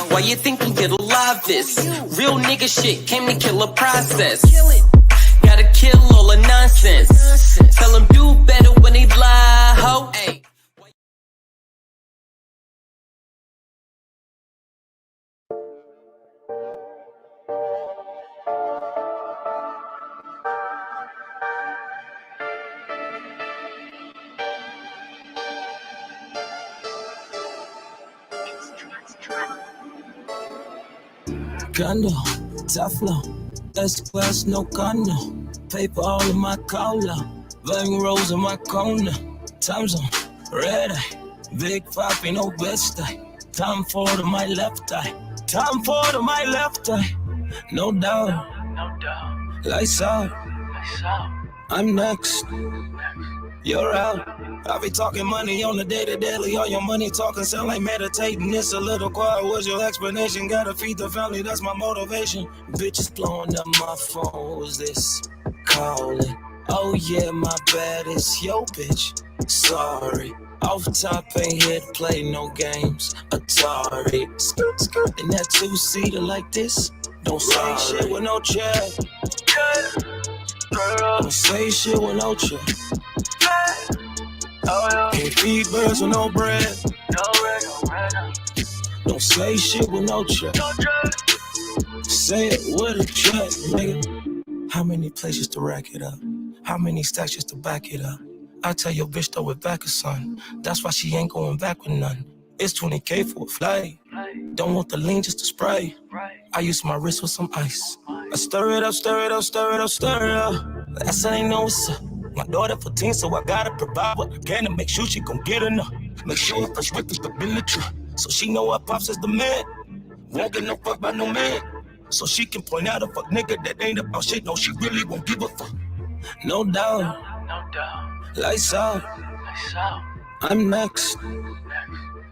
Why you think we get alive this? Real nigga shit came to kill a process. Gotta kill all the nonsense. Tell them do better when they lie, ho. Ay. Condo, Teflon, S-Class, no condo. Paper all in my collar, Vang rolls in my corner. Time zone, red eye, big papi, no best eye. Time forward to my left eye, time forward to my left eye. No doubt, lights out, I'm next. You're out. I be talking money on the daily. All your money talking sound like meditating. It's a little quiet. What's your explanation? Gotta feed the family, that's my motivation. Bitches blowing up my phone. Who's this calling? Oh yeah, my bad. It's yo bitch. Sorry. Off top, ain't here to play no games. Atari. Skirt, skirt. In that two-seater like this. Don't say shit with no check. Don't say shit with no check. Can't feed birds with no bread. Don't say shit with no check. Say it with a check, nigga. How many places to rack it up? How many stacks just to back it up? I tell your bitch throw it back, son. That's why she ain't going back with none. It's 20K for a flight. Don't want the lean, just to spray. I use my wrist with some ice. I stir it up, stir it up, stir it up, stir it up. Last I ain't know what's up. My daughter 14, so I gotta provide what I can to make sure she gon' get enough. Make sure her first whip is stability, so she know her pops is the man. Won't get no fuck by no man, so she can point out a fuck nigga that ain't about shit. No, she really won't give a fuck. No doubt, lights out, I'm next.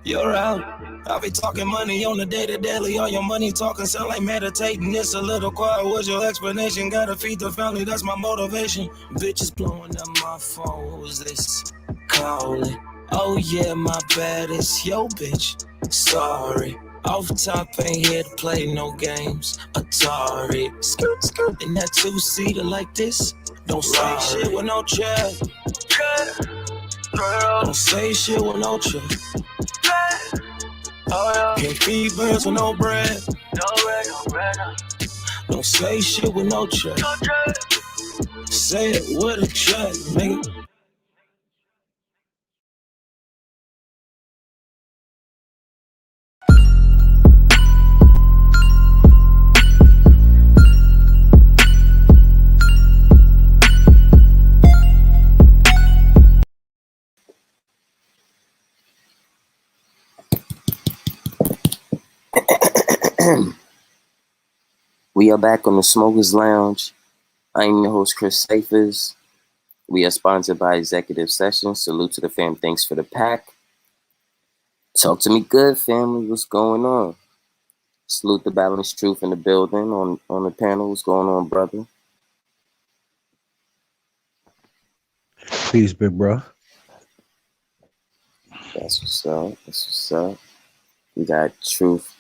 You're out. I be talking money on the daily. All your money talking sound like meditating. It's a little quiet. What's your explanation? Gotta feed the family, that's my motivation. Bitches blowing up my phone. Who's this calling? Oh yeah, my bad. It's yo bitch. Sorry. Off top, ain't here to play no games. Atari. Skirt, skirt. In that two-seater like this. Don't say shit with no check. Don't say shit with no check. Can't feed birds with no bread. Don't say shit with no check. Say it with a check, nigga. We are back on the Smokers Lounge. I'm your host, Chris Safers. We are sponsored by Executive Sessions. Salute to the fam. Thanks for the pack. Talk to me good, family. What's going on? Salute the Balanced Truth in the building on the panel. What's going on, brother? Peace, big bro. That's what's up. That's what's up. We got Truth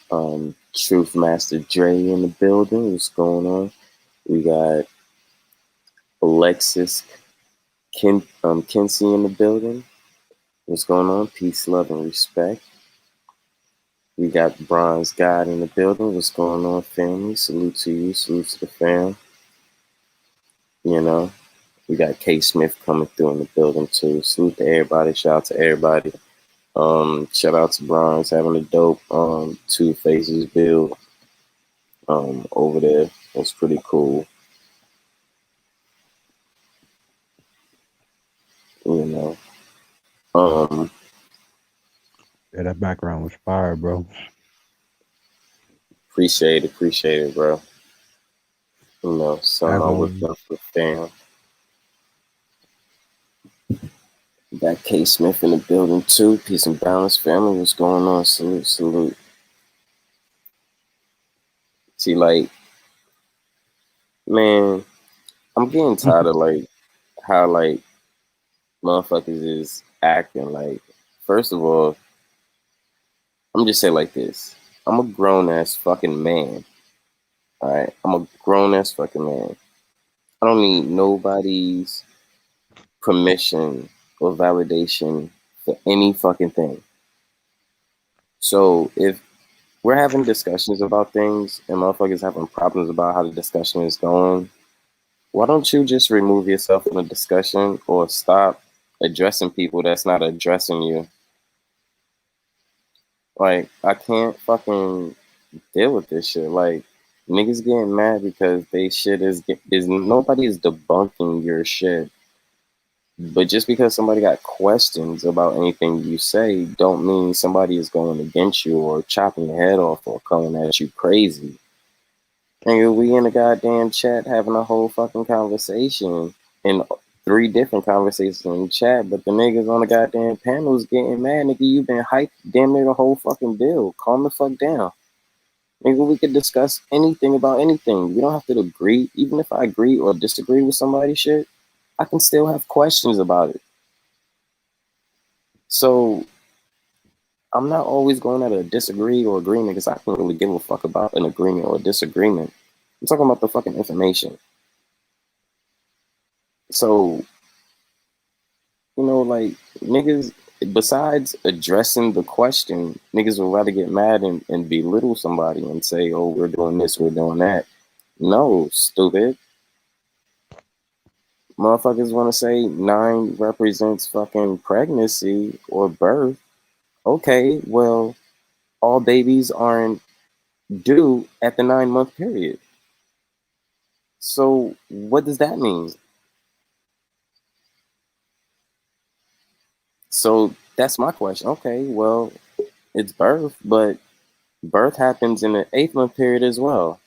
Master Dre in the building. What's going on? We got Alexis Kinsey in the building. What's going on? Peace, love, and respect. We got Bronze God in the building. What's going on, family? Salute to you. Salute to the fam. You know, we got K Smith coming through in the building too. Salute to everybody. Shout out to everybody. Shout out to Bronze having a dope Two Faces build over there. That's pretty cool. You know. Yeah, that background was fire, bro. Appreciate it, bro. You know, something I would love for fam. Got K Smith in the building too. Peace and balance, family. What's going on? Salute. See, like, man, I'm getting tired of like how like motherfuckers is acting. Like, first of all, I'm just saying like this. I'm a grown ass fucking man. All right, I'm a grown ass fucking man. I don't need nobody's permission or validation for any fucking thing. So if we're having discussions about things and motherfuckers having problems about how the discussion is going, why don't you just remove yourself from the discussion or stop addressing people that's not addressing you? Like, I can't fucking deal with this shit. Like, niggas getting mad because they shit is nobody is debunking your shit. But just because somebody got questions about anything you say, don't mean somebody is going against you or chopping your head off or coming at you crazy. Nigga, we in a goddamn chat having a whole fucking conversation and 3 different conversations in the chat, but the niggas on the goddamn panels getting mad. Nigga, you been hyped damn near the whole fucking bill. Calm the fuck down. Nigga, we could discuss anything about anything. We don't have to agree. Even if I agree or disagree with somebody's shit, I can still have questions about it. So I'm not always going at a disagree or agreement because I can't really give a fuck about an agreement or a disagreement. I'm talking about the fucking information. So, like, niggas, besides addressing the question, niggas would rather get mad and belittle somebody and say, oh, we're doing this, we're doing that. No, stupid. Motherfuckers want to say 9 represents fucking pregnancy or birth. Okay, well, all babies aren't due at the 9-month period. So what does that mean? So that's my question. Okay, well, it's birth, but birth happens in the 8th-month period as well.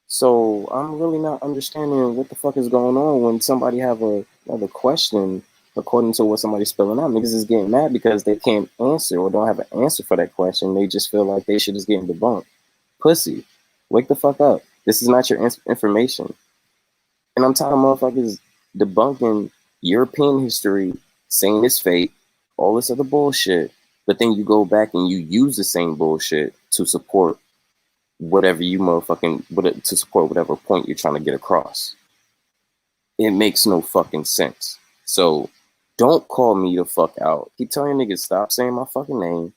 So I'm really not understanding what the fuck is going on when somebody have another question according to what somebody's spelling out. Niggas is getting mad because they can't answer or don't have an answer for that question. They just feel like they shit is getting debunked. Pussy, wake the fuck up. This is not your information. And I'm tired of motherfuckers debunking European history, saying it's fake, all this other bullshit. But then you go back and you use the same bullshit to support whatever you to support whatever point you're trying to get across. It makes no fucking sense. So don't call me the fuck out. Keep telling niggas stop saying my fucking name.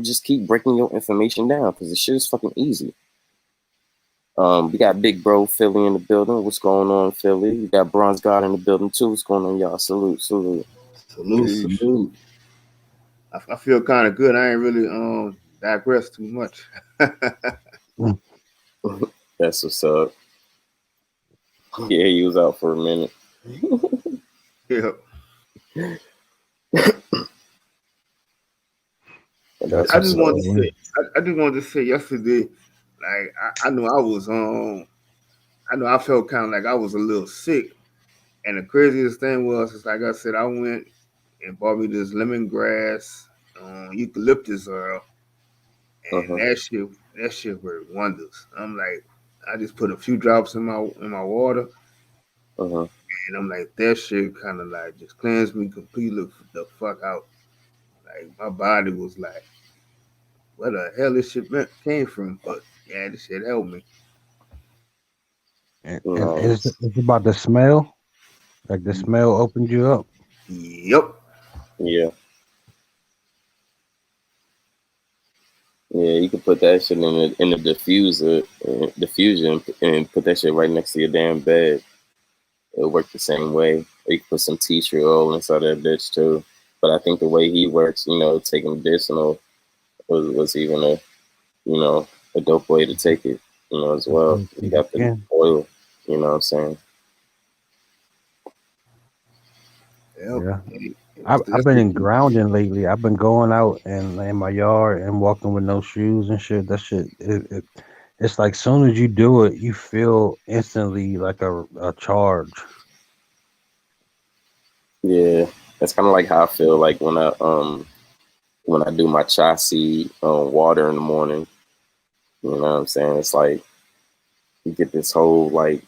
Just keep breaking your information down because the shit is fucking easy. We got Big Bro Philly in the building. What's going on, Philly? We got Bronze God in the building too. What's going on, y'all? Salute. Salute. I feel kind of good. I ain't really digress too much. That's what's up. Yeah, he was out for a minute. Yeah. I just wanted to say yesterday, like I know I felt kind of like I was a little sick, and the craziest thing was, is like I said, I went and bought me this lemongrass, eucalyptus oil, and that shit worked wonders. I'm like, I just put a few drops in my water, and I'm like, that shit kind of like just cleansed me completely the fuck out. Like my body was like, where the hell this shit came from? But yeah, this shit helped me. And it's about the smell. Like the smell opened you up. Yep. Yeah. Yeah, you can put that shit in the diffusion, and put that shit right next to your damn bed. It'll work the same way. Or you can put some tea tree oil inside that bitch too. But I think the way he works, taking medicinal was even a dope way to take it, as well. You got the oil, you know what I'm saying? Yep. Yeah. I've been grounding lately. I've been going out and in my yard and walking with no shoes and shit. That shit, it's like soon as you do it, you feel instantly like a charge. Yeah, that's kind of like how I feel like when I do my chassis water in the morning. You know what I'm saying? It's like you get this whole like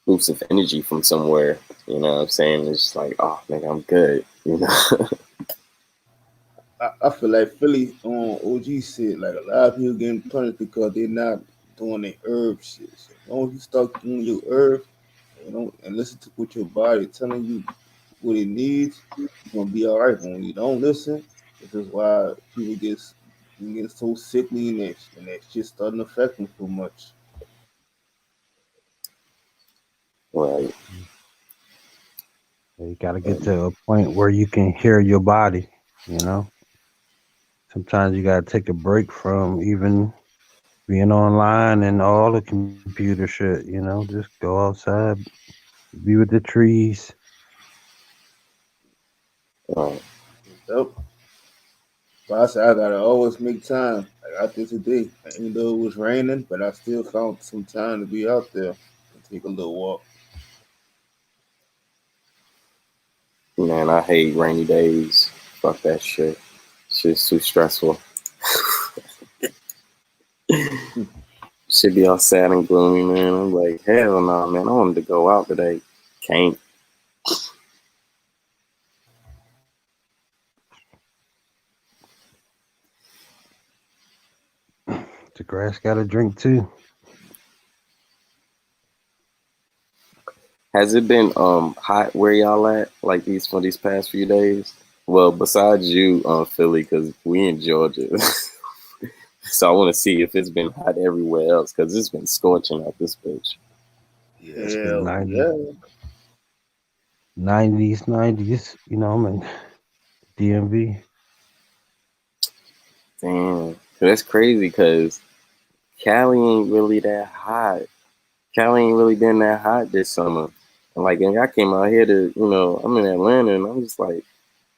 boost of energy from somewhere. You know what I'm saying? It's just like, oh, nigga, I'm good. I feel like Philly on OG said like a lot of people getting punished because they're not doing their herb shit. So as long as you start doing your herb, and listen to what your body telling you what it needs, you're gonna be all right. But when you don't listen, this is why people get so sickly and that shit starting to affect them so much. Right. You got to get Um, to a point where you can hear your body. You know, sometimes you got to take a break from even being online and all the computer shit. You know, just go outside, be with the trees. right. Yep. But I said I gotta always make time. Like out there today, even though it was raining, but I still found some time to be out there and take a little walk. Man, I hate rainy days. Fuck that shit. Shit's too stressful. Should be all sad and gloomy, man. I'm like, hell no, man. I wanted to go out today. Can't. The grass got to drink too. Has it been hot where y'all at? Like these for these past few days? Well, besides you, Philly, because we in Georgia. So I want to see if it's been hot everywhere else, because it's been scorching out this bitch. Yeah, it's been Hell 90s, yeah. 90s. You know, I'm in DMV. Damn. That's crazy, because Cali ain't really that hot. Cali ain't really been that hot this summer. And like, and I came out here to, I'm in Atlanta, and I'm just like,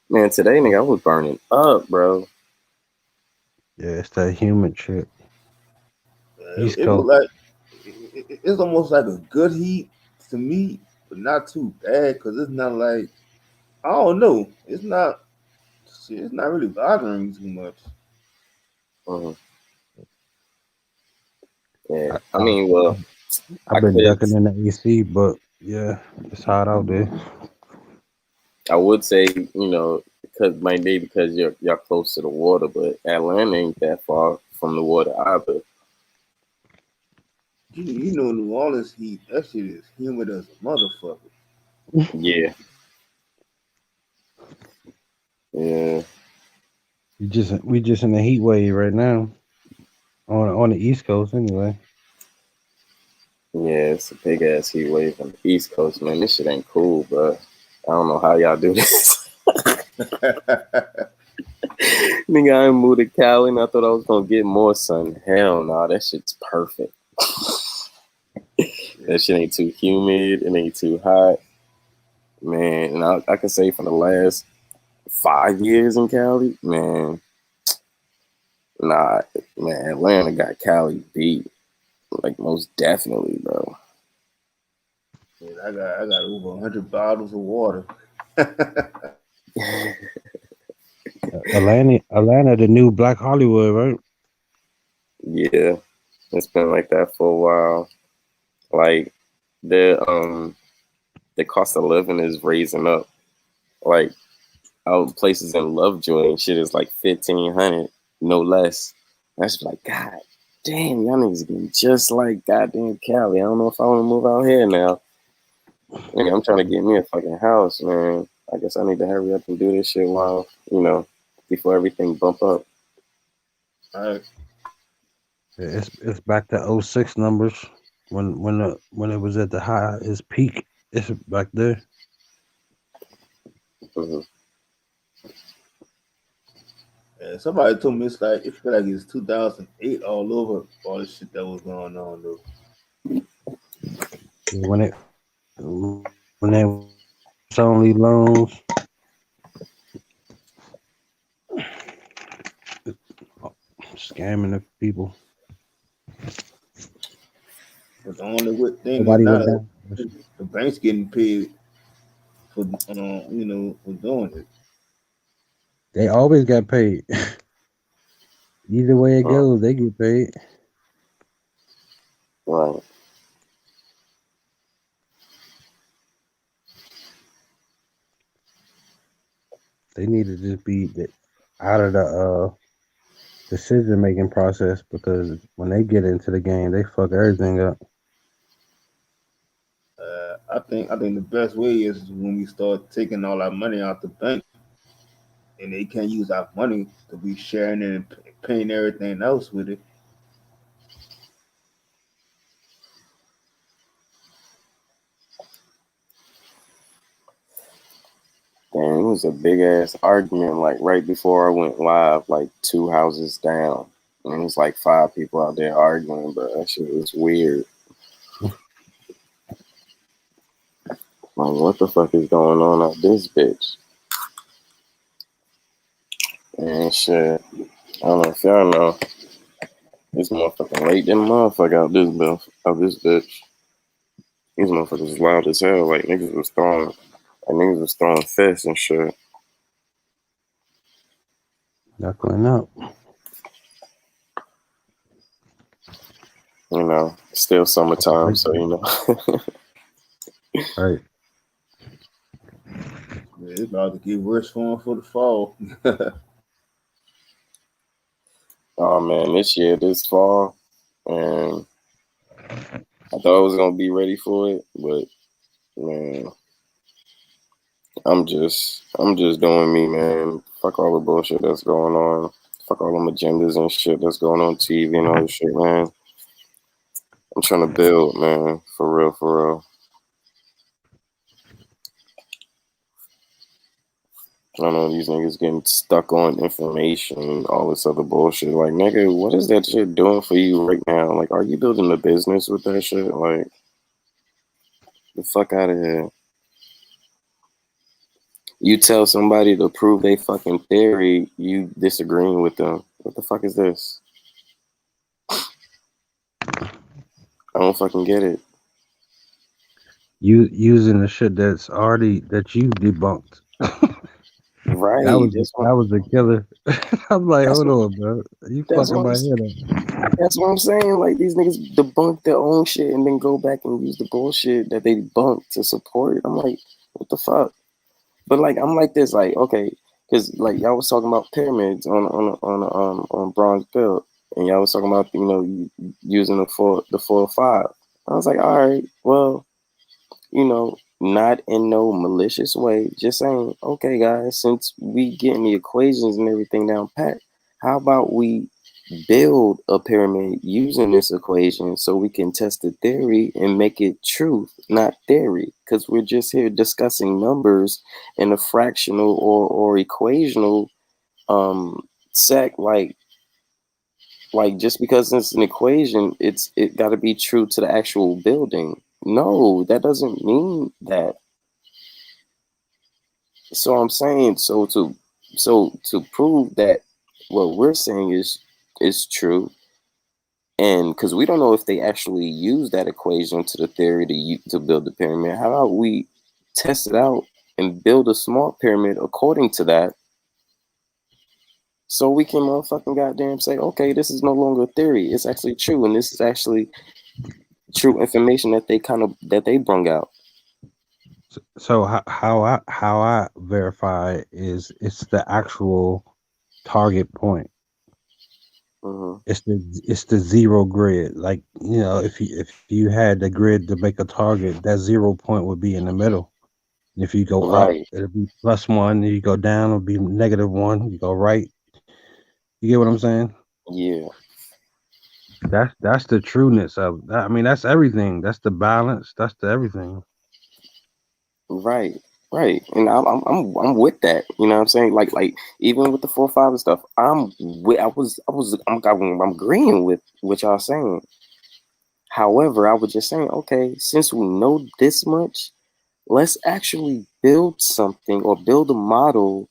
man, today, nigga, I was burning up, bro. Yeah, it's that humid shit. East It was Coast. like it's almost like a good heat to me, but not too bad because it's not like I don't know. It's not. Shit, it's not really bothering me too much. Mhm. Yeah. I, I I, mean, well, I've I been could, ducking in the AC, but yeah, it's hot out there. I would say, because maybe because you're close to the water, but Atlanta ain't that far from the water either. You know, New Orleans heat. That shit is humid as a motherfucker. Yeah. Yeah. We just in a heat wave right now on the East Coast anyway. Yeah, it's a big ass heat wave on the East Coast, man. This shit ain't cool, bro. I don't know how y'all do this. Nigga, I moved to Cali and I thought I was gonna get more sun. Hell no, that shit's perfect. That shit ain't too humid, it ain't too hot. Man, and I can say for the last 5 years in Cali, man, nah, man, Atlanta got Cali beat. Like most definitely, bro. Shit, I got over 100 bottles of water. Atlanta, the new Black Hollywood, right? Yeah, it's been like that for a while. Like the the cost of living is raising up. Like out places in Lovejoy and shit is like 1,500, no less. That's like, God damn, y'all niggas getting just like goddamn Cali. I don't know if I want to move out here now. Nigga, I'm trying to get me a fucking house, man. I guess I need to hurry up and do this shit while, before everything bump up. Right. Yeah, it's back to '06 numbers when it was at the high its peak. It's back there. Mhm. Yeah, somebody told me it feel like it's 2008 all over all the shit that was going on though. Yeah, when they was only loans, scamming the people. But the only good thing is Nobody now went down. the bank's getting paid for for doing it. They always got paid. Either way it Uh, goes, they get paid. right. They need to just be that. out of the decision making process because when they get into the game, they fuck everything up. I think the best way is when we start taking all our money out the bank, and they can't use our money to be sharing it and paying everything else with it. Damn, it was a big ass argument like right before I went live, like 2 houses down. And it was like 5 people out there arguing, but that shit was weird. Like, what the fuck is going on out this bitch? And shit, I don't know if y'all know. This motherfucking late than motherfucker out this bitch. These motherfuckers was loud as hell. Like niggas was throwing fists and shit. Knuckling up. You know, still summertime, so you know. Right. Yeah, it's about to get worse for them for the fall. Oh man, this fall, and I thought I was gonna be ready for it, but man, I'm just doing me, man. Fuck all the bullshit that's going on. Fuck all them agendas and shit that's going on TV and all this shit, man. I'm trying to build, man, for real, for real. I don't know these niggas getting stuck on information and all this other bullshit. Like, nigga, what is that shit doing for you right now? Like, are you building a business with that shit? Like, the fuck out of here. You tell somebody to prove they fucking theory, you disagreeing with them. What the fuck is this? I don't fucking get it. You using the shit that you debunked. Right. That was the killer. I'm like, That's hold what, on, bro. You that's fucking what I'm my head up. that's what I'm saying. Like these niggas debunk their own shit and then go back and use the bullshit that they debunked to support it. I'm like, what the fuck? But like I'm like this, like, okay, because like y'all was talking about pyramids on bronze build, and y'all was talking about, you know, using the 4 or 5. I was like, all right, well, you know, not in no malicious way, just saying, okay, guys, since we getting the equations and everything down pat, how about we build a pyramid using this equation so we can test the theory and make it truth, not theory, because we're just here discussing numbers in a fractional or equational sec, like just because it's an equation, it got to be true to the actual building. No, that doesn't mean that. So I'm saying, so to prove that what we're saying is true, and because we don't know if they actually use that equation to the theory to build the pyramid, how about we test it out and build a small pyramid according to that, so we can motherfucking goddamn say, okay, this is no longer a theory, it's actually true, and this is actually true information that they brung out. So how I verify is it's the actual target point. Mm-hmm. It's the zero grid. Like, you know, if you had the grid to make a target, that 0 point would be in the middle. And if you go up, Right. it'll be +1. You go down, it'll be -1. You go right. You get what I'm saying? Yeah. That's the trueness of that. I mean, that's everything. That's the balance. That's the everything. Right, right, and I'm with that. You know what I'm saying? Like even with the 4 5 and stuff, I'm agreeing with what y'all saying. However, I was just saying, okay, since we know this much, let's actually build something or build a model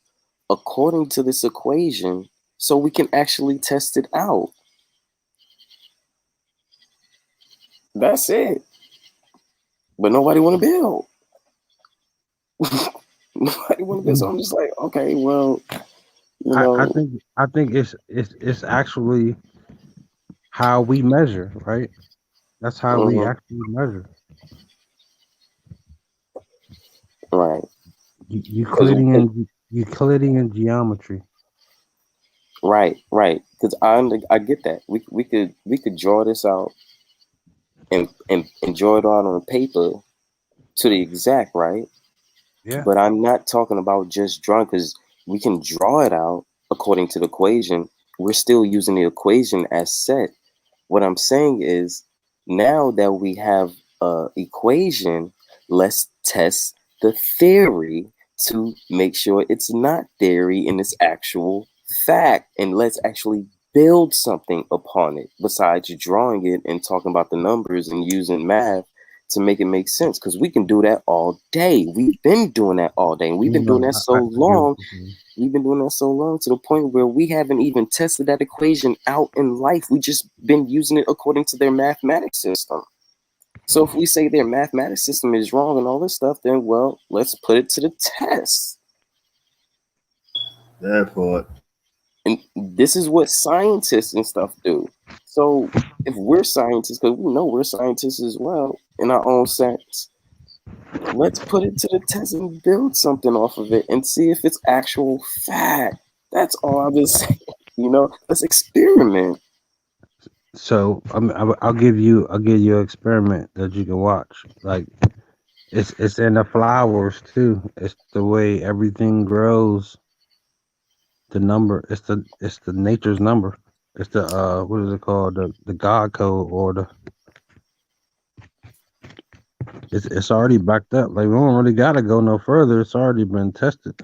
according to this equation, so we can actually test it out. That's it. But nobody want to build. Nobody want to build. So I'm just like, okay, well, you I know. think it's actually how we measure, right? That's how we Mhm. actually measure. Right. Because Euclidean geometry. Right, right. Because I get that. We could draw this out and draw it out on paper to the exact, right? Yeah. But I'm not talking about just drawing because we can draw it out according to the equation. We're still using the equation as set. What I'm saying is now that we have a equation, let's test the theory to make sure it's not theory and it's actual fact. And let's actually build something upon it besides drawing it and talking about the numbers and using math to make it make sense. Because we can do that all day. We've been doing that all day. And we've been doing that so I get what long. you're saying. We've been doing that so long to the point where we haven't even tested that equation out in life. We just been using it according to their mathematics system. So if we say their mathematics system is wrong and all this stuff, then well, let's put it to the test. That part. And this is what scientists and stuff do. So if we're scientists, because we know we're scientists as well in our own sense, let's put it to the test and build something off of it and see if it's actual fact. That's all I've been saying. Let's experiment. So I'll give you an experiment that you can watch. Like it's in the flowers too. It's the way everything grows. The number. It's the nature's number. It's the what is it called? The God code or the it's already backed up. Like we don't really gotta go no further. It's already been tested.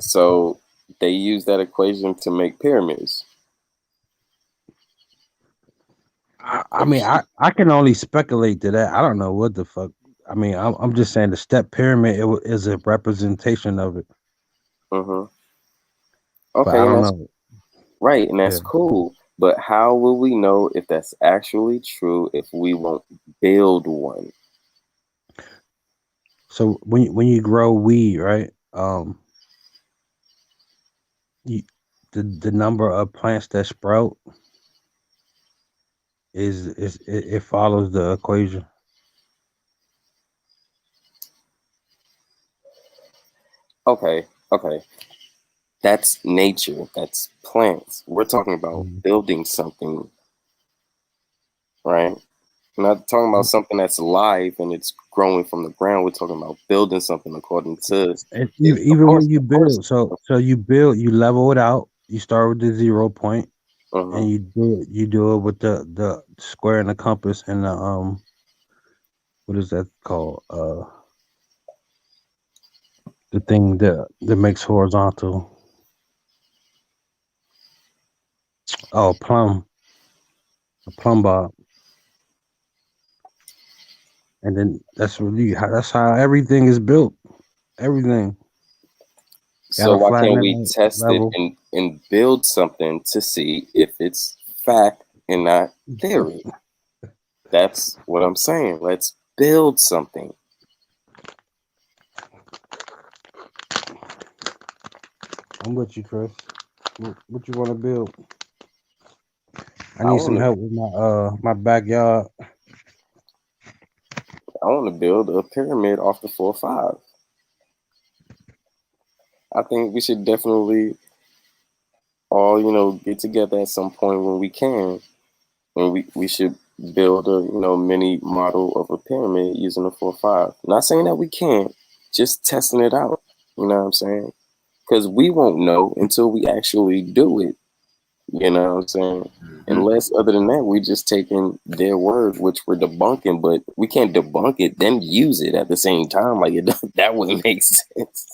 So they use that equation to make pyramids. I mean I can only speculate to that. I don't know what the fuck. I mean I'm just saying the step pyramid is a representation of it, Mm-hmm. but Okay, I and don't that's know. right, and Yeah. that's cool. But how will we know if that's actually true if we won't build one? So when you grow weed, right? You, the number of plants that sprout it follows the equation. Okay, okay. That's nature. That's plants. We're talking about Mhm. building something, right? We're not talking about something that's alive and it's growing from the ground. We're talking about building something according to And it. Of even course, when you of course. build, so you level it out. You start with the 0 point, Uh-huh. and you do it with the square and the compass and the what is that called? The thing that makes horizontal. Oh, a plumb bob, and then that's how everything is built. Everything got So to why flatten can't it we out, test it level. and build something to see if it's fact and not theory? That's what I'm saying. Let's build something. I'm with you, Chris. What you want to build? I I need some want to help with my backyard. I want to build a pyramid off the 4-5. I think we should definitely all get together at some point when we can, and we should build a mini model of a pyramid using a 4-5. Not saying that we can't, just testing it out. You know what I'm saying? Because we won't know until we actually do it. You know what I'm saying? Mm-hmm. Unless, other than that, we just taking their word, which we're debunking, but we can't debunk it, then use it at the same time. Like, that wouldn't make sense.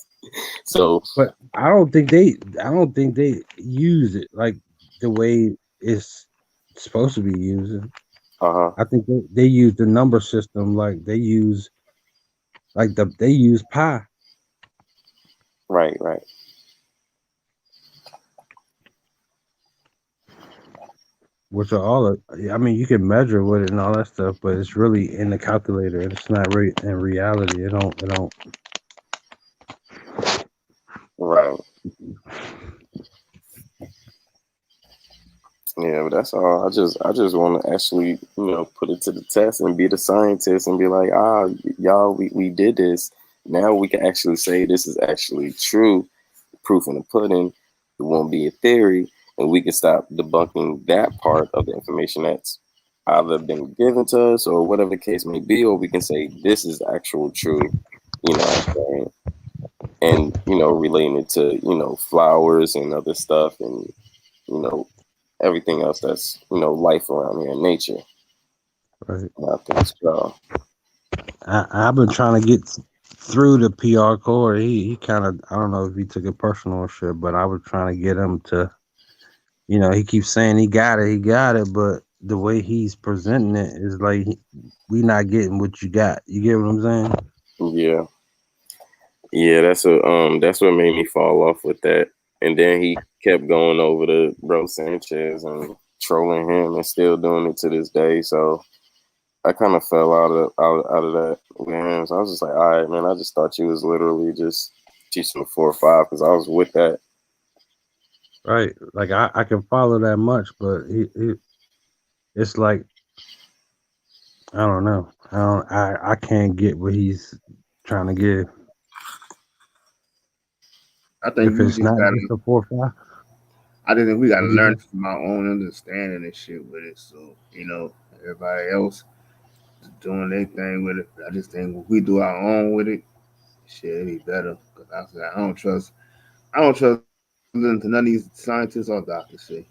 So, But I don't think they use it like the way it's supposed to be used. uh-huh. I think they use the number system like they use pi, Right, right. which are I mean, you can measure with it and all that stuff, but it's really in the calculator. It's not in reality. It don't. Right. Yeah, but that's all. I just want to actually, put it to the test and be the scientist and be like, y'all, we did this. now we can actually say this is actually true, proof in the pudding. It won't be a theory, and we can stop debunking that part of the information that's either been given to us or whatever the case may be, or we can say this is actual true, you know what I'm saying? And, relating it to, flowers and other stuff and, you know, everything else that's, life around here in nature. Right. And I think it's I've been trying to get through the PR core. He kind of, I don't know if he took it personal or shit, but I was trying to get him to, he keeps saying he got it, but the way he's presenting it is like we not getting what you got. You get what I'm saying? Yeah. Yeah, that's what made me fall off with that. And then he kept going over to Bro Sanchez and trolling him and still doing it to this day. So I kind of fell out of that with him. So I was just like, all right, man, I just thought you was literally just teaching the 4 or 5 because I was with that. Right. Like I can follow that much, but it's like I don't know. I can't get what he's trying to give. I think If we it's just not gotta. just a 4 or 5, I just think we gotta what do you learn think? from our own understanding and shit with it. So everybody else is doing their thing with it. I just think if we do our own with it, shit, it'd be better. Cause I said I don't trust listening to none of these scientists or doctors say.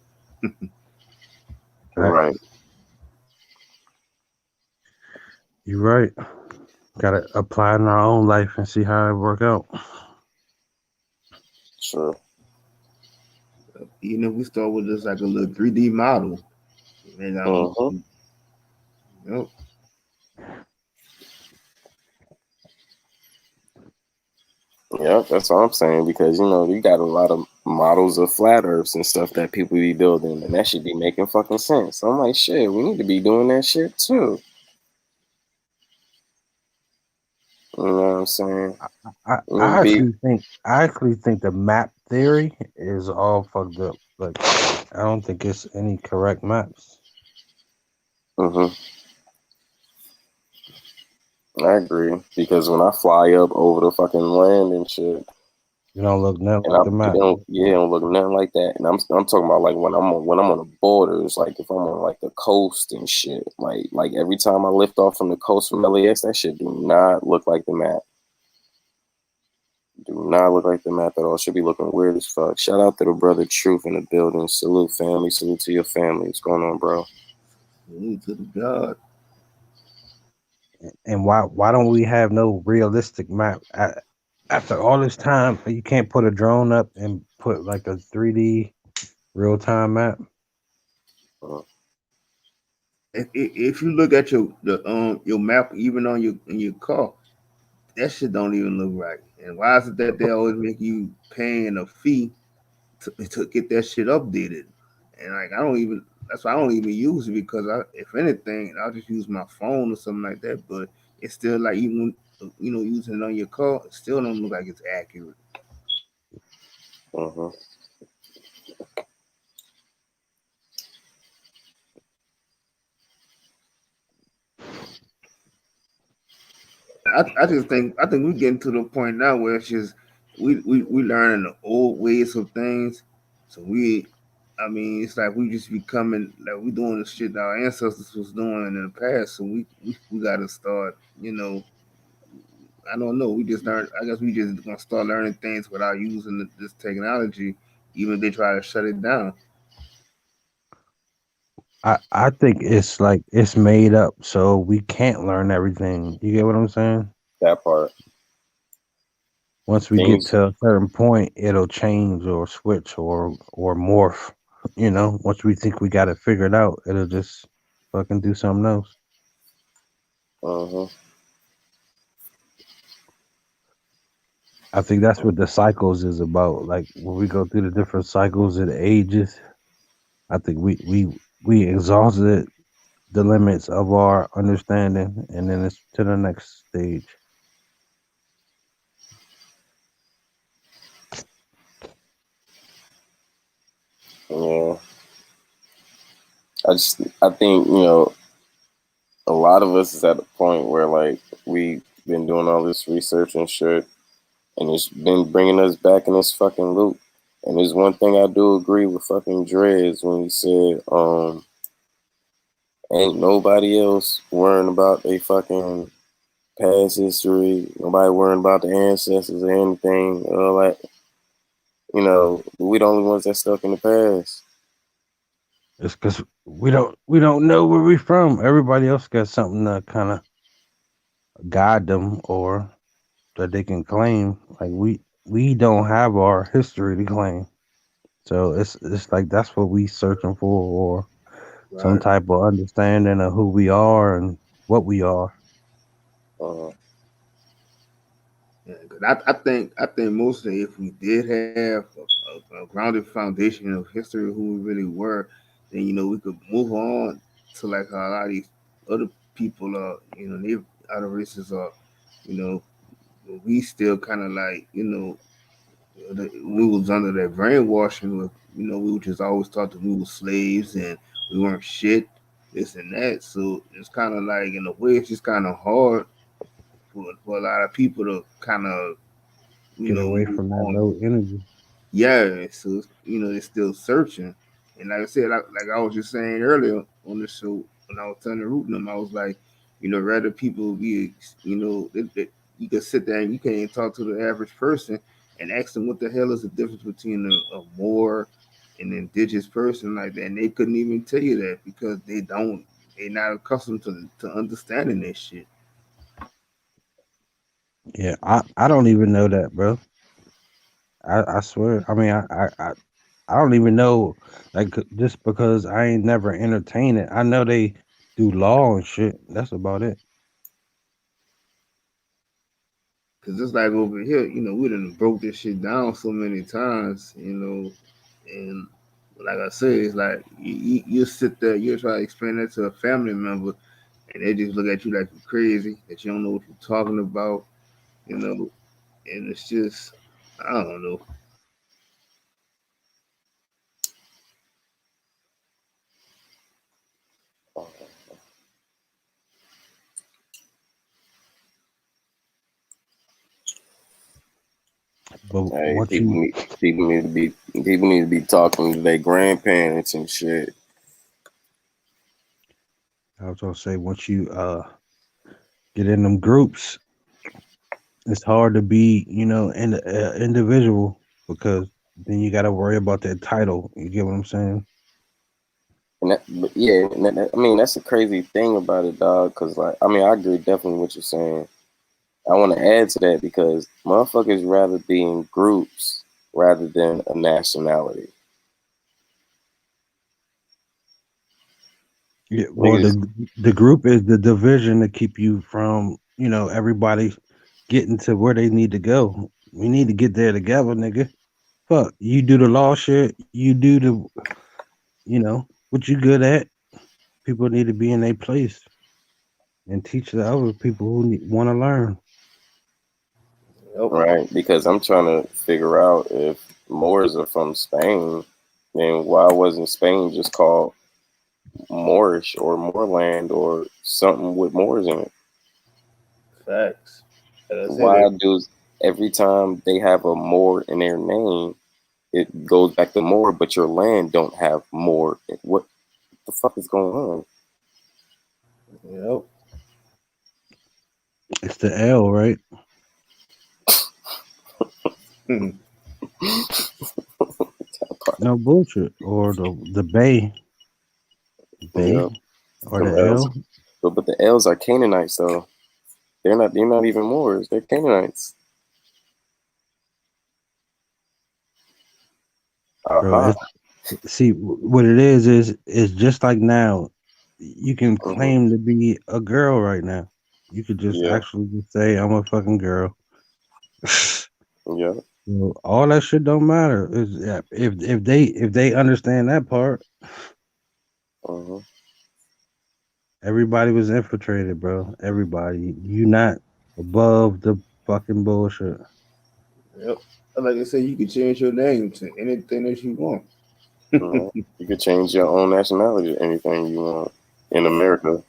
Right. Facts. You're right. Gotta apply it in our own life and see how it work out. Sure. Even if we start with just like a little 3D model, man, Mm-hmm. you know, Yeah, that's what I'm saying because you got a lot of models of flat earths and stuff that people be building, and that should be making fucking sense. So I'm like, shit, we need to be doing that shit too. You know what I'm saying? I, You know, I be actually think the map theory is all fucked up. Like I don't think it's any correct maps. hmm I agree because when I fly up over the fucking land and shit, You don't look nothing and like the it map. don't look nothing like that. And I'm talking about like when I'm on the borders, like if I'm on like the coast and shit, like every time I lift off from the coast from LAX, that shit do not look like the map. Do not look like the map at all. Should be looking weird as fuck. Shout out to the brother Truth in the building. Salute family. Salute to your family. What's going on, bro? to the God. And why don't we have no realistic map? After all this time, you can't put a drone up and put like a 3D real time map. Uh, If you look at your map, even on in your car, that shit don't even look right. And why is it that they always make you paying a fee to get that shit updated? And like I don't even that's why I don't even use it because if anything, I'll just use my phone or something like that. But it's still like even using it on your car, it still don't look like it's accurate. uh-huh. I think we're getting to the point now where it's just we learning the old ways of things. So I mean, it's like we just becoming like we doing the shit that our ancestors was doing in the past. So we got to start. I don't know. We just learn. I guess we just gonna start learning things without using this technology, even if they try to shut it down. I think it's like it's made up, so we can't learn everything. You get what I'm saying? That part. Once we get Things. to a certain point, it'll change or switch or morph. Once we think we got it figured out, it'll just fucking do something else. Uh-huh. I think that's what the cycles is about. Like when we go through the different cycles of the ages, I think we exhausted the limits of our understanding, and then it's to the next stage. Yeah. I think a lot of us is at a point where like we been doing all this research and shit, and it's been bringing us back in this fucking loop. And there's one thing I do agree with fucking Dreads when he said, ain't nobody else worrying about they fucking past history. Nobody worrying about the ancestors or anything. Like, we the only ones that stuck in the past. It's because we don't know where we from. Everybody else got something to kind of guide them or that they can claim. Like we don't have our history to claim. So it's like that's what we searching for, or some Right. type of understanding of who we are and what we are. Uh, Yeah, 'cause I think mostly if we did have a grounded foundation of history of who we really were, then we could move on to like how a lot of these other people are, they other races are, you know, we still kind of like, we was under that brainwashing with, we were just always taught that we were slaves and we weren't shit, this and that. So it's kind of like in a way, it's just kind of hard for a lot of people to kind of Get away move from that on. low energy. Yeah, so they're still searching, and like I said, like I was just saying earlier on the show when I was telling the root them, I was like, rather people be, you can sit there and you can't even talk to the average person and ask them what the hell is the difference between a Moor and an indigenous person like that, and they couldn't even tell you that because they're not accustomed to understanding this shit. Yeah, I don't even know that, bro. I swear. I mean, I don't even know, like, just because I ain't never entertained it. I know they do law and shit. That's about it. Cause it's like over here, we done broke this shit down so many times, and like I said, it's like you sit there, you try to explain that to a family member, and they just look at you like you're crazy, that you don't know what you're talking about, you know, and it's just, I don't know. But hey, once you, people need to be talking to their grandparents and shit. I was gonna say, once you get in them groups, it's hard to be, individual because then you got to worry about that title. You get what I'm saying? And but yeah, I mean that's the crazy thing about it, dog. Cause like, I mean, I agree definitely with what you're saying. I want to add to that because motherfuckers rather be in groups rather than a nationality. Yeah. Well, Niggas, the group is the division to keep you from, everybody getting to where they need to go. We need to get there together, nigga. Fuck, you do the law shit. You do what you good at. People need to be in their place and teach the other people who want to learn. Yep. right? Because I'm trying to figure out if Moors are from Spain, then why wasn't Spain just called Moorish or Moorland or something with Moors in it? Facts. Like I said, Why does every time they have a Moor in their name, it goes back to Moor, but your land don't have Moor? What the fuck is going on? yep. It's the L, right? No bullshit. Or the Yeah, Bay, or them the L's, L. but the L's are Canaanites though. They're not even Moors. They're Canaanites. Bro, Aha. see what it is just like now. You can Hmm. claim to be a girl right now. You could just Yeah. actually just say I'm a fucking girl. Yeah. So all that shit don't matter. Yeah, if they understand that part, Hmm. everybody was infiltrated, bro. Everybody. You not above the fucking bullshit. Yep. Like I said, you can change your name to anything that you want. Right. You could change your own nationality to anything you want in America.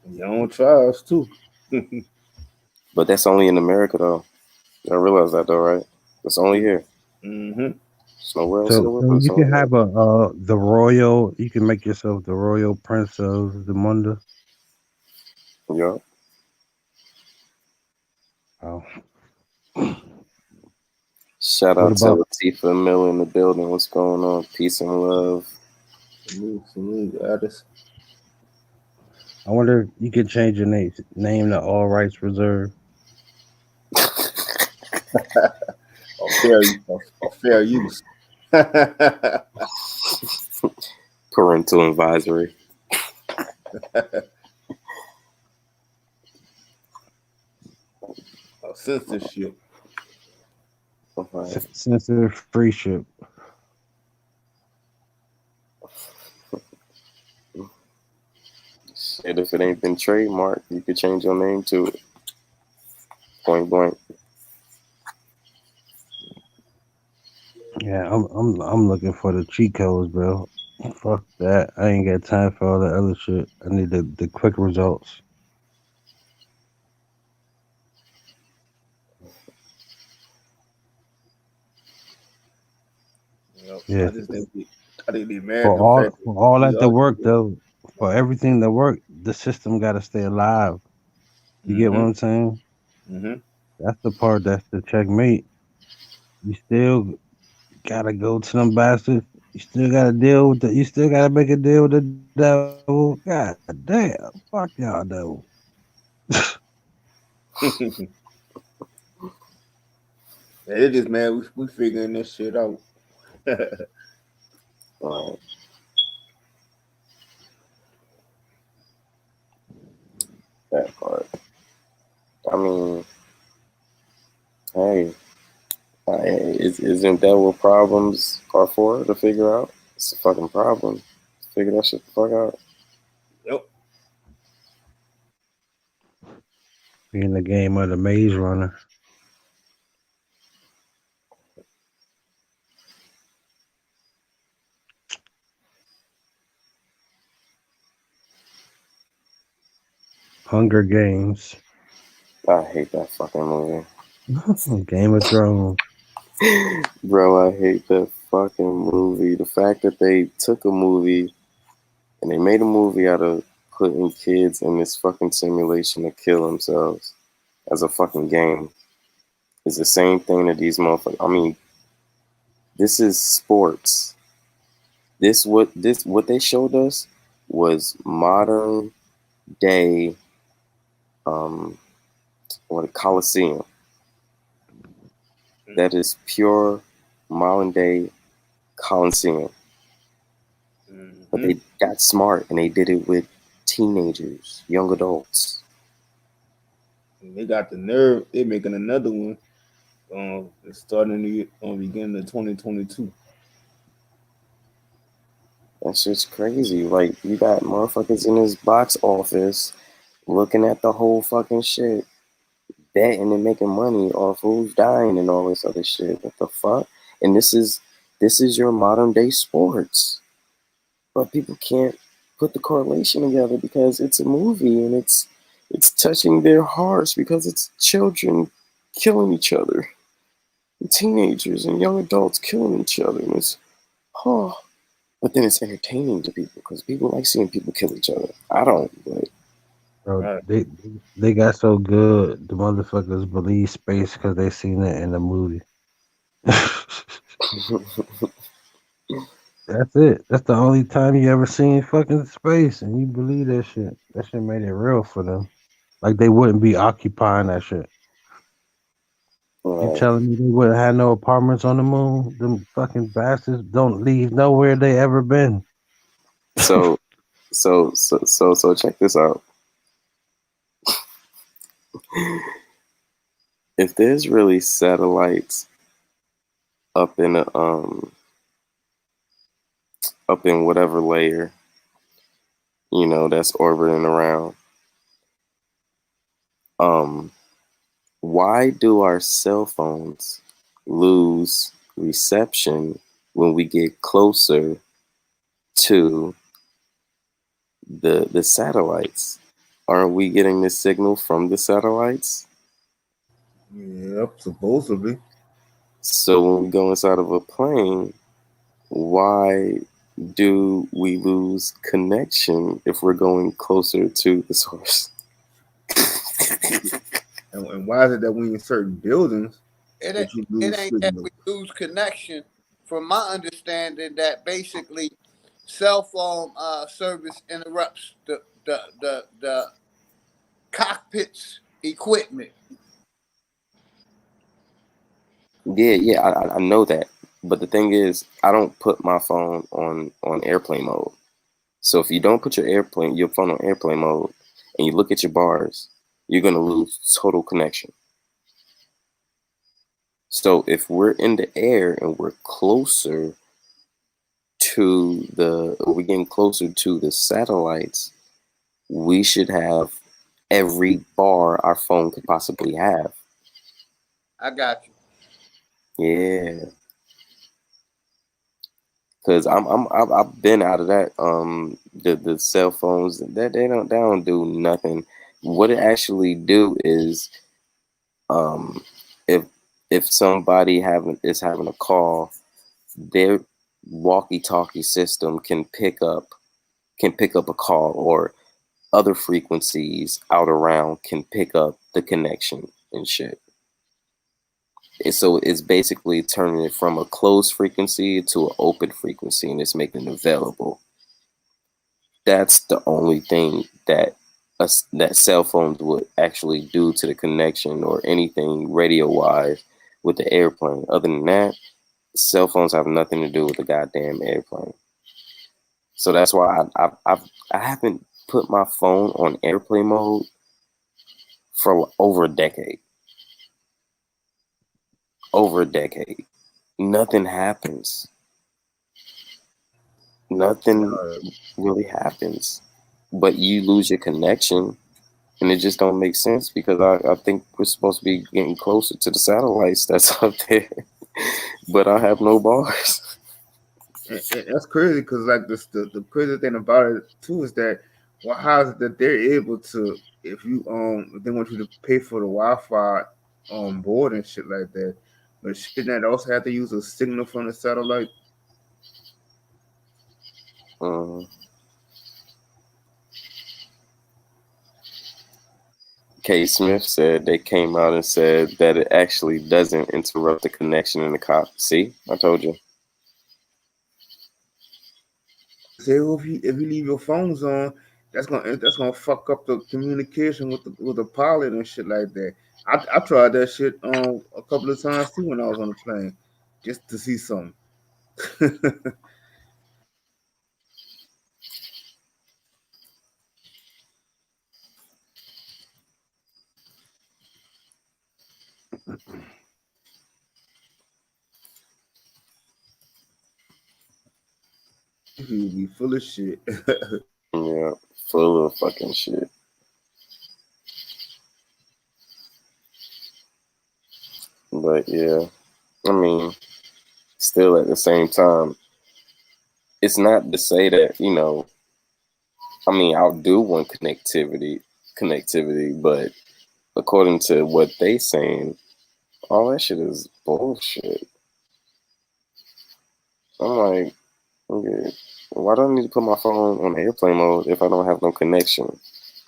Your own tribes too. But that's only in America, though. I realize that, though, right? It's only here. Mm-hmm. It's nowhere else in the So, world. so It's you can only here. have the royal. You can make yourself the royal prince of Zamunda. Yeah. Oh, Shout what out to about? Latifah Miller in the building. What's going on? Peace and love. Salute, artist. I wonder if you could change your name to all rights reserved. A fair use. A Parental advisory. censorship. Right. Censor free ship. Shit, if it ain't been trademarked, you could change your name to it. Point blank. Yeah, I'm looking for the cheat codes, bro. Fuck that. I ain't got time for all that other shit. I need the quick results. You know, Yeah, I think be mad at the fact that for all we that to are. work though, for everything to work, the system got to stay alive. You get what Mm-hmm. I'm saying? Mm-hmm. That's the part that's the checkmate. You still gotta go to them bastards. You still gotta deal with the. You still gotta make a deal with the devil. God damn, fuck y'all devil. It is, man. We figuring this shit out. Right. That part. I mean, hey, isn't that what problems are for to figure out? It's a fucking problem. Figure that shit the fuck out. Yep. Being the game of the maze runner. Hunger Games. I hate that fucking movie. Game of Thrones. Bro, I hate that fucking movie. The fact that they took a movie and they made a movie out of putting kids in this fucking simulation to kill themselves as a fucking game is the same thing that these motherfuckers. I mean, this is sports. What they showed us was modern day um what a coliseum. That is pure modern day coliseum. But Mm-hmm. they got smart and they did it with teenagers, young adults. And they got the nerve. They making another one. Starting beginning of 2022. That shit's crazy. Like you got motherfuckers in this box office looking at the whole fucking shit, betting and making money off who's dying and all this other shit. What the fuck? And this is your modern day sports. But people can't put the correlation together because it's a movie and it's touching their hearts because it's children killing each other. And teenagers and young adults killing each other. And it's oh, but then it's entertaining to people because people like seeing people kill each other. I don't, but Bro, Right. they got so good. The motherfuckers believe space because they seen it in the movie. That's it. That's the only time you ever seen fucking space, and you believe that shit. That shit made it real for them. Like they wouldn't be occupying that shit. You uh, telling me they wouldn't have no apartments on the moon? Them fucking bastards don't leave nowhere they ever been. so so check this out. If there's really satellites up in a up in whatever layer, that's orbiting around, um, why do our cell phones lose reception when we get closer to the satellites? Aren't we getting the signal from the satellites? Yep, supposedly. So when we go inside of a plane, why do we lose connection if we're going closer to the source? And why is it that when you're in certain buildings It that you it lose ain't that signal? we lose connection. From my understanding, that basically cell phone service interrupts the cockpit's equipment. Yeah, I know that. But the thing is, I don't put my phone on airplane mode. So if you don't put your phone on airplane mode and you look at your bars, you're gonna lose total connection. So if we're in the air and we're getting closer to the satellites, we should have every bar our phone could possibly have. I got you. Yeah, because I've been out of that. The cell phones that they don't do nothing. What it actually do is um if somebody is having a call, their walkie-talkie system can pick up a call, or other frequencies out around can pick up the connection and shit. So it's basically turning it from a closed frequency to an open frequency, and it's making it available. That's the only thing that cell phones would actually do to the connection or anything radio wise with the airplane. Other than that, cell phones have nothing to do with the goddamn airplane. So that's why I haven't put my phone on airplane mode for over a decade. Over a decade. Nothing happens. Nothing really happens. But you lose your connection, and it just don't make sense because I think we're supposed to be getting closer to the satellites that's up there. But I have no bars. And that's crazy because like the crazy thing about it too is that well, how is it that they're able to if they want you to pay for the Wi-Fi on board and shit like that, but shouldn't that also have to use a signal from the satellite? Um, K. Smith said they came out and said that it actually doesn't interrupt the connection in the cop. See, I told you. Say, well, if you leave your phones on, that's gonna fuck up the communication with the pilot and shit like that. I tried that shit a couple of times too when I was on the plane, just to see something. You'd be full of shit. Yeah, full of fucking shit. But yeah, I mean, still at the same time, it's not to say that, I mean, I do want connectivity, but according to what they saying, all that shit is bullshit. I'm like, okay, why do I need to put my phone on airplane mode if I don't have no connection?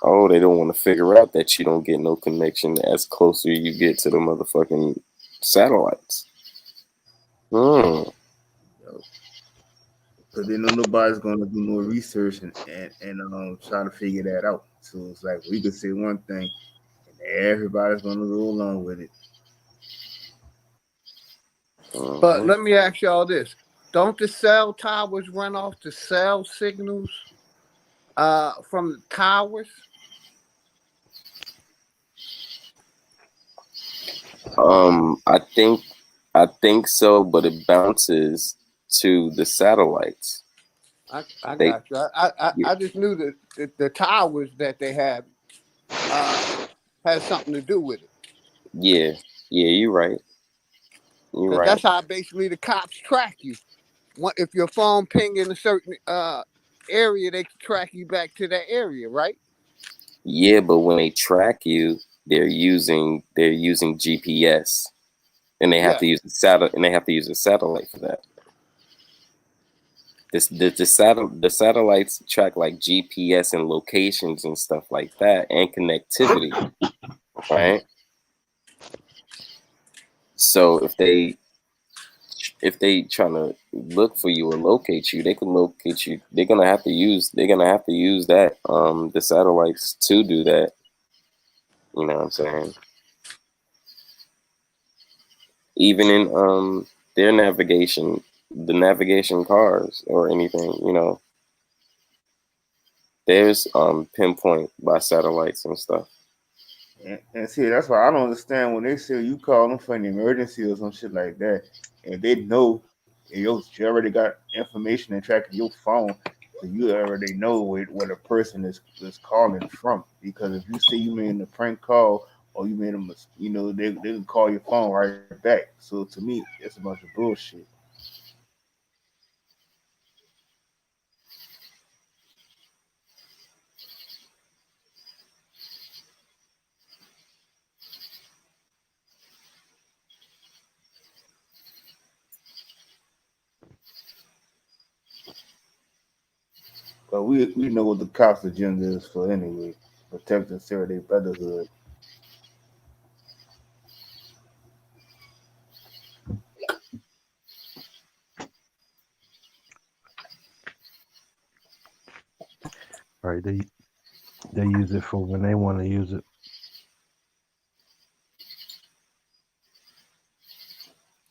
Oh, they don't want to figure out that you don't get no connection as closer you get to the motherfucking satellites. Hmm. Because they know nobody's gonna do no research and try to figure that out. So it's like we could say one thing, and everybody's gonna go along with it. But Mm-hmm. let me ask y'all this: don't the cell towers run off the cell signals from the towers? I think so, but it bounces to the satellites. I They, got you. I just knew that the towers that they have uh, has something to do with it. yeah, yeah, you're right. You're Because right. that's how basically the cops track you. If your phone ping in a certain area, they can track you back to that area, right? Yeah, but when they track you, they're using GPS, and they have Yeah. to use a satellite for that. The satellites track like GPS and locations and stuff like that, and connectivity, right? So if they trying to look for you or locate you, they can locate you. They're gonna have to use that the satellites to do that. You know what I'm saying? Even in their navigation, the navigation cars or anything, there's pinpoint by satellites and stuff. And see, that's why I don't understand when they say you call them for an emergency or some shit like that, and they know you already got information and tracking your phone, so you already know where the person is calling from. Because if you say you made a prank call or you made them, they can call your phone right back. So to me, it's a bunch of bullshit. But we know what the cops' agenda is for anyway, protect and serve their brotherhood. Right? They use it for when they want to use it.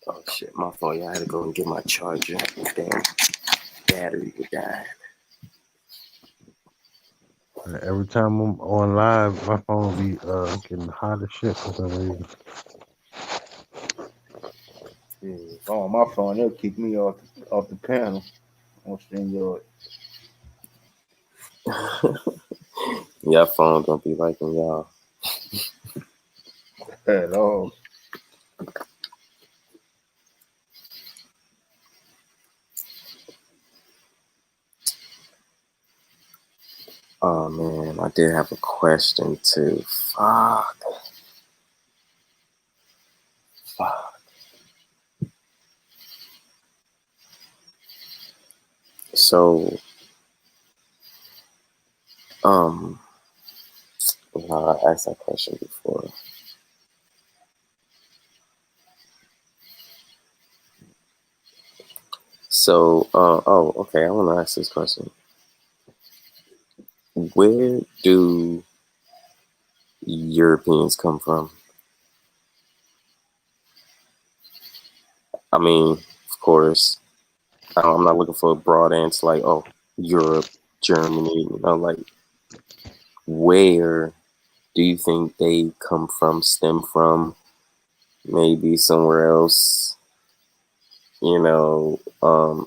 Oh shit, my phone! Yeah, I had to go and get my charger. Damn, battery would die. Every time I'm on live, my phone be getting hot as shit for some reason. Yeah, if I'm on my phone, they'll kick me off the panel on StreamYard Y'all phone don't be liking y'all. at all. Oh man, I did have a question too. Fuck. So, I asked that question before. So, okay, I want to ask this question. Where do Europeans come from? I mean, of course, I'm not looking for a broad answer like, oh, Europe, Germany, like, where do you think they stem from? Maybe somewhere else,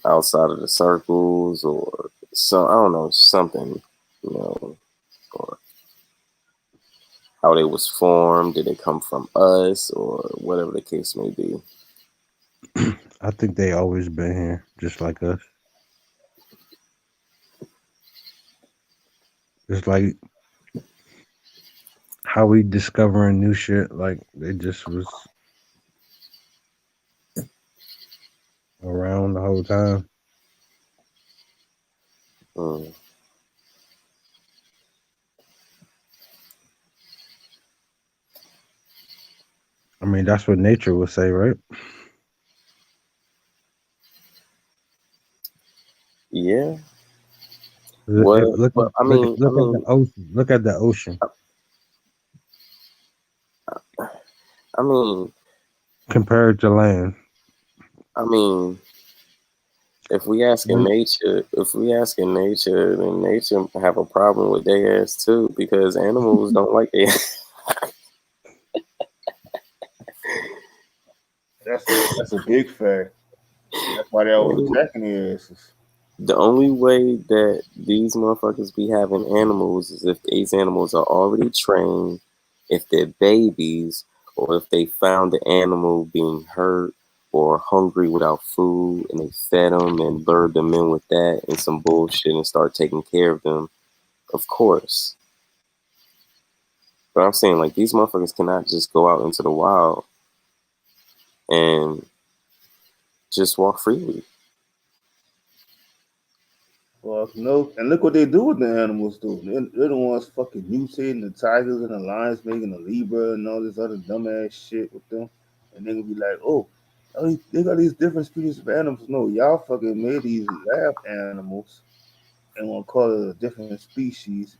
outside of the circles, or so, I don't know, something, or how they was formed. Did they come from us, or whatever the case may be? I think they always been here, just like us. It's like how we discovering new shit. Like they just was around the whole time. Mm. I mean, that's what nature would say, right? Yeah. Look at Well, look at but I look at mean, I look at the mean, ocean. Look at the ocean I mean, compared to land. I mean, What- if we asking nature, then nature have a problem with their ass too, because animals don't like their. That's a big fact. That's why they always attacking the asses. The only way that these motherfuckers be having animals is if these animals are already trained, if they're babies, or if they found the animal being hurt or hungry without food and they fed them and lured them in with that and some bullshit and start taking care of them. Of course. But I'm saying like these motherfuckers cannot just go out into the wild and just walk freely. Fuck no. And look what they do with the animals, though. They're the ones fucking mutating the tigers and the lions, making a Libra and all this other dumbass shit with them. And they gonna be like, oh, they got these different species of animals. No, y'all fucking made these lab animals and want to call it a different species.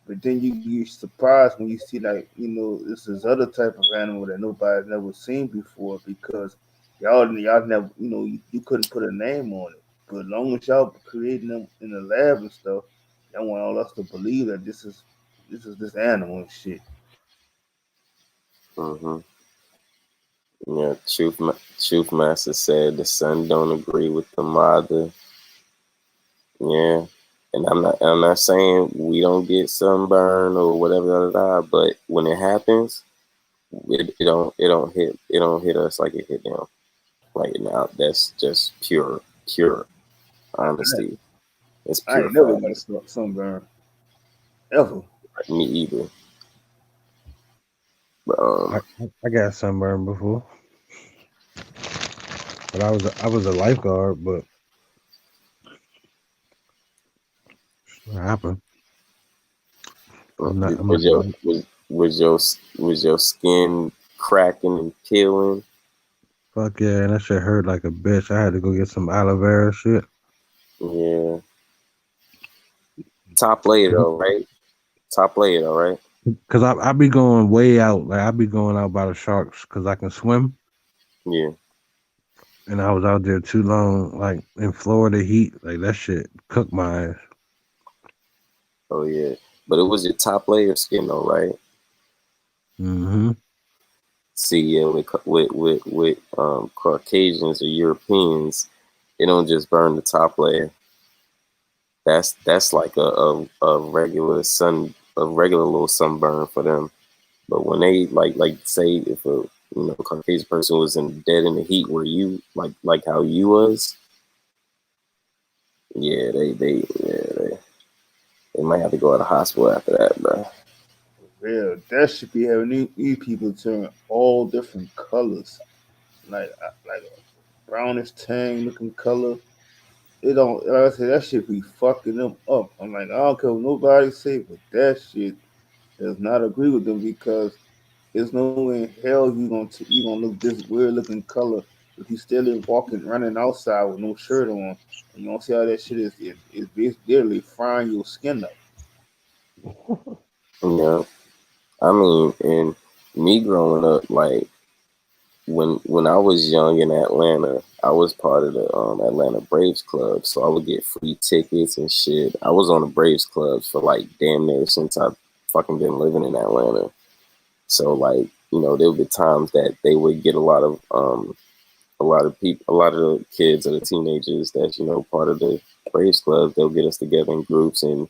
But then you get surprised when you see like this is other type of animal that nobody's never seen before because y'all never you couldn't put a name on it. But as long as y'all creating them in the lab and stuff, y'all want all us to believe that this is this animal and shit. Hmm. Yeah, Truth Master said the son don't agree with the mother. Yeah, and I'm not saying we don't get sunburn or whatever, but when it happens, it don't hit us like it hit them. Like now, that's just pure I, honesty. It's I pure ain't never got fact. a sunburn ever. Me either. But I got sunburned before, but I was a lifeguard, but what happened? I'm not. I'm was not. your was your skin cracking and peeling? Fuck yeah, and that shit hurt like a bitch. I had to go get some aloe vera shit. Yeah, top layer though, right? Top layer though, right? Cause I be going way out, like I be going out by the sharks, cause I can swim, Yeah. and I was out there too long, like in Florida heat, like that shit cooked my ass. Oh yeah. But it was your top layer skin though, right? Hmm. See, yeah, with Caucasians or Europeans, it don't just burn the top layer. That's like a regular a regular little sunburn for them. But when they like say if a Caucasian person was dead in the heat where you like how you was, yeah, they might have to go to the hospital after that, bro. Yeah, that should be having these people turn all different colors, like a brownish tang looking color. It don't like I said that shit be fucking them up. I'm like, I don't care what nobody say, but that shit does not agree with them because there's no way in hell you gonna look this weird looking color if you still walking running outside with no shirt on and you don't see how that shit is literally frying your skin up. Yeah, I mean, and me growing up, like when I was young in Atlanta, I was part of the Atlanta Braves club, so I would get free tickets and shit. I was on the Braves clubs for like damn near since I fucking been living in Atlanta. So like there would be times that they would get a lot of the kids or the teenagers that's part of the Braves club. They'll get us together in groups and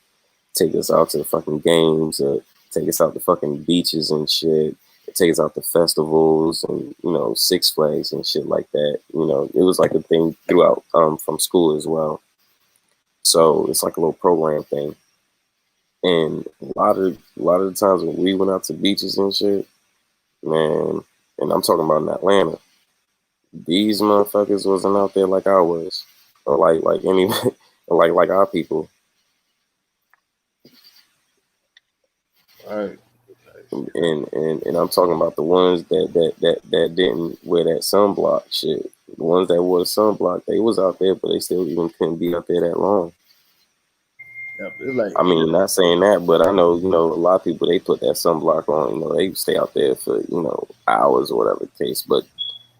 take us out to the fucking games, or take us out to fucking beaches and shit, take us out to festivals and Six Flags and shit like that. It was like a thing throughout from school as well. So it's like a little program thing. And a lot of the times when we went out to beaches and shit, man, and I'm talking about in Atlanta, these motherfuckers wasn't out there like I was, or like any like our people. Right. And I'm talking about the ones that didn't wear that sunblock shit. The ones that wore the sunblock, they was out there, but they still even couldn't be out there that long. Yep. It's like I mean, not saying that, but I know a lot of people they put that sunblock on. They stay out there for hours or whatever the case. But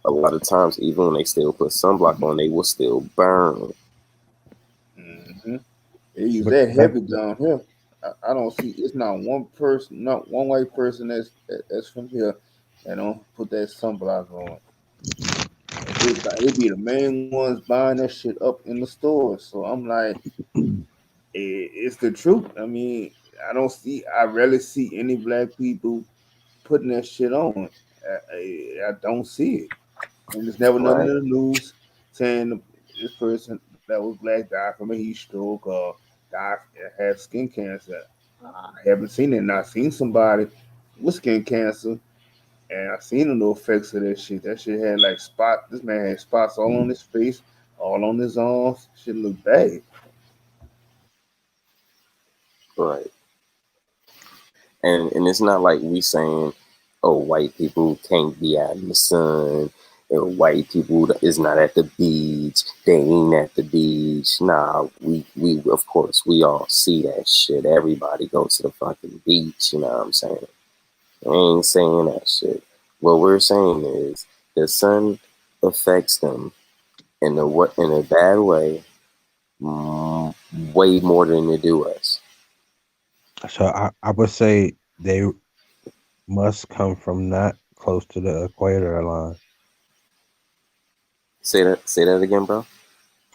a lot of times, even when they still put sunblock on, they will still burn. hmm they use But that back, heavy down here. I don't see it's not one person, not one white person that's from here that don't put that sunblock on. And they be the main ones buying that shit up in the stores. So I'm like, it's the truth. I mean, I rarely see any black people putting that shit on. I don't see it. And there's never nothing Right. in the news saying this person that was black died from a heat stroke or died had skin cancer. I haven't seen it. And I seen somebody with skin cancer, and I seen the no effects of that shit. That shit had like spots. This man had spots all on his face, all on his arms. Shit looked bad. Right. And it's not like we saying, oh, white people can't be out in the sun, or white people is not at the beach, they ain't at the beach. Nah, we of course we all see that shit. Everybody goes to the fucking beach, you know what I'm saying? We ain't saying that shit. What we're saying is the sun affects them in a bad way, way more than it do us. So I would say they must come from not close to the equator line. Say that again, bro.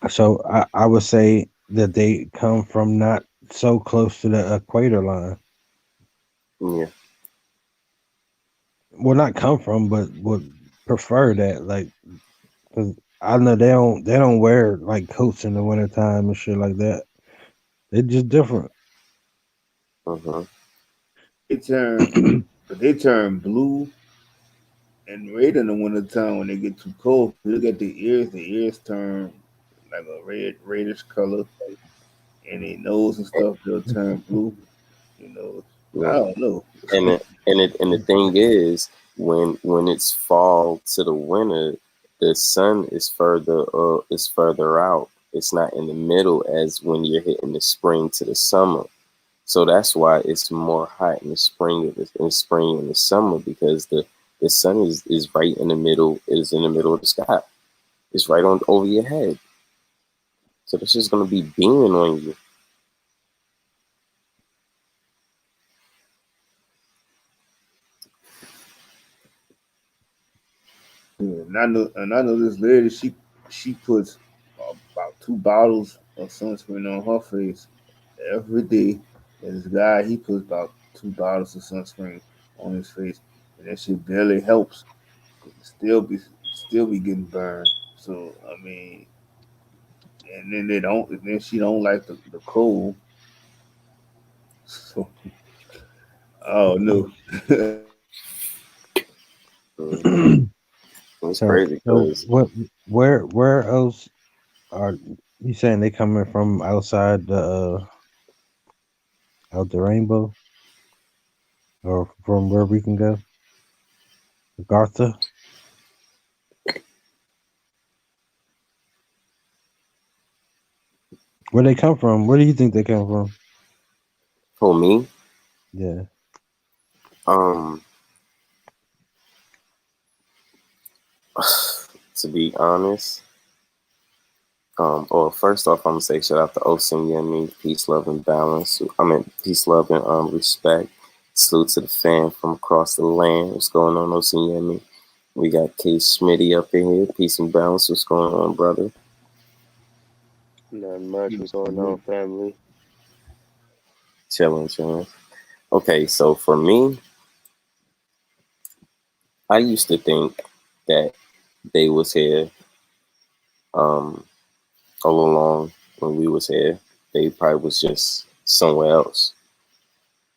So I would say that they come from not so close to the equator line. Yeah. Well, not come from, but would prefer that. Like, 'cause I know they don't wear like coats in the wintertime and shit like that. They're just different. Uh-huh. They turn, but they turn blue and red in the wintertime when they get too cold. If you look at the ears turn like a reddish color, and their nose and stuff they'll turn blue. You know, I Yeah. don't know. And the thing is, when it's fall to the winter, the sun is further out. It's not in the middle as when you're hitting the spring to the summer. So that's why it's more hot in the spring and the summer, because the sun is right in the middle, is in the middle of the sky. It's right on over your head. So this is gonna be beaming on you. And I know this lady. She puts about 2 bottles of sunscreen on her face every day. And this guy, he puts about 2 bottles of sunscreen on his face, and that shit barely helps. Still be getting burned. So I mean, and then they don't. And then she don't like the cold. So oh no. Hmm. It's so crazy so because what? Where else are you saying they coming from outside the out the rainbow or from where we can go? Agartha? Where they come from? Where do you think they come from? for me, Yeah. um, to be honest, or first off, I'm gonna say shout out to Osen Yemi, peace, love, and balance. I mean, peace, love, and respect. Salute to the fam from across the land. What's going on, Osen Yemi? We got Case Smitty up in here. Peace and balance. What's going on, brother? Not much. What's going on, family? Chilling, chilling. Okay, so for me, I used to think that they was here um, all along when we was here. They probably was just somewhere else,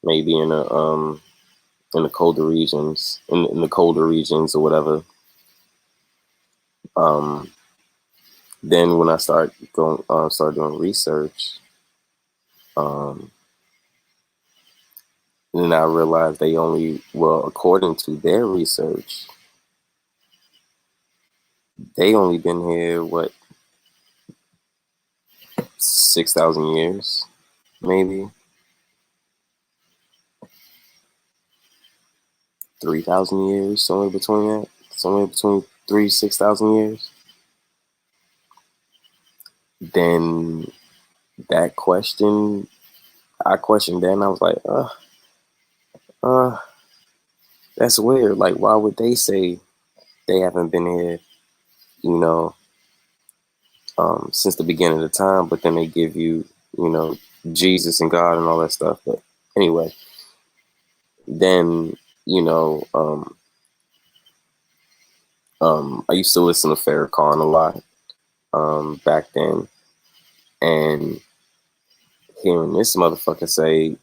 maybe in the colder regions, in the colder regions or whatever. Um, then when I started doing research, um, then I realized according to their research, they only been here, what, 6,000 years, maybe 3,000 years, somewhere between 6,000 years. Then that question, I questioned that, and I was like, uh, that's weird. Like, why would they say they haven't been here, you know, since the beginning of the time? But then they give you, you know, Jesus and God and all that stuff. But anyway, then you know, I used to listen to Farrakhan a lot back then, and hearing this motherfucker say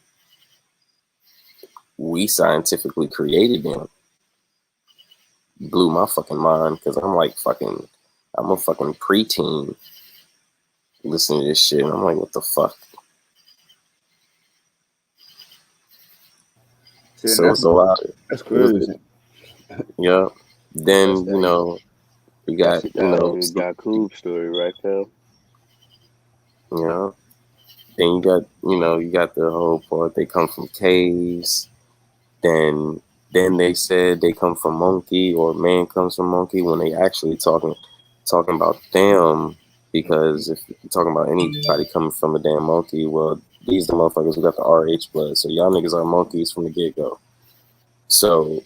we scientifically created them. Blew my fucking mind because I'm a fucking preteen listening to this shit. And I'm like, what the fuck? See, and So it's a lot. that's It was, crazy. yeah. That's Then, that. we That's got, that Yakub story, right, fam? you know, then you got the whole part. They come from caves. Then, then they said they come from monkey or man comes from monkey when they actually talking about them. Because if you're talking about anybody coming from a damn monkey, well, these the motherfuckers who got the RH blood. So y'all niggas are monkeys from the get go. So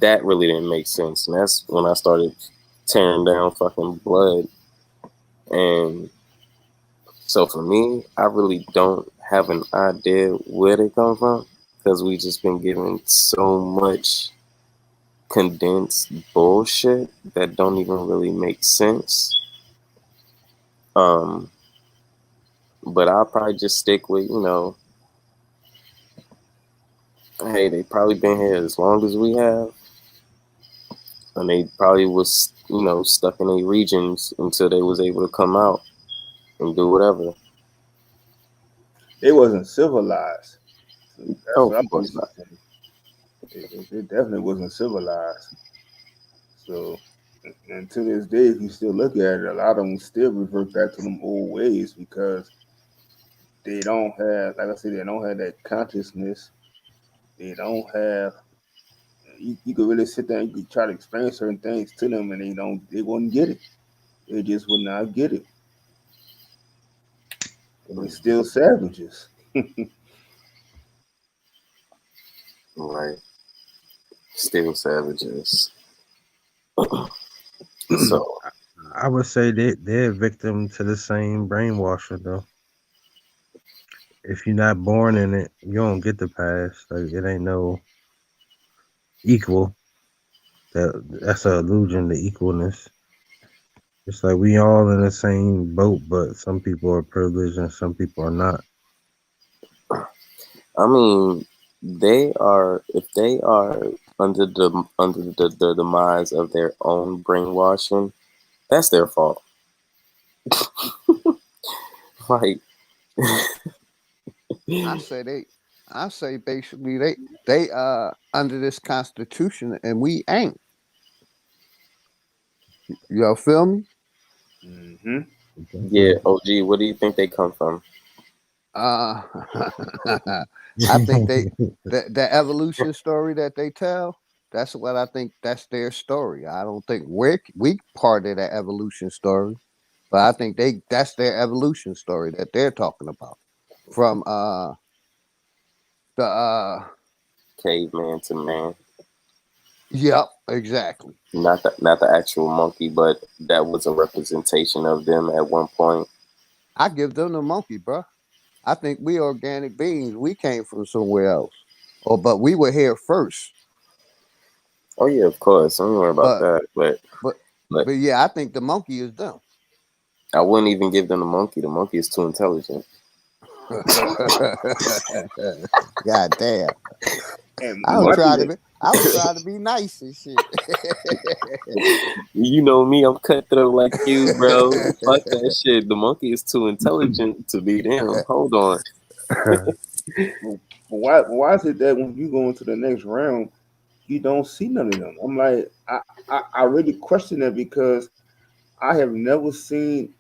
that really didn't make sense. And that's when I started tearing down fucking blood. And so for me, I really don't have an idea where they come from because we just been given so much condensed bullshit that don't even really make sense. Um, but I'll probably just stick with, hey, they probably been here as long as we have, and they probably was, stuck in their regions until they was able to come out and do whatever. They wasn't civilized. So that's Oh, what of I'm course basically not. saying. It definitely wasn't civilized. So, and to this day, if you still look at it, a lot of them still revert back to them old ways because they don't have, like I said, they don't have that consciousness. They don't have. You could really sit there and you could try to explain certain things to them, and they wouldn't get it. They just would not get it. And they're still savages. Right. Still savages. So, I would say they're a victim to the same brainwashing though. If you're not born in it, you don't get the pass. Like it ain't no equal. That's an illusion to equalness. It's like we all in the same boat, but some people are privileged and some people are not. I mean, if they are under the demise of their own brainwashing, that's their fault. Like, I say they. I say basically they under this constitution and we ain't. Y'all feel me? Hmm. yeah, OG, where do you think they come from? Uh, I think the evolution story that they tell. That's what I think. That's their story. I don't think we part of that evolution story, but I think that's their evolution story that they're talking about from the Caveman to man. yep, exactly. Not the actual monkey, but that was a representation of them at one point. I give them the monkey, bro. I think we organic beings. We came from somewhere else, but we were here first. Oh yeah, of course. Don't worry about But that. but But but yeah, I think the monkey is them. I wouldn't even give them the monkey. The monkey is too intelligent. God damn. And I was my trying thing to is, be I was trying to be nice and shit. You know me, I'm cutthroat like you, bro. Fuck that shit. The monkey is too intelligent to be them. Hold on. why is it that when you go into the next round, you don't see none of them? I'm like, I really question that because I have never seen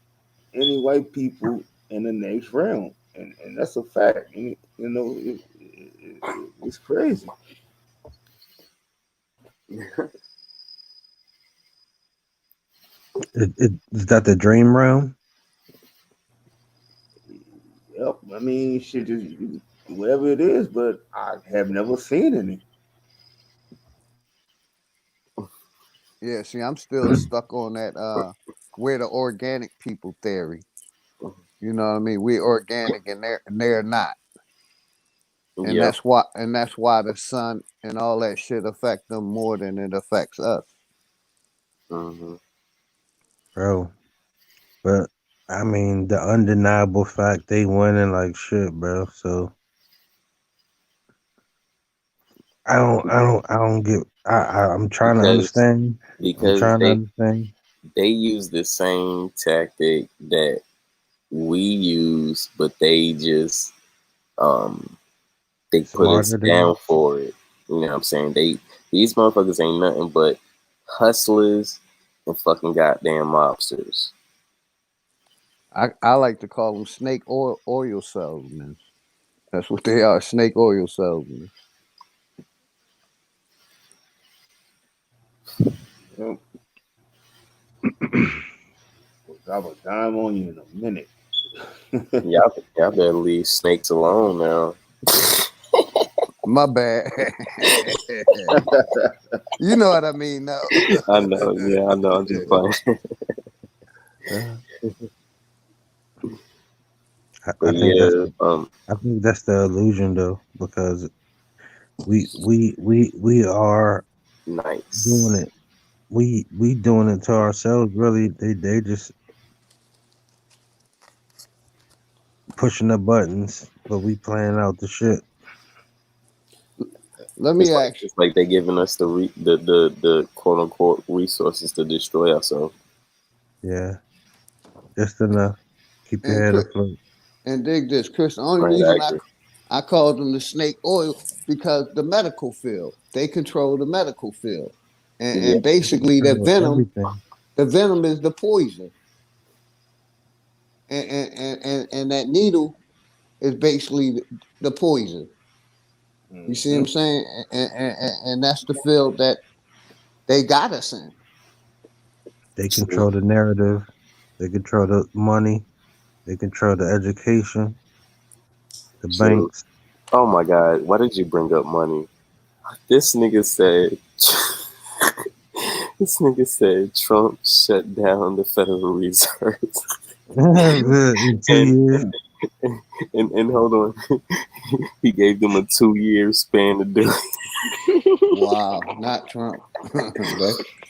any white people in the next round, and that's a fact. And, it's crazy. Is that the dream realm? Yep. I mean, shit, just whatever it is, but I have never seen any. Yeah, see, I'm still stuck on that we're the organic people theory. You know what I mean? We're organic and they're not. Yep. And that's why the sun and all that shit affect them more than it affects us. Hmm. Bro. But I mean the undeniable fact they winning like shit, bro. So I don't get. I'm trying to because understand. I'm because trying to they understand. they use the same tactic that we use, but they just um they put us Smarter than down for it. You know what I'm saying? These motherfuckers ain't nothing but hustlers and fucking goddamn mobsters. I like to call them snake oil salesmen. That's what they are, snake oil salesmen. Yep. Drop a dime on you in a minute. Y'all better leave snakes alone now. My bad. You know what I mean, though. I know, yeah, I know. I'm just playing. uh, But yeah, I think that's the illusion though, because we are doing nice. it. We doing it to ourselves. Really, they just pushing the buttons, but we playing out the shit. Let me ask It's like they giving us the quote unquote resources to destroy ourselves. Yeah, just enough. Keep and your head Chris, afloat. and dig this, Chris. The only Right, I reason agree. I called them the snake oil because the medical field, they control the medical field, Yeah, and basically Everything. the venom is the poison, and that needle is basically the poison. You see what Mm-hmm. I'm saying? And that's the field that they got us in. They true. control the narrative. They control the money. They control the education, the True. banks. Oh my God, why did you bring up money? This nigga said this nigga said Trump shut down the Federal Reserve. In two and, years. and and hold on. He gave them a 2 year span to do it. Wow, not Trump.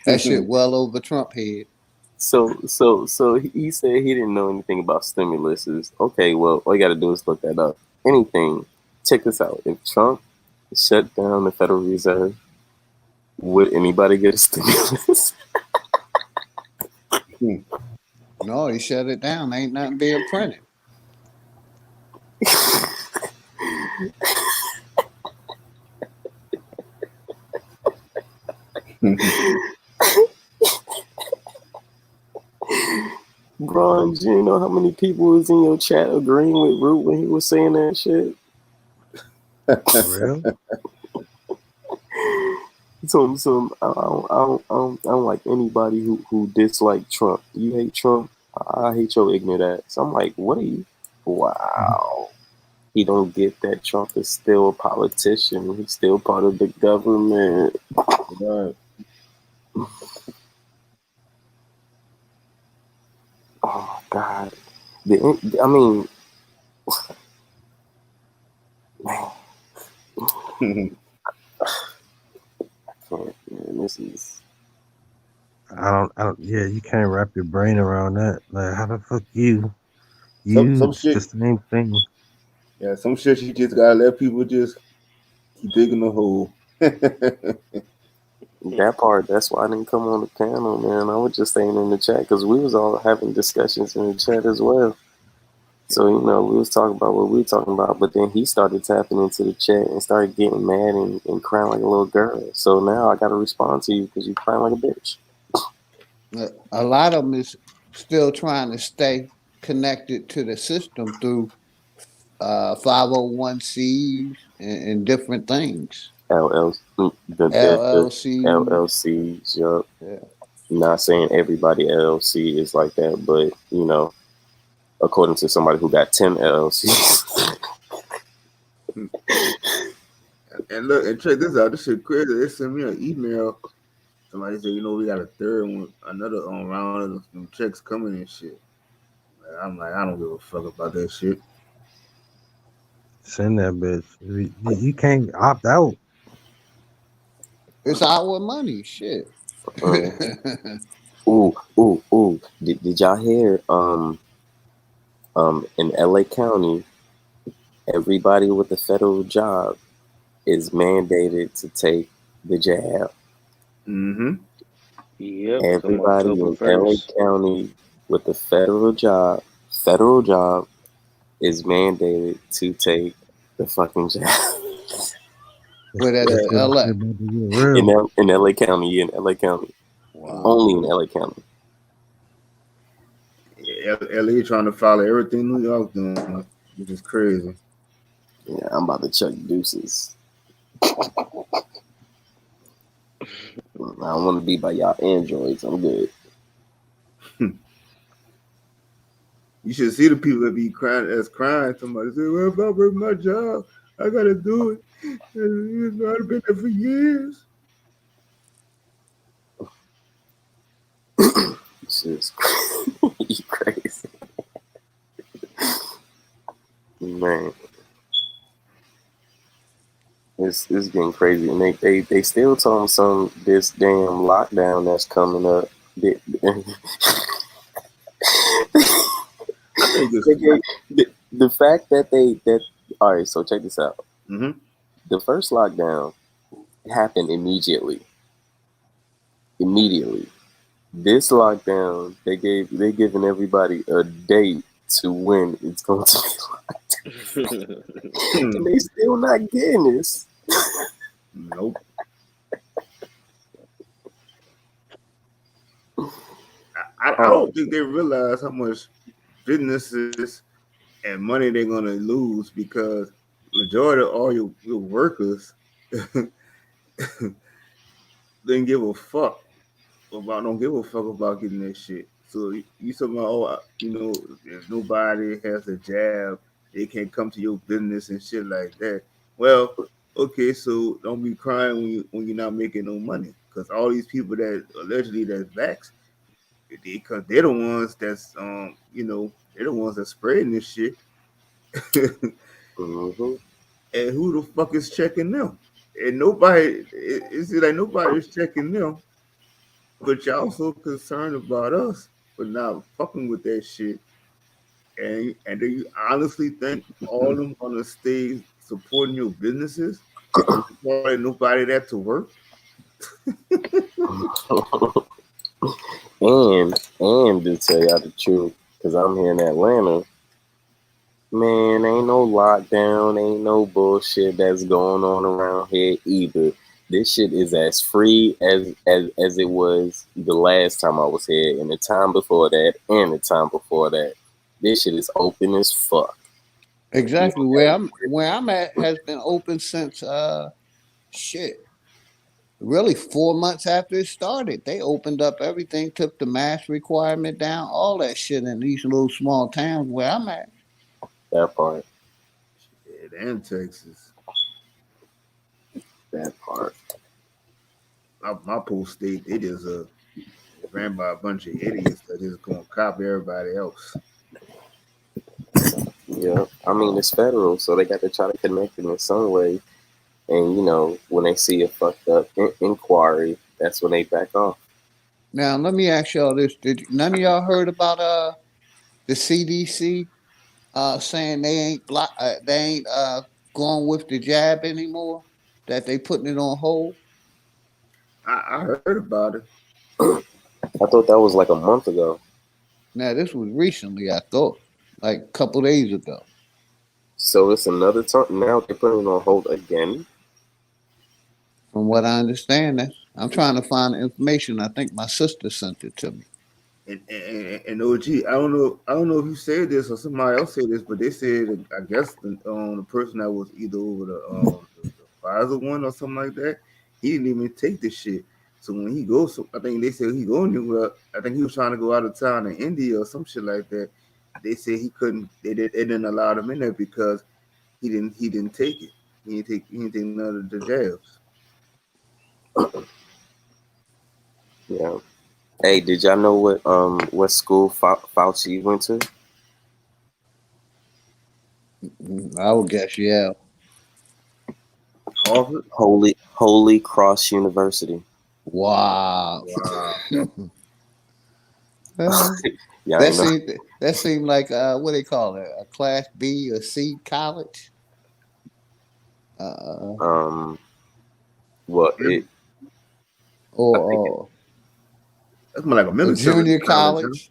That shit well over Trump head. So he said he didn't know anything about stimuluses. Okay, well, all you gotta do is look that up. Anything. Check this out. If Trump shut down the Federal Reserve, would anybody get a stimulus? No, he shut it down. Ain't nothing being printed. Bron, do you know how many people was in your chat agreeing with Root when he was saying that shit? For real? I don't like anybody who dislike Trump. You hate Trump? I hate your ignorant ass. I'm like, what are you? Wow. He don't get that Trump is still a politician. He's still part of the government. Right. Oh God. I mean, Mm-hmm. man, this is I don't, yeah, you can't wrap your brain around that. Like, how the fuck Some it's the shit. same thing. Yeah, some shit. You just gotta let people just keep digging the hole. that part. That's why I didn't come on the panel, man. I was just staying in the chat because we was all having discussions in the chat as well. So, we was talking about what we were talking about, but then he started tapping into the chat and started getting mad and crying like a little girl. So now I got to respond to you because you crying like a bitch. A lot of them is still trying to stay connected to the system through 501Cs and different things. The LLC. LLCs, yup. Yeah. Not saying everybody LLC is like that, but, according to somebody who got 10 LLCs. And look, and check this out. This shit crazy. They sent me an email. Somebody said, we got a third one, another round of them checks coming and shit. I'm like, I don't give a fuck about that shit. Send that bitch. You can't opt out. It's our money. Shit. Ooh. Did y'all hear, in LA County, everybody with a federal job is mandated to take the jab. Mm-hmm. Yep, come Everybody October in LA 1st. County with a federal job is mandated to take the fucking jab. Where that This at? shit LA. about to get real. In LA County, yeah, in LA County. Wow. Only in LA County. LA trying to follow everything New York doing, which is crazy. Yeah, I'm about to chuck deuces. I don't want to be by y'all androids. I'm good. You should see the people that be crying that's crying. Somebody say, "Well, if I work my job, I gotta do it." And, I've been there for years. This is you crazy, man. It's getting crazy, and they still talking some this damn lockdown that's coming up. They, I think it's. they the fact that that all right. So check this out. Mm-hmm. The first lockdown happened immediately. Immediately, this lockdown they giving everybody a date to when it's going to be, and they still not getting this. Nope. I Oh, don't think they realize how much businesses and money they're gonna lose because majority of all your workers didn't give a fuck don't give a fuck about getting that shit. So you talking about if nobody has a jab, they can't come to your business and shit like that. Well, okay, so don't be crying when you're not making no money because all these people that allegedly that's vax, because they're the ones that's they're the ones that's spreading this shit. mm-hmm. And who the fuck is checking them? And nobody, it's like nobody's checking them. But y'all so concerned about us for not fucking with that shit. And do you honestly think all of them gonna stay supporting your businesses when you ain't nobody there to work? And to tell y'all the truth, because I'm here in Atlanta, man, ain't no lockdown, ain't no bullshit that's going on around here either. This shit is as free as it was the last time I was here, and the time before that, and the time before that. This shit is open as fuck. You Exactly. ain't gotta Where I'm at has been open since shit. Really 4 months after it started. They opened up everything, took the mask requirement down, all that shit in these little small towns where I'm at. that part. And Texas, That part. my post state, they just ran by a bunch of idiots that just gonna copy everybody else. Yeah. I mean, it's federal, so they got to try to connect it in some way. And when they see a fucked up inquiry, that's when they back off. Now let me ask y'all this: none of y'all heard about the CDC saying they ain't going with the jab anymore? That they putting it on hold. I heard about it. I thought that was like a month ago. Now this was recently, I thought, like a couple days ago. So it's another time. Now they're putting it on hold again. From what I understand, I'm trying to find the information. I think my sister sent it to me. And OG, I don't know if you said this or somebody else said this, but they said I guess the person that was either over the Pfizer one or something like that, he didn't even take the shit. So when he goes, I think they said he going anywhere. I think he was trying to go out of town in India or some shit like that. They said he couldn't. They didn't allow him in there because he didn't take it. He didn't take none of the jabs. Yeah. Hey, did y'all know what school Fauci went to? I would guess, yeah. Harvard. Holy Cross University. Wow. Wow. Uh, Y'all that ain't know. seemed that seemed like what they call it, a class B or C college. Well, it. I think it. or That's more like a a military junior college, huh? college,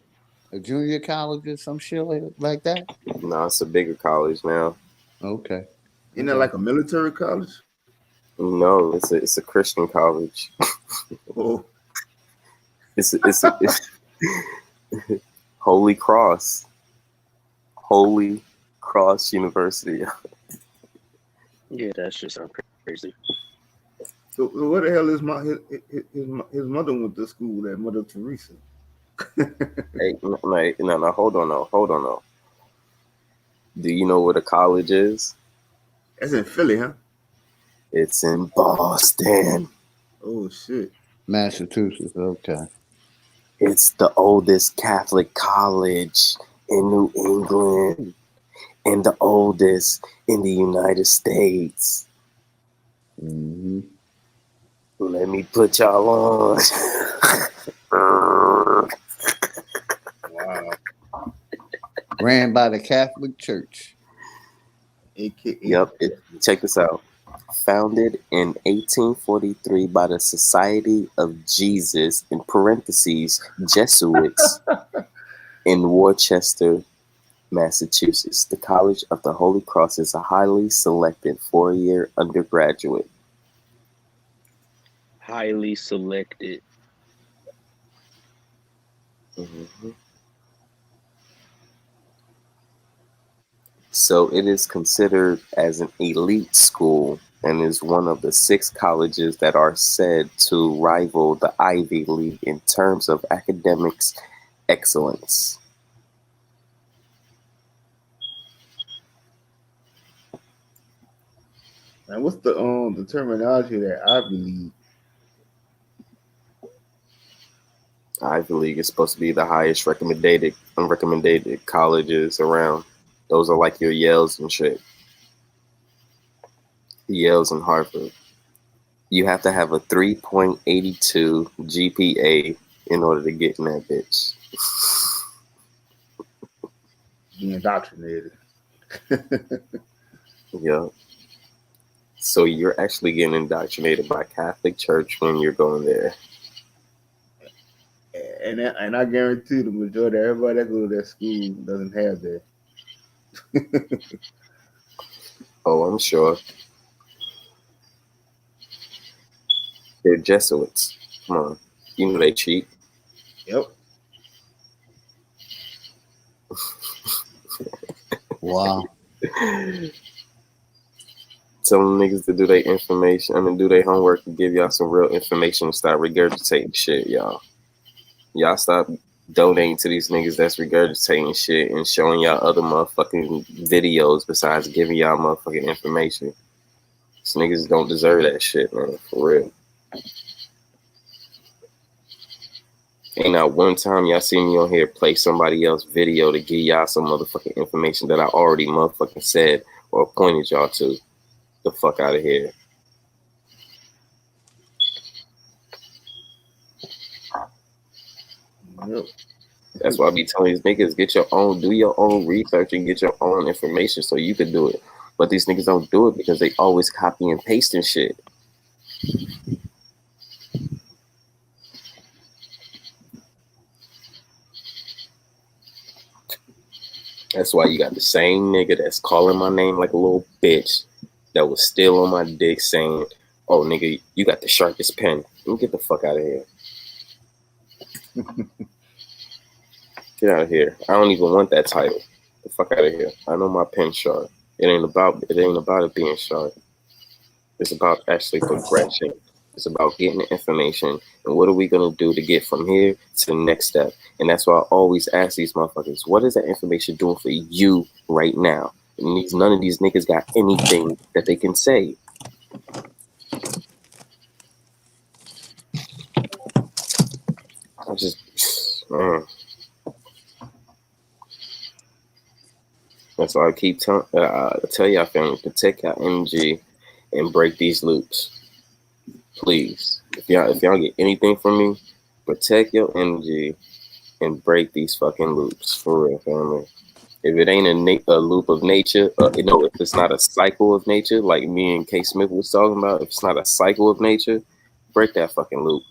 a junior college or some shit like that. No, it's a bigger college now. Okay, Isn't that okay. like a military college? No, it's a Christian college. Oh, It's Holy Cross, Holy Cross University. Yeah, that shit sound crazy. so what the hell is his mother went to school at Mother Teresa? Hey, no, hold on, no. Do you know where the college is? That's in Philly, huh? It's in Boston. Oh shit. Massachusetts. Okay. It's the oldest Catholic college in New England and the oldest in the United States. Mm-hmm. Let me put y'all on. Wow. Ran by the Catholic Church. AKA. Yep, check this out. Founded in 1843 by the Society of Jesus, in parentheses, Jesuits, in Worcester, Massachusetts. The College of the Holy Cross is a highly selected 4-year undergraduate. Highly selected. Mm-hmm. So it is considered as an elite school and is one of the 6 colleges that are said to rival the Ivy League in terms of academics excellence. And what's the terminology that Ivy League? Ivy League is supposed to be the highest recommended colleges around. Those are like your Yales and shit. Yale's and Harvard. You have to have a 3.82 GPA in order to get in that bitch. Being indoctrinated. Yeah. So you're actually getting indoctrinated by Catholic Church when you're going there. And I guarantee the majority of everybody that go to that school doesn't have that. Oh, I'm sure. They're Jesuits. Come on. You know they cheat. Yep. Wow. Tell them niggas to do their do their homework and give y'all some real information and stop regurgitating shit, y'all. Y'all stop donating to these niggas that's regurgitating shit and showing y'all other motherfucking videos besides giving y'all motherfucking information. These niggas don't deserve that shit, man, for real. Ain't not one time y'all see me on here play somebody else's video to give y'all some motherfucking information that I already motherfucking said or pointed y'all to. The fuck out of here. Yep. That's why I be telling these niggas, do your own research and get your own information so you can do it. But these niggas don't do it because they always copy and pasting shit. That's why you got the same nigga that's calling my name like a little bitch that was still on my dick saying, oh, nigga, you got the sharpest pen. Let me get the fuck out of here. Get out of here. I don't even want that title. Get the fuck out of here. I know my pen's sharp. It ain't about it being sharp. It's about actually progression. It's about getting the information and what are we gonna do to get from here to the next step. And that's why I always ask these motherfuckers, what is that information doing for you right now? And none of these niggas got anything that they can say. I just, man. That's why I keep tell y'all family, protect your energy and break these loops. Please. If y'all get anything from me, protect your energy and break these fucking loops. For real, family. If it ain't a loop of nature, if it's not a cycle of nature, like me and K. Smith was talking about, if it's not a cycle of nature, break that fucking loop.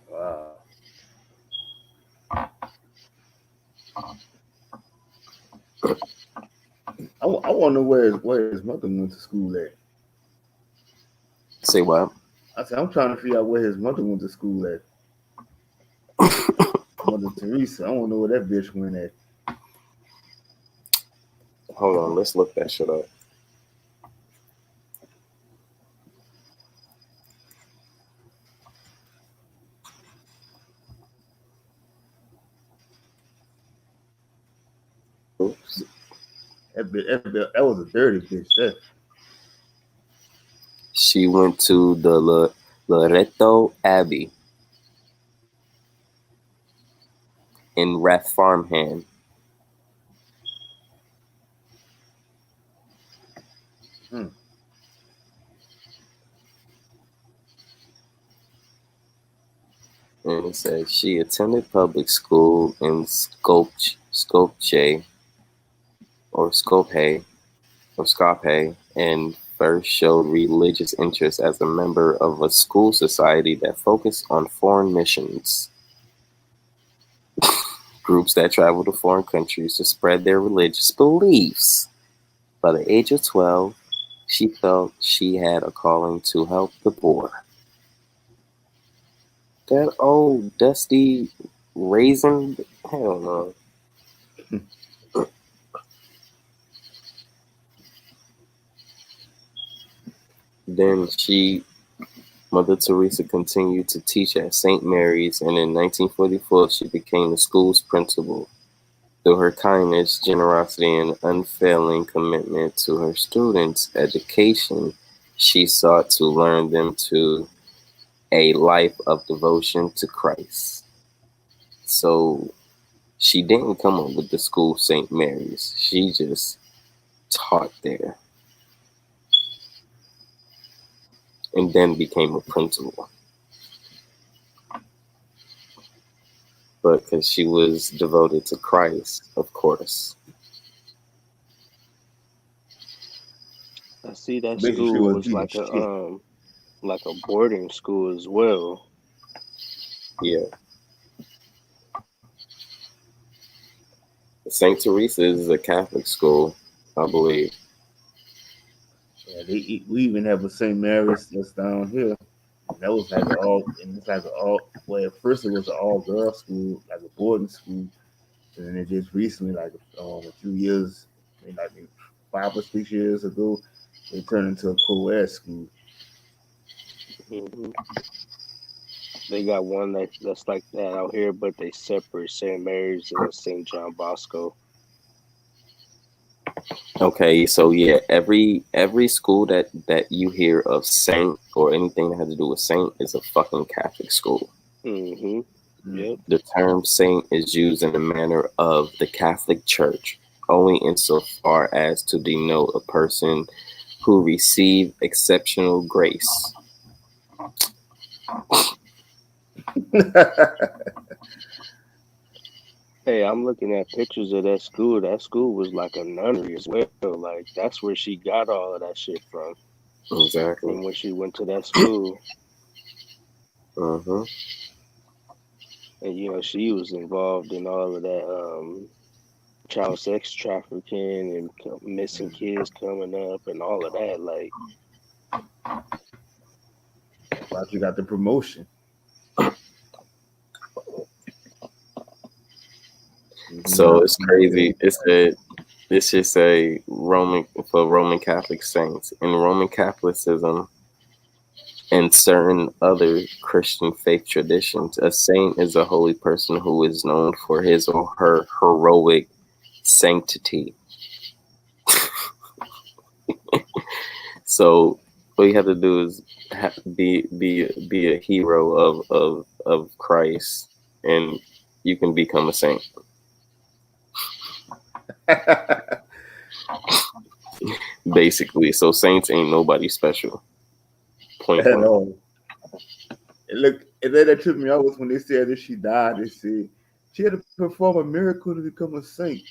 Wow. I wonder where his mother went to school at. Say what? I said I'm trying to figure out where his mother went to school at. Mother Teresa. I don't know where that bitch went at. Hold on, let's look that shit up. Oops. That was a dirty bitch. That. She went to the Loreto Abbey in Rathfarnham. Hmm. And it says she attended public school in Skopje and first showed religious interest as a member of a school society that focused on foreign missions. Groups that travel to foreign countries to spread their religious beliefs. By the age of 12, she felt she had a calling to help the poor. That old dusty raisin, hell no. Then Mother Teresa continued to teach at St. Mary's, and in 1944 she became the school's principal. Through her kindness, generosity, and unfailing commitment to her students' education, she sought to learn them to a life of devotion to Christ. So she didn't come up with the school St. Mary's. She just taught there and then became a principal. But because she was devoted to Christ, of course. I see that Basically, she school was was eating shit. like a boarding school as well. Yeah. St. Teresa's is a Catholic school, I believe. Yeah, we even have a St. Mary's that's down here. And that was like well, at first it was an all girls school, like a boarding school. And then it just recently, like a few years, maybe like 5 or 6 years ago, it turned into a co-ed school. Hmm. They got one that's like that out here, but they separate St. Mary's and St. John Bosco. Okay, so yeah, every school that you hear of Saint or anything that has to do with Saint is a fucking Catholic school. Mm-hmm. Yep. The term saint is used in the manner of the Catholic Church only insofar as to denote a person who received exceptional grace. Hey, I'm looking at pictures of that school. That school was like a nunnery as well. Like that's where she got all of that shit from Exactly. when she went to that school. Mm-hmm. And she was involved in all of that child sex trafficking and missing kids coming up and all of that. Like, But you got the promotion. So it's crazy. This is a Roman Catholic saints. In Roman Catholicism and certain other Christian faith traditions, a saint is a holy person who is known for his or her heroic sanctity. So all you have to do is be a hero of Christ, and you can become a saint. Basically, so saints ain't nobody special. Point At blank. all. It And then that took me out was when they said that she died. They said she had to perform a miracle to become a saint.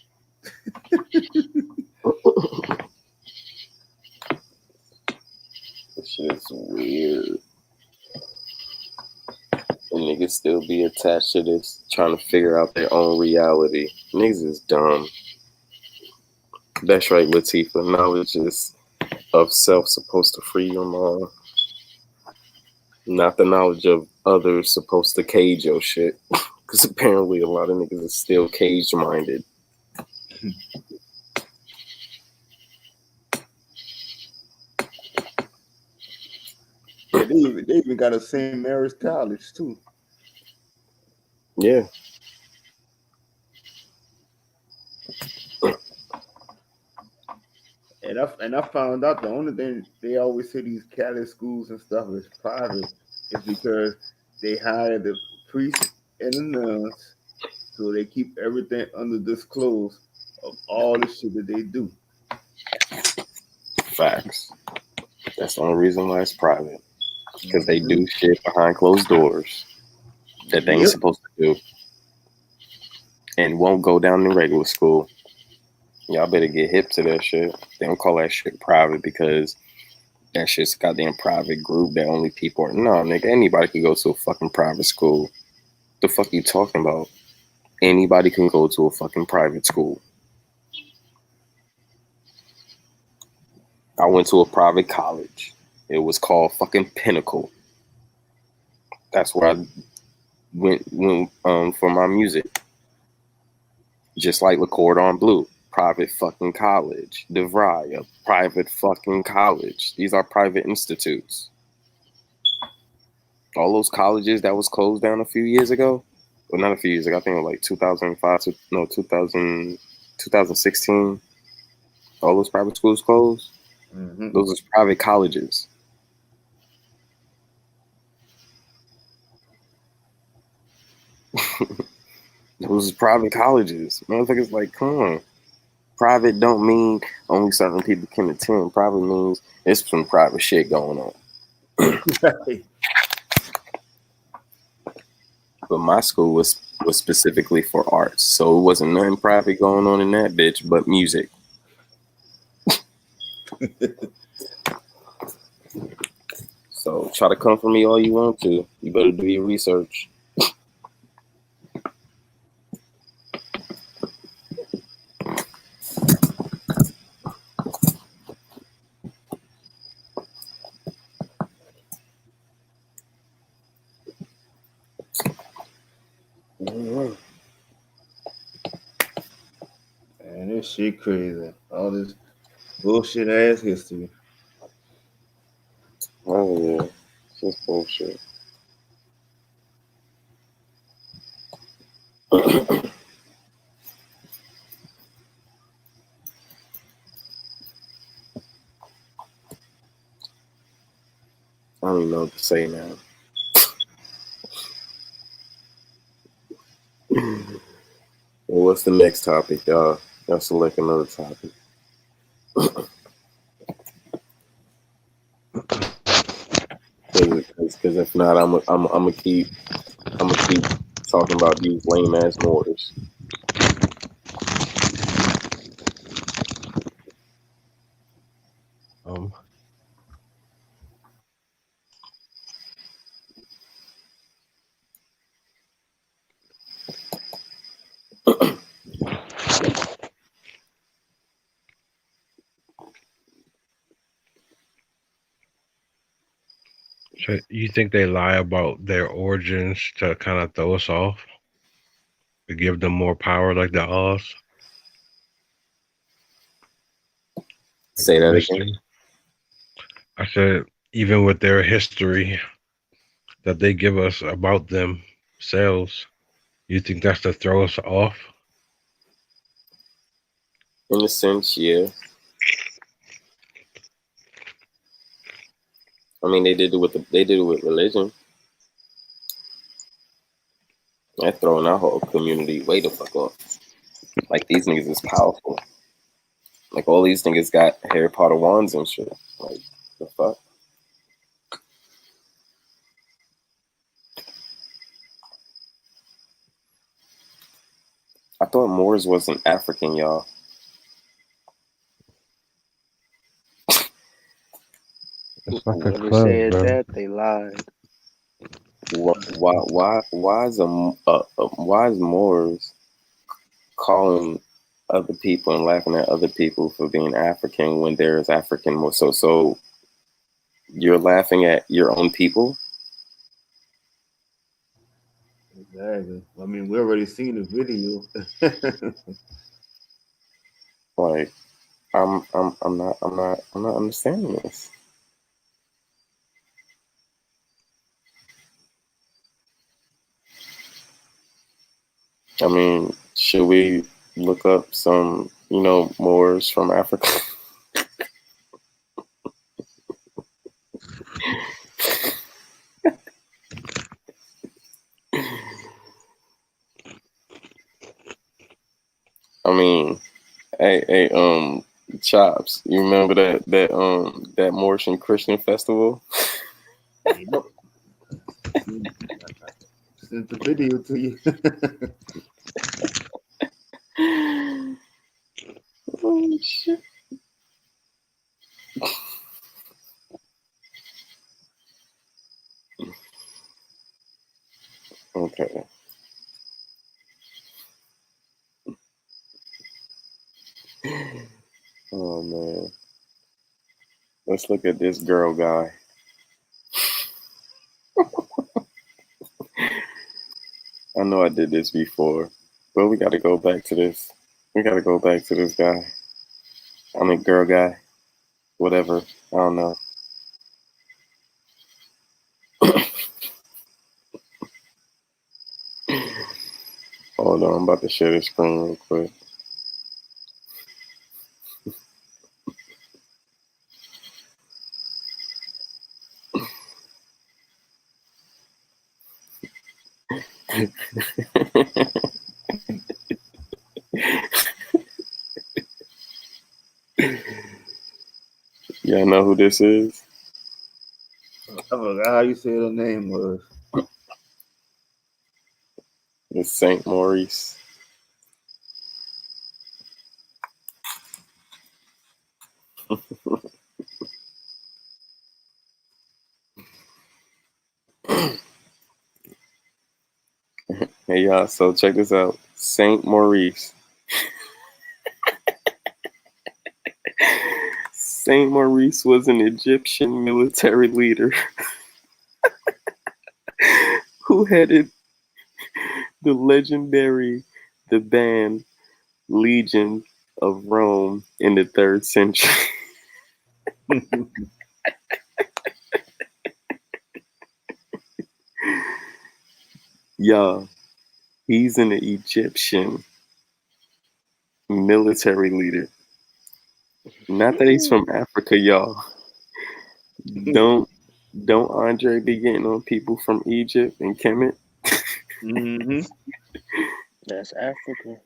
This shit's weird. And niggas still be attached to this, trying to figure out their own reality. Niggas is dumb. That's right, Latifah. Knowledge is of self supposed to free your mind. Not the knowledge of others supposed to cage your shit. Because apparently a lot of niggas is still cage minded. Yeah, they even got a St. Mary's College too. Yeah. And I found out the only thing they always say these Catholic schools and stuff is private is because they hire the priests and the nuns, so they keep everything under disclose of all the shit that they do. Facts. That's the only reason why it's private. Because they do shit behind closed doors that they ain't supposed to do. And won't go down in regular school. Y'all better get hip to that shit. They don't call that shit private because that shit's a goddamn private group that only people are. No, nigga, anybody can go to a fucking private school. The fuck you talking about? Anybody can go to a fucking private school. I went to a private college. It was called fucking Pinnacle. That's where I went for my music. Just like Le Cordon Bleu. Private fucking college. DeVry, a private fucking college. These are private institutes. All those colleges that was closed down a few years ago, well, not a few years ago, I think it was like 2016. All those private schools closed. Mm-hmm. Those are private colleges. Those are private colleges. Motherfuckers like, come on. Private don't mean only certain people can attend. Private means it's some private shit going on. But my school was specifically for arts, so it wasn't nothing private going on in that bitch but music. So try to come for me all you want to. You better do your research. Man, this shit crazy. All this bullshit ass history. Oh yeah, it's just bullshit. I don't even know what to say now. Well, what's the next topic, y'all? Y'all select another topic. Because if not, I'm gonna keep talking about these lame ass mortars. So you think they lie about their origins to kind of throw us off? To give them more power like the Oz? Say that again. I said, even with their history that they give us about themselves, you think that's to throw us off? In a sense, yeah. I mean, they did it with religion. They're throwing our whole community way the fuck off. Like, these niggas is powerful. Like, all these niggas got Harry Potter wands and shit. Like, the fuck? I thought Moors wasn't African, y'all. It's like a When they club, said bro. that, they lied. Why is Moors calling other people and laughing at other people for being African when there's African Moors? So you're laughing at your own people? Exactly. I mean, we already seen the video. Like, I'm not understanding this. I mean, should we look up some, Moors from Africa? I mean, hey, Chops, you remember that Moorish Christian festival? Yep. Sent the video to you. Oh shit. Okay. Oh man. Let's look at this girl guy. I know I did this before, but we gotta go back to this. We gotta go back to this guy. I mean girl guy. Whatever. I don't know. Hold on, I'm about to share this screen real quick. Y'all know who this is? I forgot how you say her name was. It's Saint Maurice. Hey y'all, so check this out. Saint Maurice. Saint Maurice was an Egyptian military leader who headed the legendary the band Legion of Rome in the 3rd century. Y'all, he's an Egyptian military leader. Not that he's from Africa, y'all. Don't Andre be getting on people from Egypt and Kemet? Mm-hmm. That's Africa.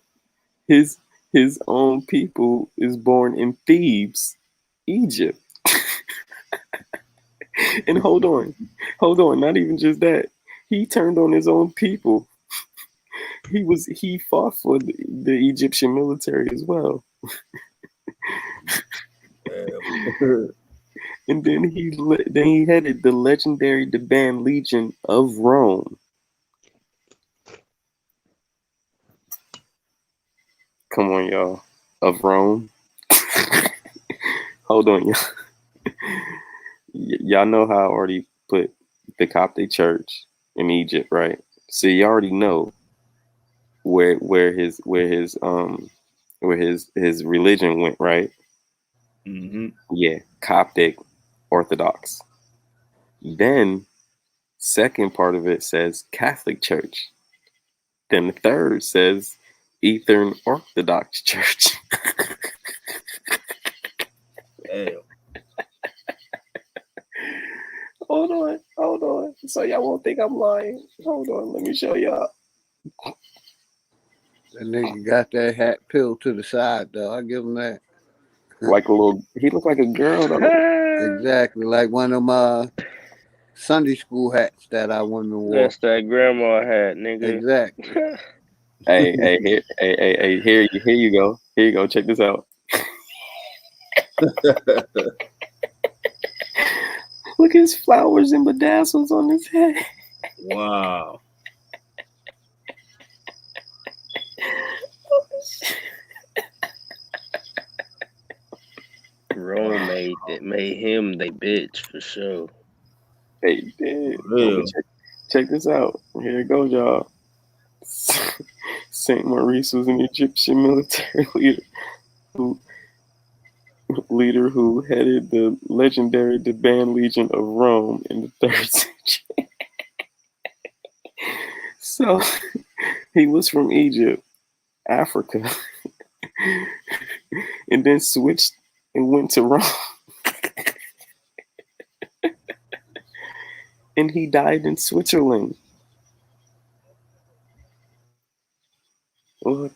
His his own people is born in Thebes, Egypt. And hold on, not even just that. He turned on his own people. He fought for the Egyptian military as well. And then he headed the legendary band Legion of Rome. Come on, y'all. Of Rome. Hold on, y'all. Y'all know how I already put the Coptic Church in Egypt, right? So you already know where his religion went, right? Mm-hmm. Yeah, Coptic Orthodox. Then second part of it says Catholic Church. Then the third says Eastern Orthodox Church. Damn. Hold on. So y'all won't think I'm lying. Hold on, let me show y'all. That nigga got that hat peeled to the side, though. I give him that. Like he looked like a girl though. Exactly, like one of my Sunday school hats that I women wore. That's that grandma hat, nigga. Exactly. Here you go. Here you go. Check this out. Look at his flowers and bedazzles on his head. Wow. Rome made him they bitch for sure. They did. Real. Check this out. Here it goes, y'all. Saint Maurice was an Egyptian military leader who headed the legendary Theban Legion of Rome in the 3rd century. So he was from Egypt, Africa, and then switched and went to Rome. And he died in Switzerland. What?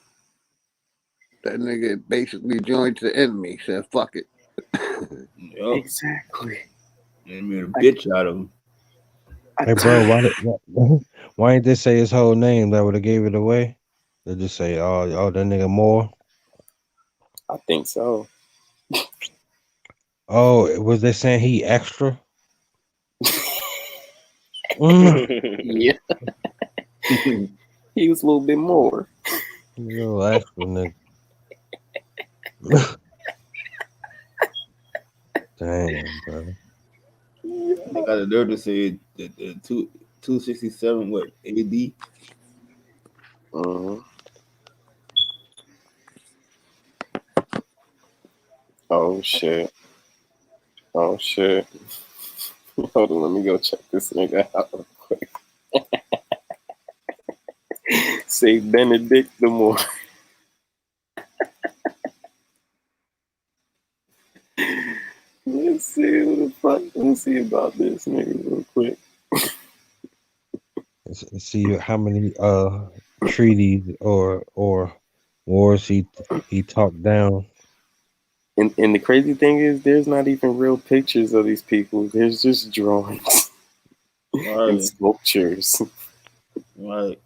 That nigga basically joined the enemy. Said, "Fuck it." Yup. Exactly. And made a bitch out of him. Hey, bro, why didn't they say his whole name? That would have gave it away. They just say, "Oh, that nigga Moore." I think so. Oh, was they saying he extra? Yeah. He was a little bit more. Little extra nigga. Damn, bro. They got the nerve to say that 267 what AD. Oh shit. Oh shit. Hold on, let me go check this nigga out real quick. Say Benedict the Moore. Let's see what the fuck. Let's see about this nigga real quick. Let's see how many treaties or wars he talked down. And the crazy thing is, there's not even real pictures of these people. There's just drawings and sculptures. Right.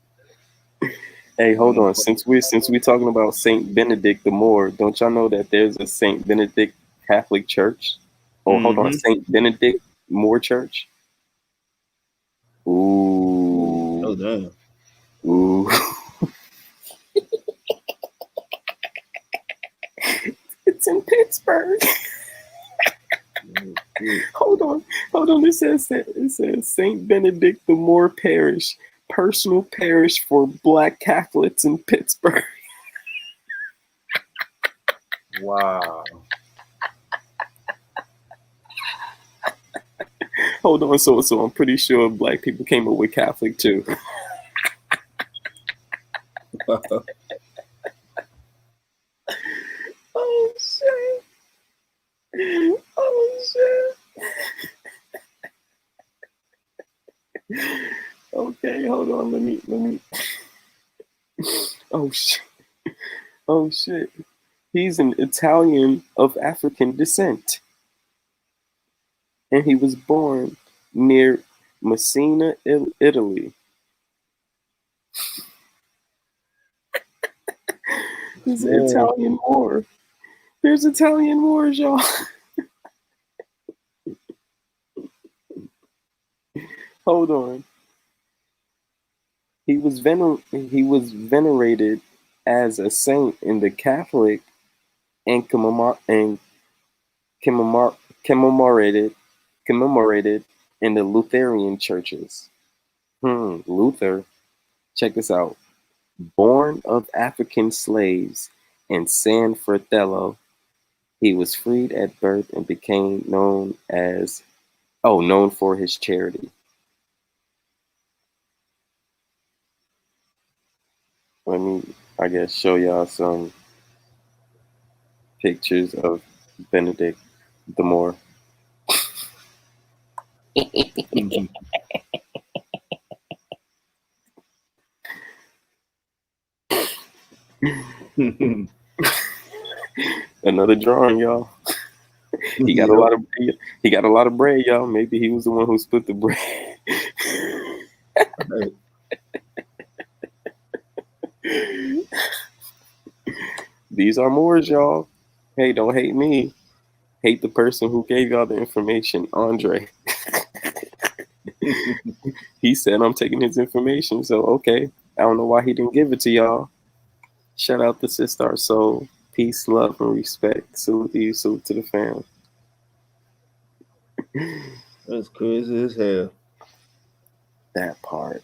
Hey, hold on. Since we talking about Saint Benedict the Moor, don't y'all know that there's a Saint Benedict Catholic Church? Oh, hold on, Saint Benedict Moor Church. Ooh. Oh damn. Ooh. It's in Pittsburgh. Hold on. It says Saint Benedict the Moor Parish, personal parish for Black Catholics in Pittsburgh. Wow. Hold on, so I'm pretty sure Black people came up with Catholic too. Oh shit! Oh shit! Okay, hold on. Let me. Oh shit! Oh shit! He's an Italian of African descent, and he was born near Messina, Italy. He's an Italian Moor. There's Italian Moors, y'all. Hold on. He was venerated as a saint in the Catholic and commemorated in the Lutheran churches. Luther. Check this out. Born of African slaves in San Fratello, he was freed at birth and became known for his charity. Let me, I guess, show y'all some pictures of Benedict the Moor. Another drawing, y'all. He got a lot of bread, y'all. Maybe he was the one who split the bread. These are Moors, y'all. Hey, don't hate me. Hate the person who gave y'all the information, Andre. He said I'm taking his information, so okay. I don't know why he didn't give it to y'all. Shout out to Sister Soul. Peace, love, and respect. Salute to you, salute to the fam. That's crazy as hell. That part.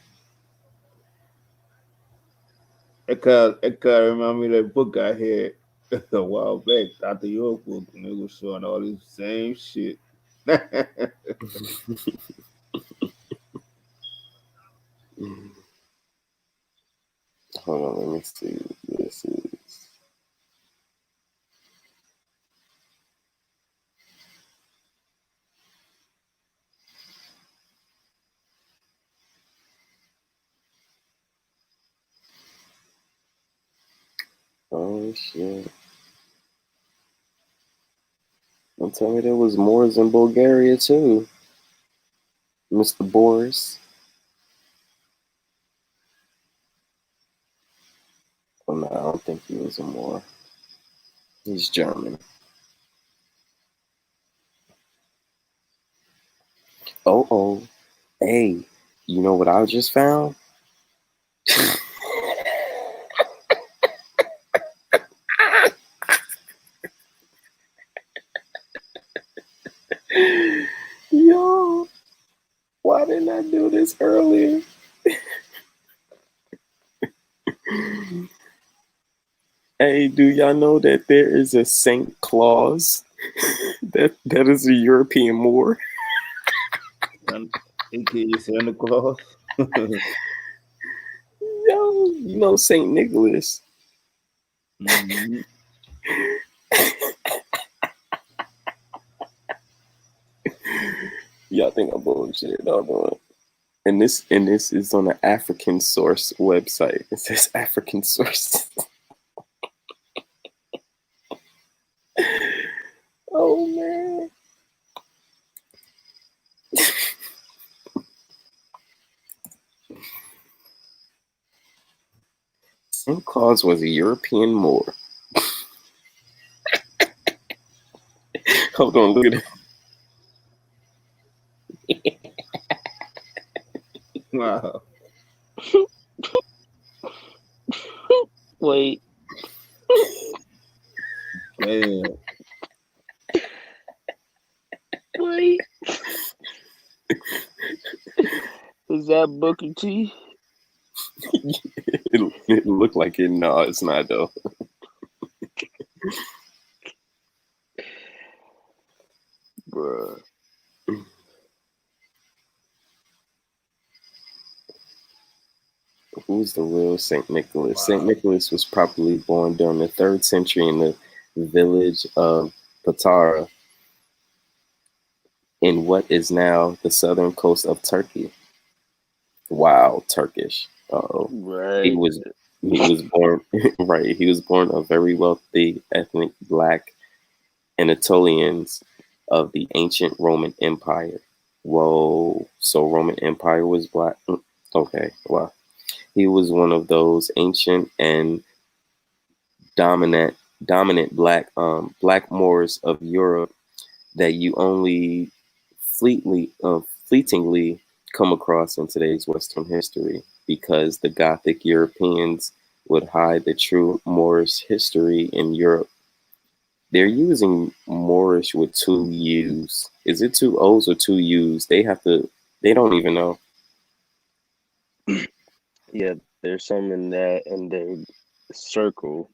It kind of remind me of that book I had a while back, Dr. York book, and it was showing all this same shit. Hold on, let me see. This is. Oh shit. Don't tell me there was Moors in Bulgaria too. Mr. Boris. Oh no, I don't think he was a Moor. He's German. Oh. Hey, you know what I just found? Yo, why didn't I do this earlier? Hey, do y'all know that there is a Saint Claus? that is a European Moor. AKA Santa Claus. Yo, you know Saint Nicholas. Mm-hmm. Y'all think I'm bullshit, hold on. And this is on the African Source website. It says African Source. Oh man. Saint Claus was a European Moor. Hold on, look at it. Wow. Wait, Damn. wait. Is that Booker T? It looked like it. No, it's not though. Bruh. Who's the real Saint Nicholas? Saint Nicholas was probably born during the 3rd century in the village of Patara in what is now the southern coast of Turkey. Wow, Turkish. Uh-oh. He Right. was born right. He was born of very wealthy ethnic black Anatolians of the ancient Roman Empire. Whoa, so Roman Empire was black. Okay, wow. He was one of those ancient and dominant black Moors of Europe that you only fleetingly come across in today's Western history, because the Gothic Europeans would hide the true Moorish history in Europe. They're using Moorish with 2 U's. Is it 2 O's or 2 U's? They don't even know. Yeah, there's some in that in their circle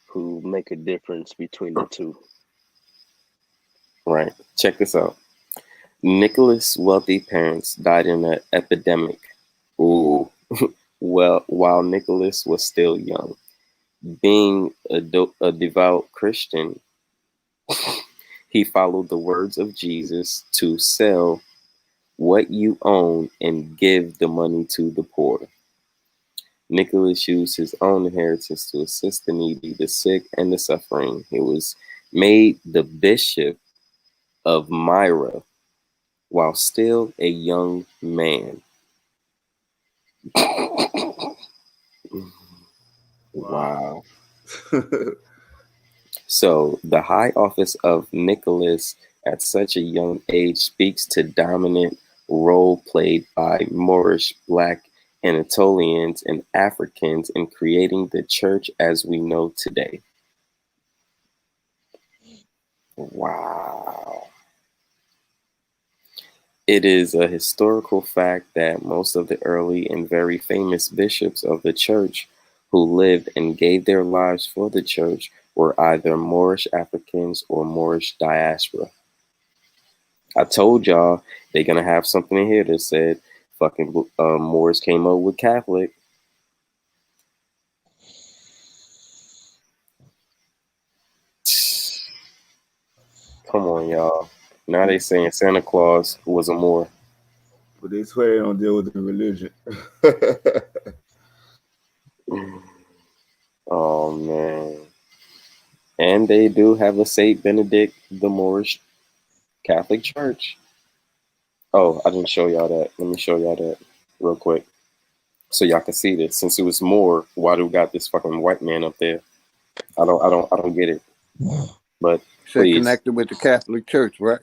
who make a difference between the two. Right. Check this out. Nicholas' wealthy parents died in an epidemic. Ooh. Well, while Nicholas was still young. Being a devout Christian, he followed the words of Jesus to sell what you own and give the money to the poor. Nicholas used his own inheritance to assist the needy, the sick, and the suffering. He was made the bishop of Myra while still a young man. Wow. Wow. So the high office of Nicholas at such a young age speaks to dominant role played by Moorish, Black, Anatolians, and Africans in creating the church as we know today. Wow. It is a historical fact that most of the early and very famous bishops of the church who lived and gave their lives for the church were either Moorish Africans or Moorish diaspora. I told y'all they're gonna have something in here that said fucking Moors came up with Catholic. Come on, y'all. Now they saying Santa Claus was a Moor. But they swear they don't deal with the religion. Oh man. And they do have a Saint Benedict the Moorish Catholic Church. Oh, I didn't show y'all that. Let me show y'all that real quick. So y'all can see this. Since it was Moor, why do we got this fucking white man up there? I don't get it. But Said please. connected with the Catholic Church, right?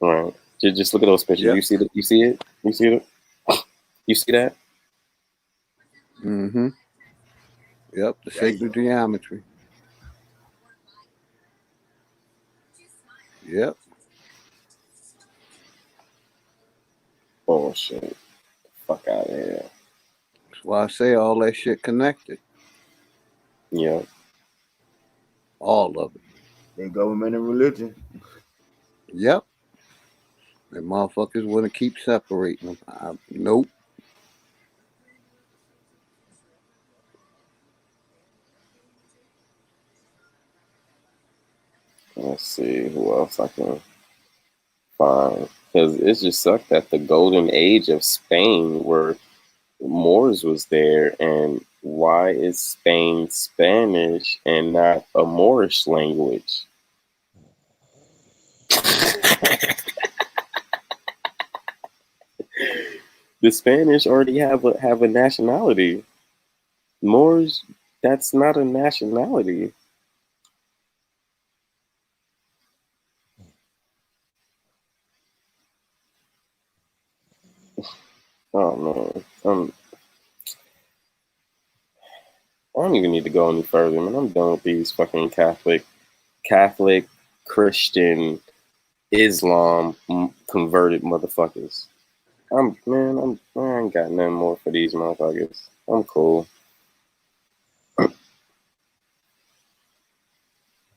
All right. Just look at those pictures. Yep. You see it? You see it? You see it? You see that? Mm-hmm. Yep, the sacred geometry. Yep. Bullshit. Fuck out of here. That's why I say all that shit connected. Yeah. All of it. They government and religion. Yep. And motherfuckers want to keep separating them. Nope. Let's see who else I can find. Because it just sucked that the golden age of Spain where Moors was there, and why is Spain Spanish and not a Moorish language? The Spanish already have a nationality. Moors, that's not a nationality. Oh man, I don't even need to go any further, man. I'm done with these fucking Catholic, Christian, Islam converted motherfuckers. I ain't got nothing more for these motherfuckers. I'm cool.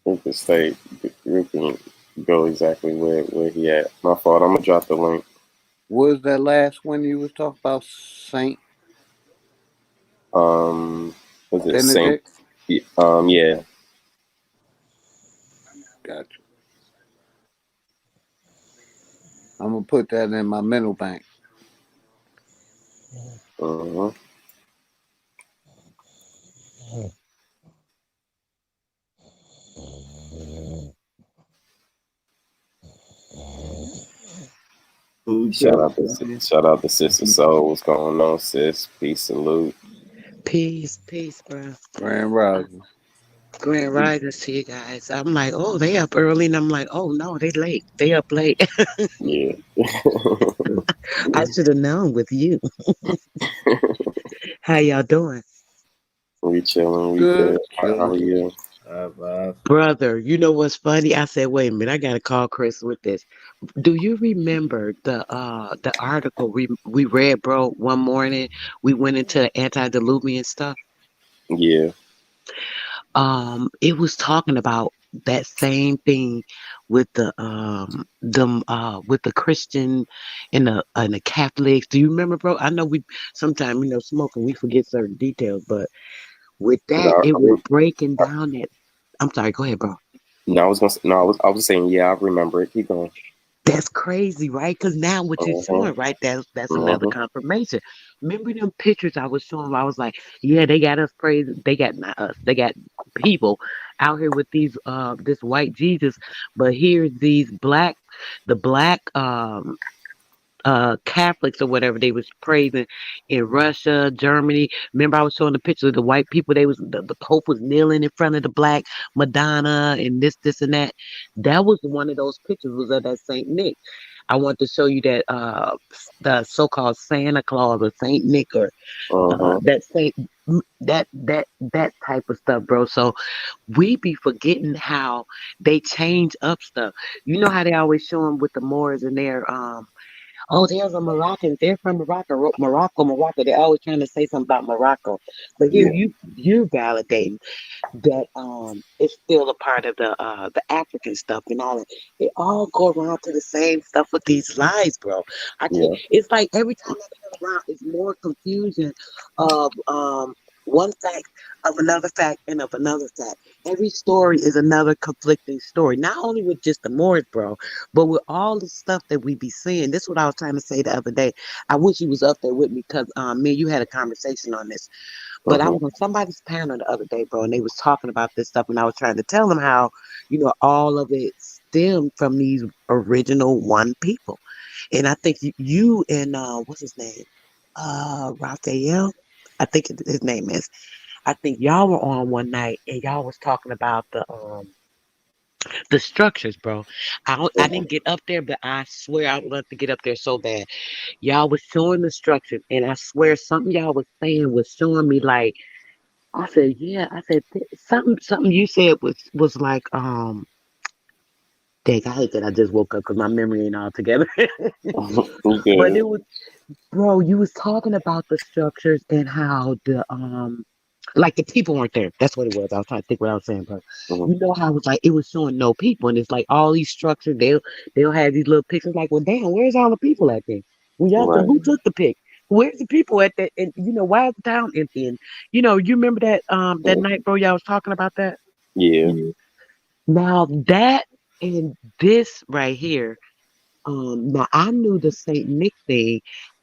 We can stay. We can go exactly where he at. My fault. I'm gonna drop the link. What was that last one you was talking about? Saint Was it Saint? Benedict? Yeah. Gotcha. I'm gonna put that in my mental bank. Uh-huh. Shout out to Sister Soul. What's going on, sis? Peace, salute. Peace, peace, bro. Grand Rising. Grand Rising to you guys. I'm like, oh, they up early, and I'm like, oh no, they late. They up late. Yeah. I should have known with you. How y'all doing, We chilling. We Good. good. How are you? brother? You know what's funny? I said, wait a minute, I gotta call Chris with this. Do you remember the article we read, bro? One morning we went into antediluvian stuff. Yeah. It was talking about that same thing with the them with the Christian and the Catholics. Do you remember, bro? I know we sometimes smoking we forget certain details, but with that No, it was breaking down that. I'm sorry, go ahead, bro. no, I was gonna. No, I was saying. Yeah, I remember it. Keep going. That's crazy, right? Because now what you're Uh-huh. showing, right? That's another Uh-huh. confirmation. Remember them pictures I was showing? I was like, yeah, they got us praising. They got not us. They got people out here with these this white Jesus, but here's these black, the black Catholics or whatever. They was praising in Russia, Germany. Remember, I was showing the picture of the white people. They was the Pope was kneeling in front of the black Madonna and this and that. That was one of those pictures. Was of that Saint Nick. I want to show you that the so-called Santa Claus or Saint Nick or Uh-huh. that Saint that type of stuff, bro. So we be forgetting how they change up stuff. You know how they always show them with the Moors and their oh, there's a Moroccan. They're from Morocco, Morocco, Morocco. They're always trying to say something about Morocco. But here Yeah. you validating that it's still a part of the African stuff and all that. It all go around to the same stuff with these lies, bro. I can't. Yeah. It's like every time I turn around, it's more confusion of one fact of another fact and of another fact. Every story is another conflicting story. Not only with just the Moors, bro, but with all the stuff that we be seeing. This is what I was trying to say the other day. I wish you was up there with me because me and you had a conversation on this. But I Uh-huh. was on somebody's panel the other day, bro, and they was talking about this stuff, and I was trying to tell them how, all of it stemmed from these original one people. And I think you and what's his name? Raphael. I think his name is. I think y'all were on one night and y'all was talking about the structures, bro. I Uh-huh. didn't get up there, but I swear I would love to get up there so bad. Y'all was showing the structures, and I swear something y'all was saying was showing me like I said, yeah. I said something you said was like dang, I hate that I just woke up because my memory ain't all together. But Okay. it was, bro, you was talking about the structures and how the like the people weren't there. That's what it was. I was trying to think what I was saying, but Uh-huh. you know how it was like it was showing no people, and it's like all these structures. They'll have these little pictures. Like, well, damn, where's all the people at then? We asked them Right. who took the pic. Where's the people at that? And why is the town empty? And you remember that Uh, night, bro? Y'all was talking about that. yeah. Mhm. Now that and this right here. Now I knew the Saint Nick thing,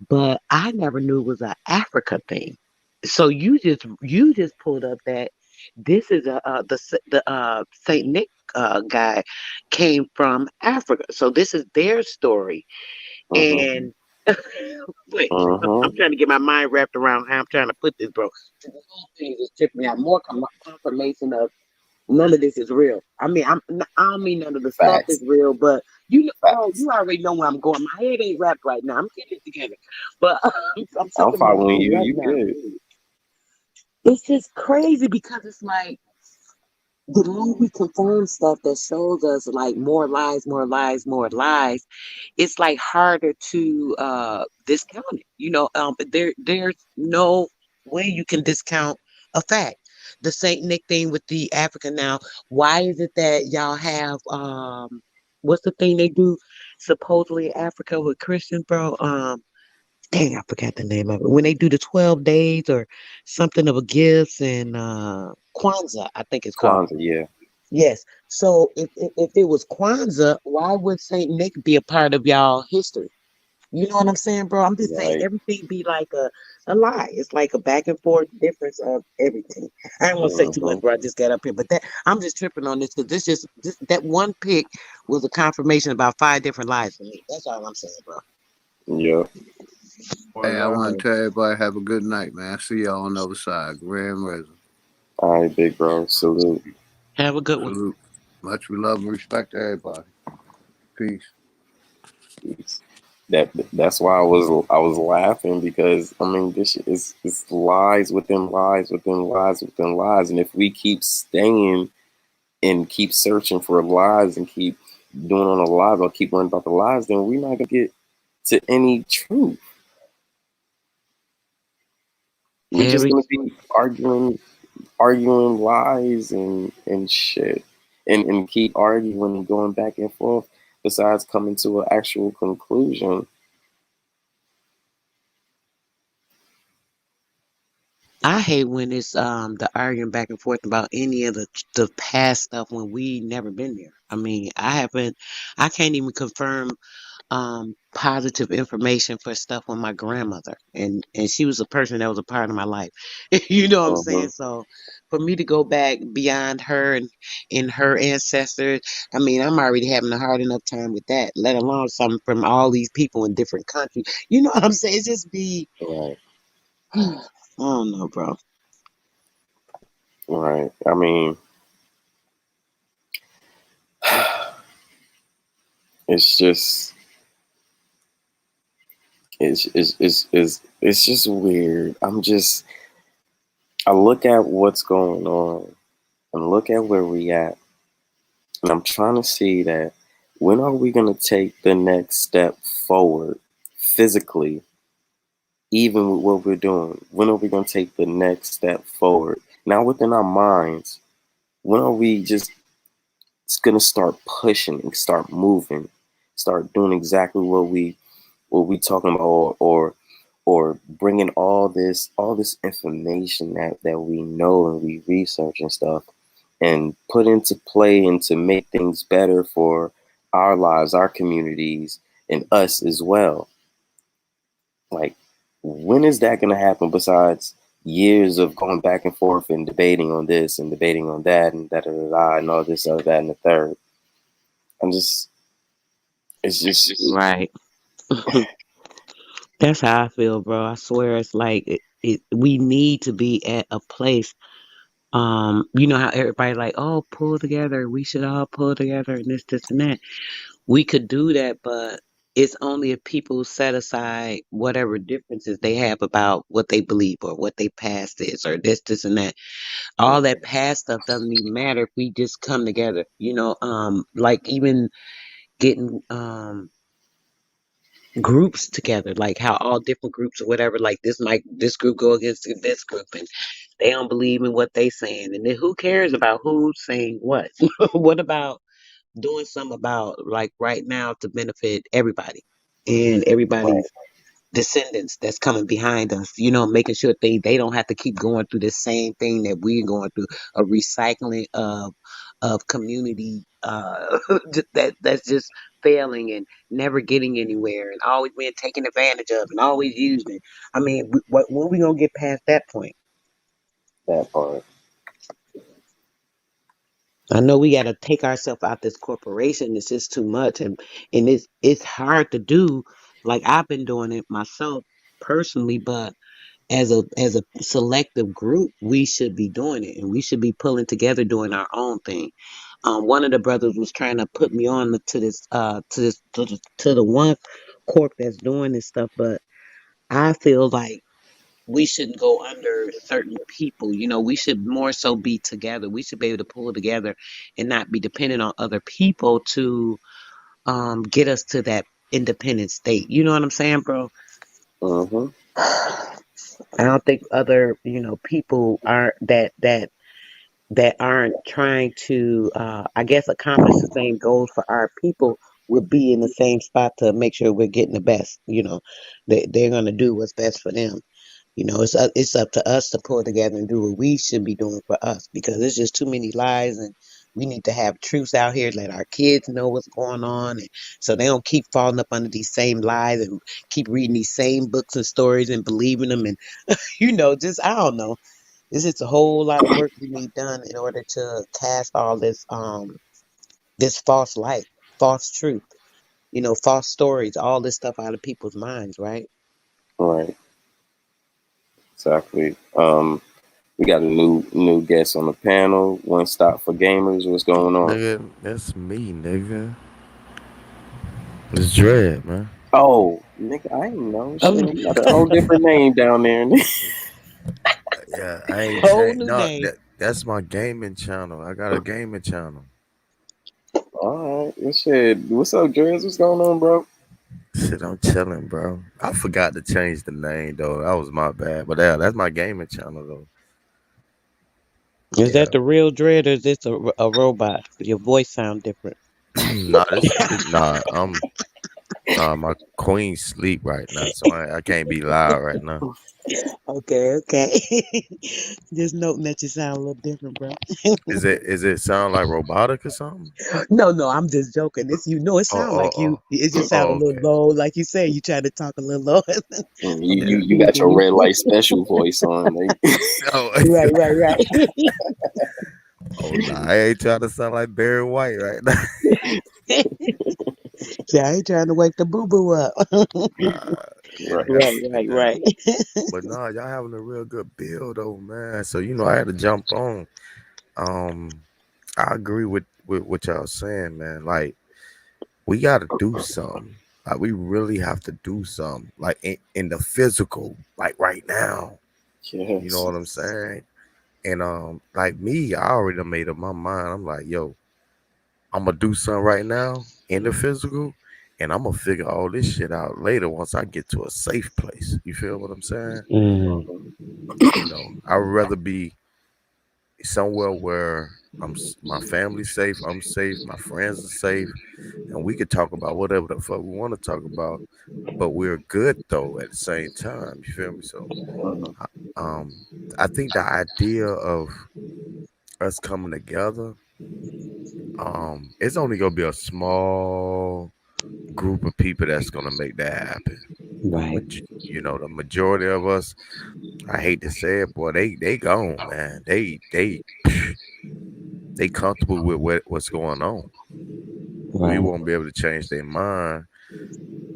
but I never knew it was an Africa thing. So you just pulled up that this is the Saint Nick guy came from Africa. So this is their story. Uh-huh. And wait, Uh-huh. I'm trying to get my mind wrapped around how I'm trying to put this, bro. The whole thing is tripping me out. More confirmation of none of this is real. I mean, I don't mean none of the stuff Facts. is real, but bro, Facts. you already know where I'm going. My head ain't wrapped right now. I'm getting it together, but I'm I'm thinking about following this you. right You now. good. It's just crazy because it's like the more we confirm stuff that shows us like more lies, more lies, more lies, it's like harder to discount it. But there's no way you can discount a fact. The Saint Nick thing with the African now, why is it that y'all have what's the thing they do supposedly in Africa with Christians, bro? Dang, I forgot the name of it. When they do the 12 days or something of a gifts and Kwanzaa, I think it's called. Kwanzaa, yeah. Yes. So if it was Kwanzaa, why would Saint Nick be a part of y'all history? You know what I'm saying, bro? I'm just saying Right. everything be like a lie. It's like a back and forth difference of everything. I don't want to say too much, Uh-huh. bro. I just got up here, but that I'm just tripping on this because this that one pick was a confirmation about 5 different lies for me. That's all I'm saying, bro. Yep. Hey, I want Word. to tell everybody have a good night, man. See y'all on the other side. Grand Rism. All right, big bro. Salute. Have a good one. Salute. Much love and respect to everybody. Peace. Peace. That's why I was laughing because I mean this shit is it's lies within lies within lies within lies, and if we keep staying and keep searching for lies and keep doing on the lies or keep learning about the lies, then we're not gonna get to any truth. We're just Every gonna be arguing lies and shit, and keep arguing and going back and forth. Besides coming to an actual conclusion. I hate when it's the arguing back and forth about any of the past stuff when we never been there. I mean, I can't even confirm positive information for stuff on my grandmother and she was a person that was a part of my life. You know what I'm saying? Uh-huh. So for me to go back beyond her and her ancestors, I mean, I'm already having a hard enough time with that, let alone something from all these people in different countries. You know what I'm saying? It's just be, Right. I don't know, bro. Right. I mean, it's just it's just weird. I look at what's going on and look at where we at, and I'm trying to see that when are we gonna take the next step forward physically, even with what we're doing? When are we gonna take the next step forward? Now within our minds, when are we just gonna start pushing and start moving, start doing exactly what we talking about, or bringing all this information that we know and we research and stuff and put into play and to make things better for our lives, our communities, and us as well. Like, when is that going to happen besides years of going back and forth and debating on this and debating on that and da da da da and all this, other, that, and the third? I'm just, it's just, Right. That's how I feel, bro. I swear it's like we need to be at a place. You know how everybody like, oh, pull together. We should all pull together and this, and that. We could do that, but it's only if people set aside whatever differences they have about what they believe or what they past is or this, and that. All that past stuff doesn't even matter if we just come together. Like even getting groups together, like how all different groups or whatever, like this group go against this group and they don't believe in what they saying. And then who cares about who's saying what? What about doing something about like right now to benefit everybody and right. everybody's descendants that's coming behind us, making sure they don't have to keep going through the same thing that we're going through, a recycling of community that's just failing and never getting anywhere and always being taken advantage of and always using. I mean, when we gonna get past that point? That part. I know we got to take ourselves out this corporation. It's just too much, and it's hard to do. Like I've been doing it myself personally, but as a selective group, we should be doing it, and we should be pulling together, doing our own thing. One of the brothers was trying to put me on to the one corp that's doing this stuff, but I feel like we shouldn't go under certain people. We should more so be together. We should be able to pull together and not be dependent on other people to get us to that independent state. You know what I'm saying, bro? Mm-hmm. I don't think other, people are that aren't trying to, I guess, accomplish the same goals for our people would be in the same spot to make sure we're getting the best. They're gonna do what's best for them. It's up to us to pull together and do what we should be doing for us because there's just too many lies and we need to have truths out here, let our kids know what's going on, and so they don't keep falling up under these same lies and keep reading these same books and stories and believing them, and just I don't know. It's just a whole lot of work we need done in order to cast all this false light, false truth, false stories, all this stuff out of people's minds, right? Right. Exactly. We got a new guest on the panel. One stop for gamers. What's going on? Nigga, that's me, nigga. It's Dread, man. Oh, nigga, I ain't know. Um, Shit, you got a whole different name down there. Yeah, I ain't whole changed. new No, name. that's my gaming channel. I got a gaming channel. All right, well, shit. What's up, Drez? What's going on, bro? Shit, I'm chilling, bro. I forgot to change the name though. That was my bad. But yeah, that's my gaming channel though. Is Yeah. that the real Dread or is this a robot? Your voice sound different. Nah, nah. Nah. My queen sleep right now, so I can't be loud right now. Okay, okay. Just noting that you sound a little different, bro. Is it sound like robotic or something? No, no, I'm just joking. It's you know, it Oh, sound oh, like you. It just oh, sound a oh, little okay. low, like you say. You try to talk a little low. You, I'm you just Yeah. you got teasing your you. red light special voice on. Like, Oh, Right, right, right. oh, nah, I ain't trying to sound like Barry White right now. See, I ain't trying to wake the boo boo up. Nah, yeah, right. Right, definitely, right, right. definitely. But nah, y'all having a real good build though, man. So I had to jump on. Um, I agree with what y'all saying, man. Like we got to do something. Like we really have to do something. Like in the physical, like right now. You know Yes. what I'm saying? And like me, I already done made up my mind. I'm like, yo, I'm gonna do something right now in the physical, and I'm gonna figure all this shit out later once I get to a safe place. You feel what I'm saying? Mm, I'd rather be somewhere where my family's safe, I'm safe, my friends are safe, and we could talk about whatever the fuck we want to talk about, but we're good though at the same time. You feel me? So, Mhm. I- um, I think the idea of us coming together, it's only gonna be a small group of people that's gonna make that happen. right. The majority of us, I hate to say it, boy, they gone, man. They comfortable with what's going on. We Right. won't be able to change their mind,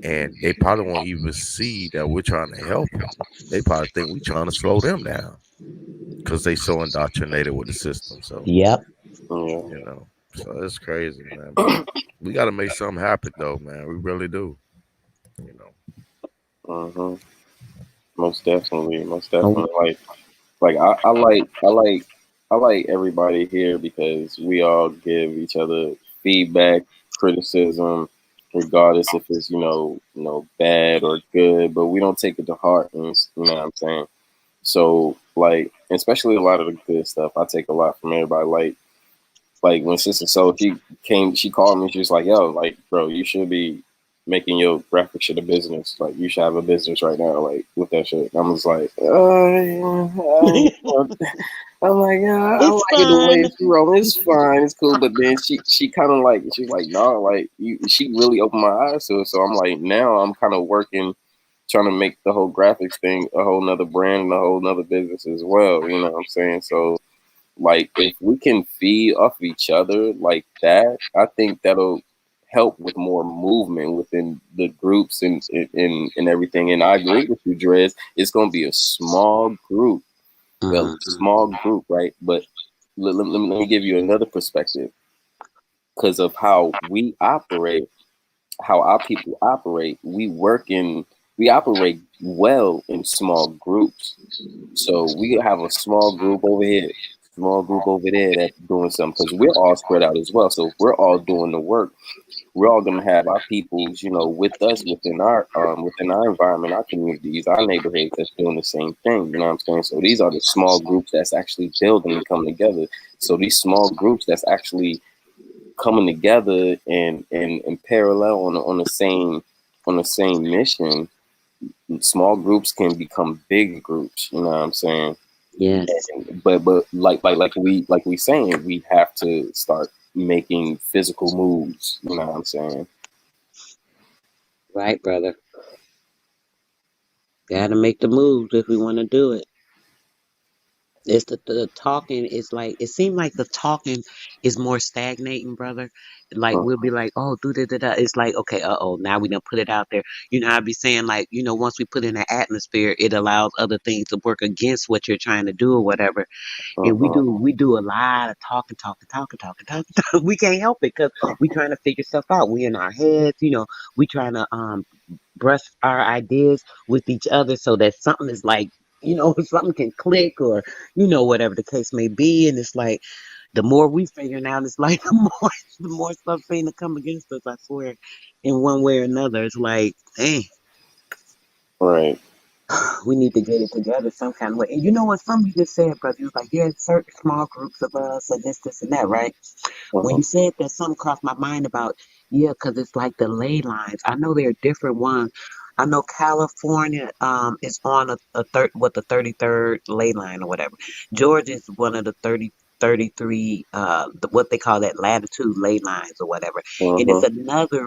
and they probably won't even see that we're trying to help them. They probably think we're trying to slow them down because they so indoctrinated with the system. So Yep. Yeah. so it's crazy, man. But we got to make something happen, though, man. We really do. You know. hmm Most definitely. Most Oh, definitely. I like everybody here because we all give each other feedback, criticism, regardless if it's bad or good, but we don't take it to heart, and you know what I'm saying. So like, especially a lot of the good stuff, I take a lot from everybody. Like when Sister Soul she called me. She was like, "Yo, like, bro, you should be making your graphic shit a business. Like, you should have a business right now, like with that shit." And I was like, I'm like, yeah, I it's like it the way fun. it's rolling. It's fine, it's cool. But then she kind of like she's like, no, like you. She really opened my eyes to it. So I'm like, now I'm kind of working, trying to make the whole graphics thing a whole nother brand and a whole nother business as well. You know what I'm saying? So like, if we can feed off of each other like that, I think that'll help with more movement within the groups and everything. And I agree with you, Drez. It's gonna be a Mhm. small group, right? But let me give you another perspective because of how we operate, how our people operate. We operate well in small groups. So we have a small group over here, small group over there that's doing something because we're all spread out as well. So if we're all doing the work, we're all gonna have our peoples, with us within our environment, our communities, our neighborhoods that's doing the same thing. You know what I'm saying? So these are the small groups that's actually building and coming together. So these small groups that's actually coming together and parallel on the same mission, small groups can become big groups. You know what I'm saying? Yes. But like we saying, we have to start making physical moves. You know what I'm saying? Right, brother. Gotta make the moves if we want to do it. It's the talking is like it seemed like the talking is more stagnating, brother. Like we'll be like, oh, do da da da. It's like, okay, now we done put it out there. You know, I'd be saying like, once we put in an atmosphere, it allows other things to work against what you're trying to do or whatever. And we Uh-huh. do a lot of talking. We can't help it because we trying to figure stuff out. We in our heads, we trying to brush our ideas with each other so that something is like, something can click or, whatever the case may be. And it's like the more we figuring out, it's like the more stuff seem to come against us, I swear, in one way or another. It's like, hey, Right. we need to get it together some kind of way. And you know what? Something you just said, brother, you was like, yeah, certain small groups of us and this and that, right? When Uh-huh. you said that, something crossed my mind about, yeah, because it's like the ley lines. I know there are different ones. I know California is on a third what the 33rd ley line or whatever. Georgia is one of the 33 what they call that latitude ley lines or whatever. And Uh-huh.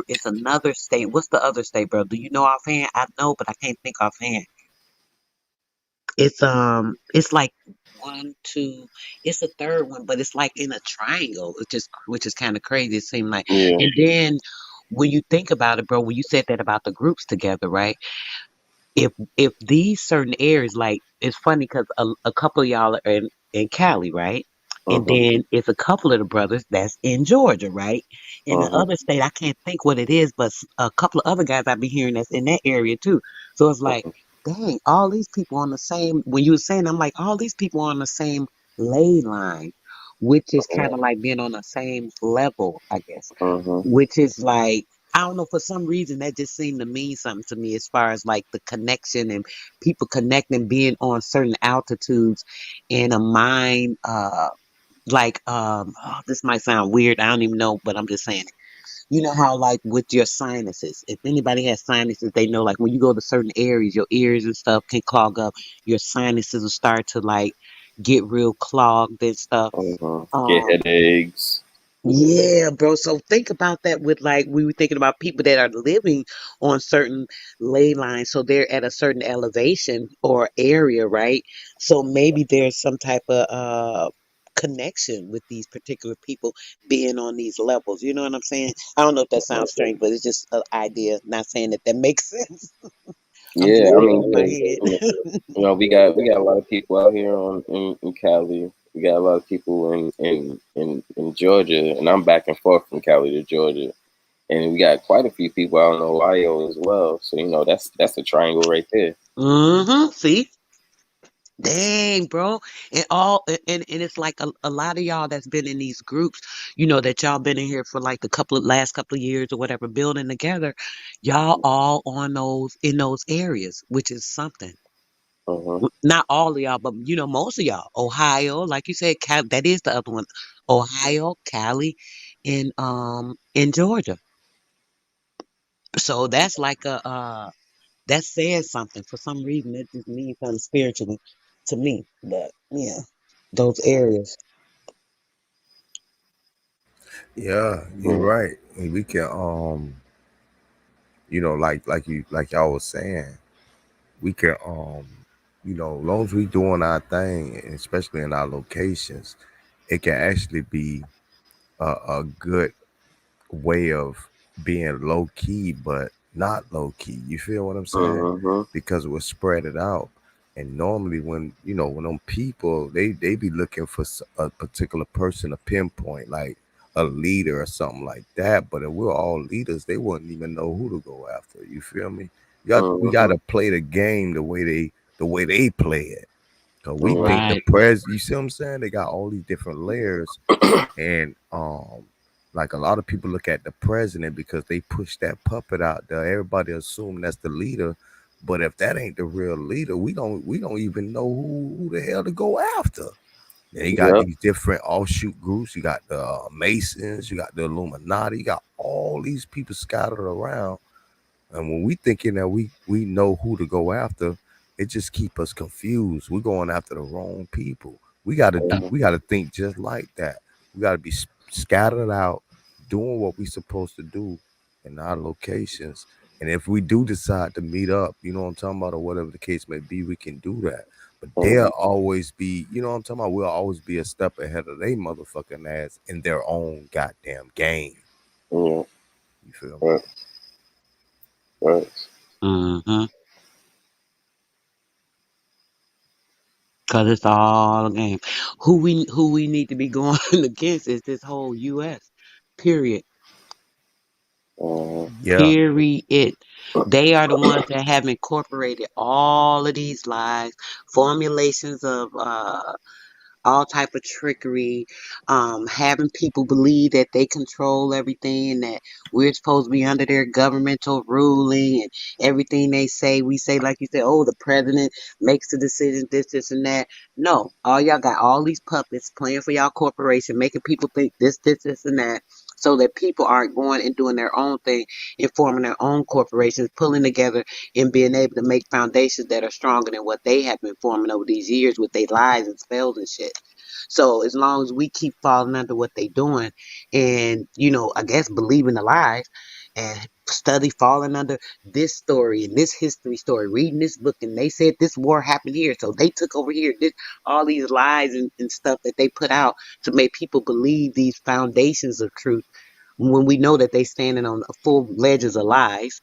it's another state. What's the other state, bro? Do you know offhand? I know, but I can't think offhand. It's like one, two, it's a third one, but it's like in a triangle, which is kind of crazy, it seemed like. Yeah. And then when you think about it, bro, when you said that about the groups together, right? If these certain areas, like, it's funny because a couple of y'all are in Cali, right? And Uh-huh. then it's a couple of the brothers that's in Georgia, right? In the Uh-huh. other state, I can't think what it is, but a couple of other guys I be hearing that's in that area too. So it's like, Uh-huh. dang, all these people on the same. When you were saying, I'm like, all these people on the same ley line, which is kind of like being on the same level, I guess. Uh-huh. Which is like, I don't know, for some reason that just seemed to mean something to me as far as like the connection and people connecting, being on certain altitudes in a mind, this might sound weird, I don't even know, but I'm just saying it. You know how, like, with your sinuses, if anybody has sinuses, they know, like, when you go to certain areas, your ears and stuff can clog up, your sinuses will start to like get real clogged and stuff. Uh-huh. Get um headaches. yeah, bro. So think about that with, like, we were thinking about people that are living on certain ley lines. So they're at a certain elevation or area, right? So maybe there's some type of connection with these particular people being on these levels. You know what I'm saying? I don't know if that sounds strange, but it's just an idea. Not saying that that makes sense. I'm just Yeah, I saying mean, it in my 'cause, head. we got a lot of people out here in Cali. We got a lot of people in Georgia, and I'm back and forth from Cali to Georgia, and we got quite a few people out in Ohio as well. So that's a triangle right there. See? Dang, bro. And it's like a lot of y'all that's been in these groups, that y'all been in here for like the last couple of years or whatever, building together. Y'all all on those in those areas, which is something. Uh-huh. Not all of y'all, but most of y'all. Ohio, like you said, that is the other one. Ohio, Cali, and in Georgia. So that's like that says something. For some reason, it just means something spiritually to me. But yeah, those areas. Yeah, you're Yeah. right. And we can like y'all was saying, we can long as we doing our thing, and especially in our locations, it can actually be a good way of being low key, but not low key. You feel what I'm saying? Uh-huh. Because we'll spread it out. And normally, when them people they be looking for a particular person to pinpoint, like a leader or something like that. But if we're all leaders, they wouldn't even know who to go after. You feel me? We got Uh-huh. to play the game the way they play it. Cause we Uh-huh. think the Right. pres. You see what I'm saying? They got all these different layers, and like a lot of people look at the president because they push that puppet out there. Everybody assume that's the leader, but if that ain't the real leader, we don't even know who the hell to go after. Then you got Yep. these different offshoot groups. You got the Masons, you got the Illuminati, you got all these people scattered around. And when we thinking that we know who to go after, it just keep us confused. We're going after the wrong people. We got to do. Uh-huh. We got to think just like that. We got to be scattered out, doing what we supposed to do in our locations. And if we do decide to meet up, you know what I'm talking about, or whatever the case may be, we can do that. But they'll Uh-huh. always be, you know what I'm talking about. We'll always be a step ahead of they motherfucking ass in their own goddamn game. Yeah. You feel me? Right. Right. Mm-hmm. Cause it's all a game. Who we need to be going against is this whole U.S. Period. Uh-huh. Yeah. Period. They are the ones that have incorporated all of these lies, formulations of all type of trickery, having people believe that they control everything and that we're supposed to be under their governmental ruling, and everything they say, we say, like you said, oh, the president makes the decision, this, and that. No, all y'all got all these puppets playing for y'all corporation, making people think this, and that. so that people aren't going and doing their own thing and forming their own corporations, pulling together and being able to make foundations that are stronger than what they have been forming over these years with their lies and spells and shit. So as long as we keep falling under what they doing and, I guess believing the lies and study falling under this story and this history story, reading this book and they said this war happened here. So they took over here. This, all these lies and stuff that they put out to make people believe these foundations of truth when we know that they standing on full ledges of lies,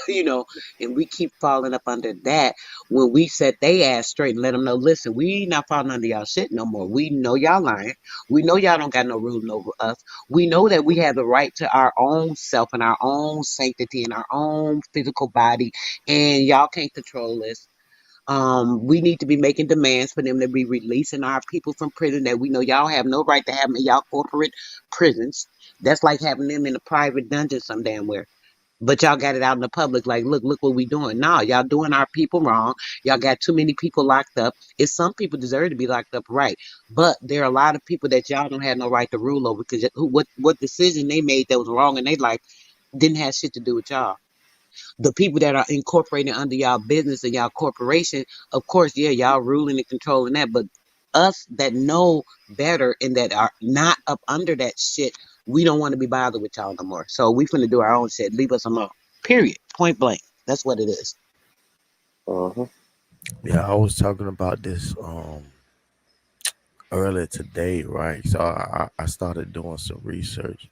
you know, and we keep falling up under that when we set they ass straight and let them know, listen, we not falling under y'all shit no more. We know y'all lying. We know y'all don't got no ruling over us. We know that we have the right to our own self and our own sanctity and our own physical body, and y'all can't control us. We need to be making demands for them to be releasing our people from prison that we know y'all have no right to have them in y'all corporate prisons. That's like having them in a private dungeon some damn where. But y'all got it out in the public, like, look what we doing. Nah, y'all doing our people wrong. Y'all got too many people locked up. It's some people deserve to be locked up, right? But there are a lot of people that y'all don't have no right to rule over because what decision they made that was wrong in their life didn't have shit to do with y'all. The people that are incorporating under y'all business and y'all corporation, of course, yeah, y'all ruling and controlling that. But us that know better and that are not up under that shit, we don't want to be bothered with y'all no more. So we finna do our own shit. Leave us alone. Period. Point blank. That's what it is. Uh-huh. Yeah, I was talking about this earlier today, right? So I started doing some research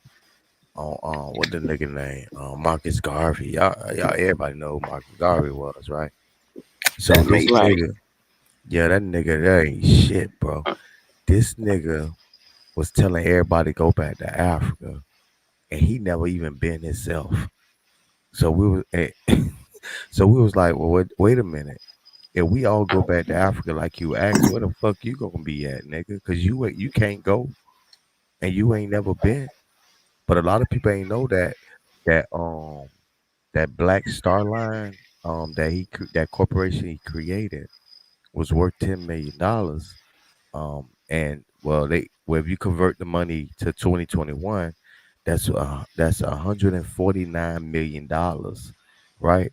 on what the nigga name Marcus Garvey. Y'all everybody know who Marcus Garvey was, right? So That this makes Right. nigga, yeah, that nigga, that ain't shit, bro. This nigga was telling everybody to go back to Africa, and he never even been himself. So we was, so we was like, well, wait a minute. If we all go back to Africa like you asked, where the fuck you gonna be at, nigga? Cause you can't go and you ain't never been. But a lot of people ain't know that that Black Star Line that corporation he created was worth $10 million. And well, if you convert the money to 2021, that's $149 million, right?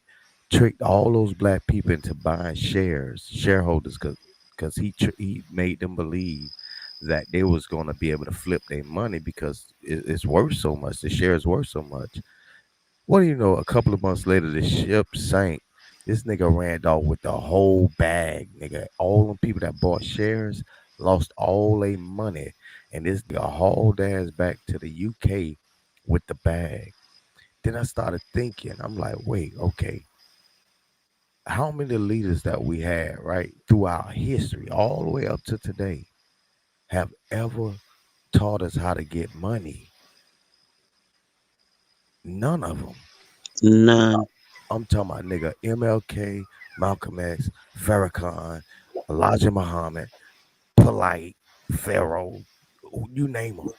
Tricked all those black people into buying shareholders, because he made them believe that they was going to be able to flip their money because it's worth so much. The shares worth so much. What do you know? A couple of months later, the ship sank. This nigga ran off with the whole bag, nigga. All them people that bought shares lost all their money, and this nigga hauled ass back to the UK with the bag. Then I started thinking, I'm like, wait, okay, how many leaders that we had, right, throughout history, all the way up to today, have ever taught us how to get money? None of them. None. I'm talking about nigga MLK, Malcolm X, Farrakhan, Elijah Muhammad, Polite, Pharaoh, you name them.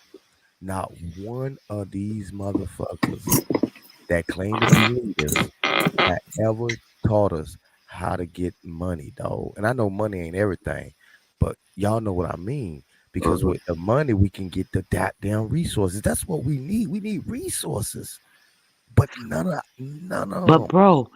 Not one of these motherfuckers that claim to be leaders that ever taught us how to get money, dog. And I know money ain't everything, but y'all know what I mean. Because Uh-huh. with the money, we can get the goddamn resources. That's what we need. We need resources, but none of But them. bro,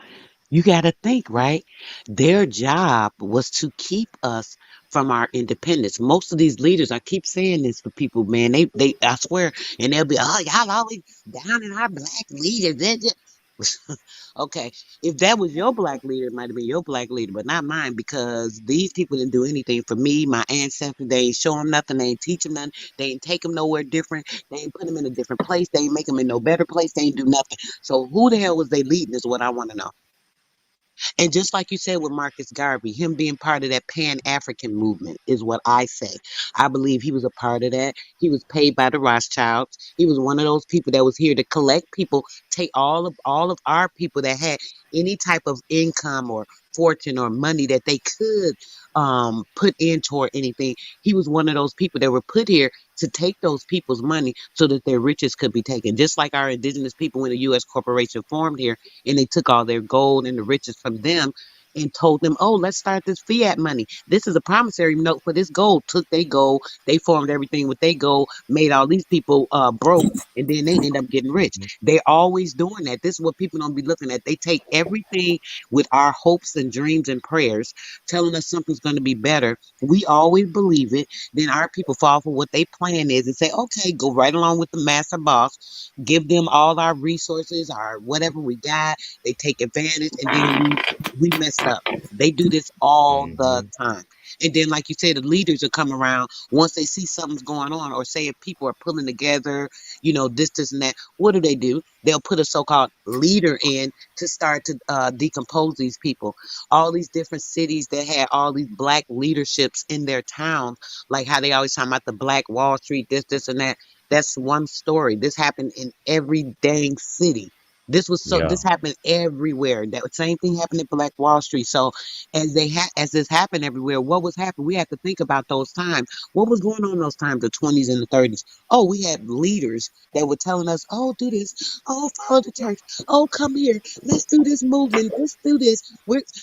you got to think, right? Their job was to keep us from our independence. Most of these leaders, I keep saying this for people, man. I swear, and they'll be, oh, y'all always down in our black leaders. Okay, if that was your black leader, it might have been your black leader, but not mine because these people didn't do anything for me, my ancestors. They ain't show them nothing. They ain't teach them nothing. They ain't take them nowhere different. They ain't put them in a different place. They ain't make them in no better place. They ain't do nothing. So who the hell was they leading is what I want to know. And just like you said with Marcus Garvey, him being part of that Pan African movement is what I say. I believe he was a part of that. He was paid by the Rothschilds. He was one of those people that was here to collect people, take all of our people that had any type of income or fortune or money that they could put in toward anything. He was one of those people that were put here to take those people's money so that their riches could be taken. Just like our indigenous people when the US corporation formed here and they took all their gold and the riches from them and told them, oh, let's start this fiat money. This is a promissory note for this gold. Took they gold, they formed everything with they gold, made all these people broke, and then they end up getting rich. Mhm. They're always doing that. This is what people don't be looking at. They take everything with our hopes and dreams and prayers, telling us something's going to be better. We always believe it. Then our people fall for what they plan is and say, okay, go right along with the master boss, give them all our resources, our whatever we got. They take advantage, and then we messed up. They do this all the Mhm. time. And then, like you said, the leaders will come around once they see something's going on, or say if people are pulling together, this, and that. What do? They'll put a so-called leader in to start to decompose these people. All these different cities that had all these black leaderships in their towns, like how they always talk about the Black Wall Street, this, and that. That's one story. This happened in every dang city. Yeah. This happened everywhere. That same thing happened at Black Wall Street. So as this happened everywhere, what was happening? We have to think about those times. What was going on in those times, the 20s and the 30s? Oh, we had leaders that were telling us, oh, do this, oh, follow the church, oh, come here, let's do this movement, let's do this.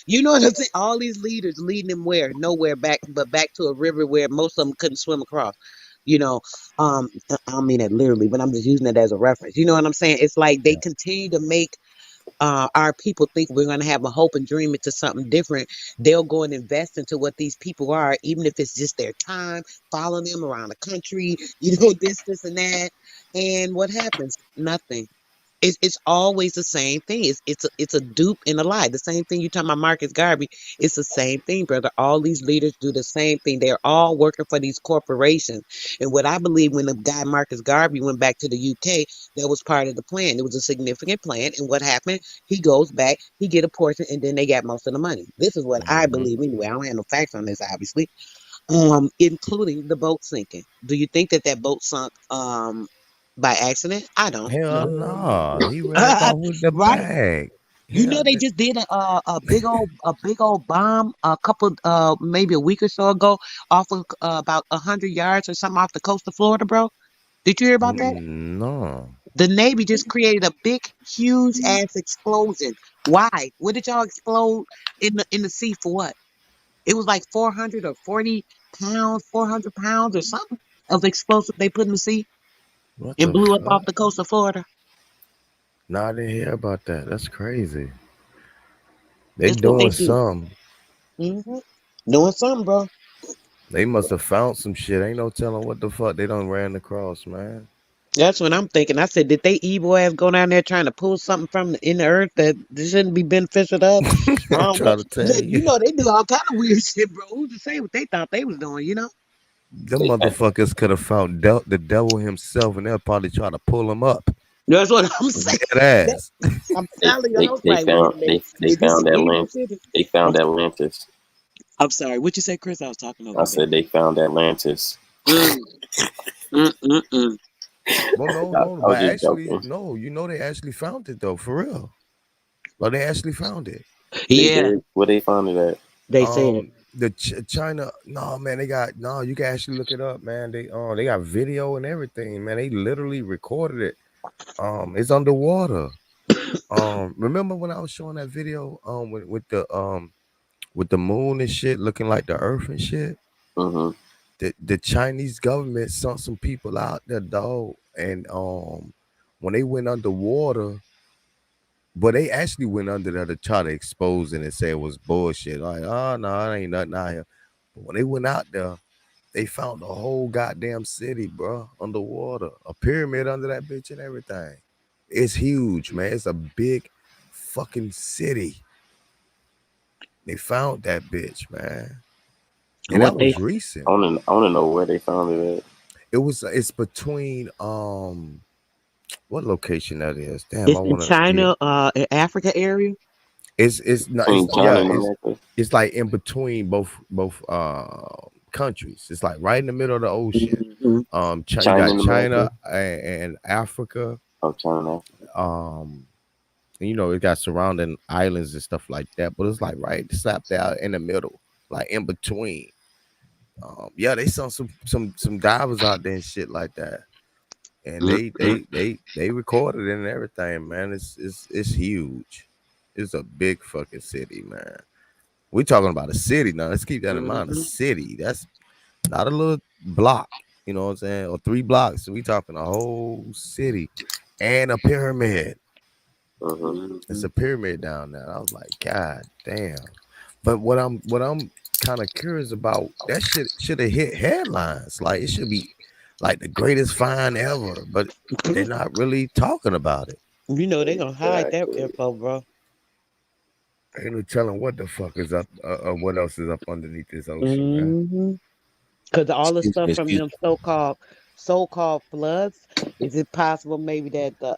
You know what I'm saying? All these leaders leading them where? Nowhere back, but back to a river where most of them couldn't swim across. You know, I don't mean it literally, but I'm just using it as a reference. You know what I'm saying? It's like they Yeah. continue to make our people think we're going to have a hope and dream into something different. They'll go and invest into what these people are, even if it's just their time, following them around the country, this, and that. And what happens? Nothing. It's always the same thing. It's a dupe and a lie. The same thing you talking about Marcus Garvey. It's the same thing, brother. All these leaders do the same thing. They're all working for these corporations. And what I believe when the guy Marcus Garvey went back to the UK, that was part of the plan. It was a significant plan. And what happened? He goes back, he get a portion, and then they got most of the money. This is what I Mhm. believe anyway. I don't have no facts on this, obviously. Including the boat sinking. Do you think that that boat sunk by accident? I don't. Hell No. no. He ran off with the Right? bag. You know Hell, they just did a big old bomb a couple maybe a week or so ago off of about 100 yards or something off the coast of Florida, bro. Did you hear about that? no. The Navy just created a big, huge ass explosion. Why? What did y'all explode in the sea for? What? It was like 440 pounds, 400 pounds or something of explosive they put in the sea What and the blew up off fuck? the coast of Florida. No, I didn't hear about that. That's crazy. They That's what they doing do. some. hmm Doing something, bro. They must have found some shit. Ain't no telling what the fuck they done ran across, man. That's what I'm thinking. I said, did they evil ass go down there trying to pull something from in the earth that shouldn't be beneficial to us? I I'm don't know. trying to tell you. They do all kind of weird shit, bro. Who's to say what they thought they was doing? Them They motherfuckers could have found the devil himself and they'll probably try to pull him up. That's what I'm saying. Dead That, ass. I'm they telling you, I they, was they like, wait found a minute. they Is this an found evil Atlantis. shit? They I'm, found Atlantis. I'm sorry. What you say, Chris? I was talking over I you, baby. said they found Atlantis. Mm, mm, mm, mm. Well, no, I, no, I was but just actually, joking. no, they actually found it though, for real. Like they actually found it. They Yeah, did. Where they found it at? they said. The China, no man, they got no. You can actually look it up, man. They got video and everything, man. They literally recorded it. It's underwater. Remember when I was showing that video with the moon and shit looking like the Earth and shit? Mm-hmm. The Chinese government sent some people out there, dog, and when they went underwater, but they actually went under there to try to expose it and say it was bullshit. Like, oh no, it ain't nothing out here. But when they went out there, they found the whole goddamn city, bro, underwater, a pyramid under that bitch and everything. It's huge, man. It's a big fucking city. They found that bitch, man, and What that they was recent. I wanna know where they found it at. It's between what location that is? Damn, I It's in want to see it. China, Africa area. It's not it's Between yeah China and it's America. it's like in between both countries. It's like right in the middle of the ocean. hmm You China got and China America. and Africa. Oh, China and Africa. Um, and, it got surrounding islands and stuff like that. But it's like right slap there in the middle, like in between. Yeah, they saw some divers out there and shit like that, and they recorded it and everything. Man, it's huge. It's a big fucking city, man. We talking about a city now. Let's keep that in mind. A Hmm. city. That's not a little block. You know what I'm saying? Or 3 blocks. We talking a whole city and a pyramid. Mm-hmm. It's Hmm. a pyramid down there. I was like, God damn. But what I'm kind of curious about, that shit should have hit headlines. Like it should be like the greatest find ever, but they're not really talking about it. You know they gonna hide that Exactly. info, bro. Ain't no telling what the fuck is up, what else is up underneath this ocean, man. Hmm. Because all the Excuse stuff me. from Excuse them so-called floods, is it possible maybe that the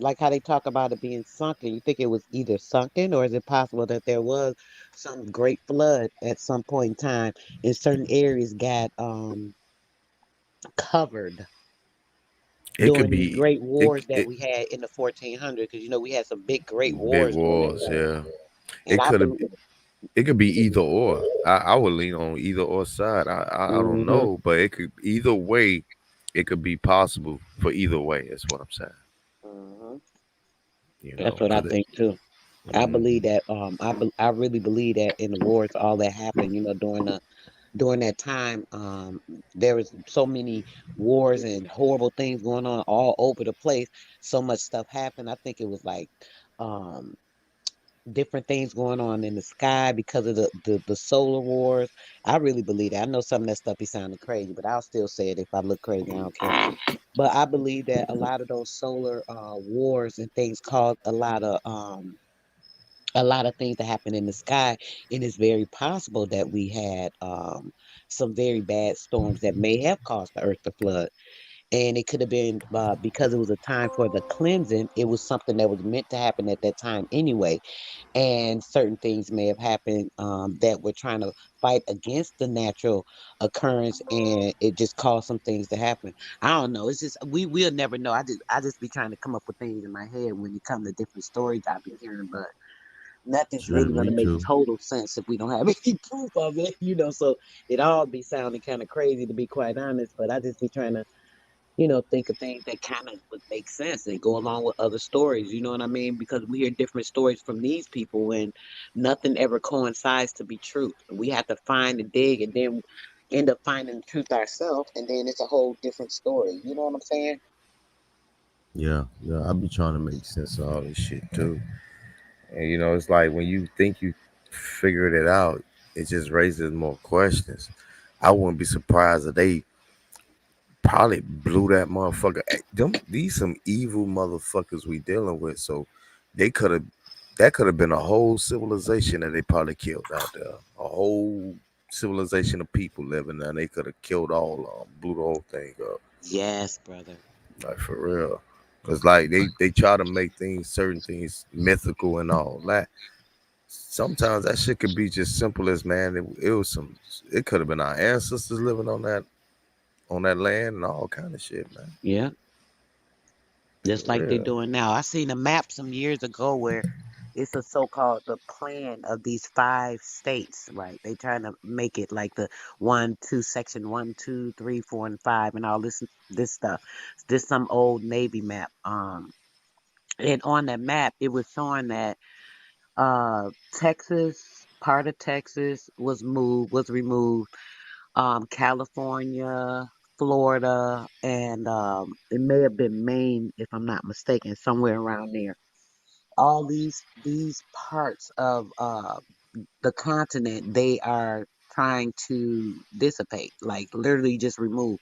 like how they talk about it being sunken? You think it was either sunken, or is it possible that there was some great flood at some point in time in certain areas got covered It could during these be great it, wars that it we had in the 1400s? Because we had some big great big wars during that wars, time, yeah. and It I could have believe. it could be either or. I would lean on either or side. I don't Hmm. know, but it could either way. It could be possible for either way. Is what I'm saying. Hmm. You That's know, what I because think too. I believe that I really believe that in the wars, all that happened, during that time, there was so many wars and horrible things going on all over the place. So much stuff happened. I think it was like um different things going on in the sky because of the solar wars. I really believe that. I know some of that stuff be sounding crazy, but I'll still say it if I look crazy. I don't care. But I believe that a lot of those solar wars and things caused a lot of things that happen in the sky, and it's very possible that we had some very bad storms that may have caused the earth to flood. And it could have been because it was a time for the cleansing. It was something that was meant to happen at that time anyway, and certain things may have happened that were trying to fight against the natural occurrence, and it just caused some things to happen. I don't know. It's just we'll never know. I just be trying to come up with things in my head when it comes to different stories I be hearing, but nothing's shit, really going me to make too. total sense if we don't have any proof of it. So it all be sounding kind of crazy, to be quite honest, but I just be trying to think of things that kind of would make sense and go along with other stories. You know what I mean? Because we hear different stories from these people, and nothing ever coincides to be truth. We have to find and dig, and then end up finding the truth ourselves, and then it's a whole different story. You know what I'm saying? Yeah, yeah. I be trying to make sense of all this shit too. And it's like when you think you figured it out, it just raises more questions. I wouldn't be surprised if they probably blew that motherfucker. These some evil motherfuckers we dealing with. So they could have that could have been a whole civilization that they probably killed out there. A whole civilization of people living there. And they could have killed all of them, blew the whole thing up. Yes, brother. Like for real. Cause like they try to make certain things mythical and all that. Sometimes that shit could be just simple as, man. It was some. It could have been our ancestors living on that land and all kind of shit, man. Yeah, For just like they're real. doing now. I seen a map some years ago where it's a so-called the plan of these 5 states, right? They trying to make it like the 1, 2 section 1, 2, 3, 4, and 5, and all this stuff. This some old Navy map. And on that map, it was showing that Texas, part of Texas was removed. California, Florida, and it may have been Maine, if I'm not mistaken, somewhere around there. All these parts of the continent, they are trying to dissipate, like literally just remove,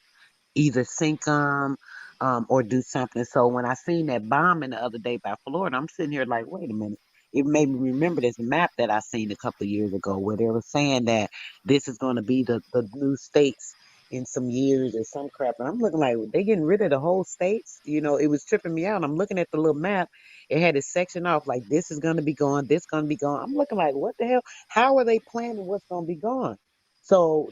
either sink them or do something. So when I seen that bombing the other day by Florida, I'm sitting here like, wait a minute. It made me remember this map that I seen a couple of years ago where they were saying that this is going to be the new states in some years or some crap. And I'm looking like they getting rid of the whole states. It was tripping me out. I'm looking at the little map. It had a section off like this is going to be gone, this going to be gone. I'm looking like, what the hell? How are they planning what's going to be gone? So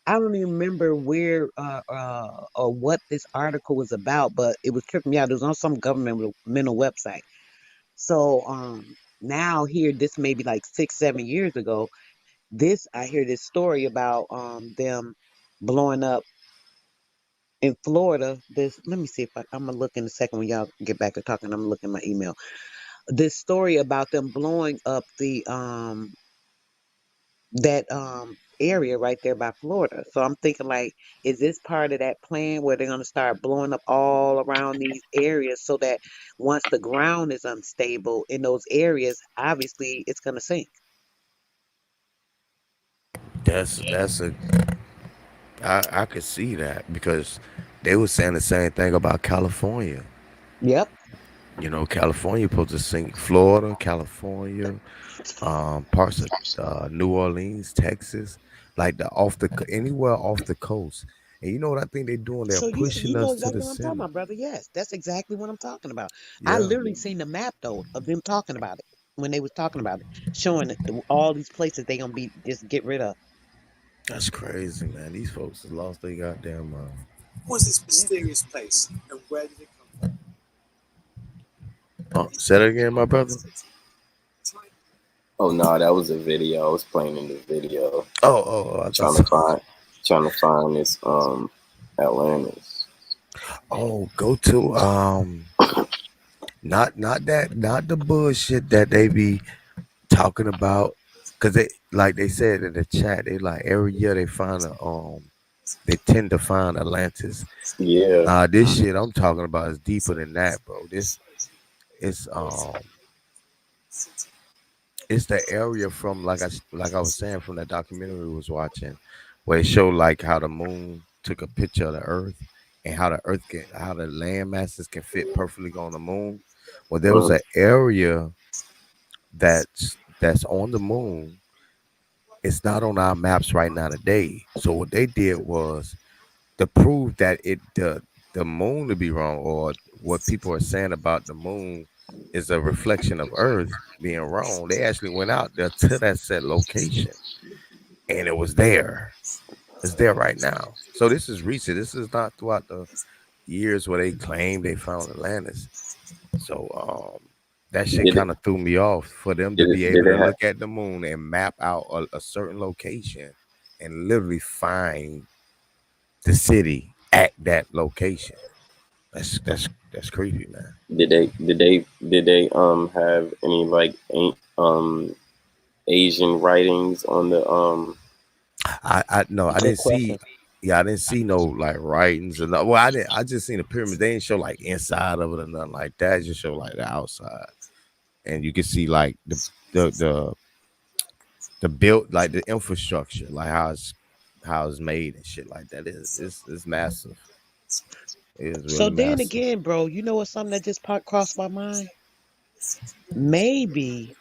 I don't even remember where or what this article was about, but it was tripping me out. It was on some governmental website. So now here, this may be like 6, 7 years ago. This I hear this story about them blowing up in Florida. This let me see if I'm gonna look in a second when y'all get back to talking. I'm looking at my email. This story about them blowing up the that area right there by Florida. So I'm thinking like, is this part of that plan where they're gonna start blowing up all around these areas so that once the ground is unstable in those areas, obviously it's gonna sink. That's a I could see that because they were saying the same thing about California. Yep. You know, California supposed to sink. Florida, California, parts of New Orleans, Texas, like the anywhere off the coast. And you know what I think they're doing? They're So pushing you know us to exactly the what I'm talking center. about, brother. Yes, that's exactly what I'm talking about. I Yeah, literally seen the map though of them talking about it when they was talking about it, showing it, all these places they gonna be just get rid of. that's crazy, man. These folks have lost their goddamn mind. Was this Yeah. mysterious place, and where did it come from? Say that again, my brother. Oh no, that was a video. I was playing in the video, I trying just to find, trying to find this Atlantis. go to not the bullshit that they be talking about, because they like they said in the chat, they like every year they tend to find Atlantis. Yeah, Nah, this shit I'm talking about is deeper than that, bro. This is it's the area from like I was saying from that documentary we was watching, where it showed like how the moon took a picture of the Earth and how the land masses can fit perfectly on the moon. Well, there was mm, an area that's on the moon. It's not on our maps right now today. So what they did was to prove that the moon to be wrong, or what people are saying about the moon is a reflection of Earth being wrong. They actually went out there to that set location, and it was there. It's there right now. So this is recent. This is not throughout the years where they claim they found Atlantis. So that shit did it? kind of threw me off for them to Did it? be Did able it to have? look at the moon and map out a certain location and literally find the city at that location. That's creepy, man. Did they have any like Asian writings on the I no, I Good didn't see. question. Yeah, I didn't see no like writings or no. Well, I didn't. I just seen the pyramids. They didn't show like inside of it or nothing like that. It just show like the outside, and you can see like the the the built like the infrastructure, like how it's made and shit like that. It's massive. It is So really then massive. again, bro, you know what? Something that just crossed my mind. Maybe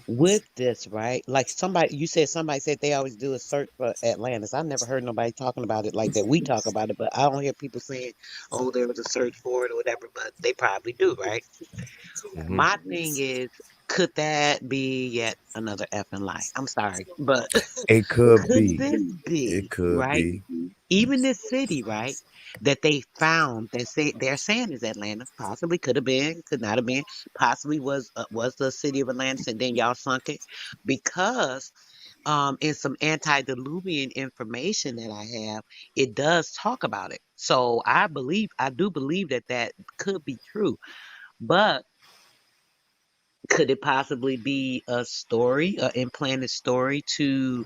with this, right? Like you said somebody said they always do a search for Atlantis. I never heard nobody talking about it like that. We talk about it, but I don't hear people saying, "Oh, there was a search for it" or whatever. But they probably do, right? Hmm. My thing is, could that be yet another effing lie? I'm sorry, but It could could be. this It be, could right? be. Even this city, right, that they found that say they're saying is Atlanta, possibly could have been, could not have been, possibly was the city of Atlantis, and then y'all sunk it because in some antediluvian information that I have, it does talk about it. So I do believe that that could be true, but could it possibly be a story, a implanted story to,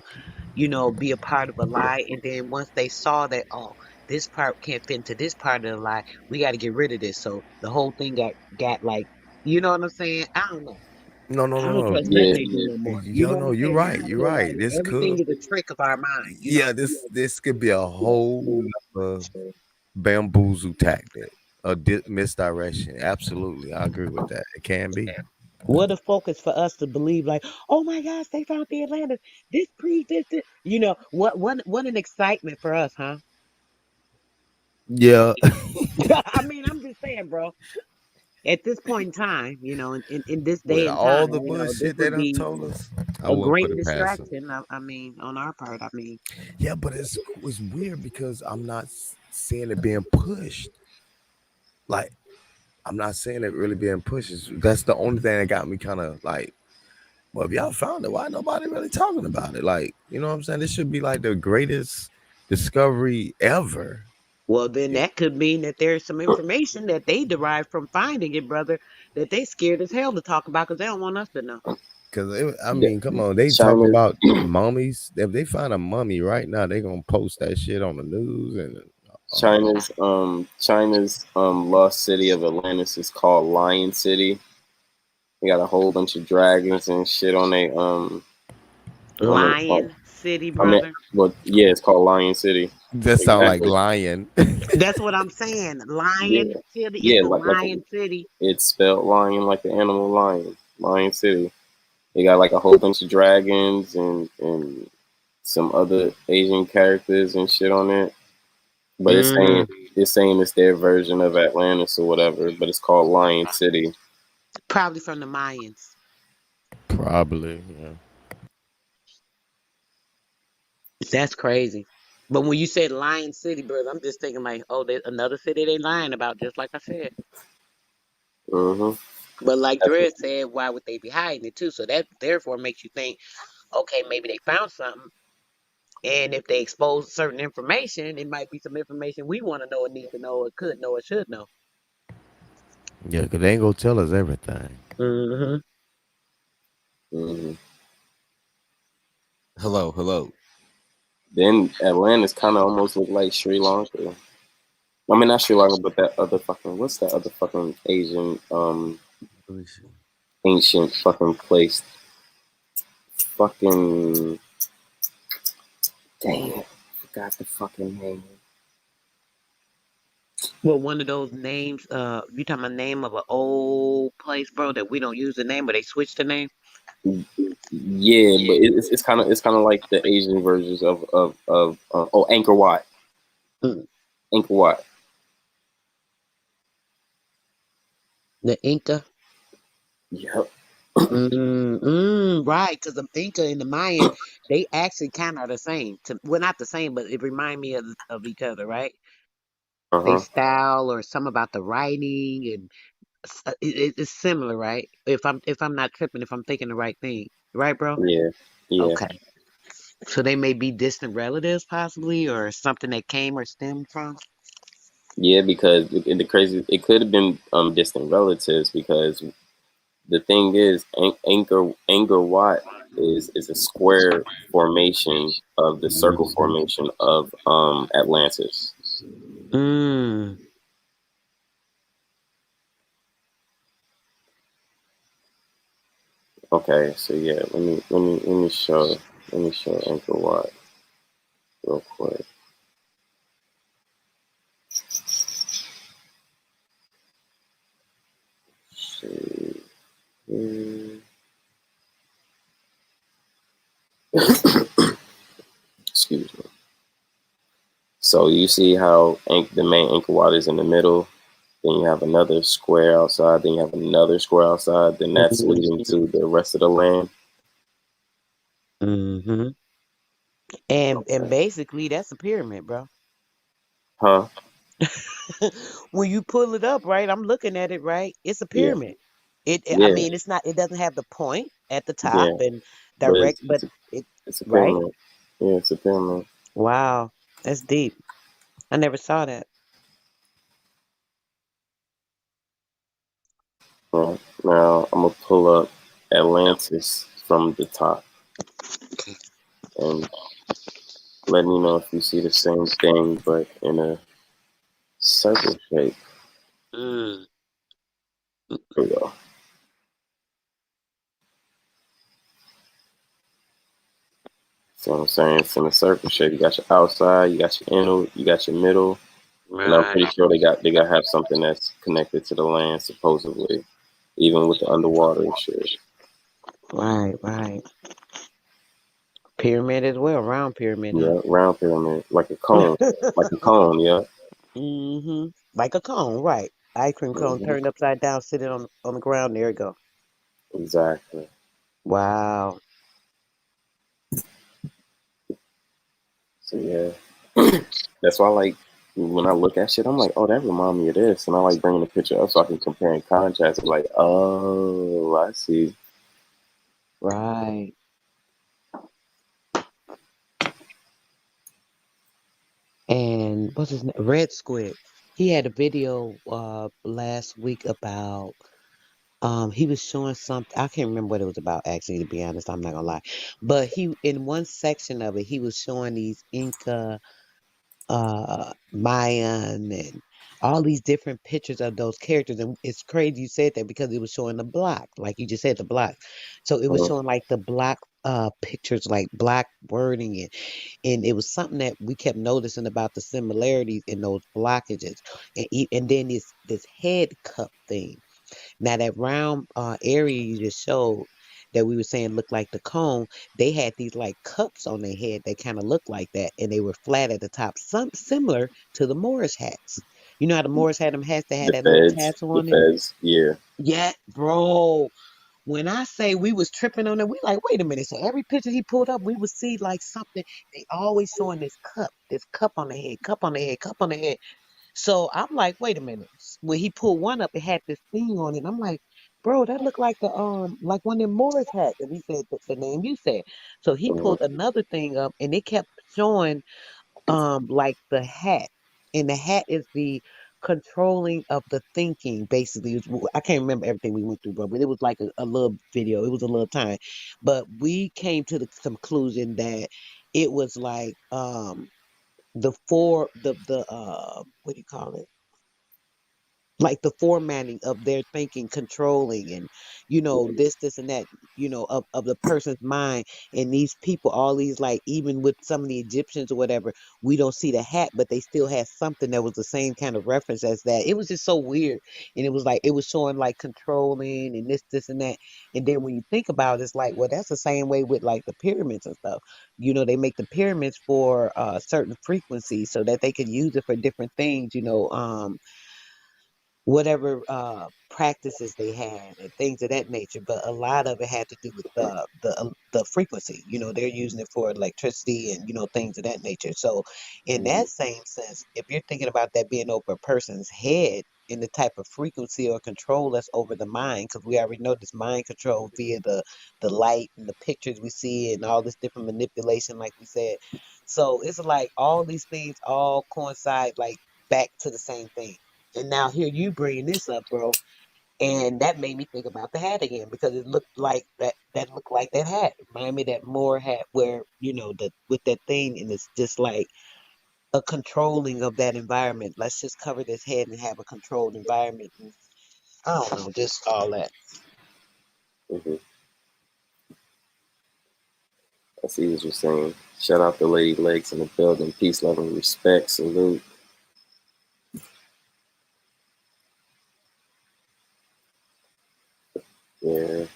be a part of a lie? And then once they saw that, oh, this part can't fit into this part of the lie, we got to get rid of this. So the whole thing got like, you know what I'm saying? I don't know. No, no, I no, don't no. trust nothing Yeah, they do no more. You Yo, know what no, I'm you're saying? Now right. I You're feel right. like This everything could. is a trick of our mind, Yeah, this could be a whole nother bamboozle tactic, a misdirection. Absolutely, I agree with that. It can be. What a focus for us to believe, like, oh my gosh, they found the Atlantis. This proves this. What an excitement for us, huh? Yeah. I mean, I'm just saying, bro. At this point in time, in this With day and time, all the this bullshit they would done be told us, I a wouldn't put great it past them. distraction. I mean, on our part, I mean, Yeah, but it's weird because I'm not seeing it being pushed. Like I'm not seeing it really being pushed. That's the only thing that got me kind of like, well, if y'all found it, why nobody really talking about it? Like, you know what I'm saying? This should be like the greatest discovery ever. well, then that could mean that there's some information that they derived from finding it, brother, that they scared as hell to talk about because they don't want us to know. Cause I Yeah, mean, come on, they talking China's about mummies. If they find a mummy right now, they gonna post that shit on the news and China's lost city of Atlantis is called Lion City. They got a whole bunch of dragons and shit on their Lion City, I mean, brother. well, yeah, it's called Lion City. that sound like Exactly. lion. That's what I'm saying. Lion Yeah, City. It's yeah, a like Lion City. it's spelled lion like the animal lion. Lion City. They got like a whole bunch of dragons and some other Asian characters and shit on it. But Mm, it's saying it's their version of Atlantis or whatever. But it's called Lion City. probably from the Mayans. Probably. Yeah. That's crazy. But when you said Lion City, brother, I'm just thinking like, oh, there's another city they lying about, just like I said. Mm-hmm. But like That's Dred said, why would they be hiding it too? So that therefore makes you think, okay, maybe they found something. And if they expose certain information, it might be some information we want to know or need to know or could know or should know. Yeah, cause they ain't gonna tell us everything. Hmm. mm-hmm. Hello, hello. Then Atlantis kind of almost look like Sri Lanka. I mean, not Sri Lanka, but that other fucking what's that other fucking Asian Let me see. ancient fucking place? Fucking damn, forgot the fucking name. Well, one of those names, you talking about name of an old place, bro, that we don't use the name, but they switched the name. Yeah, but it's kind of like the Asian versions of Angkor Wat. Mm, Angkor Wat. the Inca. Yep. Right, because the Inca and the Mayan, they actually kind of are the same. Well, not the same, but it remind me of each other, right? Uh They huh. style or some about the writing and it's similar, right? If I'm not tripping, if I'm thinking the right thing, right, bro? Yeah. Yeah. Okay, so they may be distant relatives, possibly, or something that came or stemmed from. Yeah. Because the crazy, it could have been distant relatives because the thing is, Angkor Wat is a square formation of the circle Mhm. formation of Atlantis. Mm. Okay, so yeah, let me show Angkor Wat real quick. See. Hmm. Excuse me. So you see how the main Angkor Wat is in the middle. Then you have another square outside. Then you have another square outside. Then that's leading to the rest of the land. Mm-hmm. And Okay. basically that's a pyramid, bro. Huh? When you pull it up, right? I'm looking at it, right? It's a Yeah. pyramid. I Yeah. mean, it's not. It doesn't have the point at the top Yeah. and But direct, but it, it's a right? pyramid. Yeah, it's a pyramid. Wow, that's deep. I never saw that. Right. Now I'm gonna pull up Atlantis from the top and let me know if you see the same thing, but in a circle shape. Mm. Here we go. See what I'm saying? It's in a circle shape. You got your outside, you got your inner, you got your middle, and I'm Right, pretty sure they got to have something that's connected to the land supposedly, even with the underwater and shit. right. Pyramid as well, round pyramid, huh? Yeah, round pyramid, like a cone. Yeah, Mm-hmm. Like a cone, right? Ice cream cone hmm turned upside down, sitting on the ground. There you go. exactly. Wow. So yeah, that's why I like when I look at shit, I'm like, oh, that remind me of this, and I like bringing the picture up so I can compare and contrast. It's like, oh, I see. Right. And what's his name? Red Squid. He had a video last week about He was showing something. I can't remember what it was about. Actually, to be honest, I'm not gonna lie. But he, in one section of it, he was showing these Inca, Mayan, and all these different pictures of those characters. And it's crazy you said that because it was showing the block, like you just said, the block. So it was Uh, showing like the block pictures, like black wording, and it was something that we kept noticing about the similarities in those blockages, and then this head cup thing. Now that round area you just showed that we were saying looked like the cone, they had these like cups on their head that kind of looked like that, and they were flat at the top, some similar to the Morris hats. You know how the Morris had them hats that had that little tassel the on it? feds, yeah. Yeah, bro. When I say we was tripping on it, we like, wait a minute. So every picture he pulled up, we would see like something. They always showing this cup on the head, cup on the head, cup on the head. So I'm like, wait a minute. When he pulled one up, it had this thing on it. I'm like, bro, that looked like one of them Morris hats. And he said the name you said. So he Uh, pulled another thing up, and it kept showing like the hat, and the hat is the controlling of the thinking. Basically, I can't remember everything we went through, bro, but it was like a little video. It was a little time, but we came to the conclusion that it was like the what do you call it, like the formatting of their thinking, controlling, and this and that, of the person's mind. And these people, all these, like, even with some of the Egyptians or whatever, we don't see the hat, but they still had something that was the same kind of reference as that. It was just so weird. And it was like it was showing like controlling and this and that. And then when you think about it, it's like, well, that's the same way with like the pyramids and stuff. They make the pyramids for certain frequencies so that they could use it for different things, whatever practices they had and things of that nature. But a lot of it had to do with the frequency. They're using it for electricity and things of that nature. So in that same sense, if you're thinking about that being over a person's head in the type of frequency or control that's over the mind, because we already know this mind control via the light and the pictures we see and all this different manipulation, like we said. So it's like all these things all coincide like back to the same thing. And now here you bring this up, bro, and that made me think about the hat again because it looked like that. That looked like that hat. Remind me of that Moore hat where the with that thing, and it's just like a controlling of that environment. Let's just cover this head and have a controlled environment. And I don't know, just all that. mhm. I see what you're saying. Shout out to Lady Legs in the building. Peace, love, and respect. Salute. Yeah,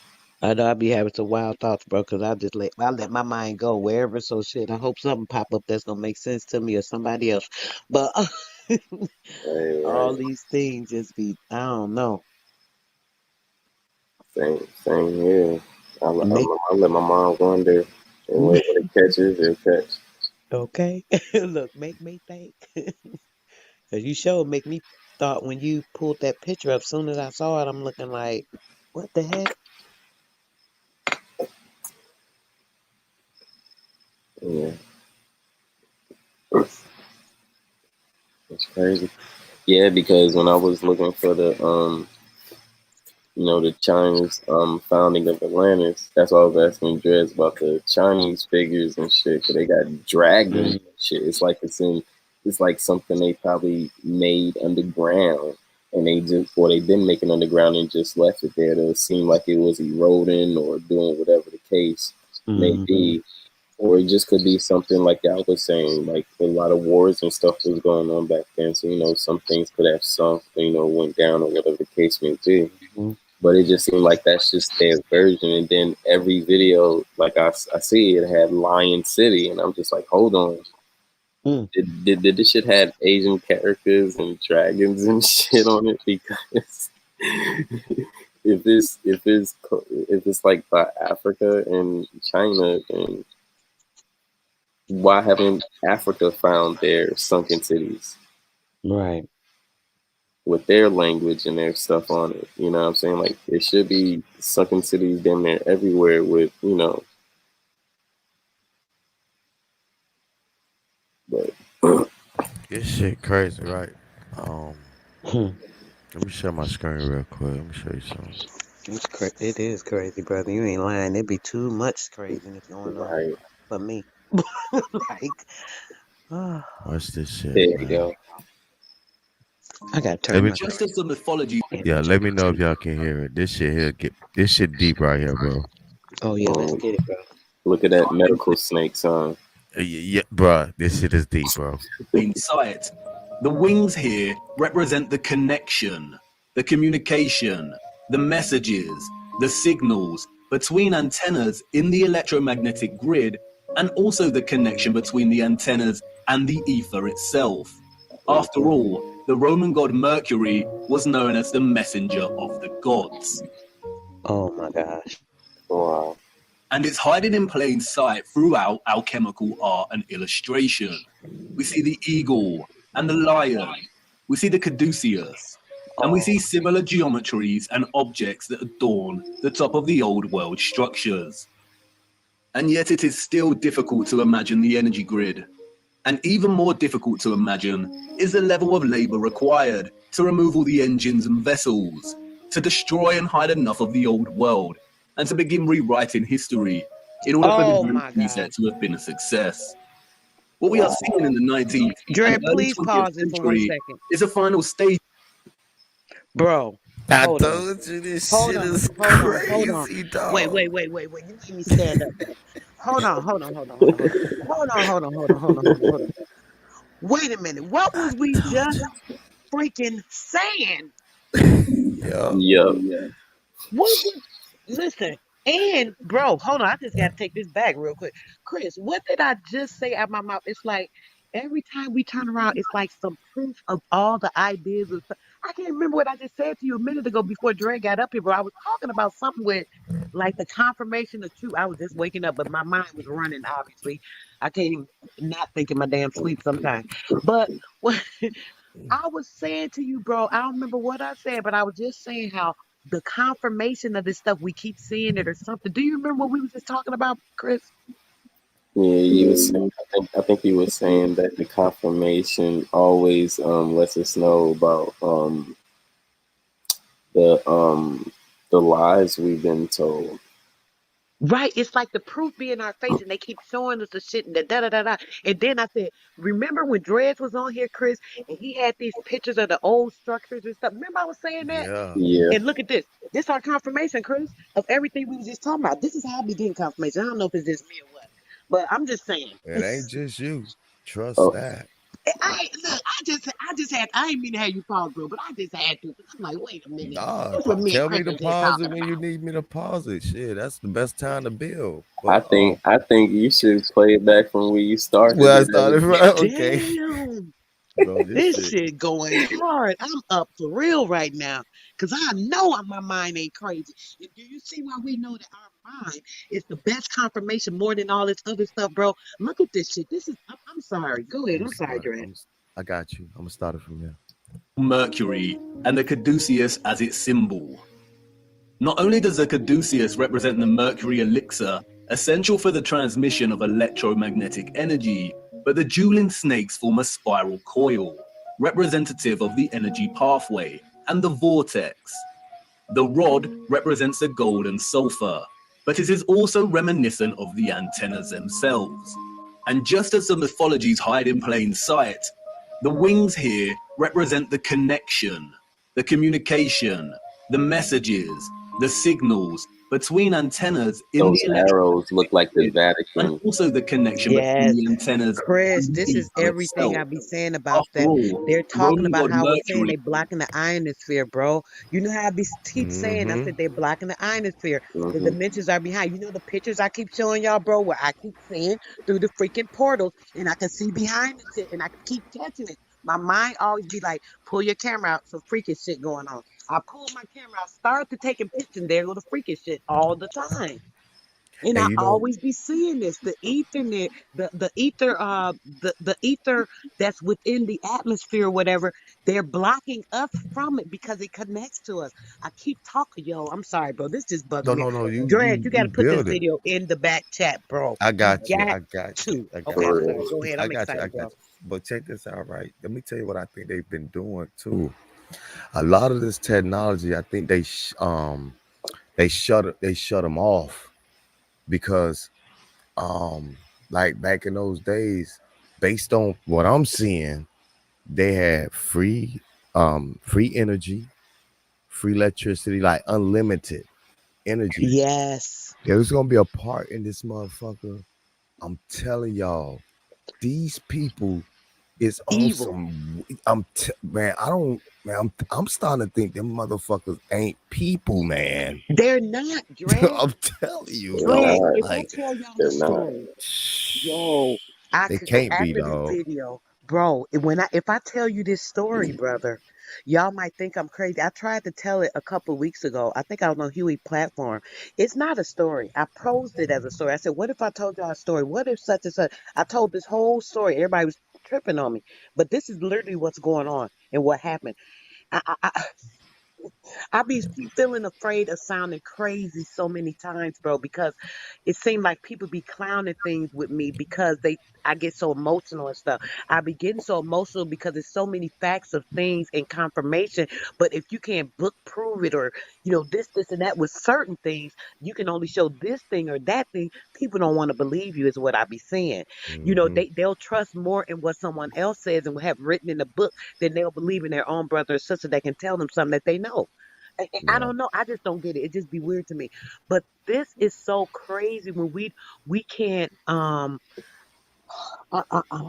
I know I be having some wild thoughts, bro, because I let my mind go wherever. So shit, I hope something pop up that's gonna make sense to me or somebody else. But right, all right. these things just be, I don't know. Same here. Make I let my mom wander, and what it catches, it catch. okay. Look, make me think. Cause you sure make me thought when you pulled that picture up. Soon as I saw it, I'm looking like, what the heck? Yeah, it's crazy. Yeah, because when I was looking for the Chinese founding of Atlantis, that's why I was asking Dreads about the Chinese figures and shit. 'Cause they got dragons Mm, and shit. It's like something they probably made underground, and they didn't make it underground and just left it there to seem like it was eroding or doing whatever the case may mm-hmm, be. Or it just could be something like I was saying, like a lot of wars and stuff was going on back then. So, some things could have sunk, went down or whatever the case may be. hmm. But it just seemed like that's just their version. And then every video, like I see it had Lion City, and I'm just like, hold on. Mm, Did this shit have Asian characters and dragons and shit on it? Because if it's like by Africa and China, then why haven't Africa found their sunken cities right. with their language and their stuff on it? You know what I'm saying? Like there should be sunken cities down there everywhere with, but This shit crazy, right? Um, Hmm. Let me share my screen real quick. Let me show you something. It is crazy, brother. You ain't lying. It be too much craziness going on Right. for me. Like, oh, Watch this shit, There you man. go. I gotta Let turn me, my Just as the mythology. yeah, let me know if y'all can hear it. This shit here this shit deep right here, bro. Oh yeah, let's get it, bro. Look at that medical snake, son. Yeah, bro. This shit is deep, bro. In sight. The wings here represent the connection, the communication, the messages, the signals between antennas in the electromagnetic grid, and also the connection between the antennas and the ether itself. After all, the Roman god Mercury was known as the messenger of the gods. Oh my gosh. Wow. And it's hiding in plain sight throughout our chemical art and illustration. We see the eagle and the lion. We see the caduceus. And we see similar geometries and objects that adorn the top of the old world structures. And yet it is still difficult to imagine the energy grid. And even more difficult to imagine is the level of labor required to remove all the engines and vessels, to destroy and hide enough of the old world, and to begin rewriting history in order for the Oh group my reset gosh. to have been a success. What we are seeing in the 19th and Dre, early please 20th pause it for 1 century second. is a final stage. Bro, I hold on. told you this Hold shit on. is Hold on. Hold on. crazy, Wait, dog. wait, wait, wait, wait. You made me stand up, bro. Hold on, hold on, hold on, hold on, hold on. Hold on, hold on, hold on, hold on, hold on, hold on. Wait a minute. What was I we told just you. freaking saying? Yeah. Yup. What was listen, and bro, hold on, I just gotta take this back real quick. Chris, what did I just say out my mouth? It's like every time we turn around, it's like some proof of all the ideas of stuff. I can't remember what I just said to you a minute ago before Dre got up here, bro. I was talking about something with like the confirmation of truth. I was just waking up, but my mind was running, obviously. I can't even not think in my damn sleep sometimes. But what I was saying to you, bro, I don't remember what I said, but I was just saying how the confirmation of this stuff we keep seeing it or something. Do you remember what we was just talking about, Chris? Yeah, you was saying, I think you were saying that the confirmation always lets us know about the the lies we've been told. Right, it's like the proof be in our face, and they keep showing us the shit and the da da da da. And then I said, remember when Dredge was on here, Chris, and he had these pictures of the old structures and stuff. Remember I was saying that? Yeah. Yeah. And look at this. This our confirmation, Chris, of everything we was just talking about. This is how I be getting confirmation. I don't know if it's just me or what, but I'm just saying. It ain't just you. Trust Oh, that. Look. I didn't mean to have you pause, bro, but I just had to. 'Cause I'm like, wait a minute. Nah, That's what me and tell me Chris to was just pause it talking when you about. need me to pause it. Shit, that's the best time to build. I But think I think you should play it back from where you started well, I it started from at. okay, Damn. bro. This This shit. shit going hard. I'm up for real right now. Cause I know my mind ain't crazy. And do you see why we know that our mind is the best confirmation more than all this other stuff, bro? Look at this shit. I'm sorry. Go ahead. I'm I'm sorry, started. Dre. I got you. I'm gonna start it from here. Mercury and the caduceus as its symbol. Not only does the caduceus represent the mercury elixir, essential for the transmission of electromagnetic energy, but the dueling snakes form a spiral coil, representative of the energy pathway, and the vortex. The rod represents the gold and sulfur, but it is also reminiscent of the antennas themselves. And just as the mythologies hide in plain sight, the wings here represent the connection, the communication, the messages, the signals between antennas in the Those arrows look electromagnetic like the grid, and Vatican. also the connection between Yes. the antennas Chris, and the this is ether everything itself. I be saying about After that. all, They're the talking Roman about god how I was saying Mercury. they blocking the ionosphere, bro. You know how I keep saying, I Mm-hmm. said they're blocking the ionosphere. The Hmm. dimensions are behind. You know the pictures I keep showing y'all, bro, where I keep seeing through the freaking portals and I can see behind the shit and I can keep catching it. My mind always be like, pull your camera out, some freaking shit going on. I pull my camera out, start to taking pictures, and there go the freaking shit all the time. And And I you know, always be seeing this, the ethernet, the ether that's within the atmosphere, or whatever. They're blocking us from it because it connects to us. I keep talking, yo. I'm sorry, bro. This just bugging no, me. no, no. Dred, you got You to put this build it. video in the back chat, bro. I You got you. got I got you. to. I got Okay, For I'm you. sorry. real. Go ahead. I I'm got you. I excited, got bro. you. But check this out, right? Let me tell you what I think they've been doing too. A lot of this technology, I think they shut them off because like back in those days, based on what I'm seeing, they had free energy, free electricity, like unlimited energy. Yes. There was gonna be a part in this motherfucker. I'm telling y'all, these people is on Evil. some. Man, I don't. Man, I'm starting to think them motherfuckers ain't people, man. They're not, Dre. I'm telling you, They're Dre, dog. not. if I Like, tell y'all the They're not. story, yo, I they could can't be, after this dog. video, bro. If I tell you this story, brother, y'all might think I'm crazy. I tried to tell it a couple of weeks ago. I think I was on Huey platform. It's not a story. I posed it as a story. I said, "What if I told y'all a story? What if such and such?" I told this whole story. Everybody was tripping on me, but this is literally what's going on and what happened. I be feeling afraid of sounding crazy so many times, bro, because it seemed like people be clowning things with me because I get so emotional and stuff. I be getting so emotional because there's so many facts of things and confirmation. But if you can't book prove it or, this and that with certain things, you can only show this thing or that thing. People don't want to believe you is what I be saying. Hmm. They'll trust more in what someone else says and have written in the book than they'll believe in their own brother or sister that can tell them something that they know. I Yeah. don't know. I just don't get it. It just be weird to me. But this is so crazy when we can't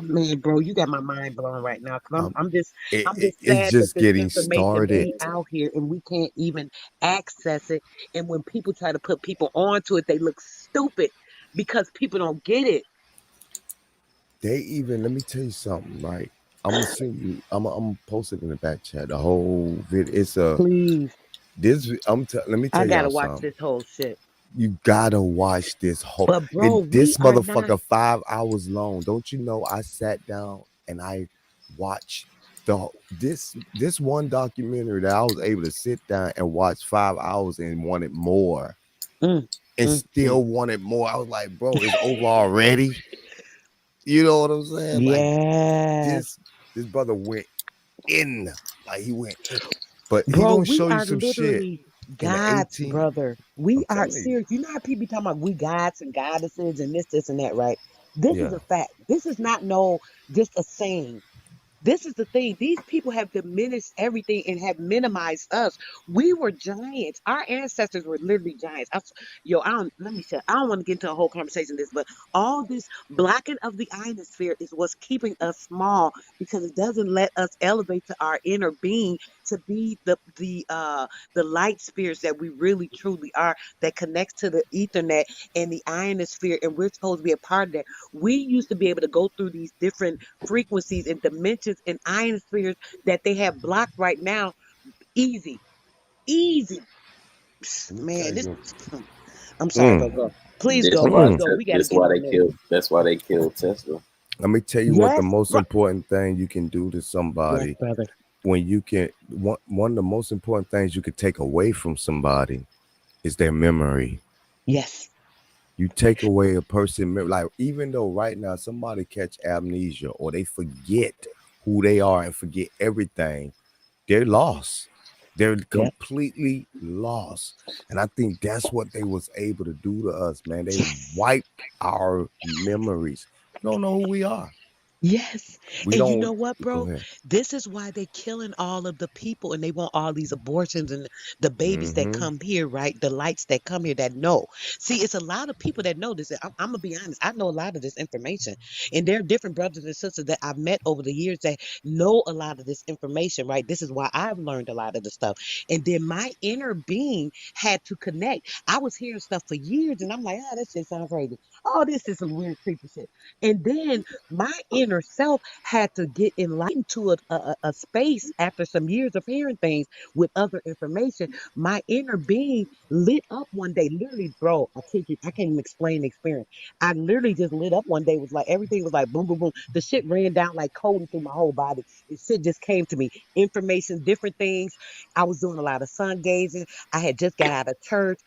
man, bro, you got my mind blown right now because Um, I'm just it's sad that just this getting information started. be out here and we can't even access it. And when people try to put people onto it, they look stupid because people don't get it. They even let me tell you something, right? I'm gonna send you. I'm gonna post it in the back chat. The whole video. It's a Please, this. Let me I tell y'all gotta watch something. this whole shit. You gotta watch this whole. But bro, And we this are not. motherfucker 5 hours long. Don't you know? I sat down and I watched this one documentary that I was able to sit down and watch 5 hours and wanted more Mm, and mm, mm. still wanted more. I was like, bro, it's over already. You know what I'm saying? Like Yes. this brother went in, like he went in, but he Bro, gonna we show you are some shit literally in the gods, 18. brother. We I'm are telling you, serious. You know how people be talking about we gods and goddesses and this and that, right? This is yeah. a fact. This is not no just a saying. This is the thing. These people have diminished everything and have minimized us. We were giants. Our ancestors were literally giants. I don't, let me say, I don't want to get into a whole conversation of this, but all this blocking of the ionosphere is what's keeping us small because it doesn't let us elevate to our inner being to be the light spirits that we really truly are that connects to the ethernet and the ionosphere, and we're supposed to be a part of that. We used to be able to go through these different frequencies and dimensions and ionospheres that they have blocked right now. Easy, easy. Let me tell Man, this. you. I'm sorry, bro. Mm, Go. Please This go. why Please mm. go. We got to this get why on they this. killed. That's why they killed Tesla. Let me tell you what the Yes, most bro. important thing you can do to Yes, somebody brother. when you can one of the most important things you can take away from somebody is their memory. Yes, You take away a person like even though right now somebody catch amnesia or they forget who they are and forget everything, they're lost. They're yep, completely lost. And I think that's what they was able to do to us, man. They yes. wiped our memories. We don't know who we are. Yes. We And you don't know what, go bro? ahead. This is why they killing all of the people and they want all these abortions and the babies that Mm-hmm. come here, right? The lights that come here that know. See, it's a lot of people that know this. I'm gonna be honest. I know a lot of this information. And there are different brothers and sisters that I've met over the years that know a lot of this information, right? This is why I've learned a lot of the stuff. And then my inner being had to connect. I was hearing stuff for years and I'm like, oh, this shit sounds crazy. Oh, this is some weird creepy shit. And then my inner self had to get enlightened to a space after some years of hearing things with other information. My inner being lit up one day, literally, bro. I kid you, I can't even explain the experience. I literally just lit up one day. It was like everything was like boom, boom, boom. The shit ran down like cold through my whole body. The shit just came to me. Information, different things. I was doing a lot of sun gazing. I had just got out of church.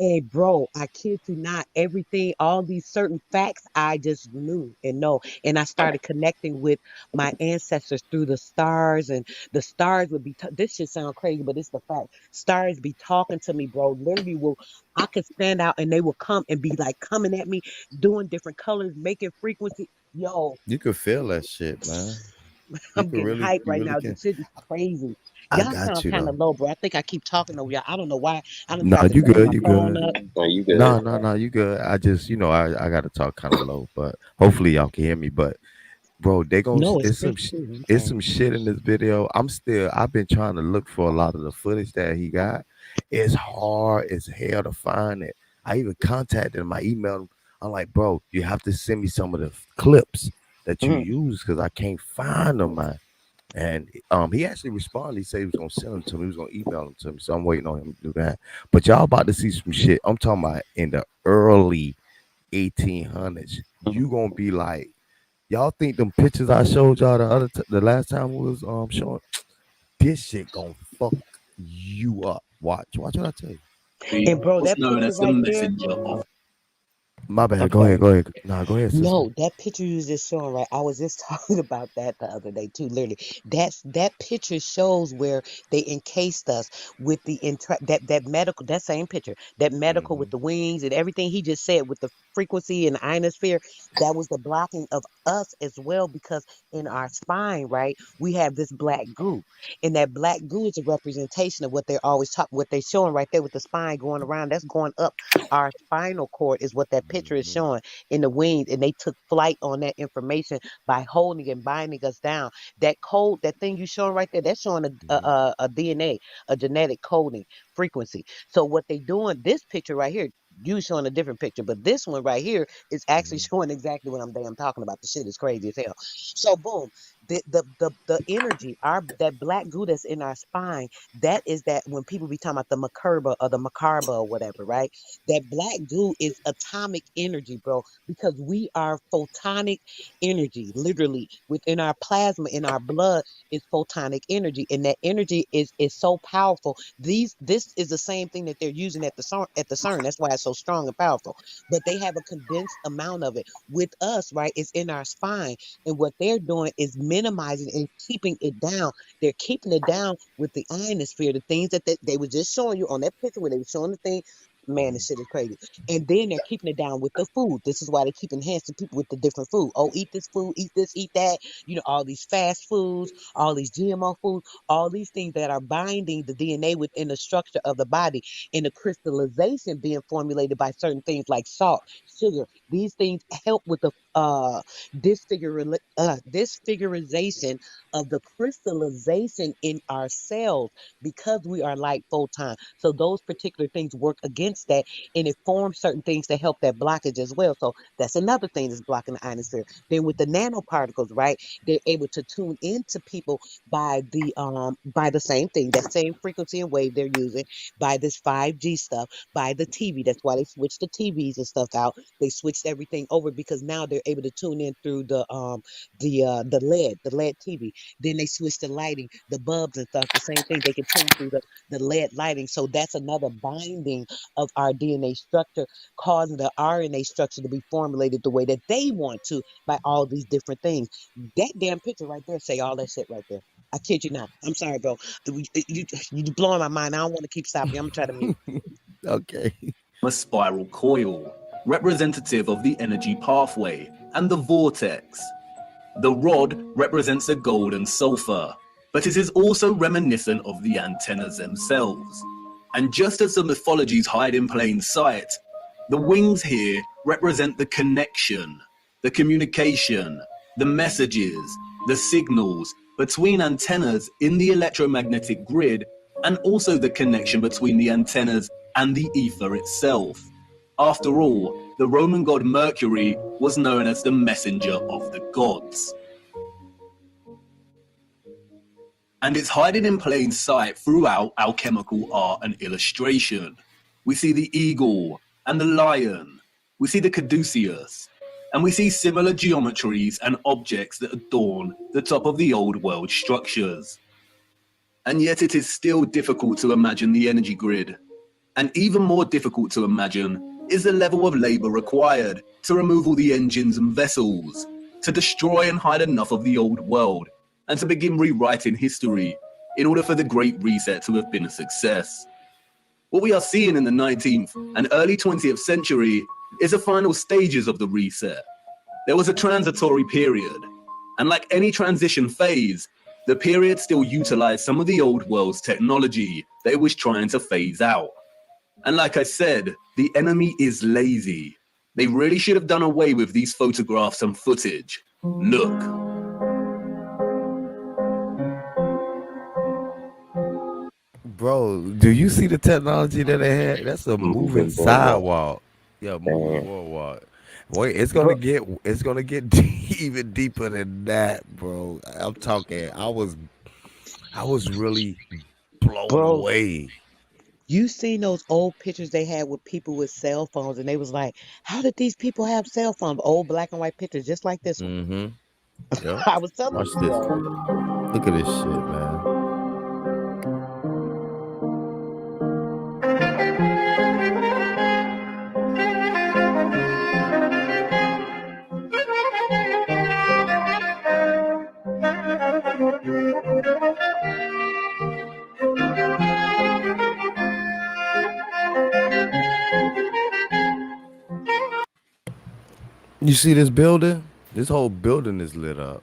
Hey, bro, I kid you not. Everything, all these certain facts, I just knew and know. And I started connecting with my ancestors through the stars, and the stars would be. This should sound crazy, but it's the fact. Stars be talking to me, bro. Literally, I could stand out and they will come and be like coming at me, doing different colors, making frequency. Yo, You could feel that shit, man. You I'm could getting really, hyped you right really now. can. This shit is crazy. I Y'all got sound you kind of though. low, bro. I think I keep talking over y'all. I don't know why. I done No, tried to you turn good. my You phone good. up. No, you good. No, you good. I just, I got to talk kind of low, but hopefully y'all can hear me. But bro, they going No, to it's pretty cool. I'm it's sorry. some shit in this video. I've been trying to look for a lot of the footage that he got. It's hard as hell to find it. I even contacted him. I emailed him. I'm like, bro, you have to send me some of the clips that you Mhm. use because I can't find them, man. And he actually responded. He said he was gonna send them to me. He was gonna email them to me. So I'm waiting on him to do that. But y'all about to see some shit. I'm talking about in the early 1800s. You gonna be like, y'all think them pictures I showed y'all the last time we was showing this shit gonna fuck you up. Watch what I tell you. And bro, Was that known picture as the right there. messenger of. Oh, My bad. I'm Go ahead. sorry. Go ahead. Nah, go ahead, sister. No, that picture you was just showing, right? I was just talking about that the other day too. Literally, that picture shows where they encased us with that medical, that same picture, that medical Hmm. with the wings and everything he just said with the frequency and the ionosphere. That was the blocking of us as well, because in our spine, right, we have this black goo, and that black goo is a representation of what they're always talking, what they're showing right there with the spine going around. That's going up our spinal cord, is what that picture is Hmm. showing in the wings, and they took flight on that information by holding and binding us down. That code, that thing you showing right there, that's showing Hmm. a DNA, a genetic coding frequency. So what they doing, this picture right here, you showing a different picture, but this one right here is actually Hmm. showing exactly what I'm damn talking about. The shit is crazy as hell. So boom, the energy, our that black goo that's in our spine, that is that when people be talking about the macarba or the macarba or whatever, right? That black goo is atomic energy, bro, because we are photonic energy. Literally within our plasma, in our blood, is photonic energy, and that energy is so powerful. This is the same thing that they're using at the CERN. That's why it's so strong and powerful, but they have a condensed amount of it. With us, right, it's in our spine, and what they're doing is minimizing and keeping it down. They're keeping it down with the ionosphere, the things that they were just showing you on that picture where they were showing the thing. Man, this shit is crazy. And then they're keeping it down with the food. This is why they keep enhancing people with the different food. Oh, eat this food, eat this, eat that. You know, all these fast foods, all these GMO foods, all these things that are binding the DNA within the structure of the body, and the crystallization being formulated by certain things like salt, sugar. These things help with the disfigurization of the crystallization in our cells, because we are light photon. So those particular things work against that, and it forms certain things to help that blockage as well. So that's another thing that's blocking the ionosphere. Then with the nanoparticles, right, they're able to tune into people by the same thing, that same frequency and wave they're using, by this 5G stuff, by the TV. That's why they switched the TVs and stuff out. They switched everything over because now they're able to tune in through the LED TV. Then they switched the lighting, the bulbs and stuff. The same thing, they can tune through the lead lighting. So that's another binding of our DNA structure, causing the RNA structure to be formulated the way that they want to by all these different things. That damn picture right there say all that shit right there. I kid you not. I'm sorry, bro. You blowing my mind. I don't want to keep stopping you. I'm gonna try to mute. Okay. A spiral coil, representative of the energy pathway, and the vortex. The rod represents the gold and sulfur, but it is also reminiscent of the antennas themselves. And just as the mythologies hide in plain sight, the wings here represent the connection, the communication, the messages, the signals between antennas in the electromagnetic grid, and also the connection between the antennas and the ether itself. After all, the Roman god Mercury was known as the messenger of the gods. And it's hiding in plain sight throughout alchemical art and illustration. We see the eagle and the lion, we see the caduceus, and we see similar geometries and objects that adorn the top of the old world structures. And yet it is still difficult to imagine the energy grid. And even more difficult to imagine is the level of labor required to remove all the engines and vessels, to destroy and hide enough of the old world, and to begin rewriting history in order for the Great Reset to have been a success. What we are seeing in the 19th and early 20th century is the final stages of the reset. There was a transitory period, and like any transition phase, the period still utilized some of the old world's technology that it was trying to phase out. And like I said, the enemy is lazy. They really should have done away with these photographs and footage. Look. Bro, do you see the technology that they had? That's a moving Moving boardwalk. sidewalk. Yeah, moving Damn. boardwalk. Wait, it's gonna get even deeper than that, bro. I'm talking. I was really blown Bro, away. you seen those old pictures they had with people with cell phones, and they was like, "How did these people have cell phones?" Old black and white pictures, just like this one. Mm-hmm. Yep. I was telling Watch you, this. bro. Look at this shit, man. You see this building? This whole building is lit up.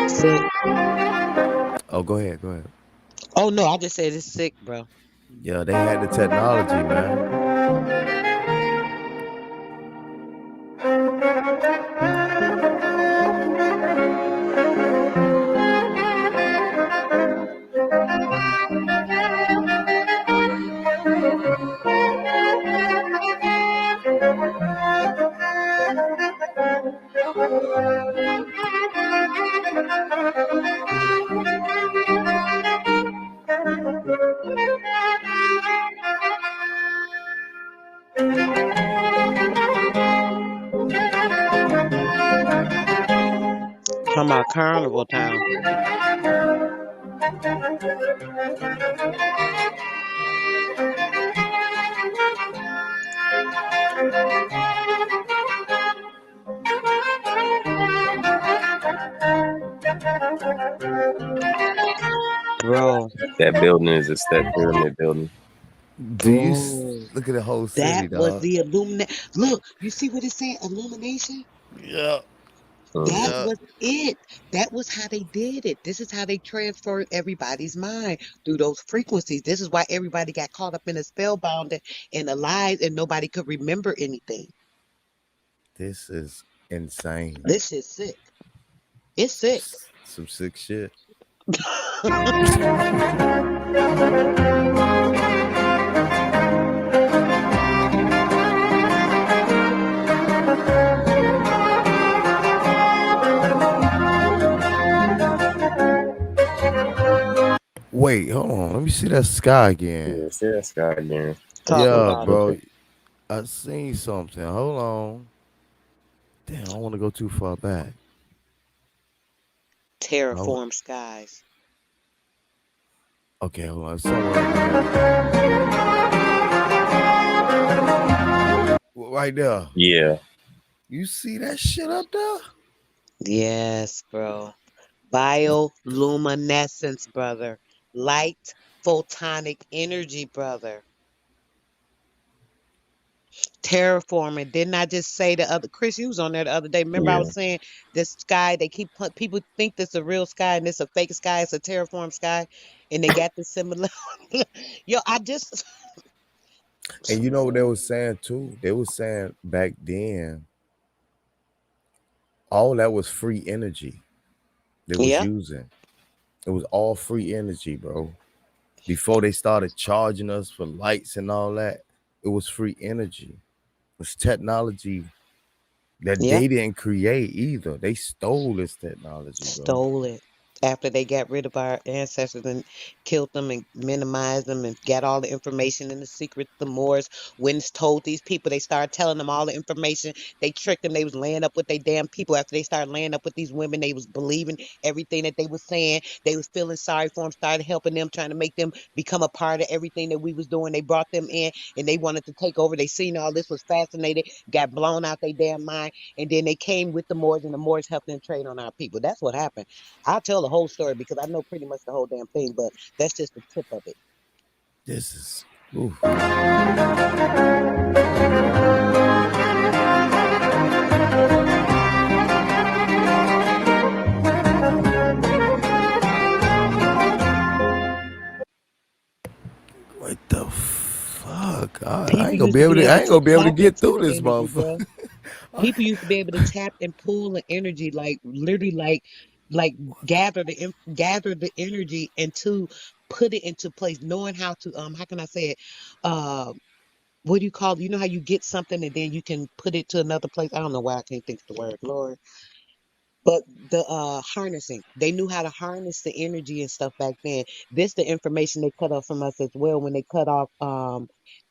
Sick. Oh, go ahead. Go ahead. Oh no, I just said it's sick, bro. Yeah, they had the technology, man. Talking about carnival town. Bro, That building is a step pyramid building. Do you bro. look at the whole That city, was dog? the illuminate. Look, you see what it said? Illumination? Yeah, That Mhm. yeah. was it. That was how they did it. This is how they transferred everybody's mind through those frequencies. This is why everybody got caught up in a spellbound and a lies and nobody could remember anything. This is insane. This is sick. It's sick. Some sick shit. Wait, hold on. Let me see that sky again. Yeah, see that sky again. That's Talk what Yeah, I'm about it. bro. tripping. I seen something. Hold on. Damn, I don't want to go too far back. Oh, Terraform skies. okay, hold on. Somewhere over here. Right there. Yeah. You see that shit up there? Yes, bro. Bioluminescence, brother. Light photonic energy, brother. Terraforming. Didn't I just say the other Chris, you was on there the other day. Remember I Yeah. was saying this sky, they keep people think this a real sky and it's a fake sky, it's a terraform sky, and they got the similar yo, I just And you know what they was saying too? They was saying back then, all that was free energy they was Yeah, using. It was all free energy, bro. Before they started charging us for lights and all that, it was free energy. It was technology that yeah. they didn't create either. They stole this technology, bro. Stole it. after they got rid of our ancestors and killed them and minimized them and got all the information and the secrets, the Moors when told these people, they started telling them all the information. They tricked them. They was laying up with their damn people. After they started laying up with these women, they was believing everything that they was saying. They was feeling sorry for them, started helping them, trying to make them become a part of everything that we was doing. They brought them in and they wanted to take over. They seen all this, was fascinated, got blown out their damn mind, and then they came with the Moors and the Moors helped them trade on our people. That's what happened. I'll tell the whole story because I know pretty much the whole damn thing, but that's just the tip of it. This is. Ooh. What the fuck? I People ain't gonna used be to able be to. I able ain't to gonna be able to tap get into through the this energy, motherfucker. bro. People used to be able to tap and pull the energy, like literally, like gather the energy and to put it into place, knowing how to how can I say it? Uh, what do you call it? You know how you get something and then you can put it to another place. I don't know why I can't think of the word, Lord. But the harnessing, they knew how to harness the energy and stuff back then. This the information they cut off from us as well. When they cut off,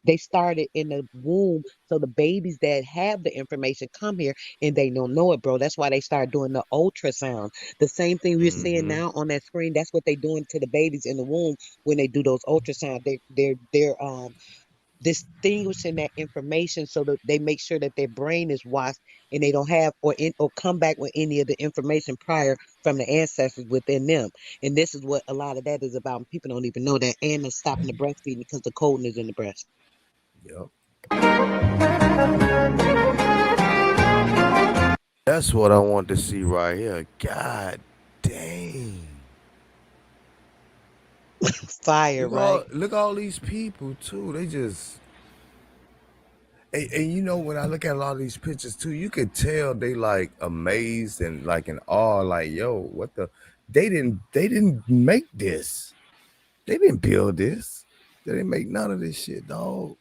they started in the womb, so the babies that have the information come here and they don't know it, bro. That's why they start doing the ultrasound. The same thing we're seeing Mm-hmm. now on that screen. That's what they doing to the babies in the womb when they do those ultrasound. They're distinguishing that information so that they make sure that their brain is washed and they don't have or come back with any of the information prior from the ancestors within them. And this is what a lot of that is about. People don't even know that, and they're stopping the breastfeeding because the coldness in the breast. Yep. That's what I want to see right here. God dang. Fire, right? Look all these people too. They just and you know when I look at a lot of these pictures too, you could tell they like amazed and like in awe, like, yo, what the they didn't make this. They didn't build this. They didn't make none of this shit, dog.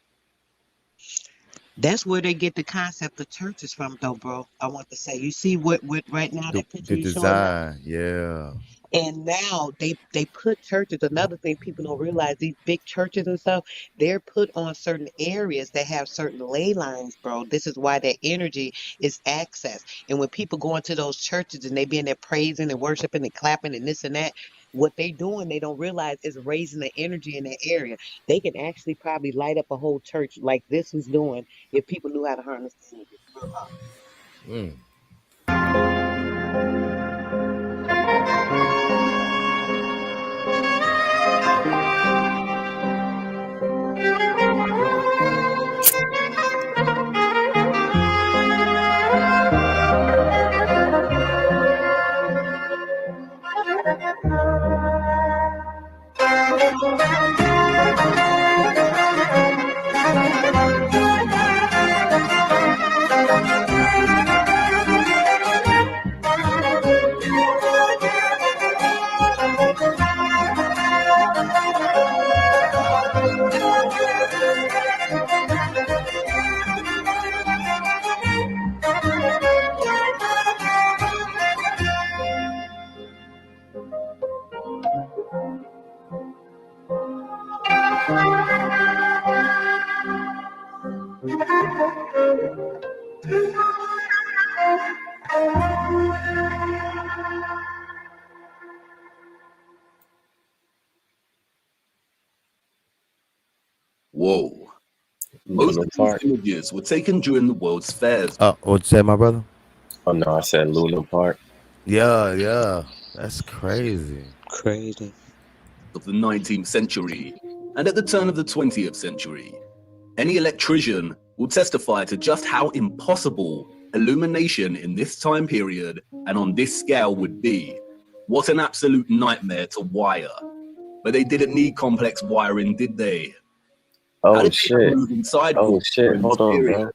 That's where they get the concept of churches from, though, bro. I want to say, you see what right now that picture The you showing up. design, yeah. And now they put churches. Another thing people don't realize, these big churches and stuff, they're put on certain areas that have certain ley lines, bro. This is why that energy is accessed. And when people go into those churches and they be in there praising and worshiping and clapping and this and that, what they doing, they don't realize is raising the energy in that area. They can actually probably light up a whole church like this was doing if people knew how to harness the energy. Real talk. Mm. Whoa. Most Luna of these Park. images were taken during the World's Fairs What'd you say, my brother? Oh no, I said Luna Park. Yeah. That's crazy. Crazy. of the 19th century and at the turn of the 20th century. Any electrician will testify to just how impossible illumination in this time period and on this scale would be. What an absolute nightmare to wire. But they didn't need complex wiring, did they? How Oh did they shit. move inside Oh walls shit. during this Hold on, period? bro.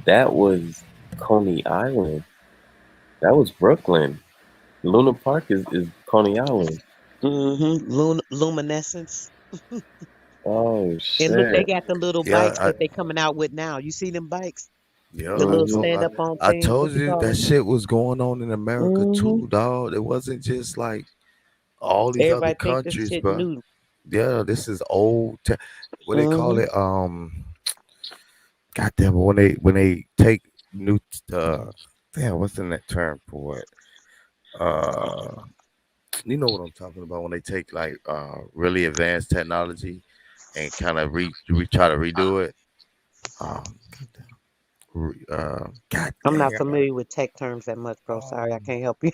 That was Coney Island. That was Brooklyn. Luna Park is Coney Island. Luminescence. Oh And look, they shit. got the little bikes Yeah, that they coming out with now. You see them bikes? Yeah, The I little Hmm. told stand up on I thing. told What you you call that it? shit was going on in America Mm-hmm. too, dog. It wasn't just like all these other Everybody think this countries, shit bro. new. Yeah, this is old. What they call Mm-hmm. it? Goddamn, when they take new, damn, what's in that term for it? Uh, you know what I'm talking about when they take like really advanced technology and kind of try to redo it. Goddamn, god I'm not dang, familiar with tech terms that much, bro. Sorry, I um, can't help you.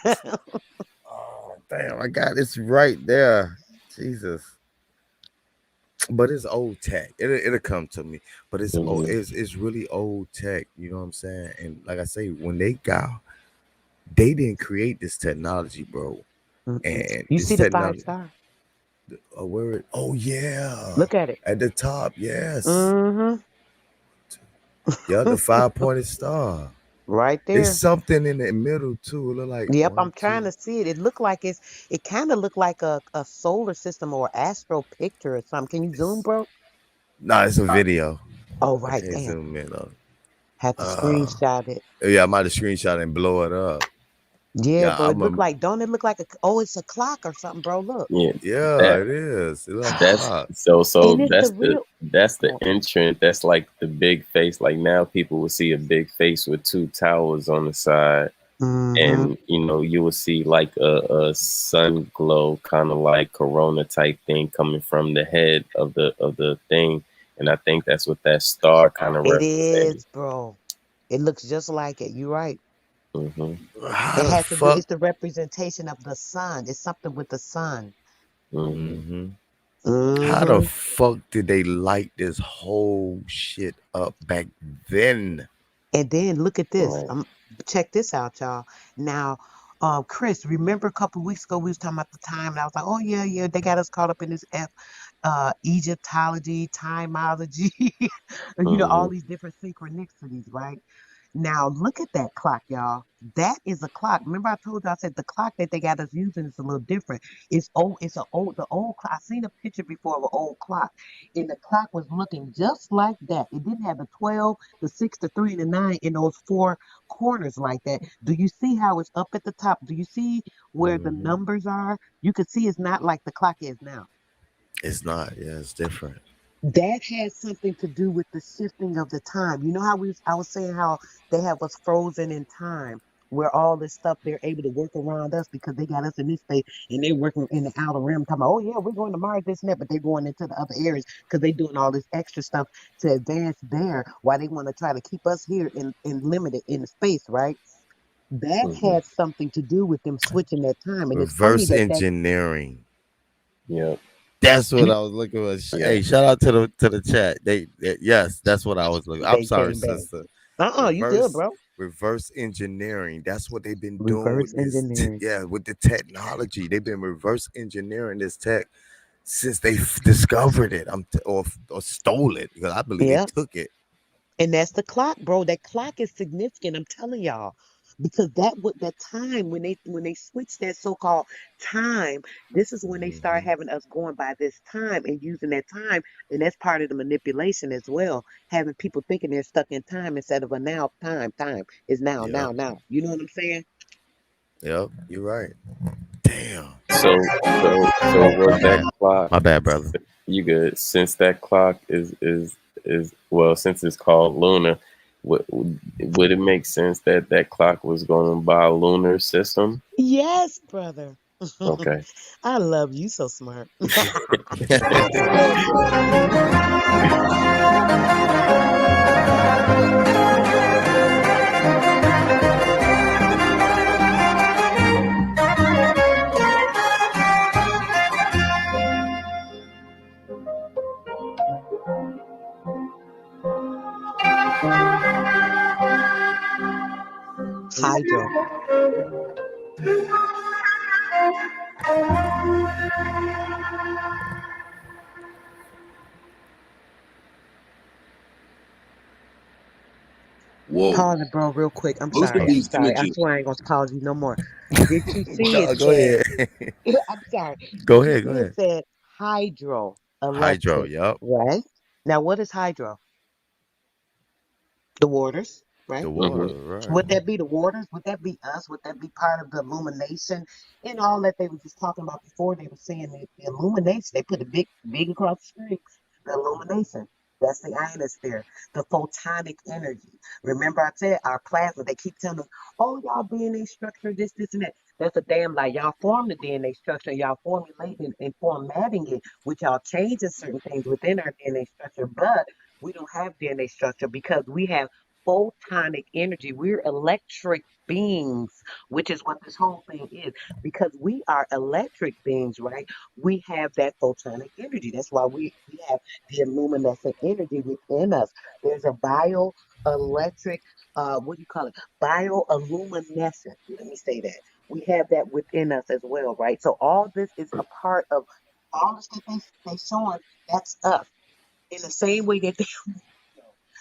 damn, I got it's right there. Jesus. But it's old tech. It'll come to me. But Hmm. it's really old tech. You know what I'm saying? And like I say, when they didn't create this technology, bro. Mm-mm. And You this see the five technology, star? where it? Oh yeah, Look at it. at the top, yes, Mm-hmm. yeah, the 5 pointed star. Right It's there. something in the middle too. It look like Yep, one, I'm trying two. to see it. It looked like it kind of looked like a solar system or astro picture or something. Can you zoom, It's bro? nah, it's a video. Oh, I right, can't damn. zoom in on. Had to Uh, screenshot it. yeah, I might have screenshot and blow it up. Yeah, Yeah, bro. It looked like, don't it look like oh, it's a clock or something, bro. Look. Yeah, yeah, that it is. It look like a that's clock. so And it's the real that's the oh, entrance. That's like the big face. Like now, people will see a big face with two towers on the side, mm-hmm. and you will see like a sun glow, kind of like corona type thing coming from the head of the thing, and I think that's what that star kind of It represented. is, bro. It looks just like it. You're right. Hmm. How It the has to do, fuck? it's the representation of the sun. It's something with the sun. Hmm. hmm How the Mm-hmm. fuck did they light this whole shit up back then? And then look at this. Right. Check this out, y'all. Now, Chris, remember a couple weeks ago we was talking about the time, and I was like, oh yeah, yeah, they got us caught up in this Egyptology, timeology, all Hmm. these different synchronicities, right? Now look at that clock, y'all. That is a clock. Remember I told you I said the clock that they got us using is a little different. It's old. It's the old clock. I seen a picture before of an old clock, and the clock was looking just like that. It didn't have the 12, the 6, the 3, and the 9 in those four corners like that. Do you see how it's up at the top? Do you see where the hmm numbers are? You can see it's not like the clock is now. It's not. Yeah, it's different. That has something to do with the shifting of the time. You know how I was saying how they have us frozen in time, where all this stuff they're able to work around us because they got us in this space and they're working in the outer rim, talking about, oh yeah, we're going to Mars, this and that, but they're going into the other areas because they're doing all this extra stuff to advance there while they want to try to keep us here in limited in space, right? That Hmm. had something to do with them switching that time. And it's funny Reverse that engineering. Yep. That's what you, I was looking for. Yep. Hey, shout out to the chat. Yes, that's what I was looking. I'm they sorry, came back. sister. You good, Reverse bro. reverse engineering. That's what they've been doing Reverse with this. engineering. Yeah, with the technology. They've been reverse engineering this tech since they discovered it. Or stole it because I believe they Yeah. took it. And that's the clock, bro. That clock is significant. I'm telling y'all, because that time when they switch that so-called time, this is when they start hmm having us going by this time and using that time, and that's part of the manipulation as well. Having people thinking they're stuck in time instead of a now time. Time is now, Yep. now, now. You know what I'm saying? Yep. You're right. Damn. So was My that bad. clock? My bad, brother. You good? Since that clock is well, since it's called lunar, would it make sense that that clock was going by a lunar system? Yes, brother. Okay. I love you so smart. Hydro. Whoa. Pause it, bro, real quick. I'm Both of sorry. I'm these sorry. I images. swear I ain't gonna pause you no more. Did you see it No, go said, ahead. I'm sorry. Go Did you ahead. Go see it ahead. said Hydro. hydroelectric, Yep. right? Now, what is hydro? The waters. right? The Mm-hmm. water, right? Would that be the waters? Would that be us? Would that be part of the illumination and all that they were just talking about before? They were saying that the illumination, they put a big across the screen, the illumination. That's the ionosphere, the photonic energy. Remember, I said our plasma, they keep telling us, oh, y'all DNA structure, this, and that. That's a damn lie. Y'all form the DNA structure, y'all formulating and formatting it, which y'all changing certain things within our DNA structure, but we don't have DNA structure because we have photonic energy. We're electric beings, which is what this whole thing is. Because we are electric beings, right? We have that photonic energy. That's why we have the luminescent energy within us. There's a bioelectric, what do you call it? Bioluminescent. Let me say that. We have that within us as well, right? So all this is a part of all the stuff they showing, that's us. In the same way that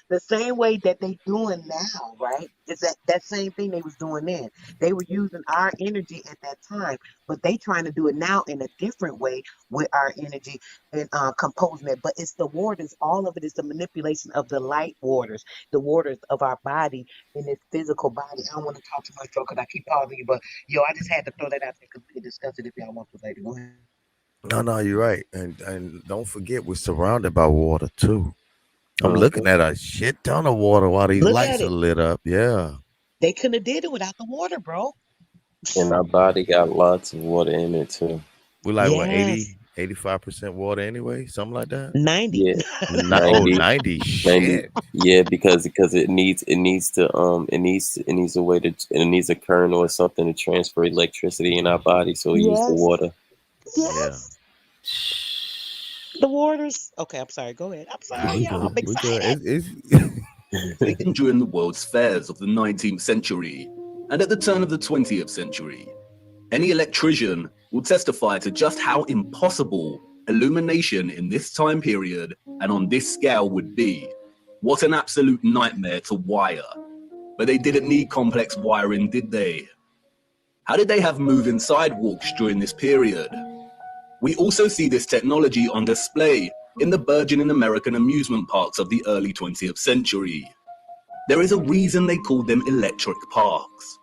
the same way that they doing now, right? Is that same thing they was doing then. They were using our energy at that time, but they trying to do it now in a different way with our energy and composing it. But it's the waters, all of it is the manipulation of the light waters, the waters of our body in this physical body. I don't want to talk too much, because I keep pausing you, but yo, I just had to throw that out there because we can discuss it if y'all want to later. Go ahead. No, no, you're right. And don't forget, we're surrounded by water too. I'm looking Mm-hmm. at a shit ton of water while these Look at lights are it. lit up. Yeah. They couldn't have did it without the water, bro. And our body got lots of water in it too. We're like what, Yes, 80, 85% water anyway? Something like that. 90. Yeah, Oh, 90, 90. 90. Shit. Yeah, because it needs a way to it needs a current or something to transfer electricity in our body. So we use the Yes, water. Yeah. yes. The waters. Okay, I'm sorry. Go ahead. I'm Nah, sorry, we y'all. good. I'm We good. excited. Taken during the world's fairs of the 19th century and at the turn of the 20th century. Any electrician will testify to just how impossible illumination in this time period and on this scale would be. What an absolute nightmare to wire. But they didn't need complex wiring, did they? How did they have moving sidewalks during this period? We also see this technology on display in the burgeoning American amusement parks of the early 20th century. There is a reason they called them electric parks.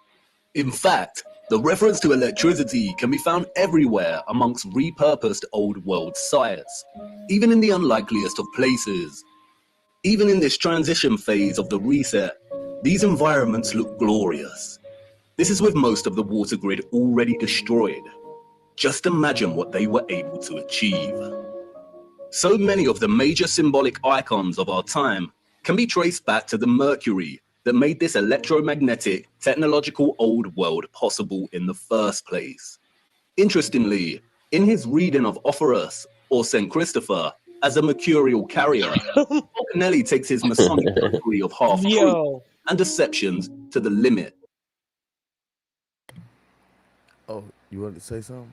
In fact, the reference to electricity can be found everywhere amongst repurposed old world sites, even in the unlikeliest of places. Even in this transition phase of the reset, these environments look glorious. This is with most of the water grid already destroyed. Just imagine what they were able to achieve. So many of the major symbolic icons of our time can be traced back to the Mercury that made this electromagnetic, technological old world possible in the first place. Interestingly, in his reading of Offerus, or St. Christopher, as a mercurial carrier, Falconelli takes his Masonic trickery of half-truth Yo. and deceptions to the limit. Oh, you wanted to say something?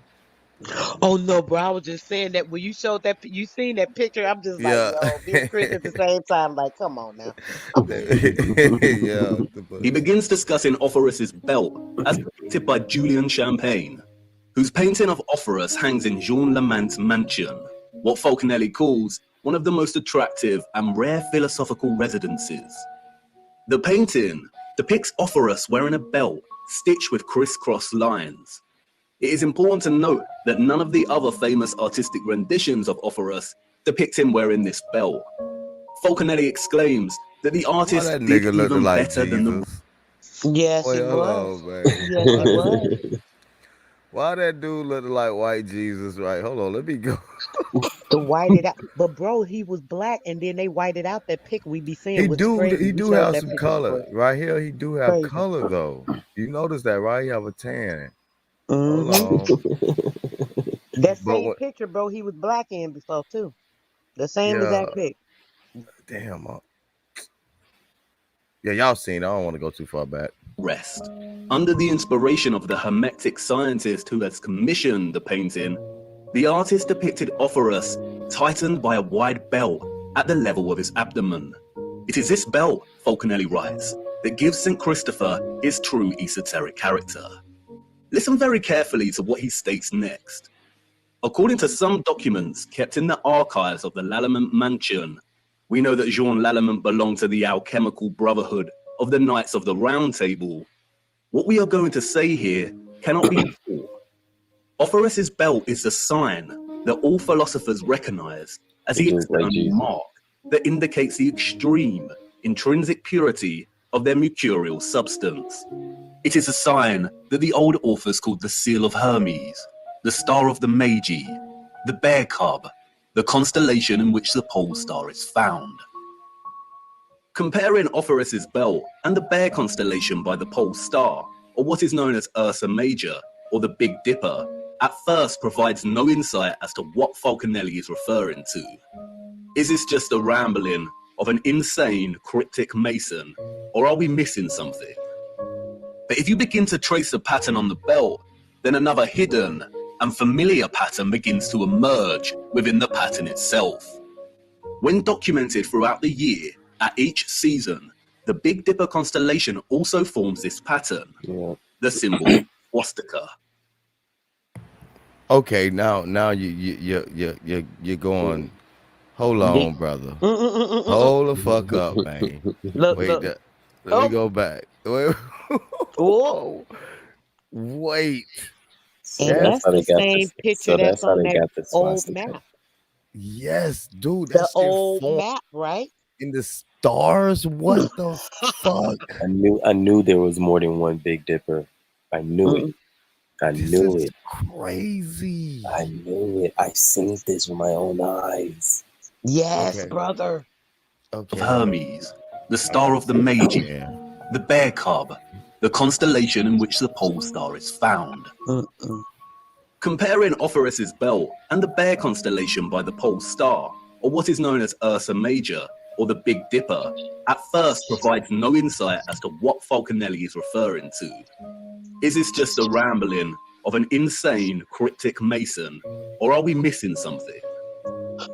Oh no, bro. I was just saying that when you showed that, you seen that picture. I'm just like, Yeah. yo, me and Chris at the same time. Like, come on now. Yeah. He begins discussing Offerus's belt as depicted by Julian Champagne, whose painting of Offerus hangs in Jean Lamant's mansion, what Falconelli calls one of the most attractive and rare philosophical residences. The painting depicts Offerus wearing a belt stitched with crisscross lines. It is important to note that none of the other famous artistic renditions of Offerus depict him wearing this belt. Falconelli exclaims that the Why artist that did nigga looked even like better than the Jesus? Yes, Wait, he hold was. on, man. Yes, he was. Why that dude look like white Jesus? Right, hold on, let me go. The whited out, but bro, he was black, and then they whited out that pic we be seeing, which is crazy. He We do showed have that some picture color before. right here. He do have Crazy. color though. You notice that, right? He have a tan. Hold Mm-hmm. on, That but same what? picture, bro, he was black in before too. The same Yeah, exact pic. damn. Yeah, y'all seen. I don't want to go too far back. rest. Under the inspiration of the Hermetic scientist who has commissioned the painting, the artist depicted Offerus tightened by a wide belt at the level of his abdomen. It is this belt, Falconelli writes, that gives St. Christopher his true esoteric character. Listen very carefully to what he states next. According to some documents kept in the archives of the Lallement mansion, we know that Jean Lallement belonged to the alchemical brotherhood of the Knights of the Round Table. What we are going to say here cannot be taught. Ophoris's belt is the sign that all philosophers recognize as the external mark that indicates the extreme intrinsic purity of their mercurial substance. It is a sign that the old authors called the Seal of Hermes, the Star of the Magi, the Bear Cub, the constellation in which the pole star is found. Comparing Ophoris's belt and the Bear constellation by the pole star, or what is known as Ursa Major, or the Big Dipper, at first provides no insight as to what Falconelli is referring to. Is this just a rambling of an insane cryptic mason, or are we missing something? But if you begin to trace the pattern on the belt, then another hidden and familiar pattern begins to emerge within the pattern itself. When documented throughout the year, at each season, the Big Dipper constellation also forms this pattern, the symbol swastika. Okay, now you're going. Hold on, brother. Hold the fuck up, man. Look. Let me go back. Wait. Oh. Wait. And that's the same picture that's on that old map. Yes, dude. The old map, right? In the stars? What the fuck? I knew there was more than one Big Dipper. I knew it. I knew it. Crazy. I knew it. I seen this with my own eyes. Yes, brother. Of Hermes, the Star of the Magi, the Bear Cub, the constellation in which the pole star is found. Comparing Ophoris's belt and the Bear constellation by the pole star, or what is known as Ursa Major, or the Big Dipper, at first provides no insight as to what Falconelli is referring to. Is this just a rambling of an insane cryptic mason, or are we missing something?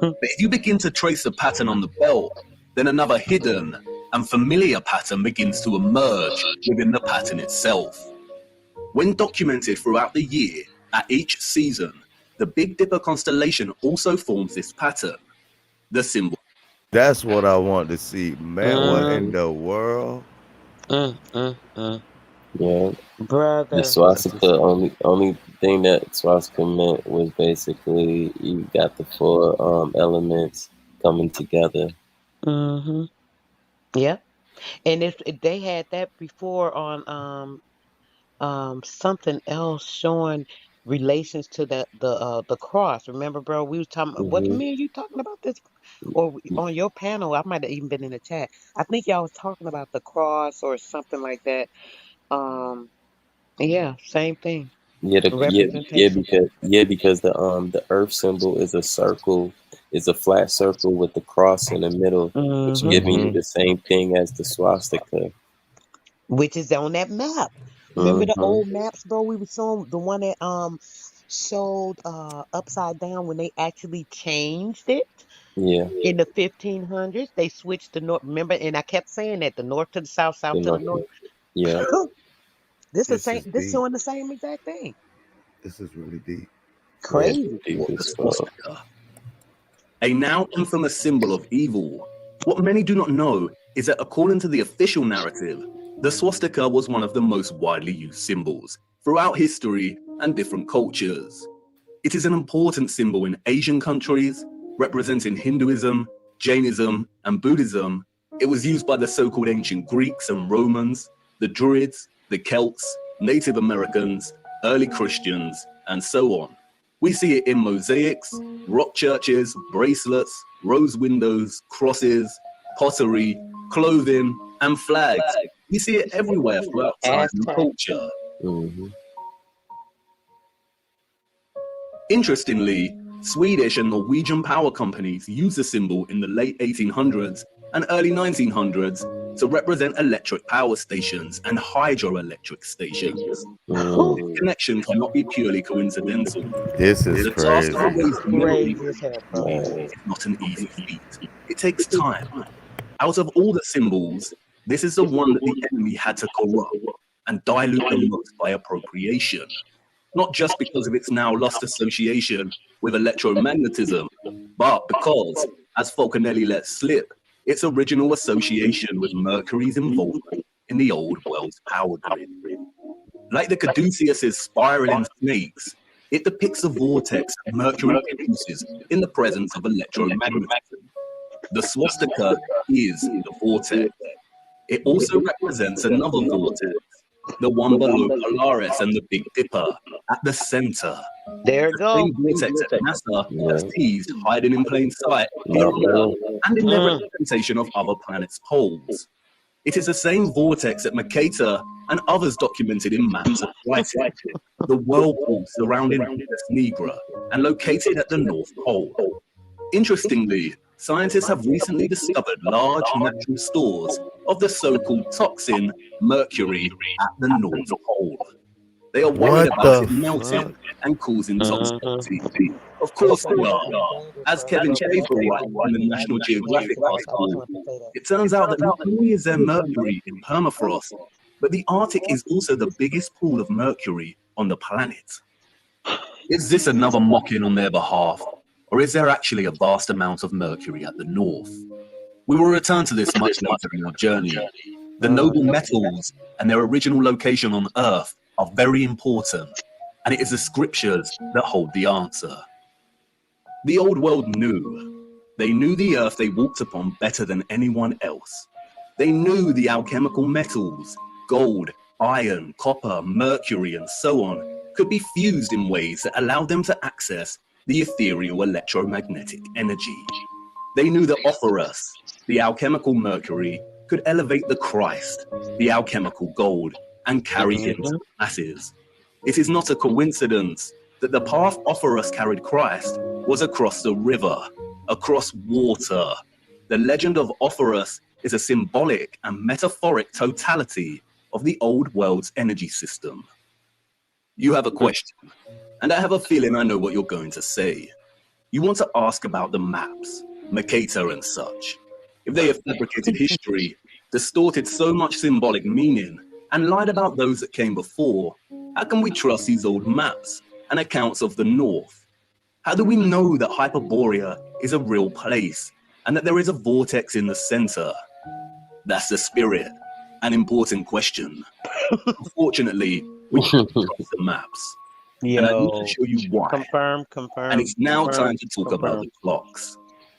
But if you begin to trace the pattern on the belt, then another hidden and familiar pattern begins to emerge within the pattern itself. When documented throughout the year, at each season, the Big Dipper constellation also forms this pattern, the symbol. That's what I want to see, man. What in the world? Yeah, brother. The swastika only thing that swastika meant was basically you got the four elements coming together. Yep. And if they had that before on something else showing relations to the cross. Remember, bro? We was talking. What me and you talking about this? Or on your panel? I might have even been in the chat. I think y'all was talking about the cross or something like that. Yeah, same thing. Representation. Because the earth symbol is a circle, is a flat circle with the cross in the middle, which giving you the same thing as the swastika. Which is on that map. Remember the old maps, bro? We were showing the one that showed upside down when they actually changed it. Yeah. In the 1500s, they switched the north. Remember, and I kept saying that the north to the south, south to the north. Yeah. This is showing the same exact thing. This is really deep. Crazy. A now infamous symbol of evil. What many do not know is that according to the official narrative, the swastika was one of the most widely used symbols throughout history and different cultures. It is an important symbol in Asian countries, representing Hinduism, Jainism, and Buddhism. It was used by the so-called ancient Greeks and Romans, the Druids, the Celts, Native Americans, early Christians, and so on. We see it in mosaics, rock churches, bracelets, rose windows, crosses, pottery, clothing, and flags. We see it everywhere throughout time and culture. Interestingly, Swedish and Norwegian power companies used the symbol in the late 1800s and early 1900s to represent electric power stations and hydroelectric stations. This connection cannot be purely coincidental. This is The task of erasing memory crazy. is not an easy feat. It takes time. Out of all the symbols, this is the one that the enemy had to corrupt and dilute the most by appropriation. Not just because of its now lost association with electromagnetism, but because, as Falconelli let slip, its original association with Mercury's involvement in the old world's power grid. Like the Caduceus's spiraling snakes, it depicts a vortex that Mercury produces in the presence of electromagnetism. The swastika is the vortex. It also represents another vortex, the one below Polaris and the Big Dipper, at the center. There it The same go. vortex that NASA has teased hiding in plain sight here on Earth and in their representation of other planets' poles. It is the same vortex that Mercator and others documented in maps of writing, the whirlpool surrounding Venus Nigra and located at the North Pole. Interestingly, scientists have recently discovered large natural stores of the so-called toxin mercury at the North Pole. They are worried about it melting and causing toxicity. Of course they are. As Kevin Schaefer writes in the National Geographic article, it turns out that not only is there mercury in permafrost, but the Arctic is also the biggest pool of mercury on the planet. Is this another mocking on their behalf, or is there actually a vast amount of mercury at the north? We will return to this much later in our journey. The noble metals and their original location on Earth are very important, and it is the scriptures that hold the answer. The old world knew. They knew the Earth they walked upon better than anyone else. They knew the alchemical metals, gold, iron, copper, mercury, and so on, could be fused in ways that allowed them to access the ethereal electromagnetic energy. They knew that Ophorus, the alchemical mercury, could elevate the Christ, the alchemical gold, and carry him to the masses. It is not a coincidence that the path Ophorus carried Christ was across the river, across water. The legend of Ophorus is a symbolic and metaphoric totality of the old world's energy system. You have a question, and I have a feeling I know what you're going to say. You want to ask about the maps, Mercator and such. If they have fabricated history, distorted so much symbolic meaning, and lied about those that came before, how can we trust these old maps and accounts of the North? How do we know that Hyperborea is a real place and that there is a vortex in the center? That's the spirit, an important question. Unfortunately, we can't trust the maps. And I need to show you why. Confirm. And it's now time to talk about the clocks.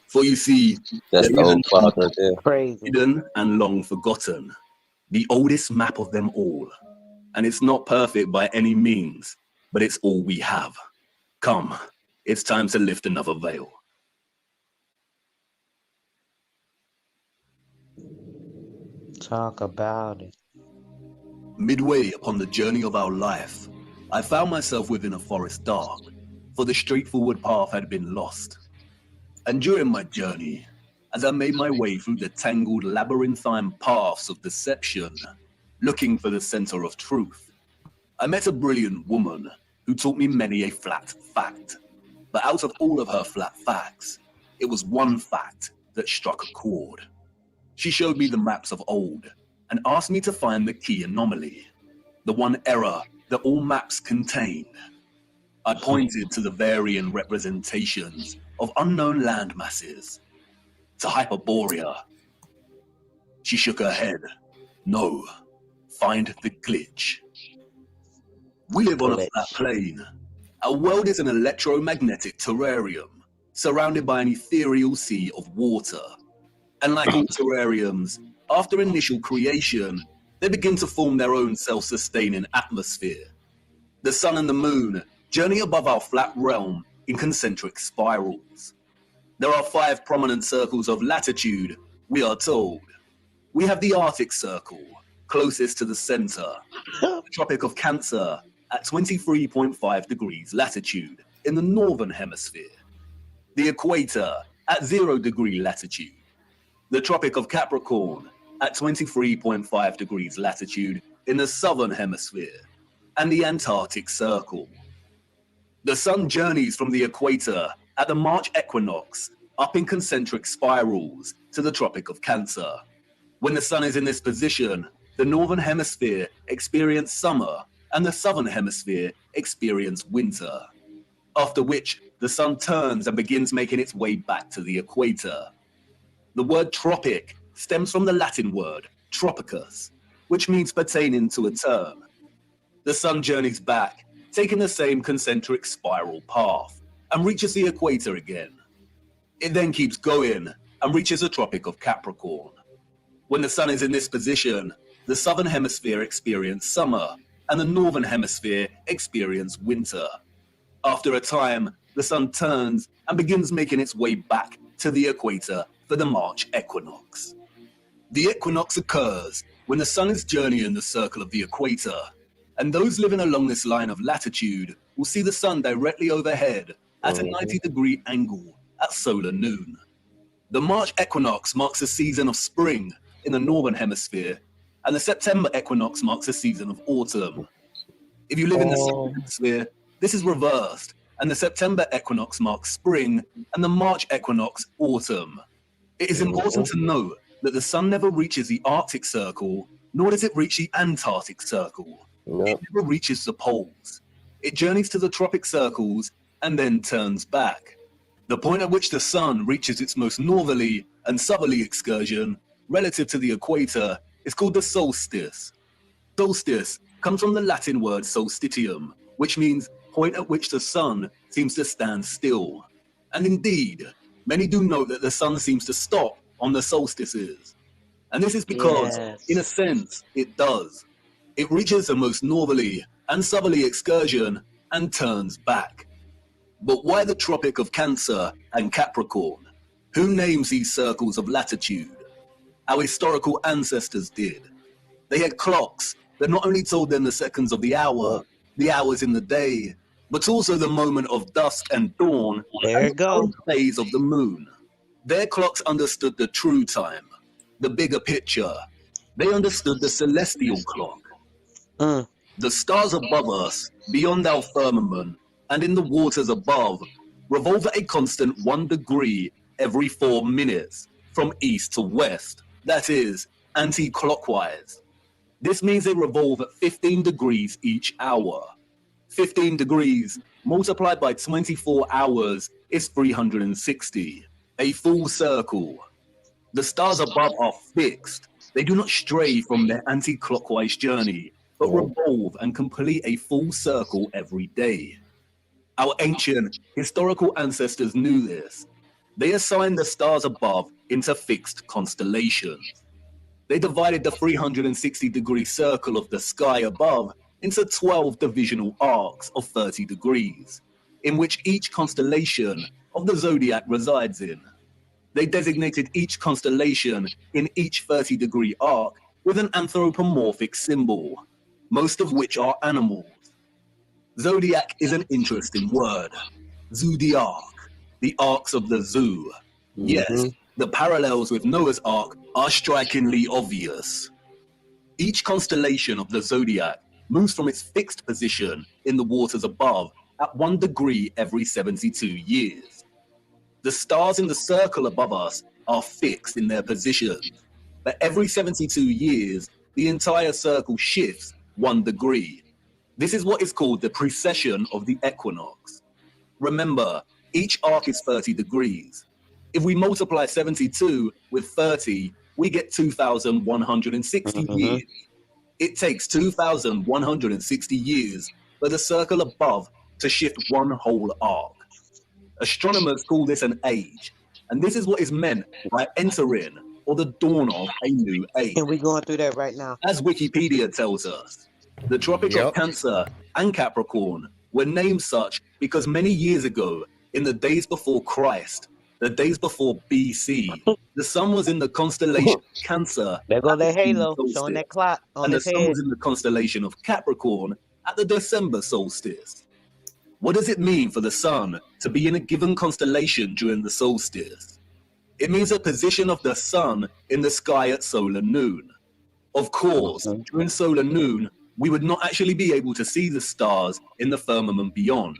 For you see, That's there the is old clock right there. Crazy. hidden and long forgotten, the oldest map of them all. And it's not perfect by any means, but it's all we have. Come, it's time to lift another veil. Talk about it. Midway upon the journey of our life, I found myself within a forest dark, for the straightforward path had been lost. And during my journey, as I made my way through the tangled labyrinthine paths of deception, looking for the center of truth, I met a brilliant woman who taught me many a flat fact. But out of all of her flat facts, it was one fact that struck a chord. She showed me the maps of old and asked me to find the key anomaly, the one error that all maps contained. I pointed to the varying representations of unknown land masses, to Hyperborea. She shook her head. No, find the glitch. We live on a flat plane. Our world is an electromagnetic terrarium, surrounded by an ethereal sea of water. And like all terrariums, after initial creation, they begin to form their own self-sustaining atmosphere. The sun and the moon journey above our flat realm in concentric spirals. There are 5 prominent circles of latitude, we are told. We have the Arctic Circle, closest to the center, the Tropic of Cancer at 23.5 degrees latitude in the northern hemisphere, the equator at 0 degree latitude, the Tropic of Capricorn at 23.5 degrees latitude in the southern hemisphere, and the Antarctic Circle. The sun journeys from the equator at the March equinox up in concentric spirals to the Tropic of Cancer. When the sun is in this position, the northern hemisphere experiences summer and the southern hemisphere experiences winter, after which the sun turns and begins making its way back to the equator. The word tropic stems from the Latin word tropicus, which means pertaining to a term. The sun journeys back, taking the same concentric spiral path, and reaches the equator again. It then keeps going and reaches the Tropic of Capricorn. When the sun is in this position, the southern hemisphere experiences summer, and the northern hemisphere experiences winter. After a time, the sun turns and begins making its way back to the equator for the March equinox. The equinox occurs when the sun is journeying the circle of the equator, and those living along this line of latitude will see the sun directly overhead at a 90-degree angle at solar noon. The March equinox marks a season of spring in the northern hemisphere, and the September equinox marks a season of autumn. If you live in the southern hemisphere, this is reversed, and the September equinox marks spring, and the March equinox autumn. It is important to note that the sun never reaches the Arctic Circle, nor does it reach the Antarctic Circle. It never reaches the poles. It journeys to the tropic circles and then turns back. The point at which the sun reaches its most northerly and southerly excursion relative to the equator is called the solstice. Solstice comes from the Latin word solstitium, which means point at which the sun seems to stand still. And indeed, many do note that the sun seems to stop on the solstices. And this is because, in a sense, it does. It reaches the most northerly and southerly excursion and turns back. But why the Tropic of Cancer and Capricorn? Who names these circles of latitude? Our historical ancestors did. They had clocks that not only told them the seconds of the hour, the hours in the day, but also the moment of dusk and dawn and the current phase of the moon. Their clocks understood the true time, the bigger picture. They understood the celestial clock. The stars above us, beyond our firmament, and in the waters above, revolve at a constant 1 degree every 4 minutes, from east to west, that is, anti-clockwise. This means they revolve at 15 degrees each hour. 15 degrees multiplied by 24 hours is 360, a full circle. The stars above are fixed. They do not stray from their anti-clockwise journey, but revolve and complete a full circle every day. Our ancient historical ancestors knew this. They assigned the stars above into fixed constellations. They divided the 360-degree circle of the sky above into 12 divisional arcs of 30 degrees, in which each constellation of the zodiac resides in. They designated each constellation in each 30-degree arc with an anthropomorphic symbol, most of which are animals. Zodiac is an interesting word. Zodiac, the arcs of the zoo. Yes, the parallels with Noah's Ark are strikingly obvious. Each constellation of the zodiac moves from its fixed position in the waters above at 1 degree every 72 years. The stars in the circle above us are fixed in their positions, but every 72 years, the entire circle shifts 1 degree. This is what is called the precession of the equinox. Remember, each arc is 30 degrees. If we multiply 72 with 30, we get 2,160 years. It takes 2,160 years for the circle above to shift 1 whole arc. Astronomers call this an age, and this is what is meant by entering or the dawn of a new age. And we're going through that right now. As Wikipedia tells us, the Tropic of Cancer and Capricorn were named such because many years ago, in the days before Christ, the days before BC, the sun was in the constellation of Cancer. There go that halo, showing that clock on his head. And the sun was in the constellation of Capricorn at the December solstice. What does it mean for the sun to be in a given constellation during the solstice? It means a position of the sun in the sky at solar noon. Of course, during solar noon, we would not actually be able to see the stars in the firmament beyond.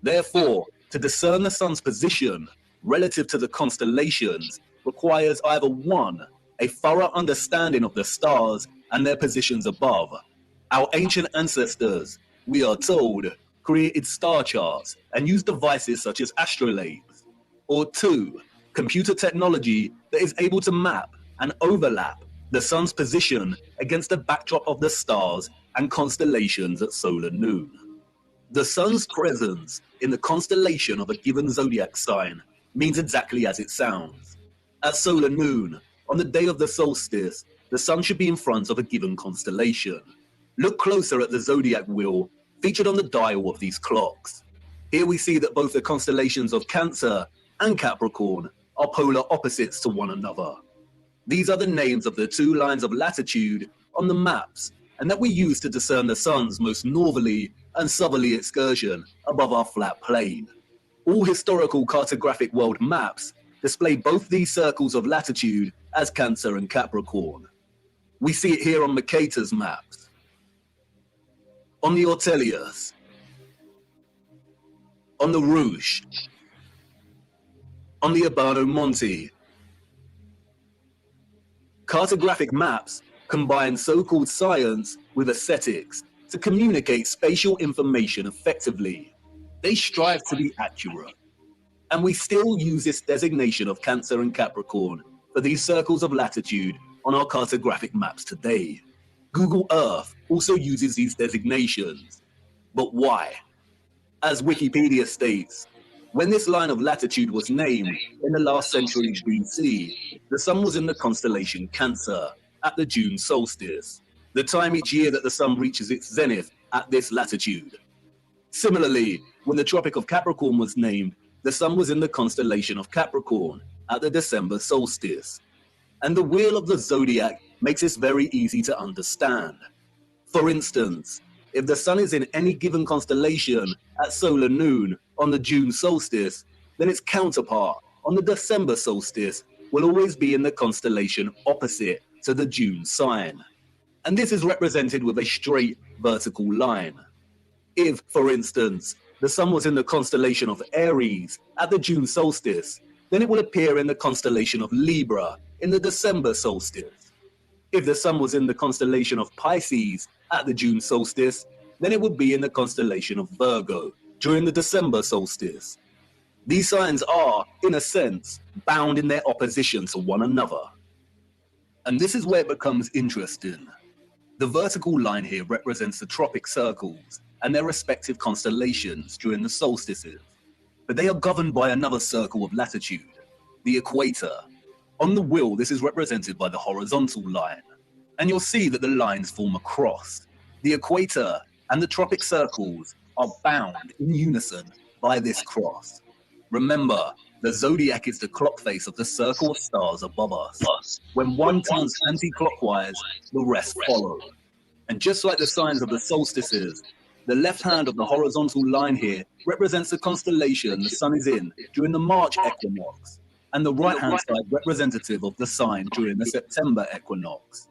Therefore, to discern the sun's position relative to the constellations requires either 1, a thorough understanding of the stars and their positions above. Our ancient ancestors, we are told, created star charts and used devices such as astrolabes. Or 2, computer technology that is able to map and overlap the sun's position against the backdrop of the stars and constellations at solar noon. The sun's presence in the constellation of a given zodiac sign means exactly as it sounds. At solar noon, on the day of the solstice, the sun should be in front of a given constellation. Look closer at the zodiac wheel featured on the dial of these clocks. Here we see that both the constellations of Cancer and Capricorn are polar opposites to one another. These are the names of the two lines of latitude on the maps, and that we use to discern the sun's most northerly and southerly excursion above our flat plane. All historical cartographic world maps display both these circles of latitude as Cancer and Capricorn. We see it here on Mercator's maps, on the Ortelius, on the Rouge, on the Urbano Monte. Cartographic maps combine so-called science with aesthetics to communicate spatial information effectively. They strive to be accurate. And we still use this designation of Cancer and Capricorn for these circles of latitude on our cartographic maps today. Google Earth also uses these designations. But why? As Wikipedia states, when this line of latitude was named in the last century BC, the sun was in the constellation Cancer at the June solstice, the time each year that the sun reaches its zenith at this latitude. Similarly, when the Tropic of Capricorn was named, the sun was in the constellation of Capricorn at the December solstice. And the wheel of the zodiac makes this very easy to understand. For instance, if the sun is in any given constellation at solar noon on the June solstice, then its counterpart on the December solstice will always be in the constellation opposite to the June sign. And this is represented with a straight vertical line. If, for instance, the sun was in the constellation of Aries at the June solstice, then it will appear in the constellation of Libra in the December solstice. If the sun was in the constellation of Pisces at the June solstice, then it would be in the constellation of Virgo during the December solstice. These signs are, in a sense, bound in their opposition to one another. And this is where it becomes interesting. The vertical line here represents the tropic circles and their respective constellations during the solstices, but they are governed by another circle of latitude, the equator. On the wheel, this is represented by the horizontal line, and you'll see that the lines form a cross. The equator and the tropic circles are bound in unison by this cross. Remember, the zodiac is the clock face of the circle of stars above us. When one turns anti-clockwise, the rest follow. And just like the signs of the solstices, the left hand of the horizontal line here represents the constellation the sun is in during the March equinox, and the right-hand side representative of the sign during the September equinox.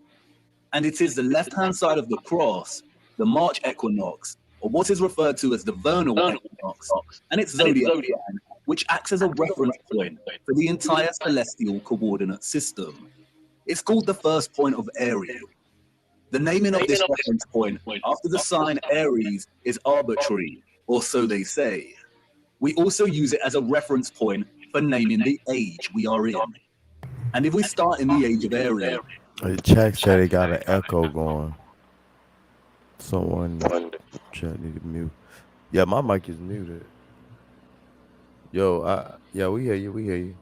And it is the left-hand side of the cross, the March equinox, or what is referred to as the vernal equinox, and its zodiac sign, which acts as a reference point for the entire celestial coordinate system. It's called the first point of Aries. The naming of this reference point after the sign Aries is arbitrary, or so they say. We also use it as a reference point for naming the age we are in. And if we start in the age of Aries, The chat said they got an echo going. Someone chat need to mute. Yeah, my mic is muted. Yo, yeah, we hear you.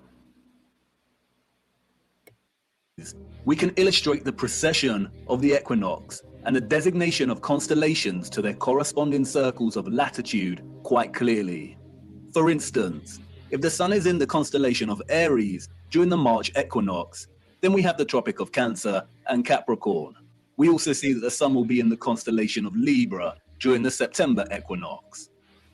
we can illustrate the precession of the equinox and the designation of constellations to their corresponding circles of latitude quite clearly. For instance, if the sun is in the constellation of Aries during the March equinox, then we have the Tropic of Cancer and Capricorn. We also see that the sun will be in the constellation of Libra during the September equinox.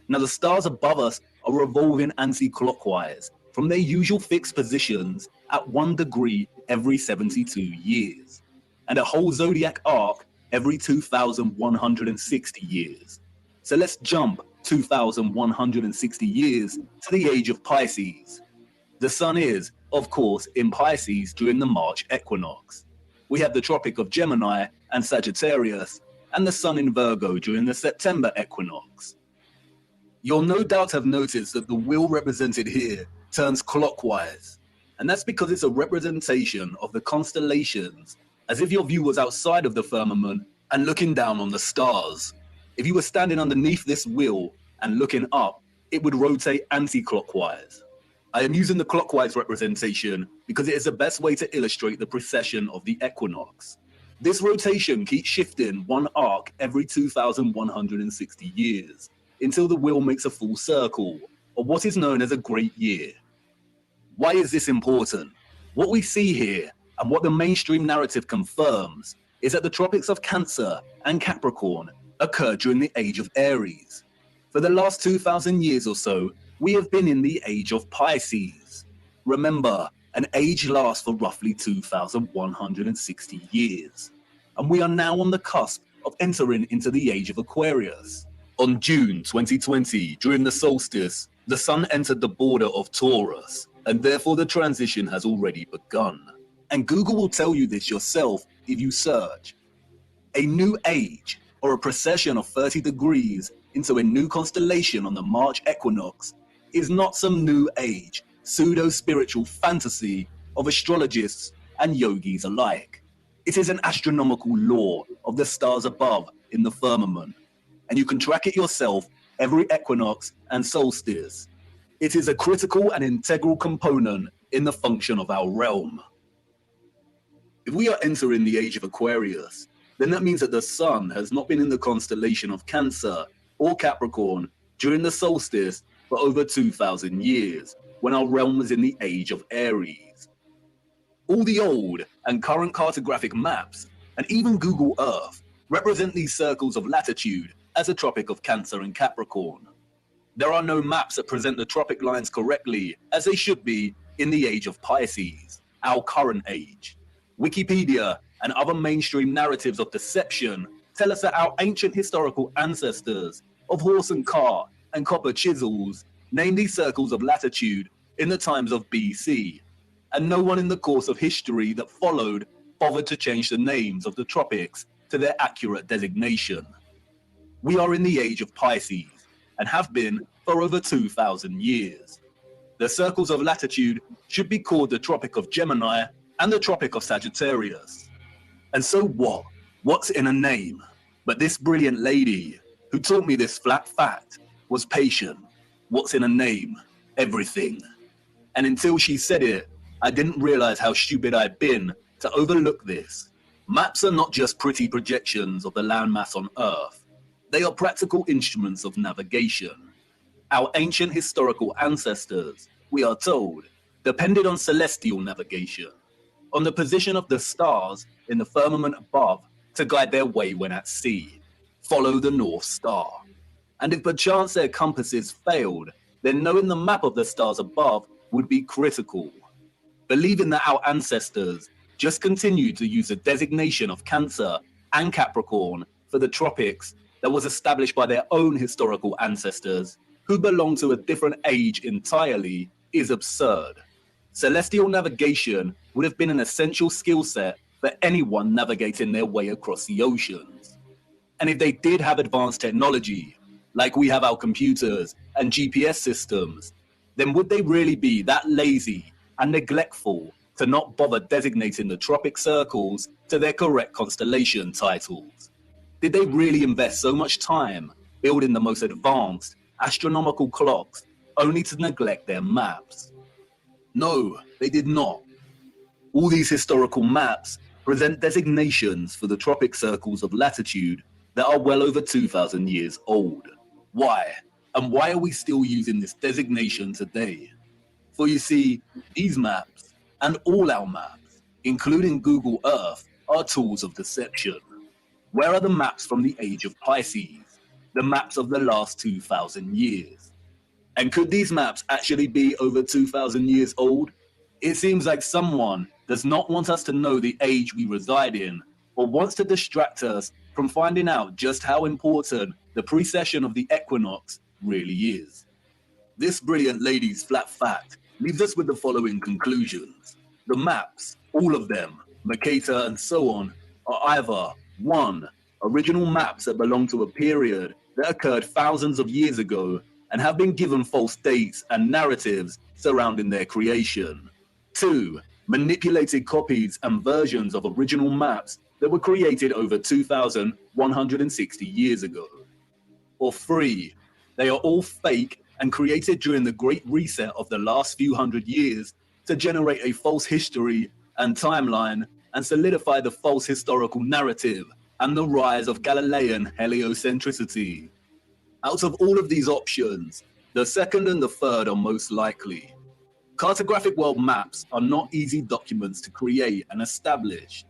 Now the stars above us are revolving anti-clockwise from their usual fixed positions at 1 degree every 72 years, and a whole zodiac arc every 2,160 years. So let's jump 2,160 years to the age of Pisces. The sun is, of course, in Pisces during the March equinox. We have the Tropic of Gemini and Sagittarius, and the sun in Virgo during the September equinox. You'll no doubt have noticed that the wheel represented here turns clockwise, and that's because it's a representation of the constellations as if your view was outside of the firmament and looking down on the stars. If you were standing underneath this wheel and looking up, it would rotate anti-clockwise. I am using the clockwise representation because it is the best way to illustrate the precession of the equinox. This rotation keeps shifting one arc every 2,160 years until the wheel makes a full circle, or what is known as a great year. Why is this important? What we see here, and what the mainstream narrative confirms, is that the tropics of Cancer and Capricorn occurred during the age of Aries. For the last 2,000 years or so, we have been in the age of Pisces. Remember, an age lasts for roughly 2,160 years. And we are now on the cusp of entering into the age of Aquarius. On June 2020, during the solstice, the sun entered the border of Taurus, and therefore the transition has already begun. And Google will tell you this yourself if you search. A new age, or a precession of 30 degrees into a new constellation on the March equinox, is not some new age, pseudo-spiritual fantasy of astrologists and yogis alike. It is an astronomical law of the stars above in the firmament, and you can track it yourself every equinox and solstice. It is a critical and integral component in the function of our realm. If we are entering the age of Aquarius, then that means that the sun has not been in the constellation of Cancer or Capricorn during the solstice for over 2,000 years, when our realm was in the age of Aries. All the old and current cartographic maps, and even Google Earth, represent these circles of latitude as a tropic of Cancer and Capricorn. There are no maps that present the tropic lines correctly, as they should be in the age of Pisces, our current age. Wikipedia and other mainstream narratives of deception tell us that our ancient historical ancestors of horse and cart and copper chisels named these circles of latitude in the times of BC, and no one in the course of history that followed bothered to change the names of the tropics to their accurate designation. We are in the age of Pisces, and have been for over 2,000 years. The circles of latitude should be called the Tropic of Gemini and the Tropic of Sagittarius. And so what? What's in a name? But this brilliant lady who taught me this flat fact was patient. What's in a name? Everything. And until she said it, I didn't realize how stupid I'd been to overlook this. Maps are not just pretty projections of the landmass on Earth. They are practical instruments of navigation. Our ancient historical ancestors, we are told, depended on celestial navigation, on the position of the stars in the firmament above to guide their way when at sea. Follow the North Star. And if perchance their compasses failed, then knowing the map of the stars above would be critical. Believing that our ancestors just continued to use the designation of Cancer and Capricorn for the tropics that was established by their own historical ancestors who belong to a different age entirely is absurd. Celestial navigation would have been an essential skill set for anyone navigating their way across the oceans. And if they did have advanced technology, like we have our computers and GPS systems, then would they really be that lazy and neglectful to not bother designating the tropic circles to their correct constellation titles? Did they really invest so much time building the most advanced astronomical clocks only to neglect their maps? No, they did not. All these historical maps present designations for the tropic circles of latitude that are well over 2,000 years old. Why? And why are we still using this designation today? For you see, these maps, and all our maps, including Google Earth, are tools of deception. Where are the maps from the age of Pisces? The maps of the last 2,000 years? And could these maps actually be over 2,000 years old? It seems like someone does not want us to know the age we reside in, or wants to distract us from finding out just how important the precession of the equinox really is. This brilliant lady's flat fact leaves us with the following conclusions. The maps, all of them, Mercator and so on, are either 1. Original maps that belong to a period that occurred thousands of years ago and have been given false dates and narratives surrounding their creation. 2. manipulated copies and versions of original maps that were created over 2,160 years ago. Or 3, they are all fake and created during the Great Reset of the last few hundred years to generate a false history and timeline and solidify the false historical narrative and the rise of Galilean heliocentricity. Out of all of these options, the second and the third are most likely. Cartographic world maps are not easy documents to create and establish.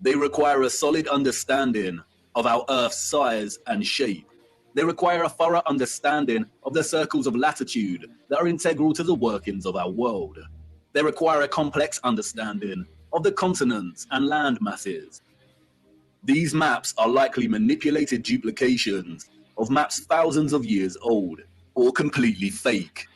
They require a solid understanding of our Earth's size and shape. They require a thorough understanding of the circles of latitude that are integral to the workings of our world. They require a complex understanding of the continents and land masses. These maps are likely manipulated duplications of maps thousands of years old or completely fake.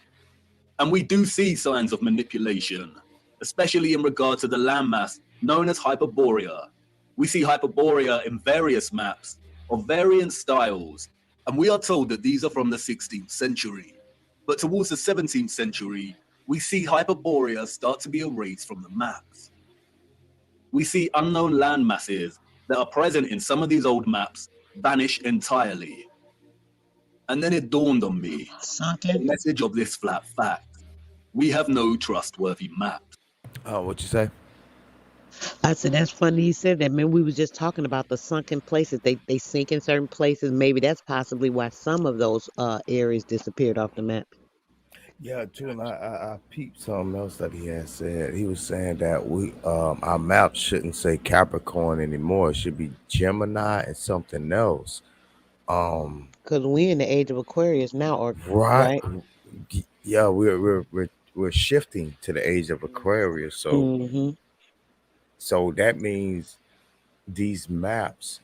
And we do see signs of manipulation, especially in regard to the landmass known as Hyperborea. We see Hyperborea in various maps of varying styles, and we are told that these are from the 16th century. But towards the 17th century, we see Hyperborea start to be erased from the maps. We see unknown land masses that are present in some of these old maps vanish entirely. And then it dawned on me, the message of this flat fact: we have no trustworthy maps. Oh, what you say? I said that's funny you said that. Man, we was just talking about the sunken places. They sink in certain places. Maybe that's possibly why some of those areas disappeared off the map. Yeah, too, and I peeped something else that he had said. He was saying that we our maps shouldn't say Capricorn anymore. It should be Gemini and something else. Um, Because we in the age of Aquarius now, or right? right? Yeah, we're shifting to the age of Aquarius. Mm-hmm. So that means these maps.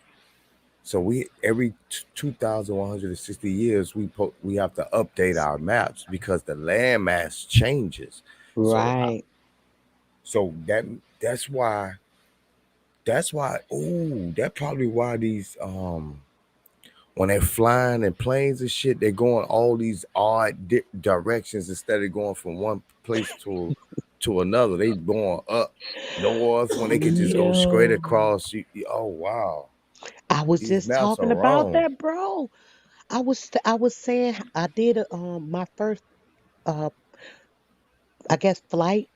So we every 2,160 years we have to update our maps because the landmass changes. So Right. so that's why that probably why these when they're flying in planes and shit, they're going all these odd directions instead of going from one place to another. They going up north when they could just go straight Yo, across. Oh wow, I was these just maps are talking about wrong. that, bro. I was saying I did my first uh I guess flight.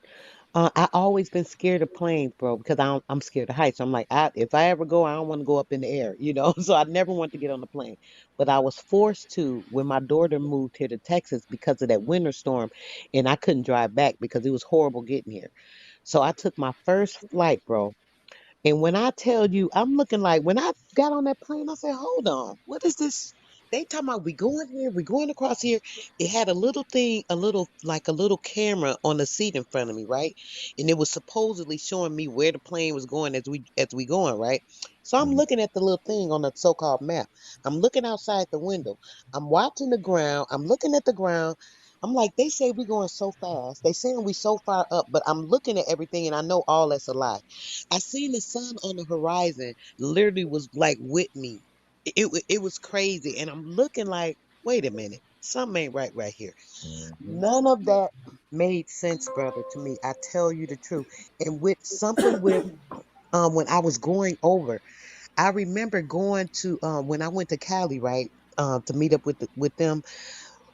I always been scared of planes, bro, because I'm scared of heights. So I'm like, if I ever go, I don't want to go up in the air, you know. So I never want to get on the plane. But I was forced to when my daughter moved here to Texas because of that winter storm, and I couldn't drive back because it was horrible getting here. So I took my first flight, bro. And when I tell you, I'm looking like when I got on that plane, I said, hold on, what is this? They talking about we going here, we going across here. It had a little thing, a little camera on the seat in front of me, right? And it was supposedly showing me where the plane was going as we going, right? So I'm Mhm. looking at the little thing on the so-called map. I'm looking outside the window. I'm watching the ground. I'm looking at the ground. I'm like, they say we going so fast. They saying we so far up, but I'm looking at everything and I know all that's a lie. I seen the sun on the horizon literally was like with me. It was crazy. And I'm looking like, wait a minute, something ain't right here. Mhm. None of that made sense, brother, to me. I tell you the truth. And with something with when I was going over, I remember going to when I went to Cali, right? To meet up with them,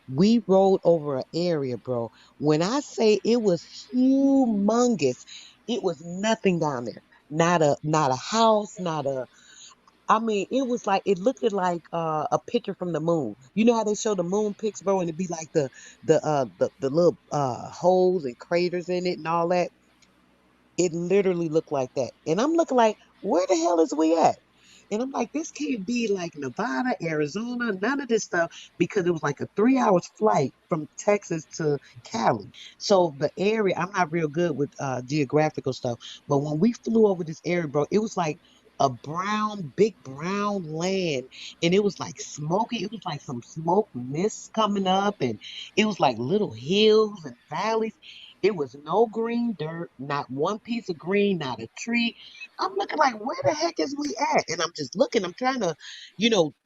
we rode over an area, bro. When I say it was humongous, it was nothing down there. Not a house, not a I mean, it was like it looked like a picture from the moon. You know how they show the moon pics, bro, and it'd be like the little holes and craters in it and all that. It literally looked like that. And I'm looking like, where the hell is we at? And I'm like, this can't be like Nevada, Arizona, none of this stuff, because it was like a 3 hours flight from Texas to Cali. So the area, I'm not real good with geographical stuff, but when we flew over this area, bro, it was like a big brown land. And it was like smoky. It was like some smoke mist coming up, and it was like little hills and valleys. It was no green dirt, not one piece of green, not a tree. I'm looking like, where the heck is we at? And I'm just looking, I'm trying to,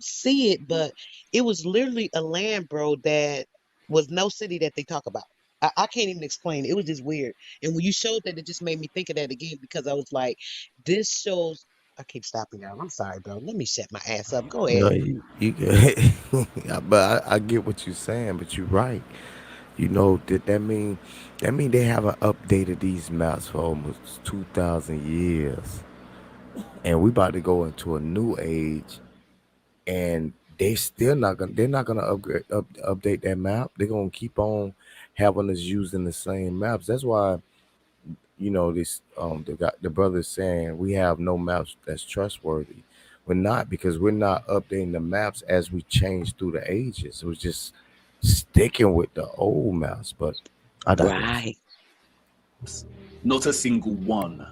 see it, but it was literally a land, bro, that was no city that they talk about. I can't even explain it. It was just weird. And when you showed that, it just made me think of that again because I was like, this shows. I keep stopping y'all. I'm sorry, bro. Let me shut my ass up. Go No, ahead. you yeah, but I get what you're saying, but you're right. You know that mean they haven't updated these maps for almost 2,000 years, and we about to go into a new age, and they're not gonna update that map. They're gonna keep on having us using the same maps. That's why this the brother saying we have no maps that's trustworthy. We're not, because we're not updating the maps as we change through the ages. It was just sticking with the old maps. But I digress. Right. Not a single one.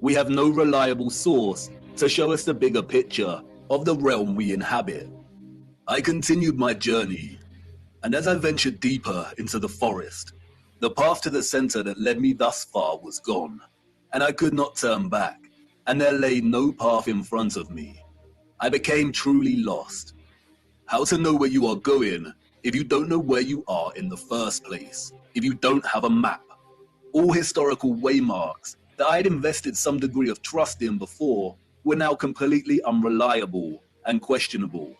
We have no reliable source to show us the bigger picture of the realm we inhabit. I continued my journey, and as I ventured deeper into the forest, the path to the center that led me thus far was gone, and I could not turn back, and there lay no path in front of me. I became truly lost. How to know where you are going if you don't know where you are in the first place, if you don't have a map? All historical waymarks that I had invested some degree of trust in before were now completely unreliable and questionable.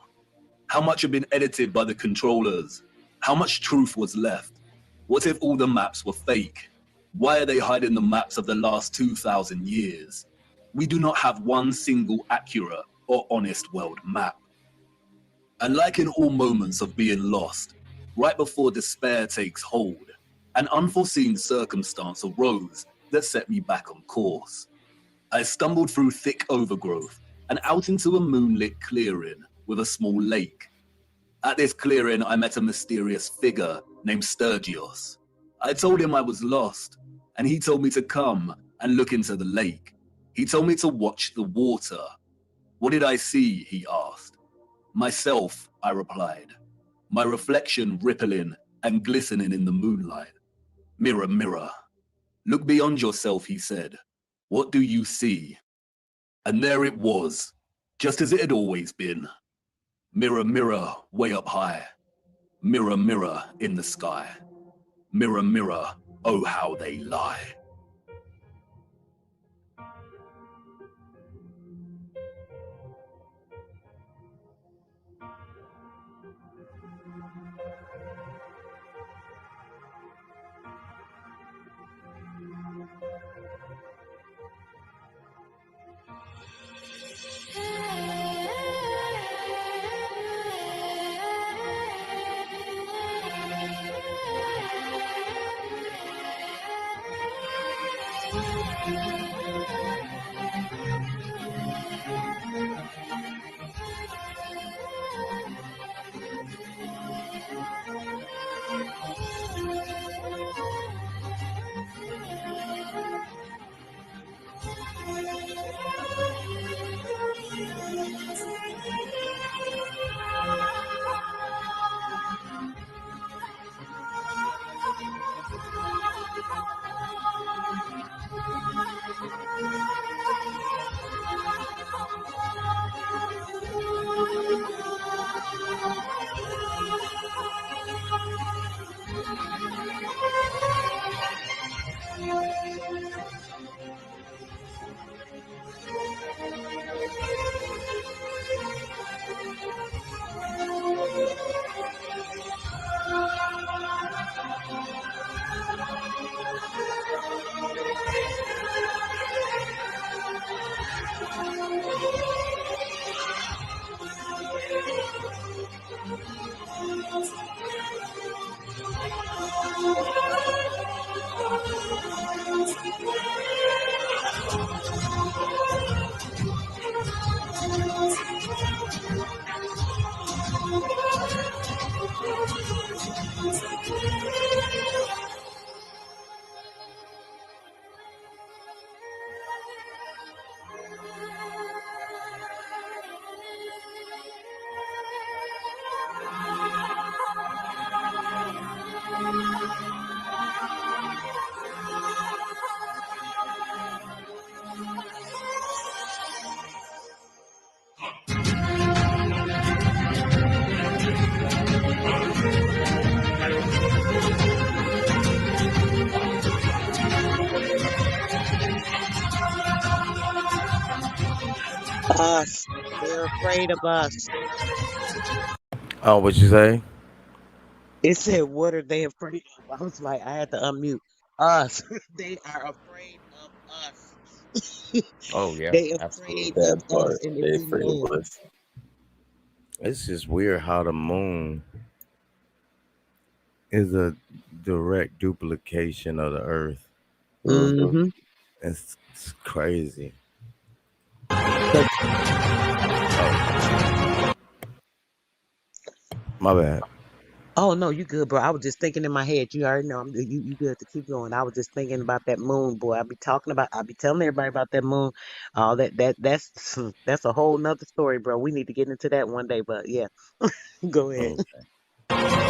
How much had been edited by the controllers? How much truth was left? What if all the maps were fake? Why are they hiding the maps of the last 2,000 years? We do not have one single accurate or honest world map. And like in all moments of being lost, right before despair takes hold, an unforeseen circumstance arose that set me back on course. I stumbled through thick overgrowth and out into a moonlit clearing with a small lake. At this clearing, I met a mysterious figure named Sturgios. I told him I was lost, and he told me to come and look into the lake. He told me to watch the water. What did I see? He asked. Myself, I replied, my reflection rippling and glistening in the moonlight. Mirror, mirror, look beyond yourself, he said. What do you see? And there it was, just as it had always been. Mirror, mirror, way up high. Mirror, mirror in the sky. Mirror, mirror, oh how they lie. Us. They're afraid of us. Oh, what you say? It said, "What are they afraid of?" I was like, I had to unmute. Us. They are afraid of us. Oh yeah, They afraid absolutely. of That us, part. and if They we afraid of move, us. It's just weird how the moon is a direct duplication of the Earth. Mm-hmm. mm-hmm. It's crazy. 'Cause- My bad. oh no, you good, bro. I was just thinking in my head. You already know you good to keep going. I was just thinking about that moon, boy. I be telling everybody about that moon. All that's that's a whole nother story, bro. We need to get into that one day. But yeah, go ahead. Mm.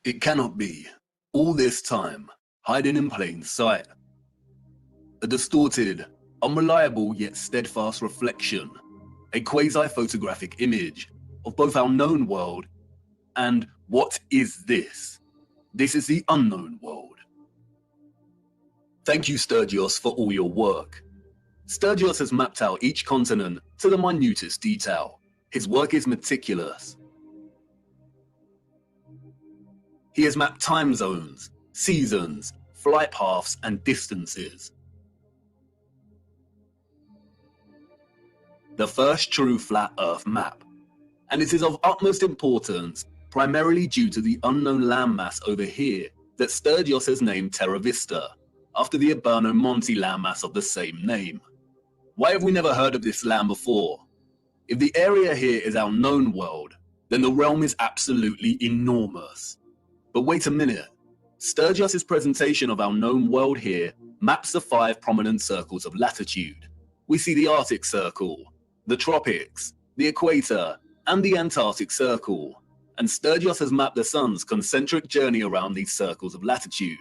It cannot be. All this time, hiding in plain sight. A distorted, unreliable yet steadfast reflection, a quasi-photographic image of both our known world and what is this? This is the unknown world. Thank you, Sturgios, for all your work. Sturgios has mapped out each continent to the minutest detail. His work is meticulous. He has mapped time zones, seasons, flight paths, and distances. The first true flat Earth map, and it is of utmost importance primarily due to the unknown landmass over here that Sturgios has named Terra Vista, after the Urbano Monte landmass of the same name. Why have we never heard of this land before? If the area here is our known world, then the realm is absolutely enormous. But wait a minute. Sturgios' presentation of our known world here maps the 5 prominent circles of latitude. We see the Arctic Circle, the tropics, the equator, and the Antarctic Circle. And Sturgios has mapped the sun's concentric journey around these circles of latitude,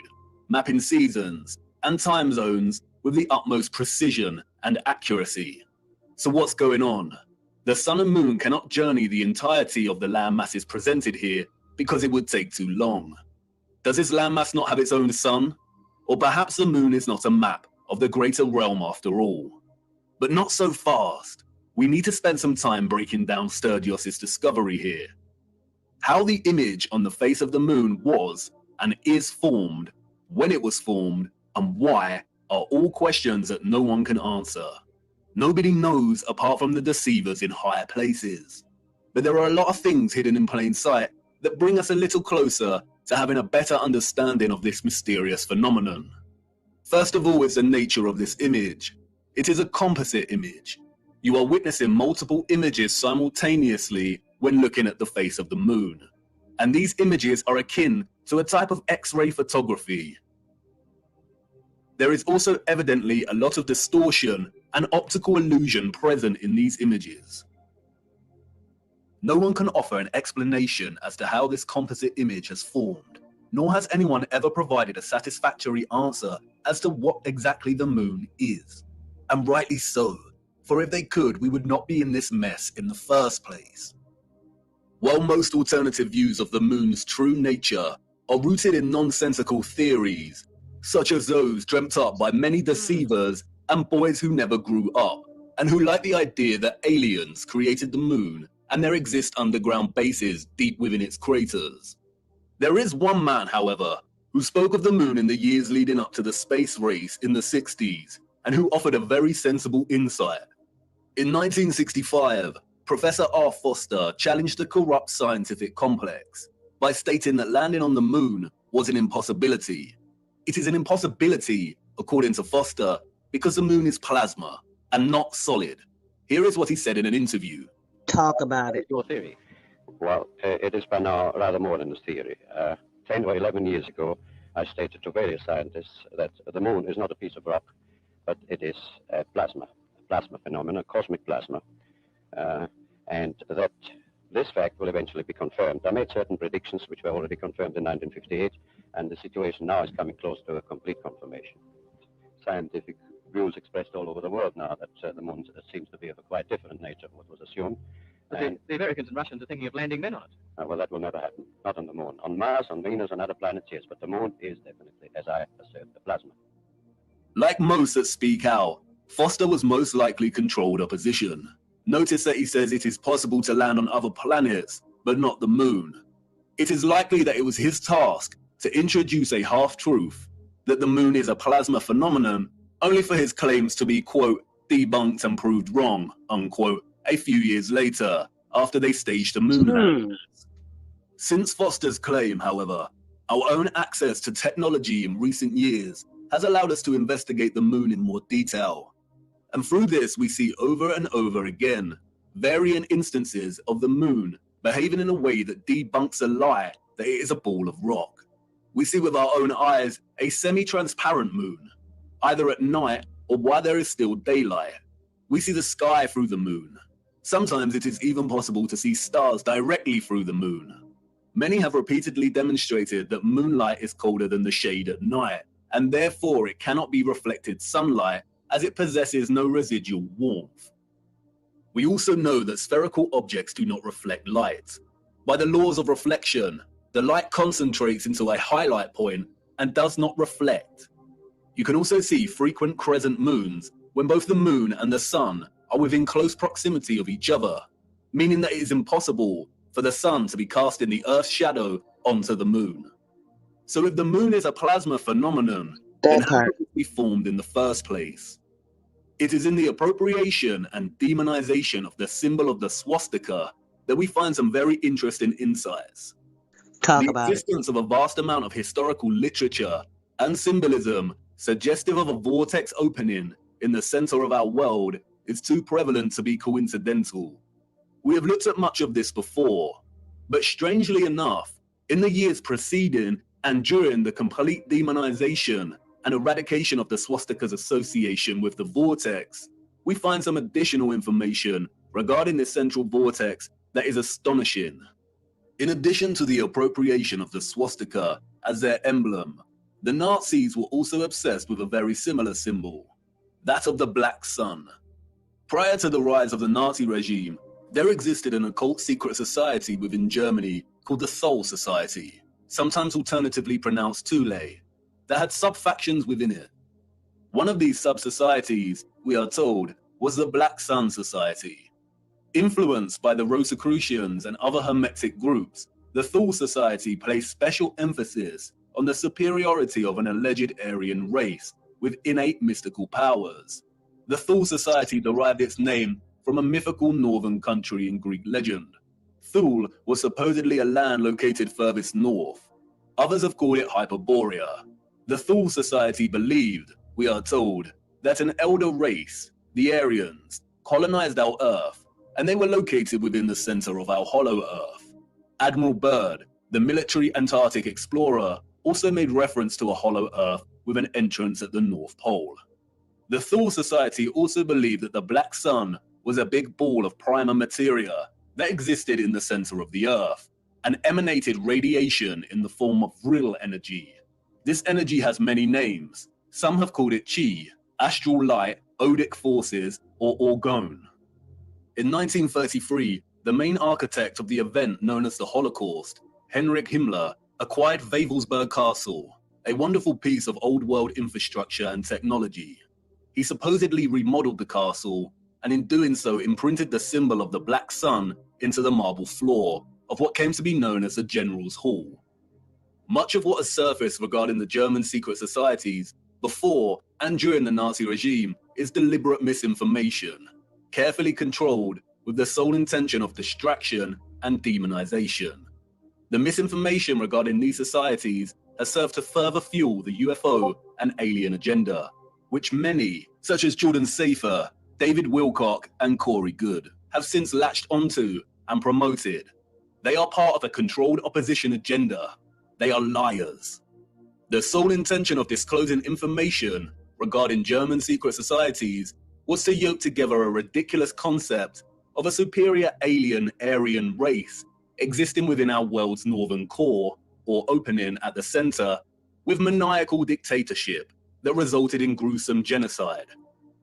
mapping seasons and time zones with the utmost precision and accuracy. So what's going on? The sun and moon cannot journey the entirety of the land masses presented here because it would take too long. Does this landmass not have its own sun? Or perhaps the moon is not a map of the greater realm after all? But not so fast. We need to spend some time breaking down Sturgios' discovery here. How the image on the face of the moon was and is formed, when it was formed, and why are all questions that no one can answer. Nobody knows apart from the deceivers in higher places. But there are a lot of things hidden in plain sight that bring us a little closer to having a better understanding of this mysterious phenomenon. First of all is the nature of this image. It is a composite image. You are witnessing multiple images simultaneously when looking at the face of the moon. And these images are akin to a type of X-ray photography. There is also evidently a lot of distortion and optical illusion present in these images. No one can offer an explanation as to how this composite image has formed, nor has anyone ever provided a satisfactory answer as to what exactly the moon is. And rightly so, for if they could, we would not be in this mess in the first place. While most alternative views of the moon's true nature are rooted in nonsensical theories, such as those dreamt up by many deceivers and boys who never grew up, and who like the idea that aliens created the moon and there exist underground bases deep within its craters. There is one man, however, who spoke of the moon in the years leading up to the space race in the 60s, and who offered a very sensible insight. In 1965, Professor R. Foster challenged the corrupt scientific complex by stating that landing on the moon was an impossibility. It is an impossibility, according to Foster, because the moon is plasma and not solid. Here is what he said in an interview. Talk about it. Your theory? Well, it is by now rather more than a theory. 10 or 11 years ago, I stated to various scientists that the moon is not a piece of rock, but it is a plasma phenomenon, cosmic plasma, and that this fact will eventually be confirmed. I made certain predictions which were already confirmed in 1958, and the situation now is coming close to a complete confirmation. Scientific views expressed all over the world now that the moon seems to be of a quite different nature from what was assumed. But the Americans and Russians are thinking of landing men on it. Well, that will never happen. Not on the moon. On Mars, on Venus, and other planets, yes, but the moon is definitely, as I assert, a plasma. Like most that speak out, Foster was most likely controlled opposition. Notice that he says it is possible to land on other planets, but not the moon. It is likely that it was his task to introduce a half-truth, that the moon is a plasma phenomenon, only for his claims to be, quote, debunked and proved wrong, unquote, a few years later, after they staged a moon landing. Since Foster's claim, however, our own access to technology in recent years has allowed us to investigate the moon in more detail. And through this, we see over and over again varying instances of the moon behaving in a way that debunks a lie that it is a ball of rock. We see with our own eyes a semi-transparent moon, either at night or while there is still daylight. We see the sky through the moon. Sometimes it is even possible to see stars directly through the moon. Many have repeatedly demonstrated that moonlight is colder than the shade at night, and therefore it cannot be reflected sunlight as it possesses no residual warmth. We also know that spherical objects do not reflect light. By the laws of reflection, the light concentrates into a highlight point and does not reflect. You can also see frequent crescent moons when both the moon and the sun are within close proximity of each other, meaning that it is impossible for the sun to be casting the Earth's shadow onto the moon. So if the moon is a plasma phenomenon, then how did it be formed in the first place? It is in the appropriation and demonization of the symbol of the swastika that we find some very interesting insights. The existence of a vast amount of historical literature and symbolism suggestive of a vortex opening in the center of our world is too prevalent to be coincidental. We have looked at much of this before, but strangely enough, in the years preceding and during the complete demonization and eradication of the swastika's association with the vortex, we find some additional information regarding this central vortex that is astonishing. In addition to the appropriation of the swastika as their emblem, the Nazis were also obsessed with a very similar symbol, that of the Black Sun. Prior to the rise of the Nazi regime, there existed an occult secret society within Germany called the Soul Society, sometimes alternatively pronounced Thule, that had sub-factions within it. One of these sub-societies, we are told, was the Black Sun Society. Influenced by the Rosicrucians and other Hermetic groups, the Thule Society placed special emphasis on the superiority of an alleged Aryan race with innate mystical powers. The Thule Society derived its name from a mythical northern country in Greek legend. Thule was supposedly a land located furthest north. Others have called it Hyperborea. The Thule Society believed, we are told, that an elder race, the Aryans, colonized our Earth, and they were located within the center of our hollow Earth. Admiral Byrd, the military Antarctic explorer, also made reference to a hollow Earth with an entrance at the North Pole. The Thule Society also believed that the Black Sun was a big ball of primer materia that existed in the center of the Earth and emanated radiation in the form of vril energy. This energy has many names. Some have called it chi, astral light, odic forces, or orgone. In 1933, the main architect of the event known as the Holocaust, Heinrich Himmler, acquired Wavelsberg Castle. a wonderful piece of old world infrastructure and technology. He supposedly remodeled the castle, and in doing so imprinted the symbol of the black sun into the marble floor of what came to be known as the General's Hall. Much of what has surfaced regarding the German secret societies before and during the Nazi regime is deliberate misinformation, carefully controlled with the sole intention of distraction and demonization. The misinformation regarding these societies has served to further fuel the UFO and alien agenda, which many, such as Jordan Safer, David Wilcock, and Corey Good, have since latched onto and promoted. They are part of a controlled opposition agenda. They are liars. The sole intention of disclosing information regarding German secret societies was to yoke together a ridiculous concept of a superior alien Aryan race existing within our world's northern core, or opening at the center, with maniacal dictatorship that resulted in gruesome genocide,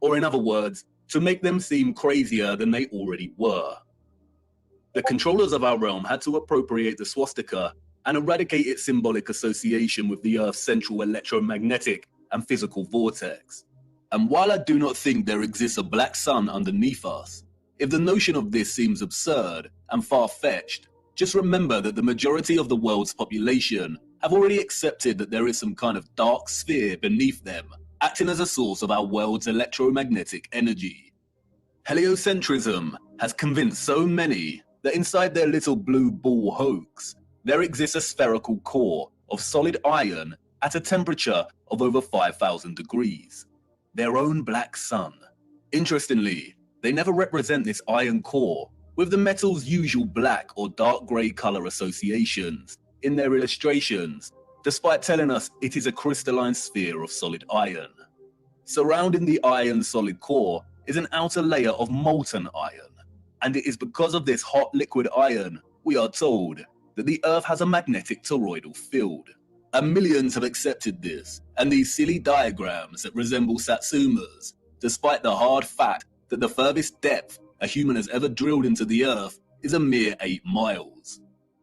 or in other words, to make them seem crazier than they already were. The controllers of our realm had to appropriate the swastika and eradicate its symbolic association with the Earth's central electromagnetic and physical vortex. And while I do not think there exists a black sun underneath us, if the notion of this seems absurd and far-fetched, just remember that the majority of the world's population have already accepted that there is some kind of dark sphere beneath them, acting as a source of our world's electromagnetic energy. Heliocentrism has convinced so many that inside their little blue ball hoax, there exists a spherical core of solid iron at a temperature of over 5,000 degrees. Their own black sun. Interestingly, they never represent this iron core with the metal's usual black or dark grey colour associations in their illustrations, despite telling us it is a crystalline sphere of solid iron. Surrounding the iron solid core is an outer layer of molten iron, and it is because of this hot liquid iron, we are told, that the Earth has a magnetic toroidal field. And millions have accepted this, and these silly diagrams that resemble Satsumas, despite the hard fact that the furthest depth a human has ever drilled into the Earth is a mere 8 miles.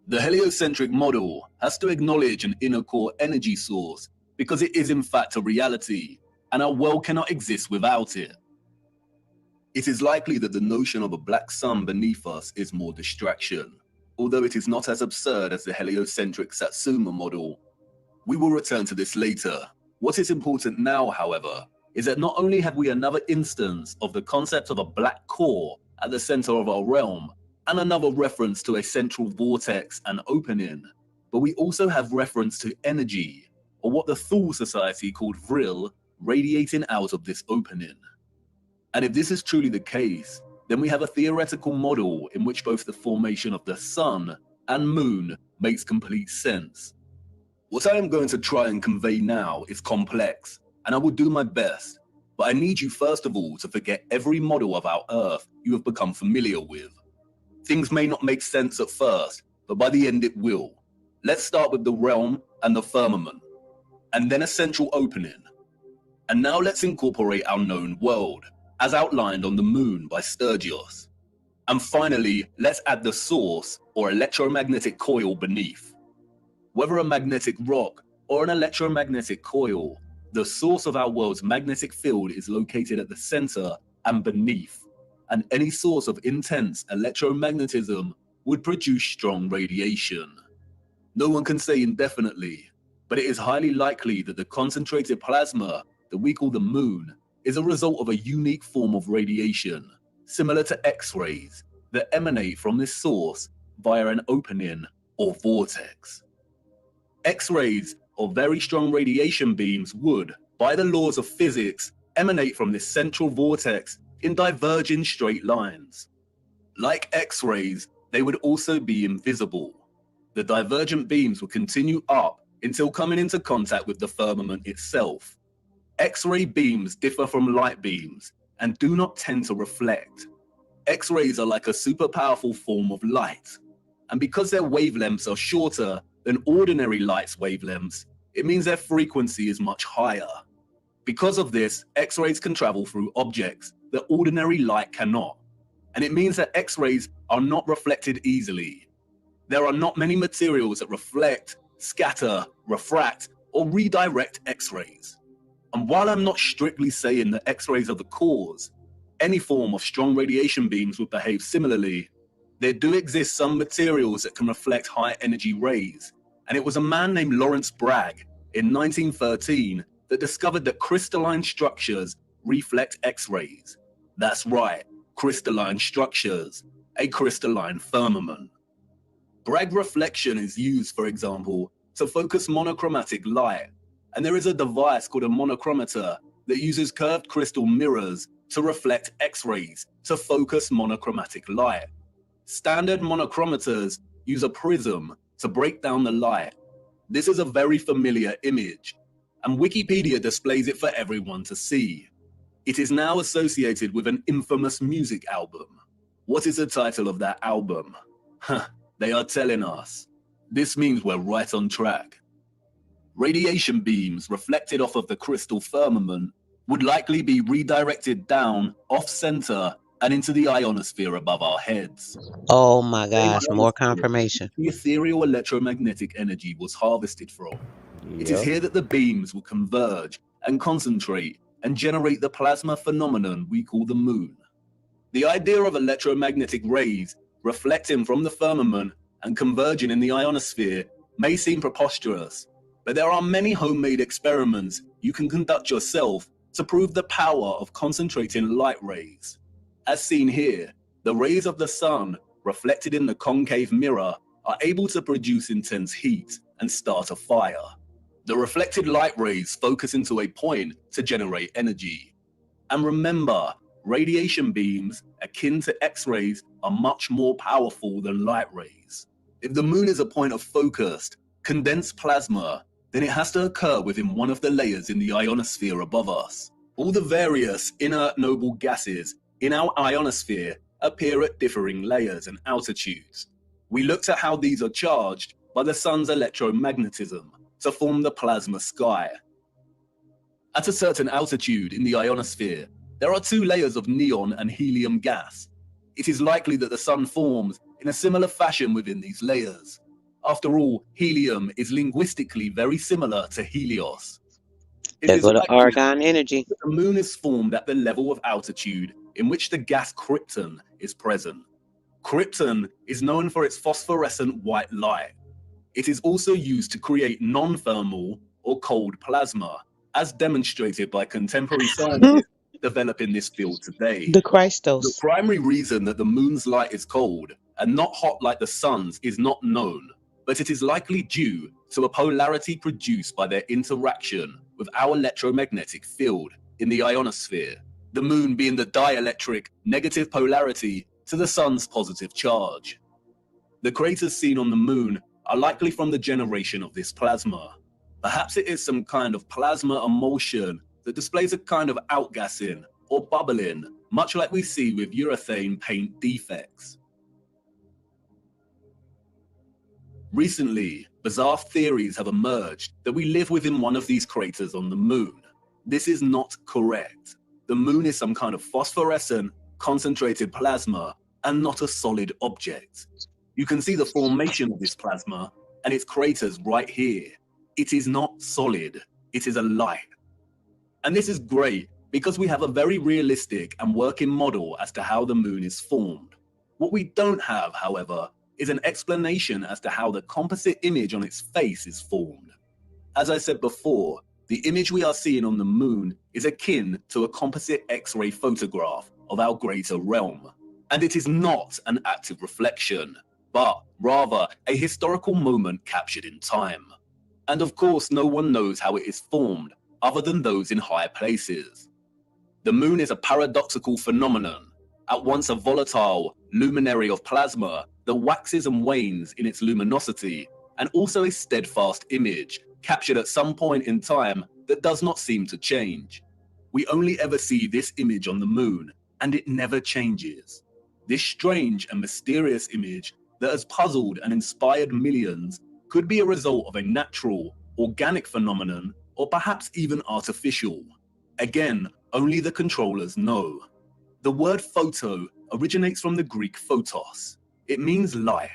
The heliocentric model has to acknowledge an inner core energy source because it is in fact a reality, and our world cannot exist without it. It is likely that the notion of a black sun beneath us is more distraction, although it is not as absurd as the heliocentric Satsuma model. We will return to this later. What is important now, however, is that not only have we another instance of the concept of a black core at the center of our realm, and another reference to a central vortex and opening, but we also have reference to energy, or what the Thule Society called vril, radiating out of this opening. And if this is truly the case, then we have a theoretical model in which both the formation of the sun and moon makes complete sense. What I am going to try and convey now is complex, and I will do my best, but I need you first of all to forget every model of our Earth you have become familiar with. Things may not make sense at first, but by the end it will. Let's start with the realm and the firmament, and then a central opening. And now let's incorporate our known world, as outlined on the moon by Sturgios. And finally, let's add the source or electromagnetic coil beneath. Whether a magnetic rock or an electromagnetic coil, the source of our world's magnetic field is located at the center and beneath, and any source of intense electromagnetism would produce strong radiation. No one can say indefinitely, but it is highly likely that the concentrated plasma that we call the moon is a result of a unique form of radiation, similar to X-rays, that emanate from this source via an opening or vortex. X-rays, or very strong radiation beams, would, by the laws of physics, emanate from this central vortex in diverging straight lines. Like X-rays, they would also be invisible. The divergent beams would continue up until coming into contact with the firmament itself. X-ray beams differ from light beams and do not tend to reflect. X-rays are like a super powerful form of light, and because their wavelengths are shorter than ordinary light's wavelengths, it means their frequency is much higher. Because of this, X-rays can travel through objects that ordinary light cannot, and it means that X-rays are not reflected easily. There are not many materials that reflect, scatter, refract, or redirect X-rays. And while I'm not strictly saying that X-rays are the cause, any form of strong radiation beams would behave similarly. There do exist some materials that can reflect high energy rays, and it was a man named Lawrence Bragg in 1913 that discovered that crystalline structures reflect X-rays. That's right, crystalline structures, a crystalline firmament. Bragg reflection is used, for example, to focus monochromatic light, and there is a device called a monochromator that uses curved crystal mirrors to reflect X-rays to focus monochromatic light. Standard monochromators use a prism to break down the light. This is a very familiar image, and Wikipedia displays it for everyone to see. It is now associated with an infamous music album. What is the title of that album? They are telling us. This means we're right on track. Radiation beams reflected off of the crystal firmament would likely be redirected down, off-center, and into the ionosphere above our heads. Oh my Same gosh, more ionosphere confirmation. the ethereal electromagnetic energy was harvested from. It is Yep. here that the beams will converge and concentrate and generate the plasma phenomenon we call the moon. The idea of electromagnetic rays reflecting from the firmament and converging in the ionosphere may seem preposterous, but there are many homemade experiments you can conduct yourself to prove the power of concentrating light rays. As seen here, the rays of the sun reflected in the concave mirror are able to produce intense heat and start a fire. The reflected light rays focus into a point to generate energy. And remember, radiation beams, akin to X-rays, are much more powerful than light rays. If the moon is a point of focused, condensed plasma, then it has to occur within one of the layers in the ionosphere above us. All the various inert noble gases in our ionosphere appear at differing layers and altitudes. We looked at how these are charged by the sun's electromagnetism to form the plasma sky. At a certain altitude in the ionosphere, there are two layers of neon and helium gas. It is likely that the sun forms in a similar fashion within these layers. After all, helium is linguistically very similar to Helios. It There is go the likely argon energy. that the moon is formed at the level of altitude in which the gas krypton is present. Krypton is known for its phosphorescent white light. It is also used to create non-thermal or cold plasma, as demonstrated by contemporary scientists developing this field today. The The Christos. primary reason that the moon's light is cold and not hot like the sun's is not known, but it is likely due to a polarity produced by their interaction with our electromagnetic field in the ionosphere, the moon being the dielectric negative polarity to the sun's positive charge. The craters seen on the moon are likely from the generation of this plasma. Perhaps it is some kind of plasma emulsion that displays a kind of outgassing or bubbling, much like we see with urethane paint defects. Recently, bizarre theories have emerged that we live within one of these craters on the moon. This is not correct. The moon is some kind of phosphorescent, concentrated plasma and not a solid object. You can see the formation of this plasma and its craters right here. It is not solid, it is a light. And this is great because we have a very realistic and working model as to how the moon is formed. What we don't have, however, is an explanation as to how the composite image on its face is formed. As I said before, the image we are seeing on the moon is akin to a composite X-ray photograph of our greater realm. And it is not an active reflection, but rather a historical moment captured in time. And of course, no one knows how it is formed other than those in higher places. The moon is a paradoxical phenomenon, at once a volatile luminary of plasma that waxes and wanes in its luminosity, and also a steadfast image captured at some point in time that does not seem to change. We only ever see this image on the moon, and it never changes. This strange and mysterious image that has puzzled and inspired millions could be a result of a natural, organic phenomenon, or perhaps even artificial. Again, only the controllers know. The word photo originates from the Greek photos. It means light.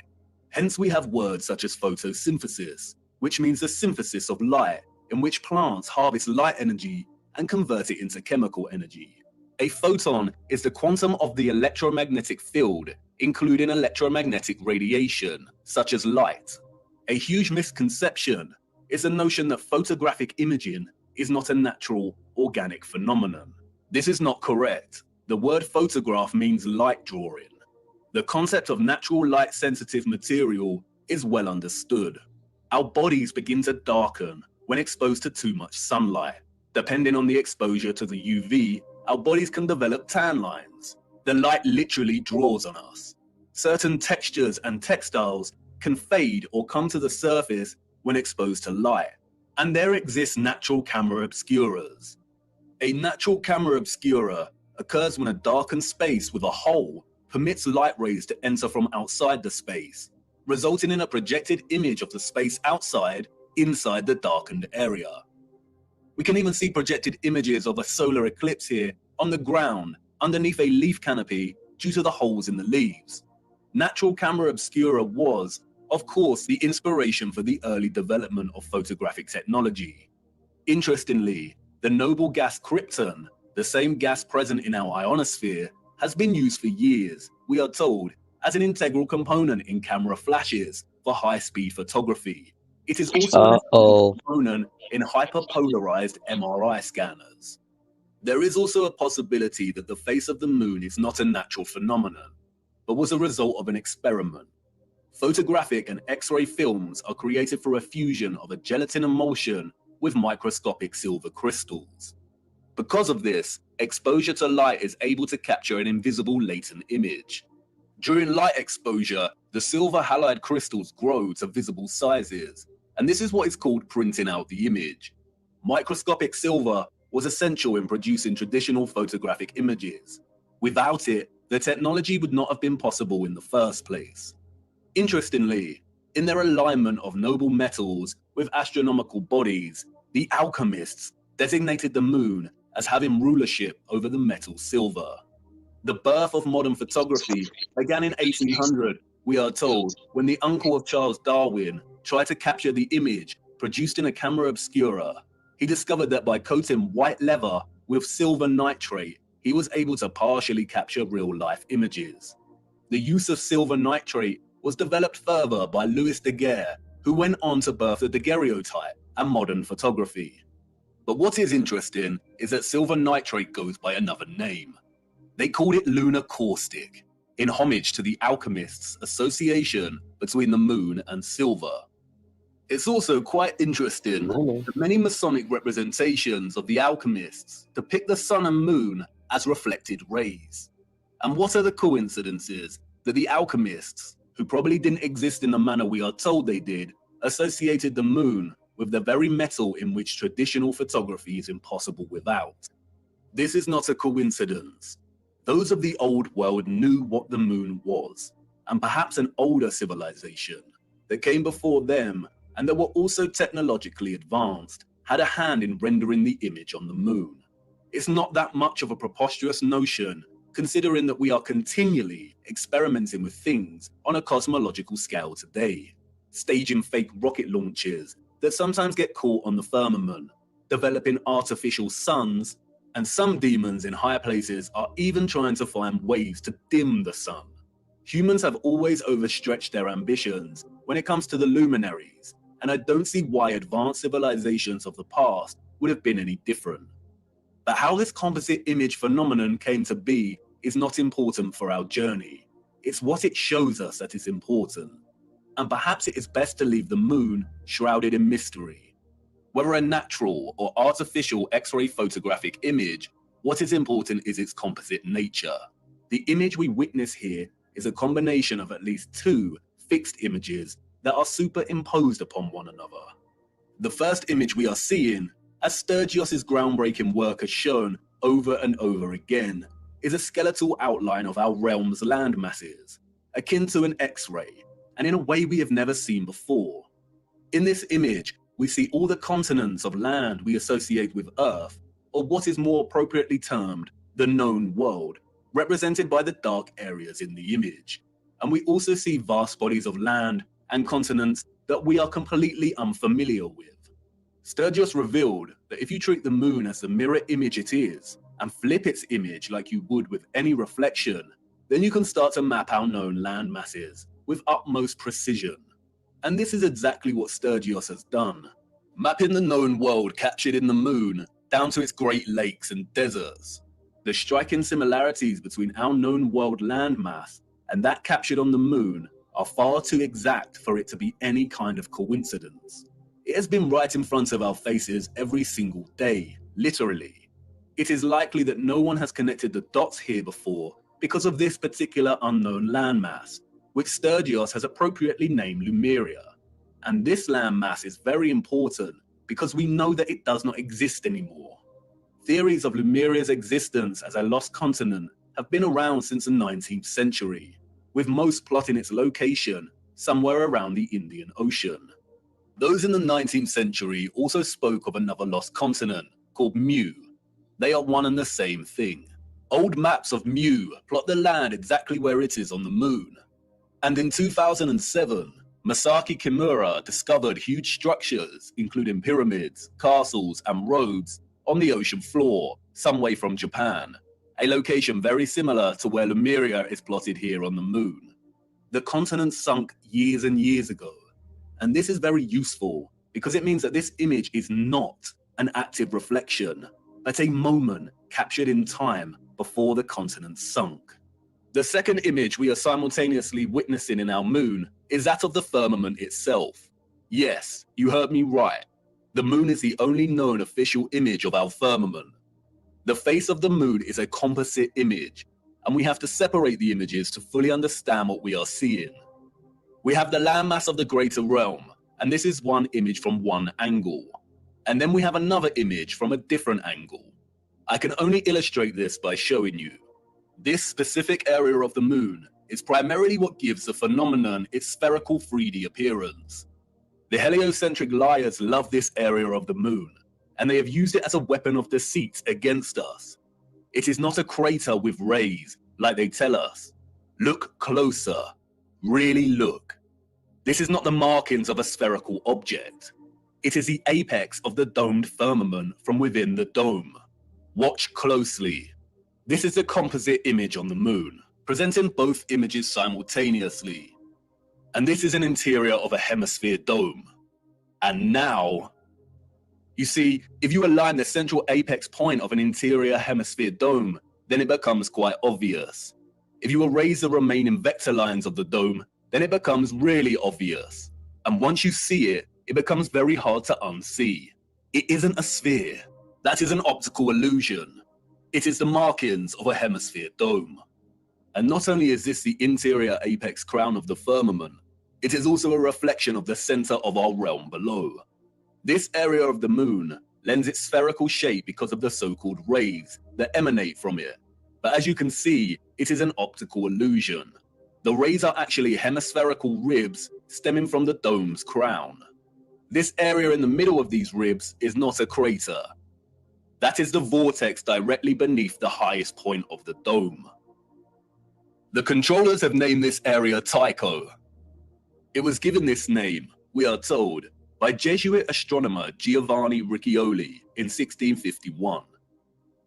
Hence we have words such as photosynthesis, which means the synthesis of light in which plants harvest light energy and convert it into chemical energy. A photon is the quantum of the electromagnetic field, including electromagnetic radiation, such as light. A huge misconception is the notion that photographic imaging is not a natural, organic phenomenon. This is not correct. The word photograph means light drawing. The concept of natural light-sensitive material is well understood. Our bodies begin to darken when exposed to too much sunlight. Depending on the exposure to the UV, our bodies can develop tan lines. The light literally draws on us. Certain textures and textiles can fade or come to the surface when exposed to light. And there exists natural camera obscuras. A natural camera obscura occurs when a darkened space with a hole permits light rays to enter from outside the space, resulting in a projected image of the space outside inside the darkened area. We can even see projected images of a solar eclipse here on the ground underneath a leaf canopy due to the holes in the leaves. Natural camera obscura was, of course, the inspiration for the early development of photographic technology. Interestingly, the noble gas krypton, the same gas present in our ionosphere, has been used for years, we are told, as an integral component in camera flashes for high-speed photography. It is also an integral component in hyperpolarized MRI scanners. There is also a possibility that the face of the moon is not a natural phenomenon, but was a result of an experiment. Photographic and X-ray films are created through a fusion of a gelatin emulsion with microscopic silver crystals. Because of this, exposure to light is able to capture an invisible latent image. During light exposure, the silver halide crystals grow to visible sizes, and this is what is called printing out the image. Microscopic silver was essential in producing traditional photographic images. Without it, the technology would not have been possible in the first place. Interestingly, in their alignment of noble metals with astronomical bodies, the alchemists designated the moon as having rulership over the metal silver. The birth of modern photography began in 1800, we are told, when the uncle of Charles Darwin tried to capture the image produced in a camera obscura. He discovered that by coating white leather with silver nitrate, he was able to partially capture real-life images. The use of silver nitrate was developed further by Louis Daguerre, who went on to birth the daguerreotype and modern photography. But what is interesting is that silver nitrate goes by another name. They called it lunar caustic, in homage to the alchemists' association between the moon and silver. It's also quite interesting that many Masonic representations of the alchemists depict the sun and moon as reflected rays. And what are the coincidences that the alchemists, who probably didn't exist in the manner we are told they did, associated the moon with the very metal in which traditional photography is impossible without? This is not a coincidence. Those of the old world knew what the moon was, and perhaps an older civilization that came before them and that were also technologically advanced had a hand in rendering the image on the moon. It's not that much of a preposterous notion, considering that we are continually experimenting with things on a cosmological scale today, staging fake rocket launches that sometimes get caught on the firmament, developing artificial suns, and some demons in higher places are even trying to find ways to dim the sun. Humans have always overstretched their ambitions when it comes to the luminaries, and I don't see why advanced civilizations of the past would have been any different. But how this composite image phenomenon came to be is not important for our journey. It's what it shows us that is important. And perhaps it is best to leave the moon shrouded in mystery. Whether a natural or artificial X-ray photographic image, what is important is its composite nature. The image we witness here is a combination of at least two fixed images that are superimposed upon one another. The first image we are seeing, as Sturgios's groundbreaking work has shown over and over again, is a skeletal outline of our realm's land masses, akin to an X-ray, and in a way we have never seen before. In this image, we see all the continents of land we associate with Earth, or what is more appropriately termed the known world, represented by the dark areas in the image. And we also see vast bodies of land and continents that we are completely unfamiliar with. Sturgios revealed that if you treat the moon as the mirror image it is, and flip its image like you would with any reflection, then you can start to map our known land masses with utmost precision. And this is exactly what Sturgios has done, mapping the known world captured in the moon down to its Great Lakes and deserts. The striking similarities between our known world landmass and that captured on the moon are far too exact for it to be any kind of coincidence. It has been right in front of our faces every single day, literally. It is likely that no one has connected the dots here before because of this particular unknown landmass, which Sturgios has appropriately named Lumeria. And this landmass is very important because we know that it does not exist anymore. Theories of Lumeria's existence as a lost continent have been around since the 19th century, with most plotting its location somewhere around the Indian Ocean. Those in the 19th century also spoke of another lost continent called Mu. They are one and the same thing. Old maps of Mu plot the land exactly where it is on the moon. And in 2007, Masaki Kimura discovered huge structures, including pyramids, castles, and roads, on the ocean floor, some way from Japan, a location very similar to where Lumeria is plotted here on the moon. The continent sunk years and years ago, and this is very useful because it means that this image is not an active reflection, but a moment captured in time before the continent sunk. The second image we are simultaneously witnessing in our moon is that of the firmament itself. Yes, you heard me right. The moon is the only known official image of our firmament. The face of the moon is a composite image, and we have to separate the images to fully understand what we are seeing. We have the landmass of the greater realm, and this is one image from one angle. And then we have another image from a different angle. I can only illustrate this by showing you. This specific area of the moon is primarily what gives the phenomenon its spherical 3D appearance. The heliocentric liars love this area of the moon, and they have used it as a weapon of deceit against us. It is not a crater with rays, like they tell us. Look closer. Really look. This is not the markings of a spherical object. It is the apex of the domed firmament from within the dome. Watch closely. This is a composite image on the moon, presenting both images simultaneously. And this is an interior of a hemisphere dome. And now, you see, if you align the central apex point of an interior hemisphere dome, then it becomes quite obvious. If you erase the remaining vector lines of the dome, then it becomes really obvious. And once you see it, it becomes very hard to unsee. It isn't a sphere. That is an optical illusion. It is the markings of a hemisphere dome. And not only is this the interior apex crown of the firmament, it is also a reflection of the center of our realm below. This area of the moon lends its spherical shape because of the so-called rays that emanate from it. But as you can see, it is an optical illusion. The rays are actually hemispherical ribs stemming from the dome's crown. This area in the middle of these ribs is not a crater. That is the vortex directly beneath the highest point of the dome. The controllers have named this area Tycho. It was given this name, we are told, by Jesuit astronomer Giovanni Riccioli in 1651.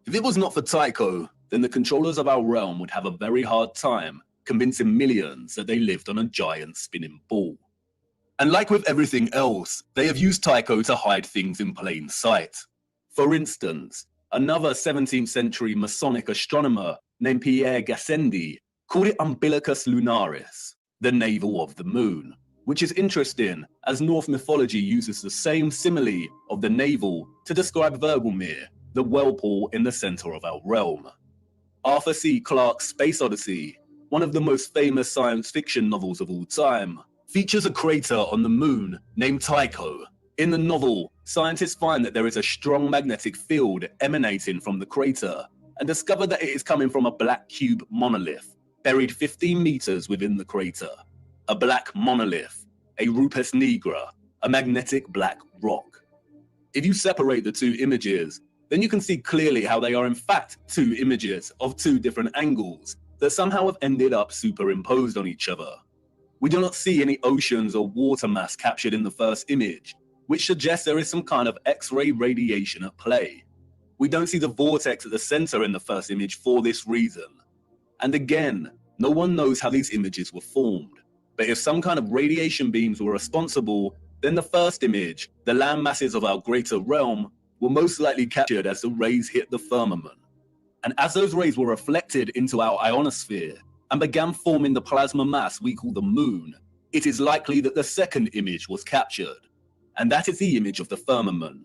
If it was not for Tycho, then the controllers of our realm would have a very hard time convincing millions that they lived on a giant spinning ball. And like with everything else, they have used Tycho to hide things in plain sight. For instance, another 17th century Masonic astronomer named Pierre Gassendi called it Umbilicus Lunaris, the navel of the moon, which is interesting as Norse mythology uses the same simile of the navel to describe Vergelmir, the whirlpool in the center of our realm. Arthur C. Clarke's Space Odyssey, one of the most famous science fiction novels of all time, features a crater on the moon named Tycho. In the novel, scientists find that there is a strong magnetic field emanating from the crater and discover that it is coming from a black cube monolith buried 15 meters within the crater. A black monolith, a rupes nigra, a magnetic black rock. If you separate the two images, then you can see clearly how they are in fact two images of two different angles that somehow have ended up superimposed on each other. We do not see any oceans or water mass captured in the first image, which suggests there is some kind of X-ray radiation at play. We don't see the vortex at the center in the first image for this reason. And again, no one knows how these images were formed. But if some kind of radiation beams were responsible, then the first image, the land masses of our greater realm, were most likely captured as the rays hit the firmament. And as those rays were reflected into our ionosphere and began forming the plasma mass we call the moon, it is likely that the second image was captured. And that is the image of the firmament,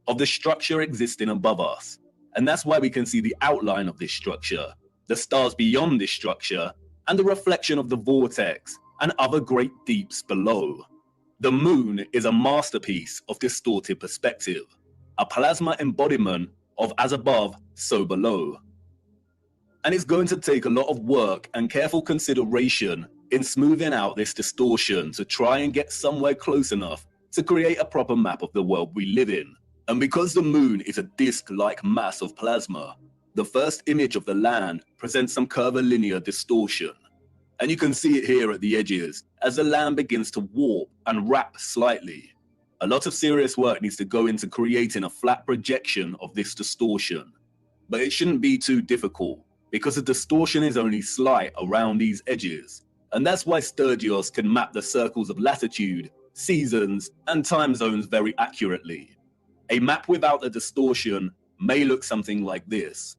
of the structure existing above us. And that's why we can see the outline of this structure, the stars beyond this structure, and the reflection of the vortex and other great deeps below. The moon is a masterpiece of distorted perspective, a plasma embodiment of as above, so below. And it's going to take a lot of work and careful consideration in smoothing out this distortion to try and get somewhere close enough to create a proper map of the world we live in. And because the moon is a disk-like mass of plasma, the first image of the land presents some curvilinear distortion. And you can see it here at the edges as the land begins to warp and wrap slightly. A lot of serious work needs to go into creating a flat projection of this distortion. But it shouldn't be too difficult, because the distortion is only slight around these edges. And that's why Sturgios can map the circles of latitude, seasons, and time zones very accurately. A map without the distortion may look something like this.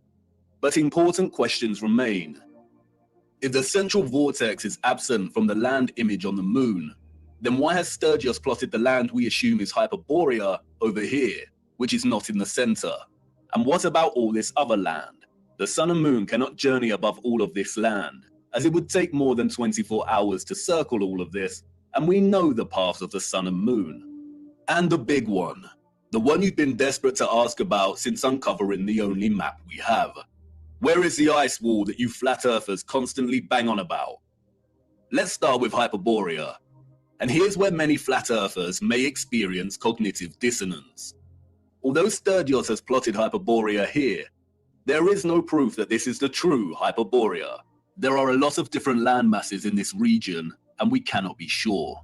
But important questions remain. If the central vortex is absent from the land image on the moon, then why has Sturgios plotted the land we assume is Hyperborea over here, which is not in the center? And what about all this other land? The sun and moon cannot journey above all of this land, as it would take more than 24 hours to circle all of this, and we know the paths of the sun and moon. And the big one, the one you've been desperate to ask about since uncovering the only map we have. Where is the ice wall that you flat earthers constantly bang on about? Let's start with Hyperborea. And here's where many flat earthers may experience cognitive dissonance. Although Sturgios has plotted Hyperborea here, there is no proof that this is the true Hyperborea. There are a lot of different land masses in this region, and we cannot be sure.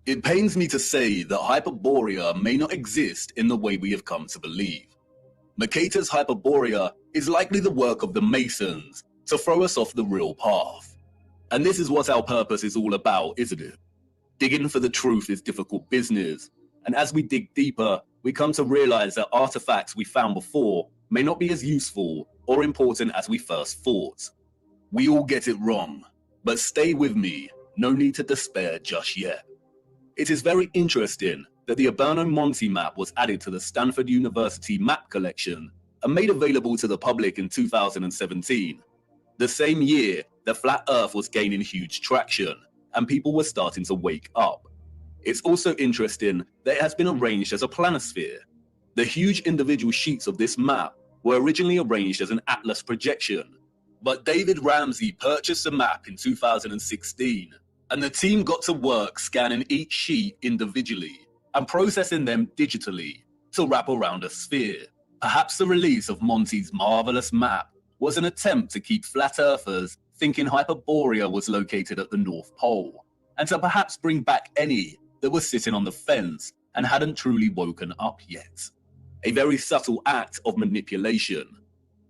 It pains me to say that Hyperborea may not exist in the way we have come to believe. Mercator's Hyperborea is likely the work of the Masons to throw us off the real path. And this is what our purpose is all about, isn't it? Digging for the truth is difficult business, and as we dig deeper, we come to realize that artifacts we found before may not be as useful or important as we first thought. We all get it wrong, but stay with me, no need to despair just yet. It is very interesting that the Urbano Monti map was added to the Stanford University map collection and made available to the public in 2017. The same year, the flat earth was gaining huge traction and people were starting to wake up. It's also interesting that it has been arranged as a planisphere. The huge individual sheets of this map were originally arranged as an atlas projection, but David Ramsey purchased the map in 2016, and the team got to work scanning each sheet individually and processing them digitally to wrap around a sphere. Perhaps the release of Monti's marvelous map was an attempt to keep flat earthers thinking Hyperborea was located at the North Pole, and to perhaps bring back any that were sitting on the fence and hadn't truly woken up yet. A very subtle act of manipulation.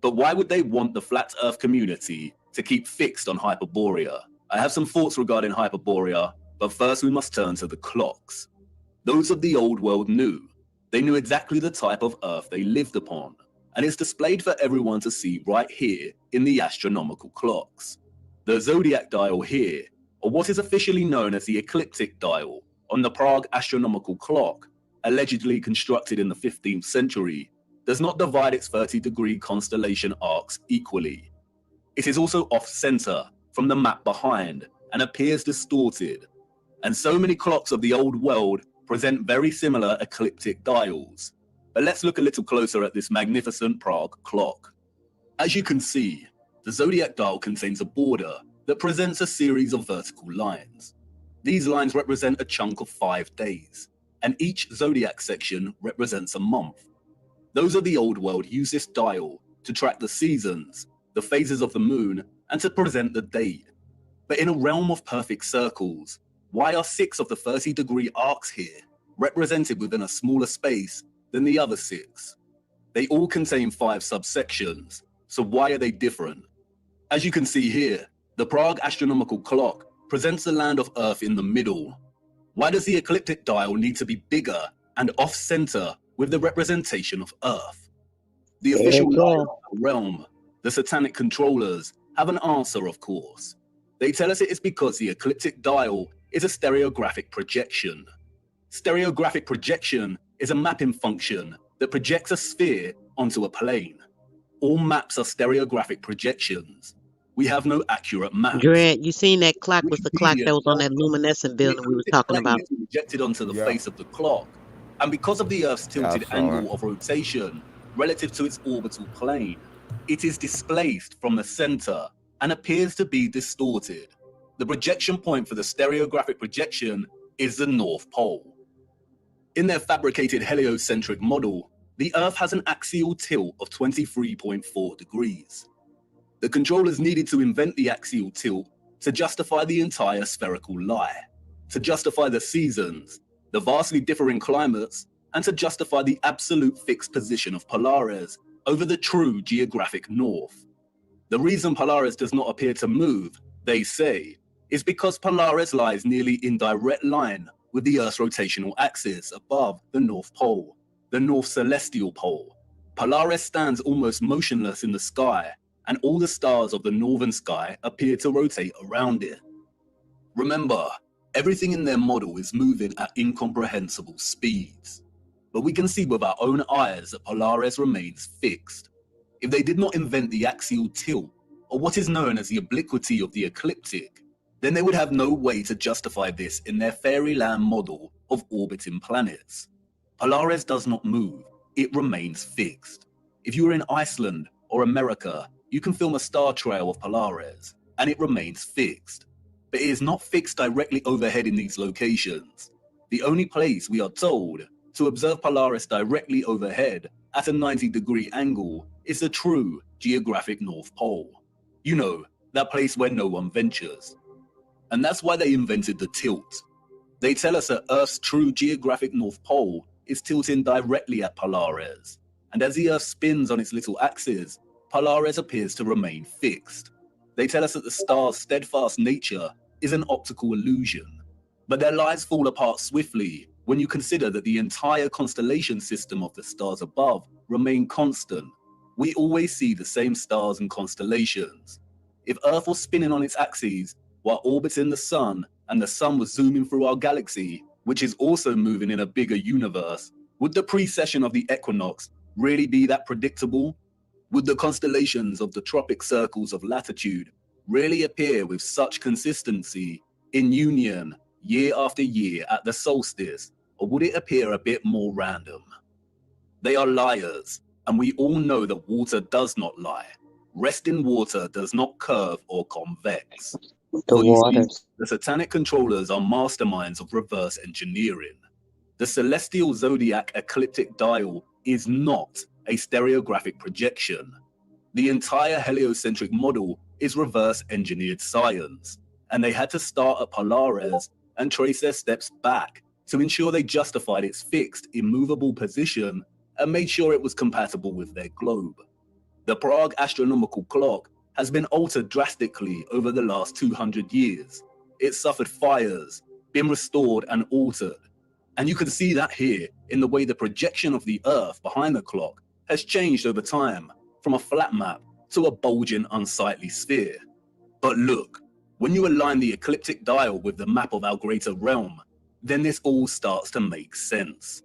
But why would they want the flat earth community to keep fixed on Hyperborea? I have some thoughts regarding Hyperborea, but first we must turn to the clocks. Those of the old world knew. They knew exactly the type of earth they lived upon, and it's displayed for everyone to see right here in the astronomical clocks. The zodiac dial here, or what is officially known as the ecliptic dial, on the Prague astronomical clock, allegedly constructed in the 15th century, does not divide its 30-degree constellation arcs equally. It is also off-center from the map behind and appears distorted, and so many clocks of the old world present very similar ecliptic dials. But let's look a little closer at this magnificent Prague clock. As you can see, the zodiac dial contains a border that presents a series of vertical lines. These lines represent a chunk of 5 days, and each zodiac section represents a month. Those of the old world use this dial to track the seasons, the phases of the moon, and to present the date. But in a realm of perfect circles, why are 6 of the 30-degree arcs here represented within a smaller space than the other 6. They all contain 5 subsections, so why are they different? As you can see here, the Prague astronomical clock presents the land of Earth in the middle. Why does the ecliptic dial need to be bigger and off-center with the representation of Earth? The There official you liars go. of the realm, the satanic controllers, have an answer, of course. They tell us it is because the ecliptic dial is a stereographic projection. Stereographic projection is a mapping function that projects a sphere onto a plane. All maps are stereographic projections. We have no accurate maps. Grant, you seen that clock was the clock Wikipedia that was on tells that us luminescent the building we was ecliptic talking plane about? is projected onto the Yeah, face of the clock, and because of the Earth's yeah, I tilted saw it. angle of rotation relative to its orbital plane, it is displaced from the center and appears to be distorted. The projection point for the stereographic projection is the North Pole. In their fabricated heliocentric model, the Earth has an axial tilt of 23.4 degrees. The controllers needed to invent the axial tilt to justify the entire spherical lie, to justify the seasons, the vastly differing climates, and to justify the absolute fixed position of Polaris over the true geographic north. The reason Polaris does not appear to move, they say, is because Polaris lies nearly in direct line with the Earth's rotational axis above the North Pole, the North Celestial Pole. Polaris stands almost motionless in the sky, and all the stars of the northern sky appear to rotate around it. Remember, everything in their model is moving at incomprehensible speeds. But we can see with our own eyes that Polaris remains fixed. If they did not invent the axial tilt, or what is known as the obliquity of the ecliptic, then they would have no way to justify this in their fairyland model of orbiting planets. Polaris does not move, it remains fixed. If you are in Iceland or America, you can film a star trail of Polaris, and it remains fixed. But it is not fixed directly overhead in these locations. The only place, we are told, to observe Polaris directly overhead at a 90-degree angle is the true geographic North Pole. You know, that place where no one ventures. And that's why they invented the tilt. They tell us that Earth's true geographic North Pole is tilting directly at Polaris. And as the Earth spins on its little axis, Polaris appears to remain fixed. They tell us that the star's steadfast nature is an optical illusion. But their lies fall apart swiftly when you consider that the entire constellation system of the stars above remain constant. We always see the same stars and constellations. If Earth was spinning on its axis while orbiting the sun, and the sun was zooming through our galaxy, which is also moving in a bigger universe, would the precession of the equinox really be that predictable? Would the constellations of the tropic circles of latitude really appear with such consistency in union year after year at the solstice, or would it appear a bit more random? They are liars, and we all know that water does not lie. Resting water does not curve or convex. The For you see, waters. the satanic controllers are masterminds of reverse engineering. The celestial zodiac ecliptic dial is not a stereographic projection. The entire heliocentric model is reverse engineered science, and they had to start at Polaris and trace their steps back to ensure they justified its fixed, immovable position and made sure it was compatible with their globe. The Prague astronomical clock has been altered drastically over the last 200 years. It suffered fires, been restored and altered. And you can see that here in the way the projection of the Earth behind the clock has changed over time from a flat map to a bulging, unsightly sphere. But look, when you align the ecliptic dial with the map of our greater realm, then this all starts to make sense.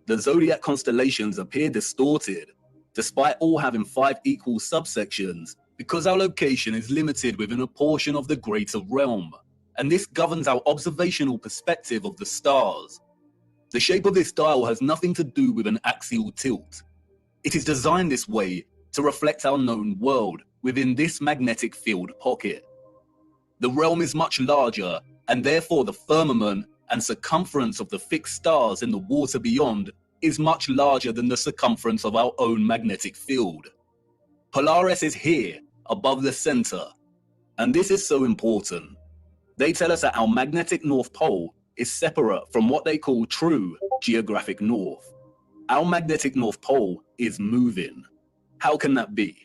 The zodiac constellations appear distorted, despite all having 5 equal subsections, because our location is limited within a portion of the greater realm, and this governs our observational perspective of the stars. The shape of this dial has nothing to do with an axial tilt. It is designed this way to reflect our known world within this magnetic field pocket. The realm is much larger, and therefore the firmament and circumference of the fixed stars in the water beyond is much larger than the circumference of our own magnetic field. Polaris is here, above the center, and this is so important. They tell us that our magnetic North Pole is separate from what they call true geographic north. Our magnetic North Pole is moving. How can that be?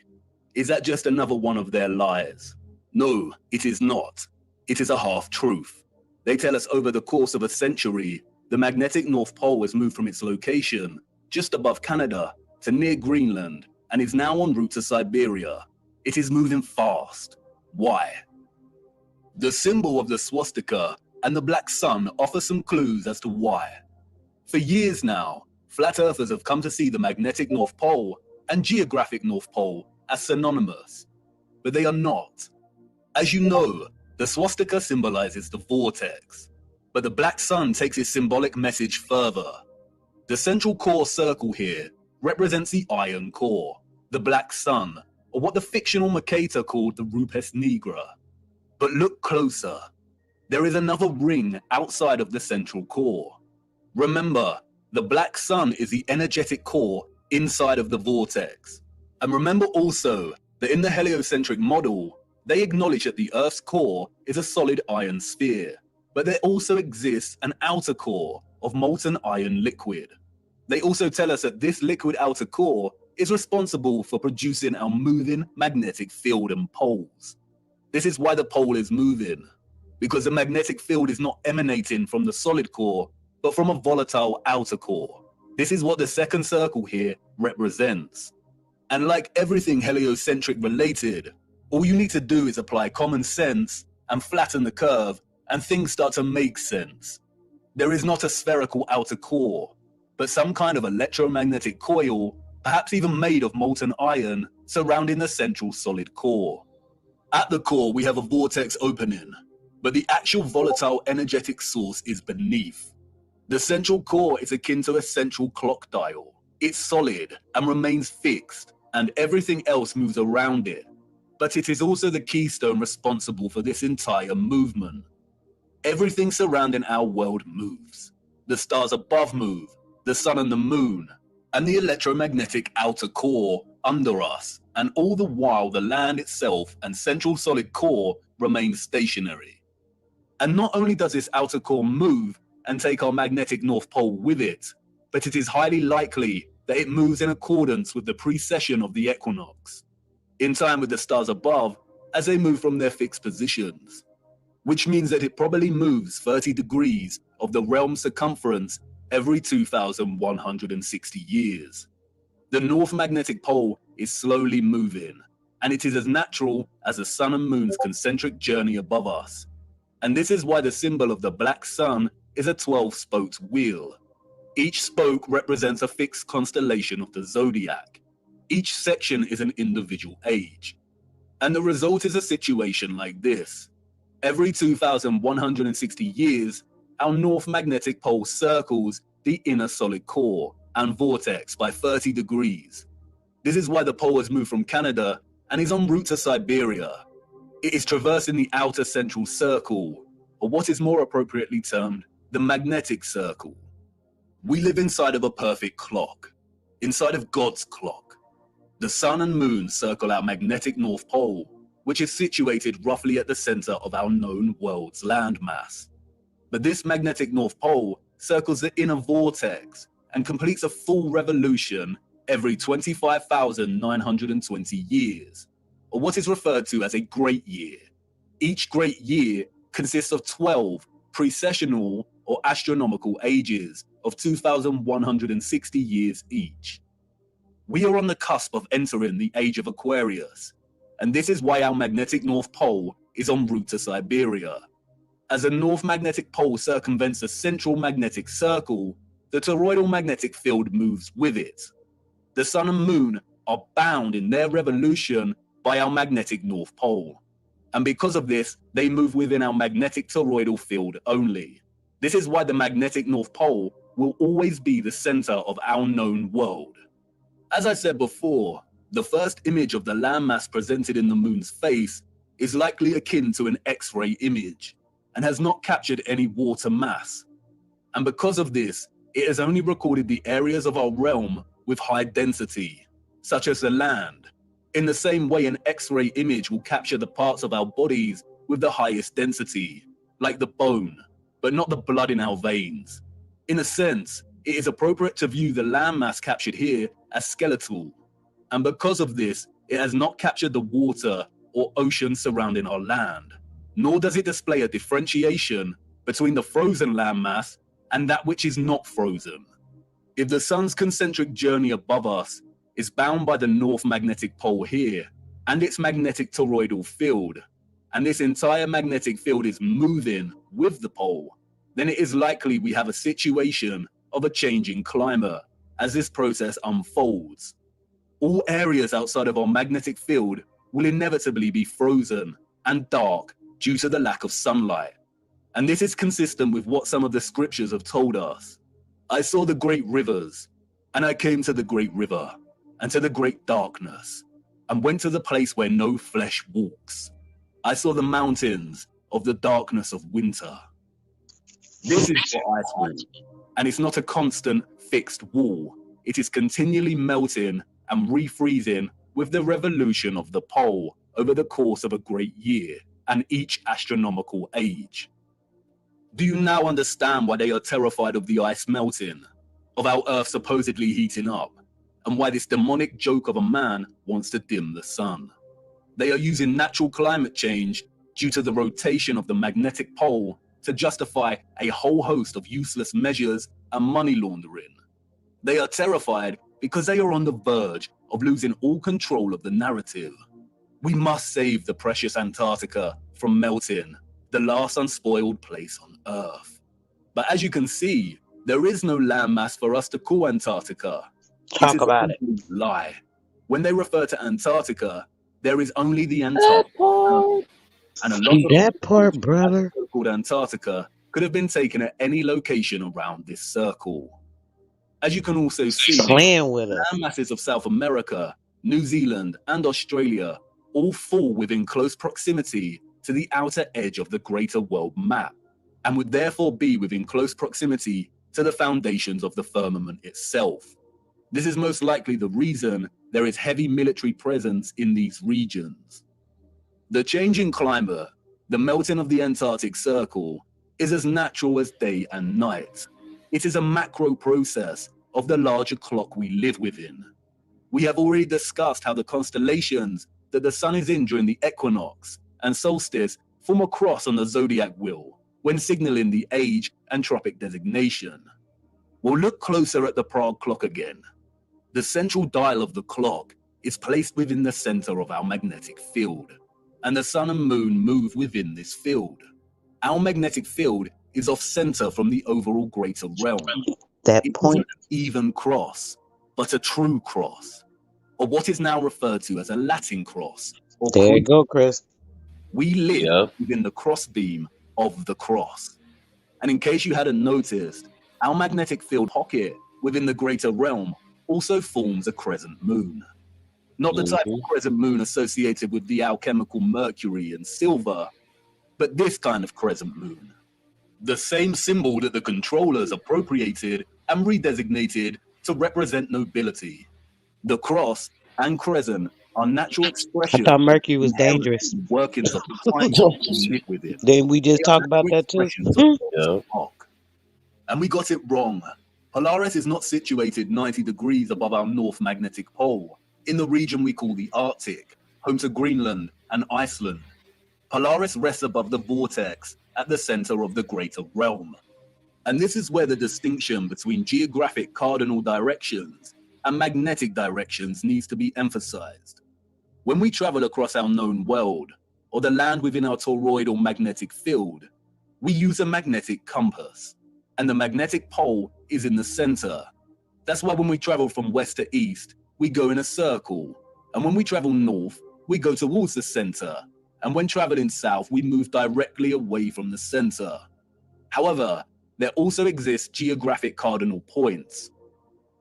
Is that just another one of their lies? No, it is not. It is a half-truth. They tell us over the course of a century, the magnetic North Pole has moved from its location just above Canada to near Greenland and is now en route to Siberia. It is moving fast. Why? The symbol of the swastika and the black sun offer some clues as to why. For years now, flat earthers have come to see the magnetic North Pole and geographic North Pole as synonymous, but they are not. As you know, the swastika symbolizes the vortex, but the black sun takes its symbolic message further. The central core circle here represents the iron core, the black sun, or what the fictional Mercator called the Rupes Nigra. But look closer. There is another ring outside of the central core. Remember, the black sun is the energetic core inside of the vortex. And remember also that in the heliocentric model, they acknowledge that the Earth's core is a solid iron sphere, but there also exists an outer core of molten iron liquid. They also tell us that this liquid outer core is responsible for producing our moving magnetic field and poles. This is why the pole is moving, because the magnetic field is not emanating from the solid core, but from a volatile outer core. This is what the second circle here represents. And like everything heliocentric related, all you need to do is apply common sense and flatten the curve, and things start to make sense. There is not a spherical outer core, but some kind of electromagnetic coil, perhaps even made of molten iron, surrounding the central solid core. At the core, we have a vortex opening, but the actual volatile energetic source is beneath. The central core is akin to a central clock dial. It's solid and remains fixed, and everything else moves around it. But it is also the keystone responsible for this entire movement. Everything surrounding our world moves. The stars above move, the sun and the moon, and the electromagnetic outer core under us, and all the while the land itself and central solid core remain stationary. And not only does this outer core move and take our magnetic North Pole with it, but it is highly likely that it moves in accordance with the precession of the equinox, in time with the stars above as they move from their fixed positions, which means that it probably moves 30 degrees of the realm's circumference every 2,160 years. The North Magnetic Pole is slowly moving, and it is as natural as the sun and moon's concentric journey above us. And this is why the symbol of the black sun is a 12-spoked wheel. Each spoke represents a fixed constellation of the zodiac. Each section is an individual age. And the result is a situation like this. Every 2,160 years, our North Magnetic Pole circles the inner solid core and vortex by 30 degrees. This is why the pole has moved from Canada and is en route to Siberia. It is traversing the outer central circle, or what is more appropriately termed the magnetic circle. We live inside of a perfect clock, inside of God's clock. The sun and moon circle our magnetic North Pole, which is situated roughly at the center of our known world's landmass. But this magnetic North Pole circles the inner vortex and completes a full revolution every 25,920 years, or what is referred to as a great year. Each great year consists of 12 precessional or astronomical ages of 2,160 years each. We are on the cusp of entering the age of Aquarius, and this is why our magnetic North Pole is en route to Siberia. As the North Magnetic Pole circumvents the central magnetic circle, the toroidal magnetic field moves with it. The sun and moon are bound in their revolution by our magnetic North Pole, and because of this, they move within our magnetic toroidal field only. This is why the magnetic North Pole will always be the center of our known world. As I said before, the first image of the landmass presented in the moon's face is likely akin to an X-ray image and has not captured any water mass. And because of this, it has only recorded the areas of our realm with high density, such as the land, in the same way an X-ray image will capture the parts of our bodies with the highest density, like the bone. but not the blood in our veins. In a sense, it is appropriate to view the landmass captured here as skeletal, and because of this, it has not captured the water or ocean surrounding our land, nor does it display a differentiation between the frozen landmass and that which is not frozen. If the sun's concentric journey above us is bound by the North Magnetic Pole here and its magnetic toroidal field, and this entire magnetic field is moving with the pole, then it is likely we have a situation of a changing climate as this process unfolds. All areas outside of our magnetic field will inevitably be frozen and dark due to the lack of sunlight. And this is consistent with what some of the scriptures have told us. I saw the great rivers, and I came to the great river, and to the great darkness, and went to the place where no flesh walks. I saw the mountains of the darkness of winter. This is what ice wall, and it's not a constant fixed wall. It is continually melting and refreezing with the revolution of the pole over the course of a great year and each astronomical age. Do you now understand why they are terrified of the ice melting, of our Earth supposedly heating up, and why this demonic joke of a man wants to dim the sun? They are using natural climate change due to the rotation of the magnetic pole to justify a whole host of useless measures and money laundering. They are terrified because they are on the verge of losing all control of the narrative. We must save the precious Antarctica from melting, the last unspoiled place on Earth. But as you can see, there is no landmass for us to call Antarctica. Talk about it. Lie. When they refer to Antarctica, there is only the Antarctic. And a lot of that part, brother, called Antarctica could have been taken at any location around this circle. As you can also see, playing with us. landmasses of South America, New Zealand, and Australia all fall within close proximity to the outer edge of the greater world map, and would therefore be within close proximity to the foundations of the firmament itself. This is most likely the reason there is heavy military presence in these regions. The changing climate, the melting of the Antarctic Circle, is as natural as day and night. It is a macro process of the larger clock we live within. We have already discussed how the constellations that the sun is in during the equinox and solstice form a cross on the zodiac wheel when signaling the age and tropic designation. We'll look closer at the Prague clock again. The central dial of the clock is placed within the center of our magnetic field, and the sun and moon move within this field. Our magnetic field is off center from the overall greater realm. That It point. isn't an even cross, but a true cross, or what is now referred to as a Latin cross. Or There you go, Chris. We live Yep. within the crossbeam of the cross. And in case you hadn't noticed, our magnetic field pocket within the greater realm also forms a crescent moon. Not the type of crescent moon associated with the alchemical mercury and silver, but this kind of crescent moon. The same symbol that the controllers appropriated and redesignated to represent nobility. The cross and crescent are natural I expressions thought Mercury was inherent dangerous. in the workings of the time we live within. Didn't we just They are talk about natural that too? expressions of Yeah. rock. And we got it wrong. Polaris is not situated 90 degrees above our North Magnetic Pole, in the region we call the Arctic, home to Greenland and Iceland. Polaris rests above the vortex at the center of the greater realm. And this is where the distinction between geographic cardinal directions and magnetic directions needs to be emphasized. When we travel across our known world, or the land within our toroidal magnetic field, we use a magnetic compass, and the magnetic pole is in the center. That's why when we travel from west to east, we go in a circle, and when we travel north, we go towards the center, and when traveling south, we move directly away from the center. However, there also exist geographic cardinal points.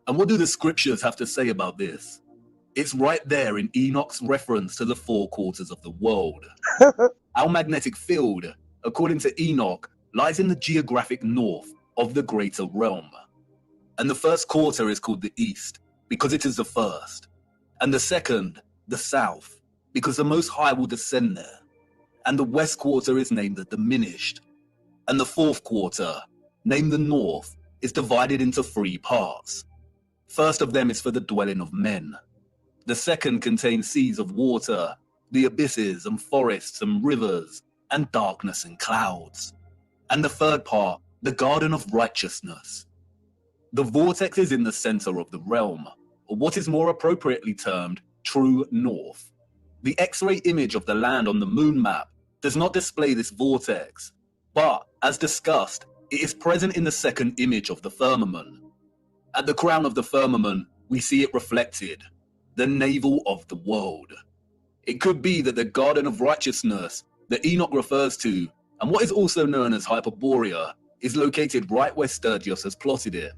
And what do the scriptures have to say about this? It's right there in Enoch's reference to the four quarters of the world. Our magnetic field, according to Enoch, lies in the geographic north of the greater realm. And the first quarter is called the east, because it is the first. And the second, the south, because the Most High will descend there. And the west quarter is named the diminished. And the fourth quarter, named the North, is divided into 3 parts. First of them is for the dwelling of men. The second contains seas of water, the abysses and forests and rivers, and darkness and clouds. And the third part, the garden of righteousness. The vortex is in the center of the realm, or what is more appropriately termed true north. The X-ray image of the land on the moon map does not display this vortex, but, as discussed, it is present in the second image of the firmament. At the crown of the firmament, we see it reflected, the navel of the world. It could be that the garden of righteousness that Enoch refers to, and what is also known as Hyperborea, is located right where Sturgius has plotted it.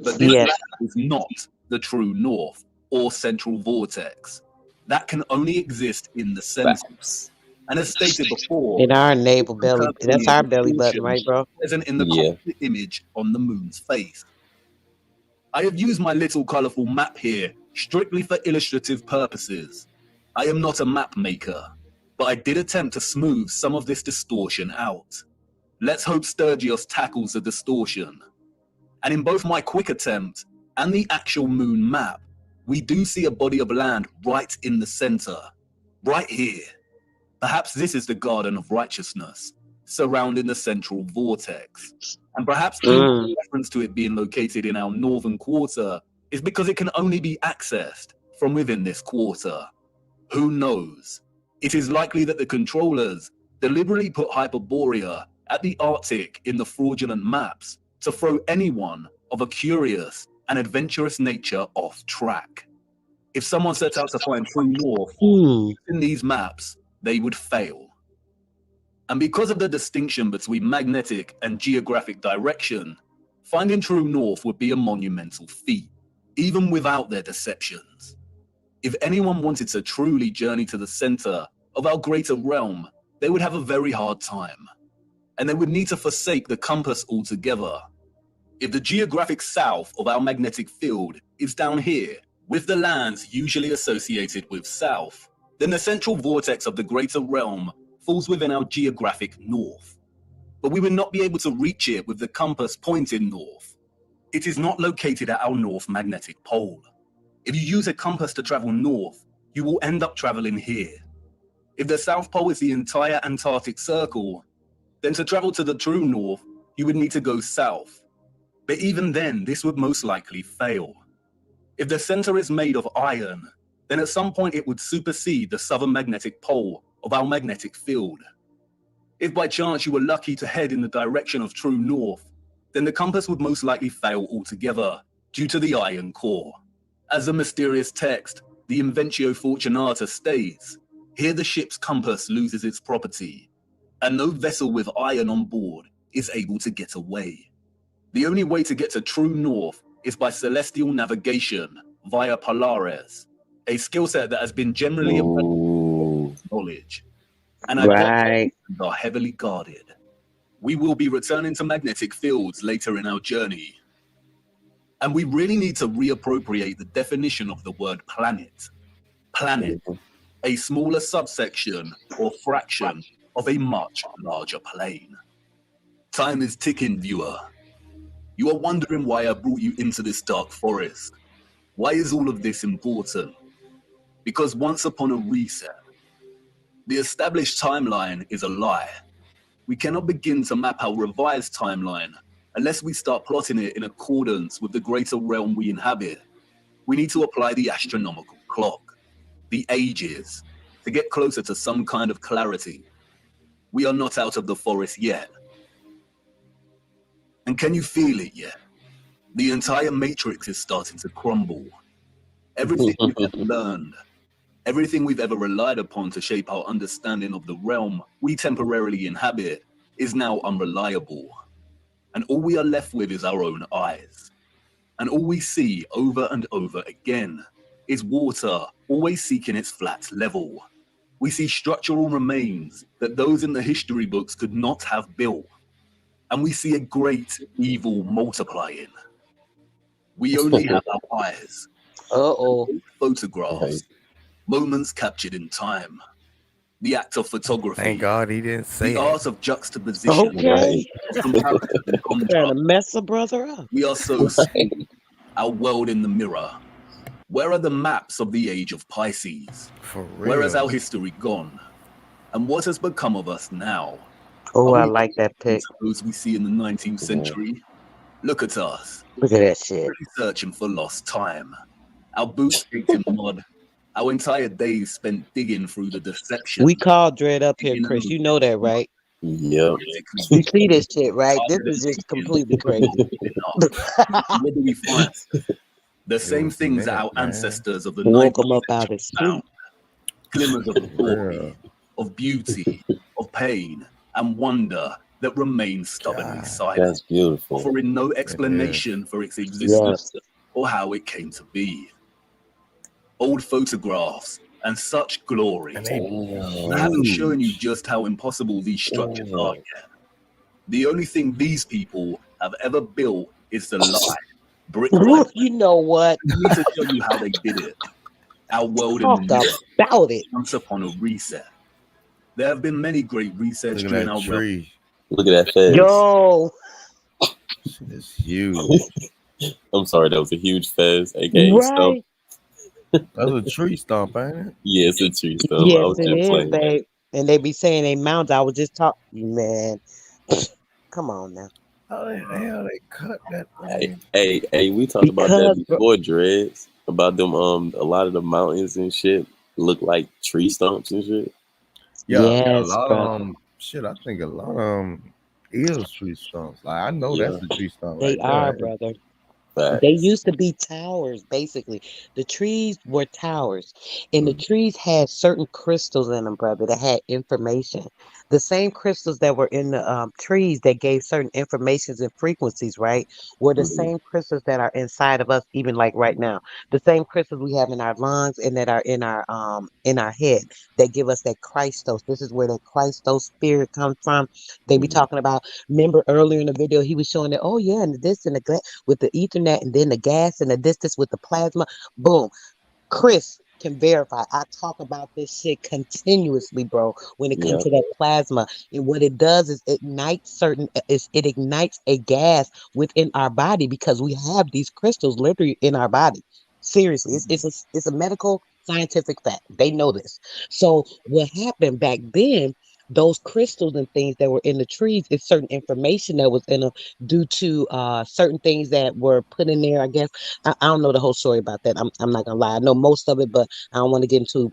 But this Yes. land is not the true north or central vortex. That can only exist in the center. And as stated before, In our navel belly. That's our belly button, right, bro? present in the Yeah. composite image on the moon's face. I have used my little colorful map here strictly for illustrative purposes. I am not a map maker, but I did attempt to smooth some of this distortion out. Let's hope Sturgios tackles the distortion. And in both my quick attempt and the actual moon map, we do see a body of land right in the center, right here. Perhaps this is the garden of righteousness, surrounding the central vortex. And perhaps the reference to it being located in our northern quarter is because it can only be accessed from within this quarter. Who knows? It is likely that the controllers deliberately put Hyperborea at the Arctic in the fraudulent maps to throw anyone of a curious and adventurous nature off track. If someone sets out to find true north in these maps, they would fail. And because of the distinction between magnetic and geographic direction, finding true north would be a monumental feat, even without their deceptions. If anyone wanted to truly journey to the center of our greater realm, they would have a very hard time, and they would need to forsake the compass altogether. If the geographic south of our magnetic field is down here, with the lands usually associated with south, then the central vortex of the greater realm falls within our geographic north. But we would not be able to reach it with the compass pointing north. It is not located at our north magnetic pole. If you use a compass to travel north, you will end up traveling here. If the South Pole is the entire Antarctic circle, then to travel to the true north, you would need to go south. But even then, this would most likely fail. If the center is made of iron, then at some point it would supersede the southern magnetic pole of our magnetic field. If by chance you were lucky to head in the direction of true north, then the compass would most likely fail altogether due to the iron core. As the mysterious text, the Inventio Fortunata states, here the ship's compass loses its property, and no vessel with iron on board is able to get away. The only way to get to true north is by celestial navigation via Polaris, a skill set that has been generally knowledge, and our depths are heavily guarded. We will be returning to magnetic fields later in our journey, and we really need to reappropriate the definition of the word planet. Planet, a smaller subsection or fraction of a much larger plane. Time is ticking, viewer. You are wondering why I brought you into this dark forest. Why is all of this important? Because once upon a reset, the established timeline is a lie. We cannot begin to map our revised timeline unless we start plotting it in accordance with the greater realm we inhabit. We need to apply the astronomical clock, the ages, to get closer to some kind of clarity. We are not out of the forest yet. And can you feel it yet? The entire matrix is starting to crumble. Everything we've ever learned, everything we've ever relied upon to shape our understanding of the realm we temporarily inhabit is now unreliable. And all we are left with is our own eyes. And all we see over and over again is water always seeking its flat level. We see structural remains that those in the history books could not have built. And we see a great evil multiplying. We only have our eyes. Photographs, moments captured in time. the act of photography, Thank God he didn't say the it. art of juxtaposition, Okay. of comparison and Trying contrast. to mess a brother up. We are so small, our world in the mirror. Where are the maps of the age of Pisces? For Where has real. our history gone? And what has become of us now? Oh, Are I we like that pick. those we see in the 19th century? Look at us, Look at that shit. really searching for lost time. Our boots caked in mud, our entire days spent digging through the deception. We called Dread up here, digging Chris. out You know that, right? Yep. You see this shit, right? This harder than is just digging, completely crazy. what do we find? The It same was things that meant, our man. ancestors of the Woke 19th him up out century of sleep. found. Glimmers of For real. glory, of beauty, of pain, and wonder that remain stubbornly God, silent, That's beautiful. offering no it is. explanation for its existence Yes. or how it came to be. Old photographs and such glory. And they I haven't shown you huge. just how impossible these structures are Damn. yet. The only thing these people have ever built is the lie, brick by brick. You know what? I need to show you how they did it. Our world in the Talk mirror, about it. once upon a reset. There have been many great resets Look at during that our realm. tree. Look at that fez. Yo, Shit is huge. I'm sorry, that was a huge fez, aka stump. right? That's a tree stump, ain't it? Yeah, it's a tree stump. I Yes, was it just is, playing. babe. And they be saying they mountains. I was just talking, man. Come on now. How the hell they cut that Hey, thing? we talked about that Because, bro, before, Dreads. About them, a lot of the mountains and shit look like tree stumps and shit. Yeah, a yes, lot of brother, shit. I think a lot of is tree stumps. Like I know Yeah, that's a tree stump they right are, there. brother. They facts. used to be towers, basically. The trees were towers, and the trees had certain crystals in them, brother, that had information. The same crystals that were in the trees that gave certain informations and frequencies, right, were the Mhm. same crystals that are inside of us, even like right now. The same crystals we have in our lungs and that are in our head that give us that Christos. This is where that Christos spirit comes from. They be Mhm. talking about. Remember earlier in the video, he was showing that. Oh yeah, and this and the with the Ethernet and then the gas and the distance with the plasma. Boom. Chris can verify. I talk about this shit continuously, bro, when it comes Yep. to that plasma. And what it does is it ignites a gas within our body because we have these crystals literally in our body. Seriously, it's a medical scientific fact. They know this. So what happened back then, those crystals and things that were in the trees is certain information that was in them due to certain things that were put in there. I guess I don't know the whole story about that. I'm not gonna lie. I know most of it, but I don't want to get into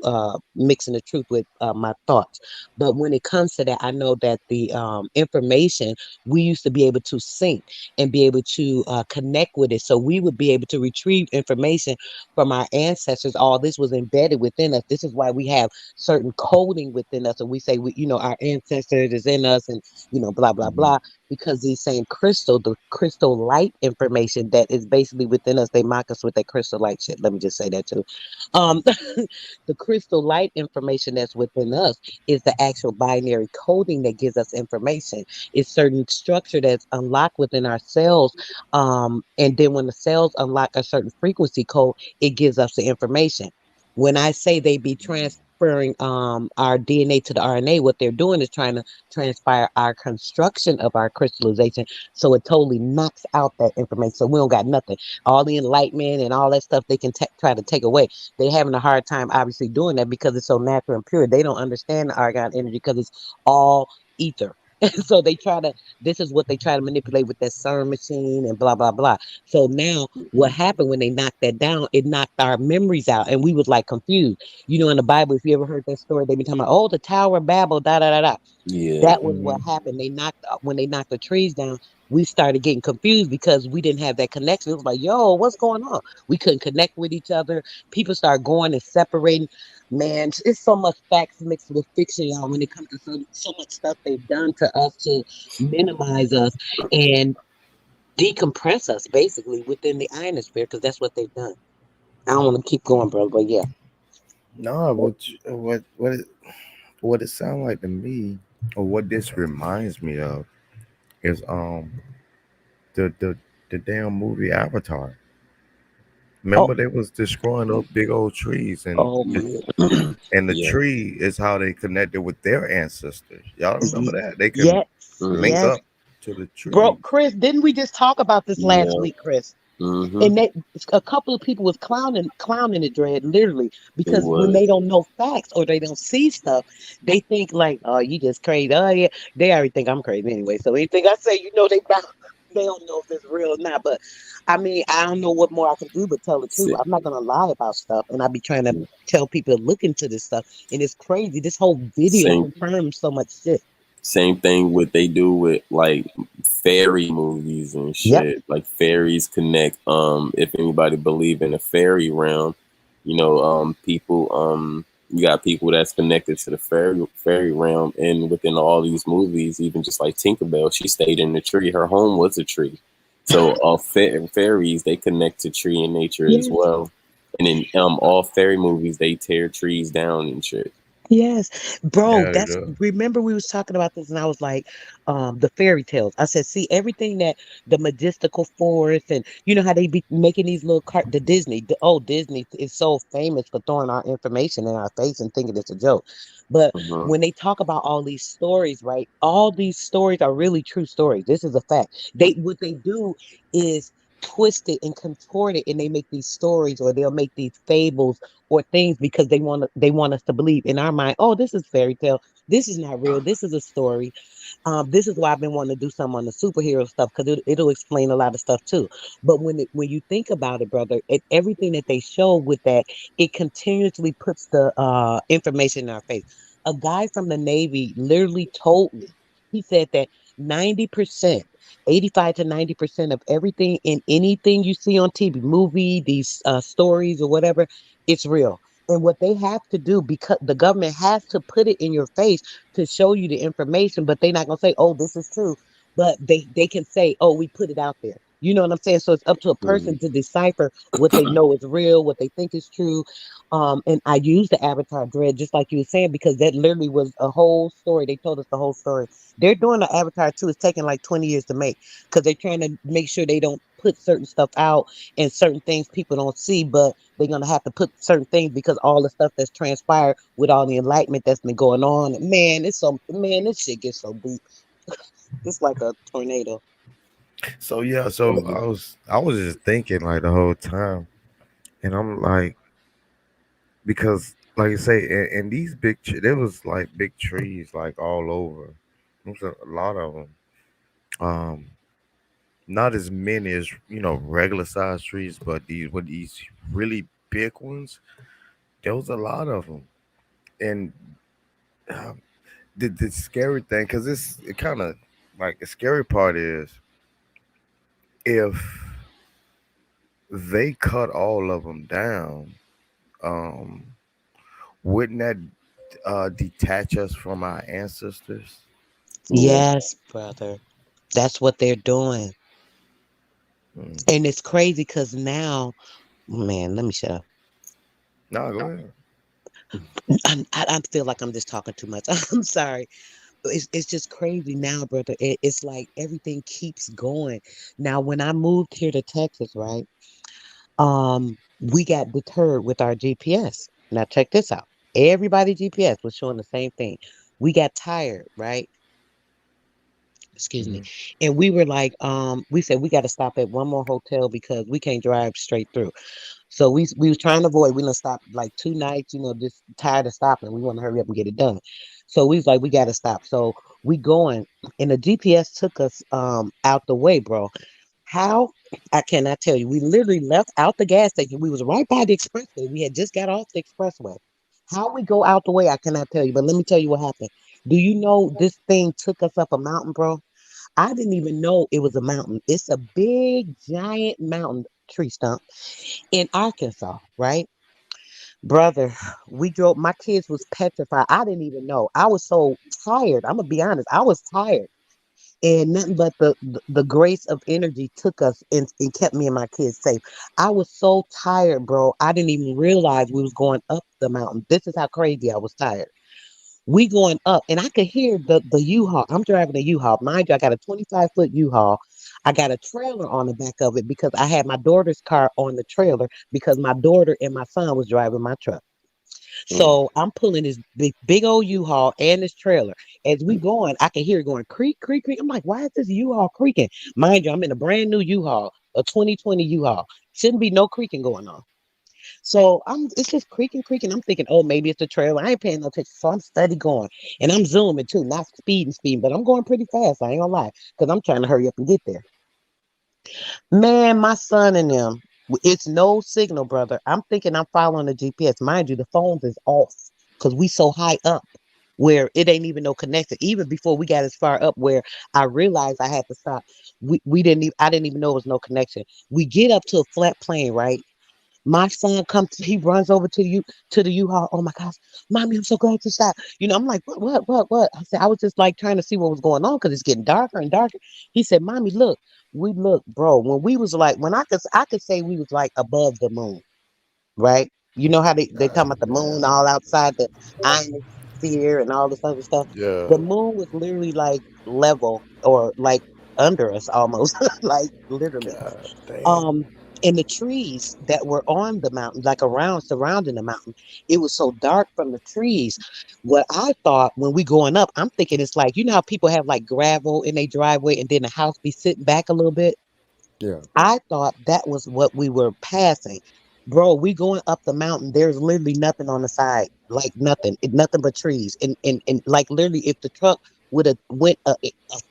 mixing the truth with my thoughts. But when it comes to that, I know that the information we used to be able to sync and be able to connect with it. So we would be able to retrieve information from our ancestors. All this was embedded within us. This is why we have certain coding within us, and we say our ancestors is in us, and blah blah Mhm. blah, because these same the crystal light information that is basically within us, they mock us with that crystal light shit. Let me just say that too. Um, the crystal light information that's within us is the actual binary coding that gives us information. It's certain structure that's unlocked within our cells. And then when the cells unlock a certain frequency code, it gives us the information. When I say they be transferring our DNA to the RNA, what they're doing is trying to transpire our construction of our crystallization, so it totally knocks out that information. So we don't got nothing. All the enlightenment and all that stuff they can try to take away. They're having a hard time, obviously, doing that because it's so natural and pure. They don't understand the argon energy because it's all ether. So this is what they try to manipulate with that CERN machine and blah, blah, blah. So now what happened when they knocked that down, it knocked our memories out and we was like confused. In the Bible, if you ever heard that story, they be talking about, oh, the Tower of Babel, da, da, da, da. Yeah. That was what happened. When they knocked the trees down, we started getting confused because we didn't have that connection. It was like, yo, what's going on? We couldn't connect with each other. People start going and separating. Man, it's so much facts mixed with fiction, y'all, when it comes to so much stuff they've done to us to minimize us and decompress us basically within the ionosphere, because that's what they've done. I don't want to keep going, bro, but yeah. No, what it sounds like to me, or what this reminds me of, is the damn movie Avatar. Oh, Remember, they was destroying those big old trees, and oh it, my. and the Yeah. tree is how they connected with their ancestors. Y'all remember that? They can Yes, link Mm-hmm. yes, up to the bro. tree. Chris, didn't we just talk about this last Yeah. week, Chris? Mm-hmm. And that a couple of people was clowning it, Dread, literally, They because when was. they don't know facts or they don't see stuff, they think like, oh, you just crazy. Oh yeah, they already think I'm crazy anyway. So anything I say, they don't know if it's real or not. But I mean, I don't know what more I can do but tell the truth. Sa- I'm not gonna lie about stuff, and I be trying to tell people to look into this stuff. And it's crazy. This whole video Same confirms so much shit. same thing what they do with like fairy movies and Yep. shit. Like fairies connect. If anybody believe in the fairy realm, people you got people that's connected to the fairy realm, and within all these movies, even just like Tinkerbell, she stayed in the tree. Her home was a tree. So all fairies they connect to tree and nature as Yes. well. And in all fairy movies, they tear trees down and shit. Yes, bro, Yeah, they that's do. remember we was talking about this and I was like, the fairy tales. I said, see, everything that the majestical forest and you know how they be making these little the Disney, Disney is so famous for throwing our information in our face and thinking it's a joke. But Uh-huh. when they talk about all these stories, right? All these stories are really true stories. This is a fact. What they do is twist it and contort it and they make these stories or they'll make these fables or things because they want us to believe in our mind, oh, this is fairy tale. This is not real. This is a story. This is why I've been wanting to do something on the superhero stuff because it'll explain a lot of stuff too. But when you think about it, brother, everything that they show with that, it continuously puts the information in our face. A guy from the Navy literally told me, he said that 90%, 85 to 90% of everything in anything you see on TV, movie, these stories or whatever, it's real. And what they have to do, because the government has to put it in your face to show you the information, but they're not gonna say, "Oh, this is true." But they can say, "Oh, we put it out there." You know what I'm saying? So it's up to a person Mhm. to decipher what they know is real, what they think is true. And I use the Avatar dread just like you were saying because that literally was a whole story. They told us the whole story. They're doing the Avatar too. It's taking like 20 years to make because they're trying to make sure they don't put certain stuff out and certain things people don't see, but they're gonna have to put certain things because all the stuff that's transpired with all the enlightenment that's been going on. Man, this shit gets so deep. It's like a tornado. So yeah, so Mhm. I was just thinking like the whole time, and I'm like, because like I say, and these there was like big trees like all over. There was a lot of them. Um, not as many as regular sized trees, but these really big ones. There was a lot of them, and um, the scary thing, because it kind of like the scary part is if they cut all of them down, um, wouldn't that detach us from our ancestors? Yeah. Yes, brother. That's what they're doing. Mm. And it's crazy because now, man, let me shut up. No, go ahead. I feel like I'm just talking too much. I'm sorry. It's just crazy now, brother. It's like everything keeps going. Now, when I moved here to Texas, right? We got deterred with our GPS. Now check this out. Everybody GPS was showing the same thing. We got tired, right? Excuse me. Hmm. And we were like, we said we got to stop at one more hotel because we can't drive straight through. So we was trying to avoid. We done stopped like 2 nights, just tired of stopping. We want to hurry up and get it done. So we was like, we got to stop. So we going, and the GPS took us out the way, bro. How? I cannot tell you. We literally left out the gas station. We was right by the expressway. We had just got off the expressway. How we go out the way, I cannot tell you. But let me tell you what happened. Do you know this thing took us up a mountain, bro? I didn't even know it was a mountain. It's a big, giant mountain tree stump in Arkansas, right? Brother, we drove, my kids was petrified. I didn't even know. I was so tired. I'm gonna be honest. I was tired. And nothing but the grace of energy took us and kept me and my kids safe. I was so tired, bro. I didn't even realize we was going up the mountain. This is how crazy I was tired. We going up, and I could hear the U-Haul. I'm driving a U-Haul. Mind you, I got a 25-foot U-Haul. I got a trailer on the back of it because I had my daughter's car on the trailer because my daughter and my son was driving my truck. So I'm pulling this big old U-Haul and this trailer. As we going, I can hear it going creak, creak, creak. I'm like, why is this U-Haul creaking? Mind you, I'm in a brand new U-Haul, a 2020 U-Haul. Shouldn't be no creaking going on. So it's just creaking, creaking. I'm thinking, oh, maybe it's the trailer. I ain't paying no attention. So I'm steady going. And I'm zooming too, not speeding, but I'm going pretty fast. I ain't gonna lie. Because I'm trying to hurry up and get there. Man, my son and them, it's no signal, brother. I'm thinking I'm following the GPS. Mind you, the phones is off because we so high up where it ain't even no connection. Even before we got as far up where I realized I had to stop, we didn't even I didn't even know it was no connection. We get up to a flat plane, right? My son comes, he runs over to the U-Haul. Oh my gosh, mommy, I'm so glad you stopped. I'm like, what? I said, I was just like trying to see what was going on because it's getting darker and darker. He said, mommy, look, bro. When we was like, when I could say we was like above the moon, right? You know how they talking God about the moon damn. all outside the ionosphere and all this other stuff. Yeah. The moon was literally like level or like under us almost, like literally. God damn. Um, and the trees that were on the mountain, like around surrounding the mountain, it was so dark from the trees. What I thought when we going up, I'm thinking it's like, you know how people have like gravel in their driveway and then the house be sitting back a little bit. Yeah. I thought that was what we were passing. Bro, we going up the mountain. There's literally nothing on the side. Like nothing. Nothing but trees. And like literally if the truck would have went a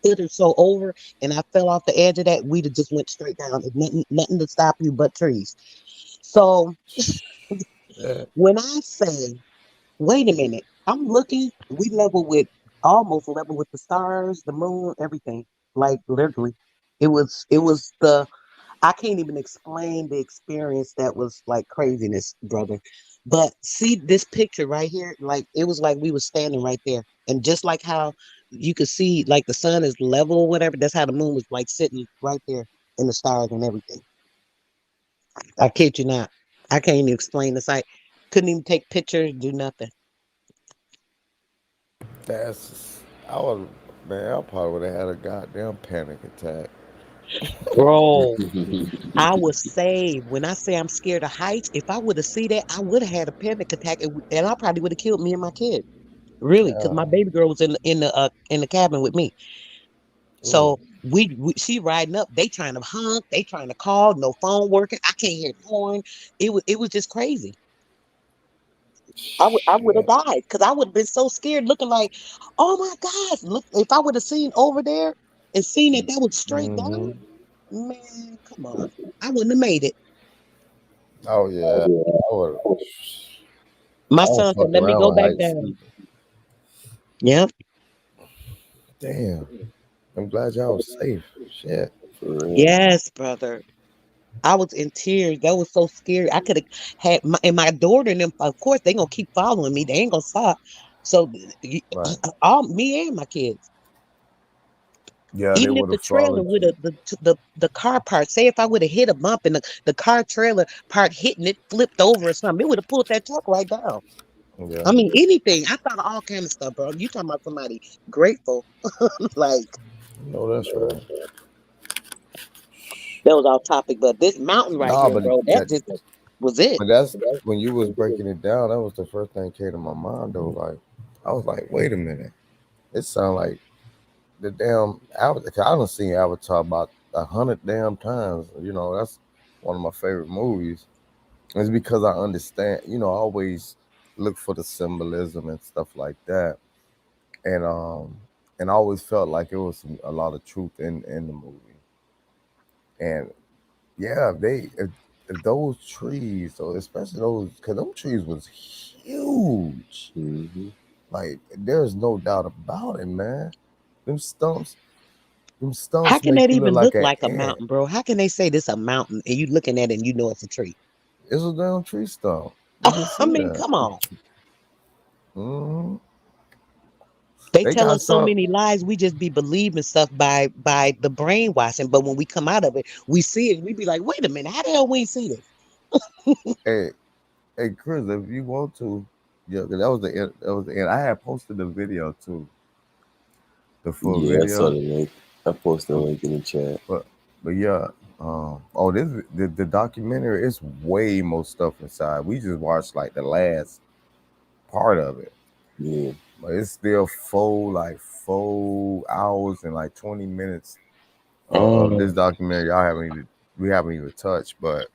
foot or so over and I fell off the edge of that, we'd have just went straight down. There's nothing to stop you but trees. So Yeah. when I say, wait a minute, I'm looking, we level with almost level with the stars, the moon, everything. Like literally. It was the I can't even explain the experience that was like craziness, brother. But see this picture right here, like it was like we was standing right there. And just like how you could see like the sun is level or whatever, that's how the moon was like sitting right there in the stars and everything. I kid you not. I can't even explain the sight. Couldn't even take pictures, do nothing. That's I would man, I probably would have had a goddamn panic attack. Bro, I was saved. When I say I'm scared of heights, if I would have seen that, I would have had a panic attack and I probably would have killed me and my kid. Really, because my Yeah. baby girl was in the cabin with me. Ooh. So she riding up. They trying to honk. They trying to call. No phone working. I can't hear the horn. It was just crazy. I would have Shit. died because I would have been so scared, looking like, oh my gosh! Look, if I would have seen over there and seen that was straight Mm-hmm. down, man, come on, I wouldn't have made it. Oh yeah. I would My I don't son said, fuck "Let me around go with back heights down." either. Yep. Damn. I'm glad y'all was safe. Shit. For real. Yes, brother. I was in tears. That was so scary. I could have had my daughter and them. Of course, they gonna keep following me. They ain't gonna stop. So, Right. all me and my kids. Yeah, they Even if would the have trailer followed would you. have the car part. Say if I would have hit a bump and the car trailer part hitting it flipped over or something, it would have pulled that truck right down. Yeah. I mean, anything. I thought of all kind of stuff, bro. You talking about somebody grateful? Like No, that's right. that was off topic, but this mountain right Nah, here, but bro. That that just was it. but that's when you was breaking it down, that was the first thing came to my mind though. Like I was like, wait a minute. It sounded like the damn Avatar. I done seen Avatar about 100 damn times. That's one of my favorite movies. It's because I understand. I always look for the symbolism and stuff like that, and I always felt like it was a lot of truth in the movie. And yeah, if those trees, so especially those, because those trees was huge. Mm-hmm. Like there's no doubt about it, man. Them stumps, them How stumps can make that you look even like look an like a ant. mountain, bro? How can they say this a mountain and you looking at it and you know it's a tree? It's a damn tree stump. You can I see mean, that. come on. hmm They They tell got us so some. many lies. We just be believing stuff by the brainwashing. But when we come out of it, we see it. And we be like, wait a minute, how the hell we ain't see this? Hey, hey, Chris, if you want to, yeah, 'cause that was the end. That was the end. I had posted the video too, the full Yeah, I saw video. the link. I posted the But, link in the chat. But yeah, oh, this the documentary. It's way more stuff inside. We just watched like the last part of it, Yeah. but it's still 4 hours and like 20 minutes of this Mm. documentary. We haven't even touched. But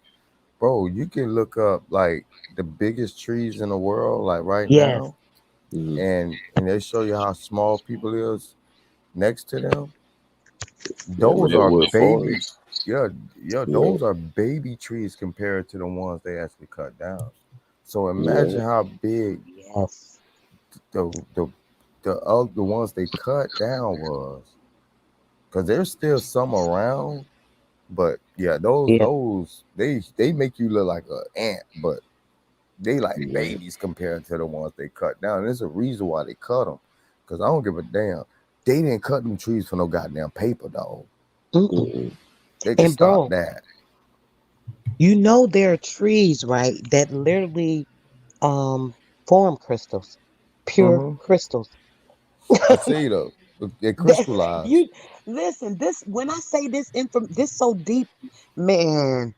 bro, you can look up like the biggest trees in the world, like right Yes. now, Hmm. and they show you how small people is next to them. Yeah, with Those the are wood baby, forest. yeah, yeah. Yeah, Those are baby trees compared to the ones they actually cut down. So yeah. imagine how big Yes. the the the ones they cut down was, because there's still some around. But yeah, Yeah. those they make you look like an ant, but they like Yeah. babies compared to the ones they cut down. And there's a reason why they cut them, because I don't give a damn. They didn't cut them trees for no goddamn paper, dog. Mm-mm. Mm-mm. They could And stop bro, that. you know there are trees, right, that literally um form crystals, pure Mm-hmm. crystals. I see though. They That crystallize. you listen, this when I say this this so deep, man.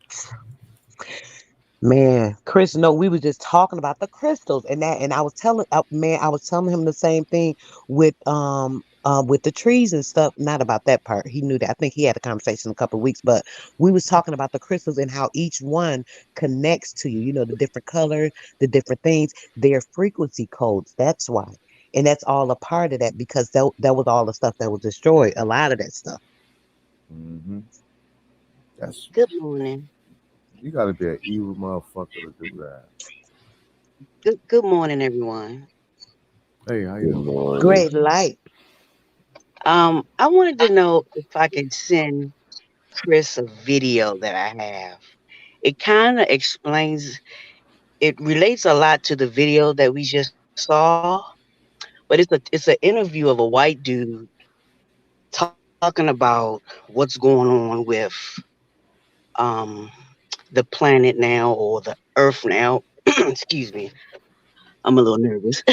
Man, Chris, no, we were just talking about the crystals and that, and I was telling, man, I was telling him the same thing with the trees and stuff. Not about that part. He knew that. I think he had a conversation a couple of weeks, but we was talking about the crystals and how each one connects to you. You know, the different colors, the different things, their frequency codes. That's why, and that's all a part of that because that was all the stuff that was destroyed. A lot of that stuff. Mm-hmm. That's Good morning. you got to be an evil motherfucker to do that. Good morning, everyone. Hey, how you Good doing? morning. Great light. I wanted to know if I could send Chris a video that I have. It kind of explains. It relates a lot to the video that we just saw, but it's an interview of a white dude talking about what's going on with um the planet now or the Earth now. Excuse me, I'm a little nervous.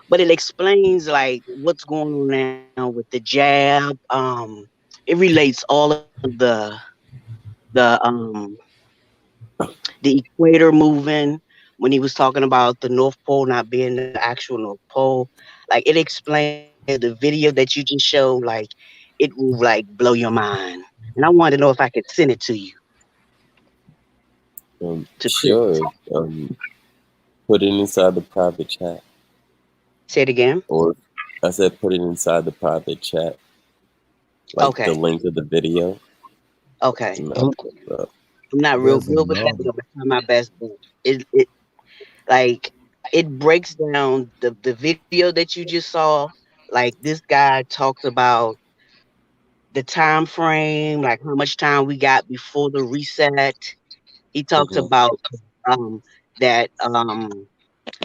But it explains like what's going on now with the jab. It relates all of the the equator moving when he was talking about the North Pole not being the actual North Pole. Like it explained the video that you just showed. Like it will like blow your mind. And I wanted to know if I could send it to you to Chris. Sure. Put it inside the private chat, Say it again. or I said put it inside the private chat, like the Okay. link of the video, Okay. and I'll Mm. put it up. I'm not real There's good with that, but another. I'm gonna try my best. But it like it breaks down the video that you just saw. Like this guy talks about the time frame, like how much time we got before the reset. He talks Hmm. about that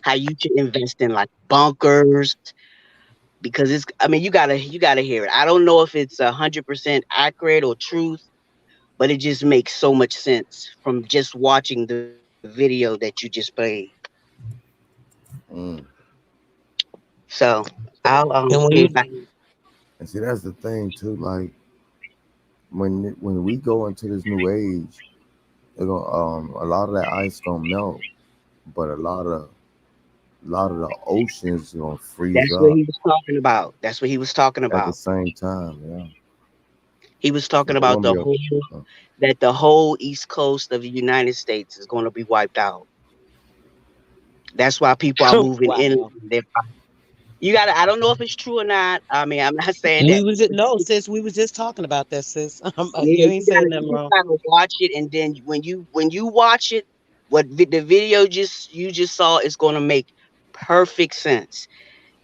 how you should invest in like bunkers because it's I mean you gotta hear it. I don't know if it's 100% accurate or truth, but it just makes so much sense from just watching the video that you just played. Mm. So I'll And see when if you I And see, that's the thing too. Like when we go into this new age, they're gonna a lot of that ice gonna melt, but a lot of the oceans gonna freeze that's what up he was talking about. That's what he was talking at the about. same time. Yeah, He was so talking they're about gonna be a, that the whole east coast of the United States is going to be wiped out. That's why people are moving in. wow. You got to I don't know if it's true or not. I mean, I'm not saying We that. was no, sis. We was just talking about that, sis. Yeah, You ain't saying you nothing just wrong. gotta watch it, and then when you watch it, the video just you just saw is going to make perfect sense.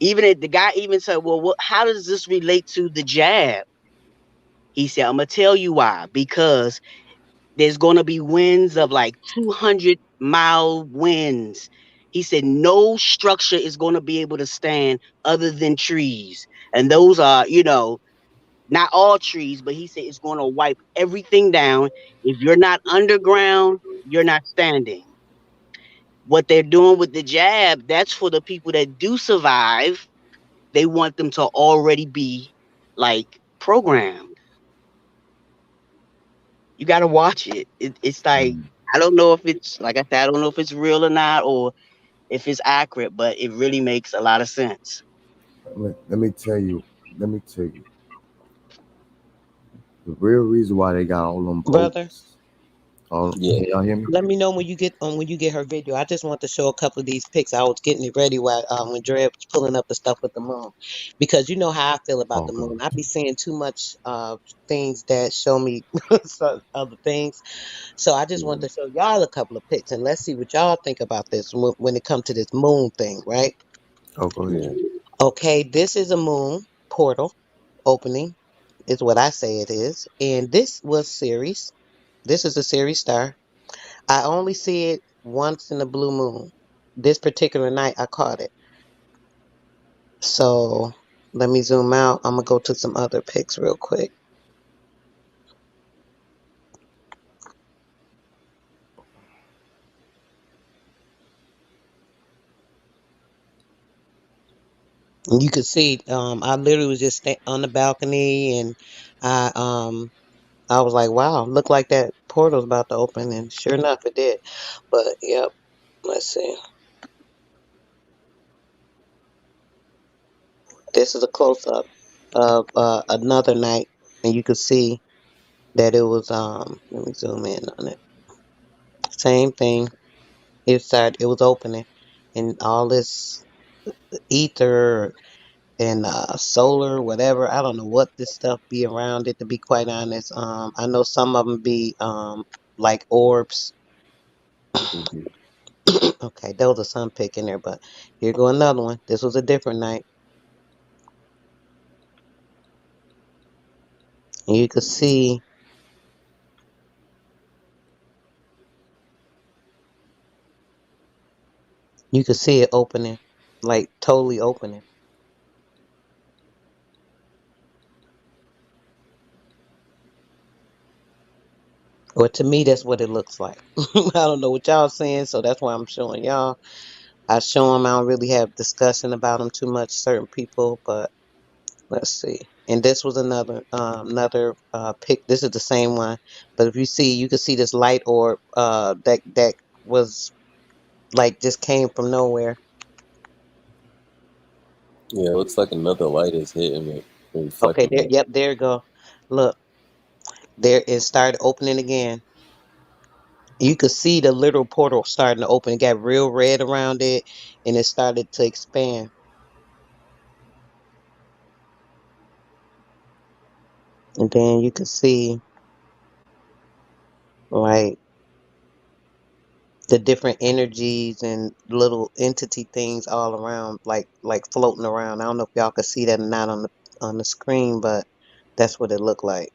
Even if the guy even said, "Well, how does this relate to the jab?" He said, "I'm gonna tell you why. Because there's going to be winds of like 200-mile winds." He said, "No structure is going to be able to stand other than trees, and those are, not all trees, but he said it's going to wipe everything down. If you're not underground, you're not standing." What they're doing with the jab, that's for the people that do survive. They want them to already be like programmed. You got to watch it. It's like Mm. I don't know if it's like I said, I don't know if it's real or not, or if it's accurate, but it really makes a lot of sense. Let me tell you. Let me tell you. The real reason why they got all them brother. boats. All, Yeah. can y'all hear me? Let me know when you get her video. I just want to show a couple of these pics. I was getting it ready while when Dre was pulling up the stuff with the moon, because you know how I feel about the Okay. moon. I be seeing too much things that show me other things. So I just want Yeah. to show y'all a couple of pics and let's see what y'all think about this when it comes to this moon thing, right? Oh, go ahead. Yeah. Okay, this is a moon portal opening, is what I say it is, and this was Ceres. This is a Ceres star. I only see it once in a blue moon. This particular night, I caught it. So let me zoom out. I'm gonna go to some other pics real quick. And you could see, I literally was just on the balcony, and I, um, I was like, "Wow, look like that portal's about to open," and sure enough, it did. But yep, let's see. This is a close up of another night, and you could see that it was. Let me zoom in on it. Same thing. It was opening, and all this ether and solar, whatever. I don't know what this stuff be around it. To be quite honest, I know some of them be like orbs. Hmm. Okay, there was a sun pick in there, but here go another one. This was a different night, and you could see it opening, like totally opening. Or to me, that's what it looks like. I don't know what y'all saying, so that's why I'm showing y'all. I show them. I don't really have discussion about them too much. Certain people, but let's see. And this was another pic. This is the same one, but if you see, you can see this light orb that was like just came from nowhere. Yeah. It looks like another light is hitting it, Okay, reflecting there. it. Yep, there you go. Look, there it started opening again. You could see the little portal starting to open. It got real red around it, and it started to expand. And then you could see like the different energies and little entity things all around, like floating around. I don't know if y'all could see that or not on the screen, but that's what it looked like.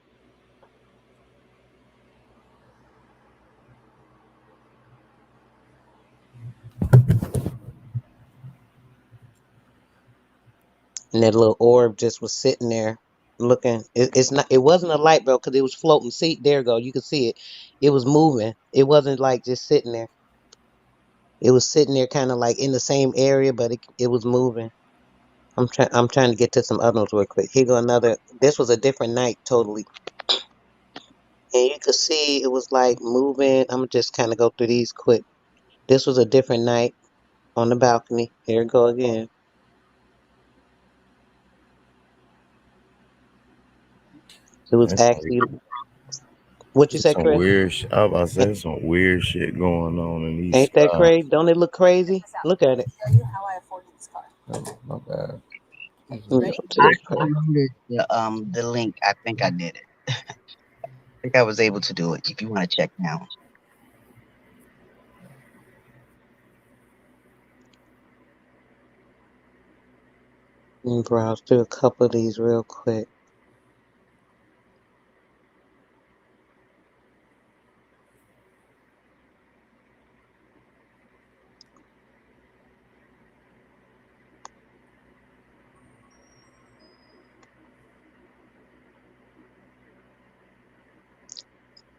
And that little orb just was sitting there looking. It's not. It wasn't a light, bro, because it was floating. See, there you go. You could see it. It was moving. It wasn't like just sitting there. It was sitting there, kind of like in the same area, but it was moving. I'm trying to get to some other ones real quick. Here go another. This was a different night, totally. And you could see it was like moving. I'm just kind of go through these quick. This was a different night on the balcony. Here it go again. It was That's some, actually what you there's said, some Chris. weird. I was about to say A- there's some weird shit going on in these Ain't that skies. crazy? Don't it look crazy? Look at it. Oh, my bad. Let me go to I this part. downloaded the link. I think I did it. I think I was able to do it. If you want to check now. Let me browse through a couple of these real quick.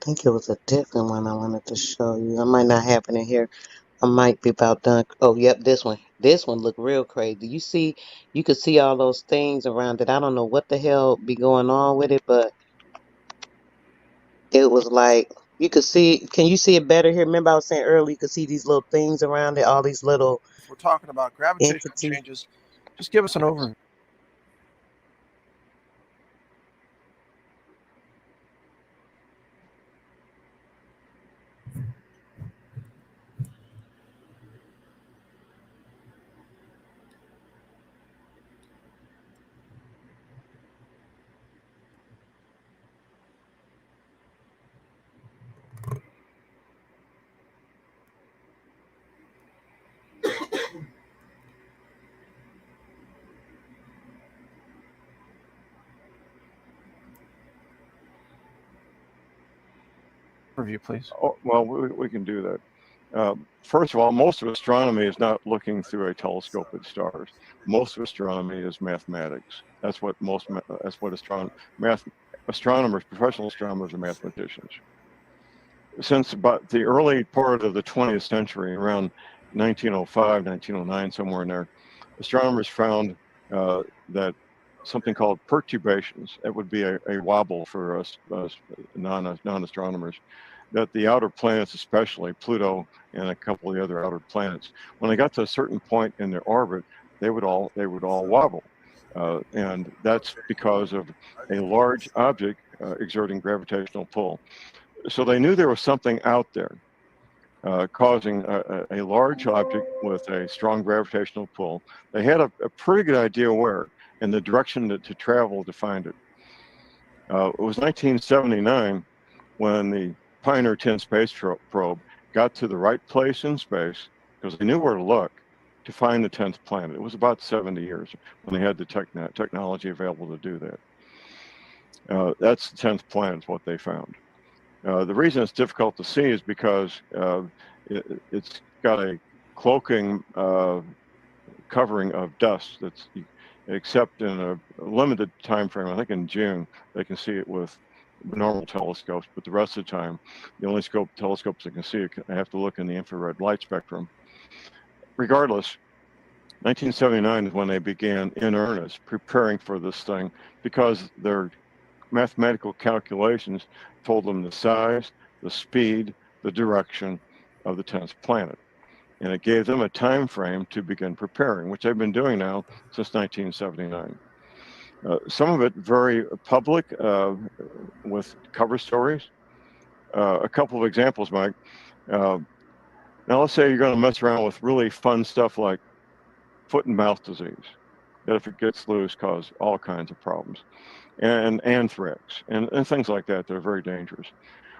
I think it was a different one I wanted to show you. I might not have it in here. I might be about done. Oh, yep, this one. This one looked real crazy. You could see all those things around it. I don't know what the hell be going on with it, but it was like you could see. Can you see it better here? Remember I was saying earlier, you could see these little things around it, all these little If we're talking about gravitational entities. changes, just give us an overview. Review, please. Oh, well, we can do that. First of all, most of astronomy is not looking through a telescope at stars. Most of astronomy is mathematics. That's what astronomers, professional astronomers, are mathematicians. Since about the early part of the 20th century, around 1905, 1909, somewhere in there, astronomers found that something called perturbations, it would be a wobble for us non-astronomers, that the outer planets, especially Pluto and a couple of the other outer planets, when they got to a certain point in their orbit, they would all wobble. And that's because of a large object exerting gravitational pull. So they knew there was something out there causing a large object with a strong gravitational pull. They had a pretty good idea where and the direction to travel to find it. It was 1979 when the Pioneer 10 space probe got to the right place in space, because they knew where to look to find the 10th planet. It was about 70 years when they had the technology available to do that. That's the 10th planet is what they found. The reason it's difficult to see is because it's got a cloaking covering of dust that's, except in a limited time frame. I think in June they can see it with normal telescopes, but the rest of the time, the only telescopes that can see it, I have to look in the infrared light spectrum. Regardless, 1979 is when they began in earnest preparing for this thing, because their mathematical calculations told them the size, the speed, the direction of the 10th planet. And it gave them a time frame to begin preparing, which they've been doing now since 1979. Some of it very public with cover stories. A couple of examples, Mike. Now let's say you're going to mess around with really fun stuff like foot and mouth disease, that if it gets loose, cause all kinds of problems, and anthrax and things like that. They're very dangerous.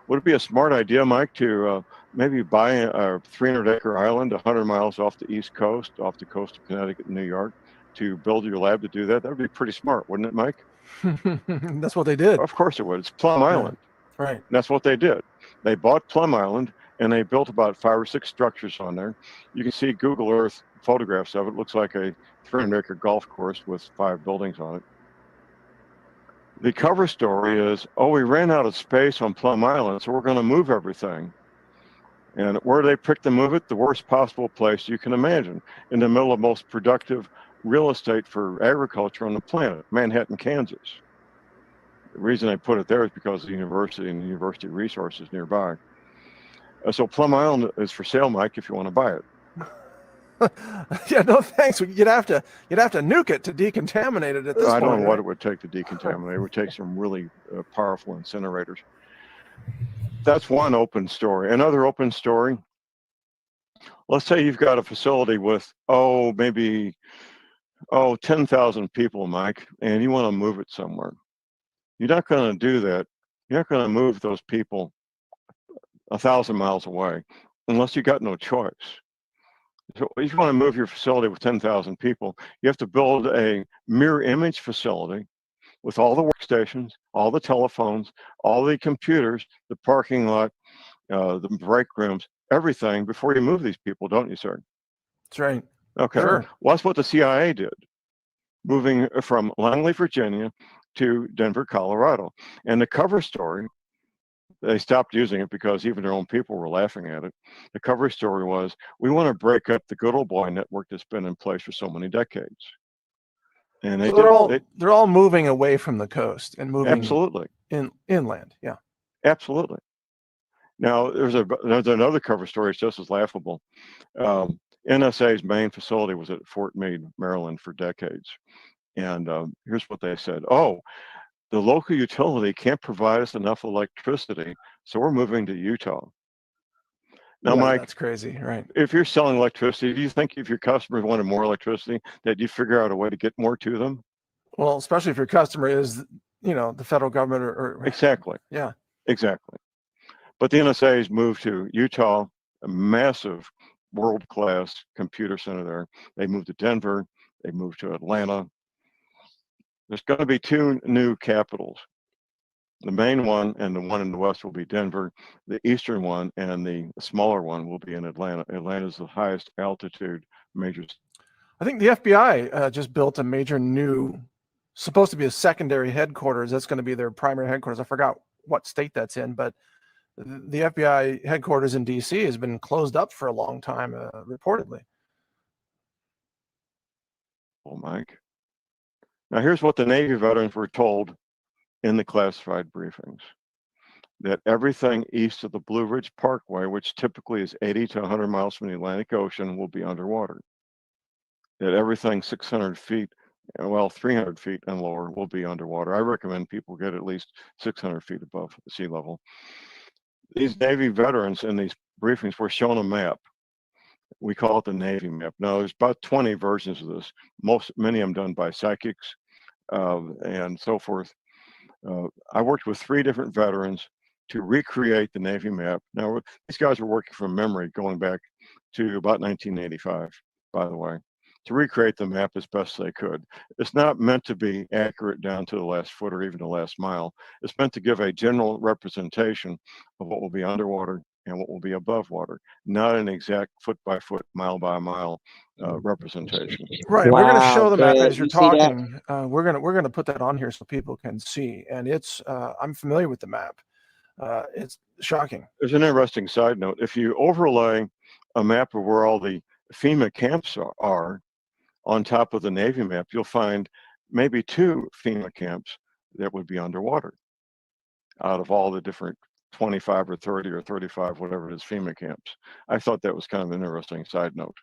Would it be a smart idea, Mike, to maybe buy a 300-acre island 100 miles off the East Coast, off the coast of Connecticut and New York, to build your lab to do that? That would be pretty smart, wouldn't it, Mike? That's what they did. Of course it would. It's Plum Island. Right. And that's what they did. They bought Plum Island, and they built about 5 or 6 structures on there. You can see Google Earth photographs of it. It looks like a 300-acre golf course with 5 buildings on it. The cover story is, oh, we ran out of space on Plum Island, so we're going to move everything. And where they picked to move it, the worst possible place you can imagine, in the middle of most productive real estate for agriculture on the planet, Manhattan, Kansas. The reason they put it there is because of the university and the university resources nearby. So Plum Island is for sale, Mike, if you want to buy it. Yeah, no thanks. You'd have to nuke it to decontaminate it at this point. I don't know what it would take to decontaminate. It would take some really powerful incinerators. That's one open story. Another open story, let's say you've got a facility with, maybe 10,000 people, Mike, and you want to move it somewhere. You're not going to do that. You're not going to move those people 1,000 miles away unless you got no choice. So if you want to move your facility with 10,000 people, you have to build a mirror image facility with all the workstations, all the telephones, all the computers, the parking lot, the break rooms, everything before you move these people, don't you, sir? That's right. Okay. Sure. Well, that's what the CIA did, moving from Langley, Virginia to Denver, Colorado. And the cover story, they stopped using it because even their own people were laughing at it. The cover story was, we want to break up the good old boy network that's been in place for so many decades. And they're all moving away from the coast and moving absolutely inland. Yeah. Absolutely. Now, there's another cover story. It's just as laughable. NSA's main facility was at Fort Meade, Maryland, for decades. And here's what they said. Oh, the local utility can't provide us enough electricity, so we're moving to Utah. Now, Yeah, Mike, that's crazy, right? If you're selling electricity, do you think if your customers wanted more electricity, that you figure out a way to get more to them? Well, especially if your customer is, the federal government or Exactly. Yeah. Exactly. But the NSA's moved to Utah, a massive world-class computer center there. They moved to Denver. They moved to Atlanta. There's going to be 2 new capitals. The main one and the one in the west will be Denver. The eastern one and the smaller one will be in Atlanta. Atlanta is the highest altitude major. I think the FBI just built a major new, supposed to be a secondary headquarters. That's going to be their primary headquarters. I forgot what state that's in, but the FBI headquarters in D.C. has been closed up for a long time, reportedly. Oh, Mike. Now, here's what the Navy veterans were told in the classified briefings. That everything east of the Blue Ridge Parkway, which typically is 80 to 100 miles from the Atlantic Ocean, will be underwater. That everything 600 feet, 300 feet and lower will be underwater. I recommend people get at least 600 feet above sea level. These Navy veterans in these briefings were shown a map. We call it the Navy map. Now, there's about 20 versions of this. Many of them done by psychics and so forth. I worked with 3 different veterans to recreate the Navy map. Now, these guys were working from memory going back to about 1985, by the way, to recreate the map as best they could. It's not meant to be accurate down to the last foot or even the last mile. It's meant to give a general representation of what will be underwater and what will be above water, not an exact foot by foot, mile by mile representation. Right. We're going to show the map Greg, as you're you see that? talking. We're going to put that on here so people can see. And it's I'm familiar with the map. It's shocking. There's an interesting side note. If you overlay a map of where all the FEMA camps are on top of the Navy map, you'll find maybe 2 FEMA camps that would be underwater out of all the different 25 or 30 or 35, whatever it is, FEMA camps. I thought that was kind of an interesting side note.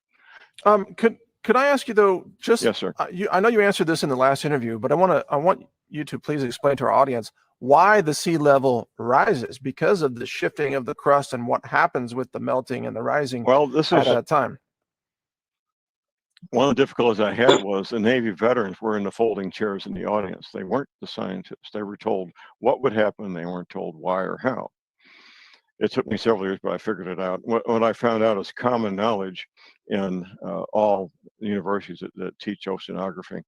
Could I ask you though? Just yes, sir. I know you answered this in the last interview, but I want you to please explain to our audience why the sea level rises because of the shifting of the crust and what happens with the melting and the rising. Well, this is at that time. One of the difficulties I had was the Navy veterans were in the folding chairs in the audience. They weren't the scientists. They were told what would happen. They weren't told why or how. It took me several years, but I figured it out. What I found out is common knowledge in all universities that teach oceanography.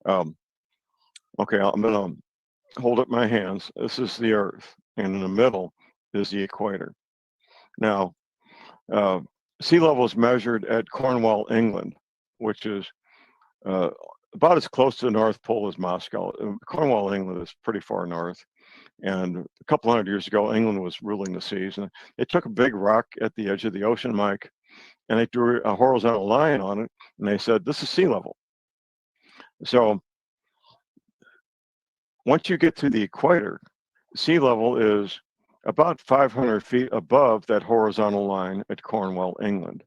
Okay, I'm going to hold up my hands. This is the Earth, and in the middle is the equator. Now, sea level is measured at Cornwall, England, which is about as close to the North Pole as Moscow. Cornwall, England is pretty far north. And a couple hundred years ago, England was ruling the seas. And they took a big rock at the edge of the ocean, Mike, and they drew a horizontal line on it. And they said, this is sea level. So once you get to the equator, sea level is about 500 feet above that horizontal line at Cornwall, England.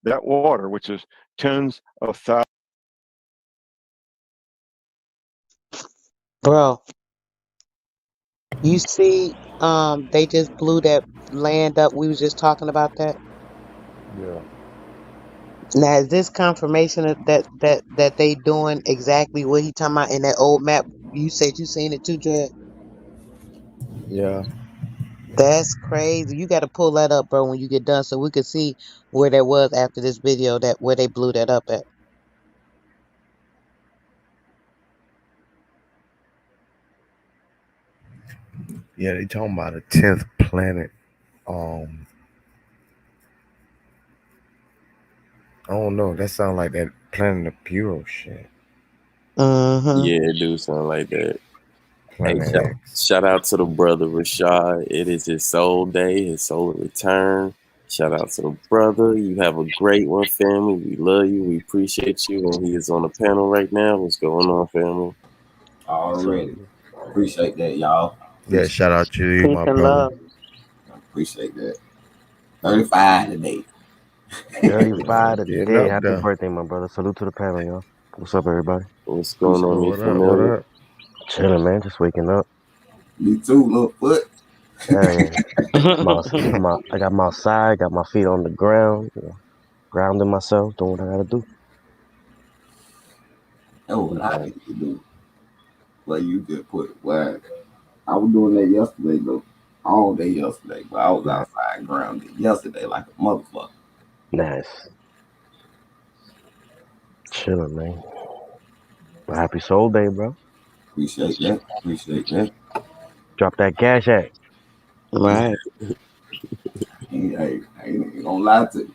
That water, which is tens of thousands. Bro, you see, they just blew that land up. We was just talking about that. Yeah. Now, is this confirmation of that they doing exactly what he talking about in that old map? You said you seen it too, Dred? Yeah. That's crazy. You got to pull that up, bro, when you get done, so we could see where that was after this video, that where they blew that up at. Yeah, they talking about a 10th planet. I don't know. That sound like that Planet of Puro shit. Yeah, it do sound like that. Hey, shout out to the brother Rashad. It is his soul day, his soul return. Shout out to the brother. You have a great one, family. We love you. We appreciate you. And he is on the panel right now. What's going on, family? Already. Appreciate that, y'all. Yeah, shout out to you, Peace my and brother. love. Appreciate that. 35 today. 35 Getting today. up Happy there. birthday, my brother. Salute to the panel, y'all. What's up, everybody? What's going on, me What up? What familiar? up? Chilling, man. Just waking up. Me too, little foot. Yeah, I got my outside, got my feet on the ground, grounding myself, doing what I gotta do. That's what I need to do. Well, you just put it where I was doing that yesterday, though. All day yesterday, but I was outside grounded yesterday like a motherfucker. Nice. Chilling, man. Happy Soul Day, bro. Appreciate that. Appreciate that. Drop that cash app. Right. I ain't gonna lie to you.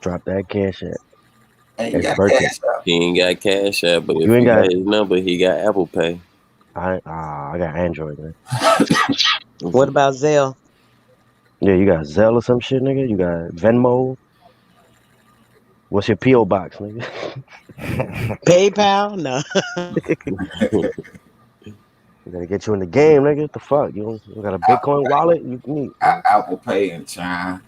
Drop that cash app. I ain't It's got birthday. cash out. He ain't got Cash App, but if You ain't you got got. his number, he got Apple Pay. I got Android, man. What about Zelle? Yeah, you got Zelle or some shit, nigga. You got Venmo. What's your PO box, nigga? PayPal? No. We gotta get you in the game, nigga. What the fuck? You got a Bitcoin wallet? You need Apple Pay and Chime.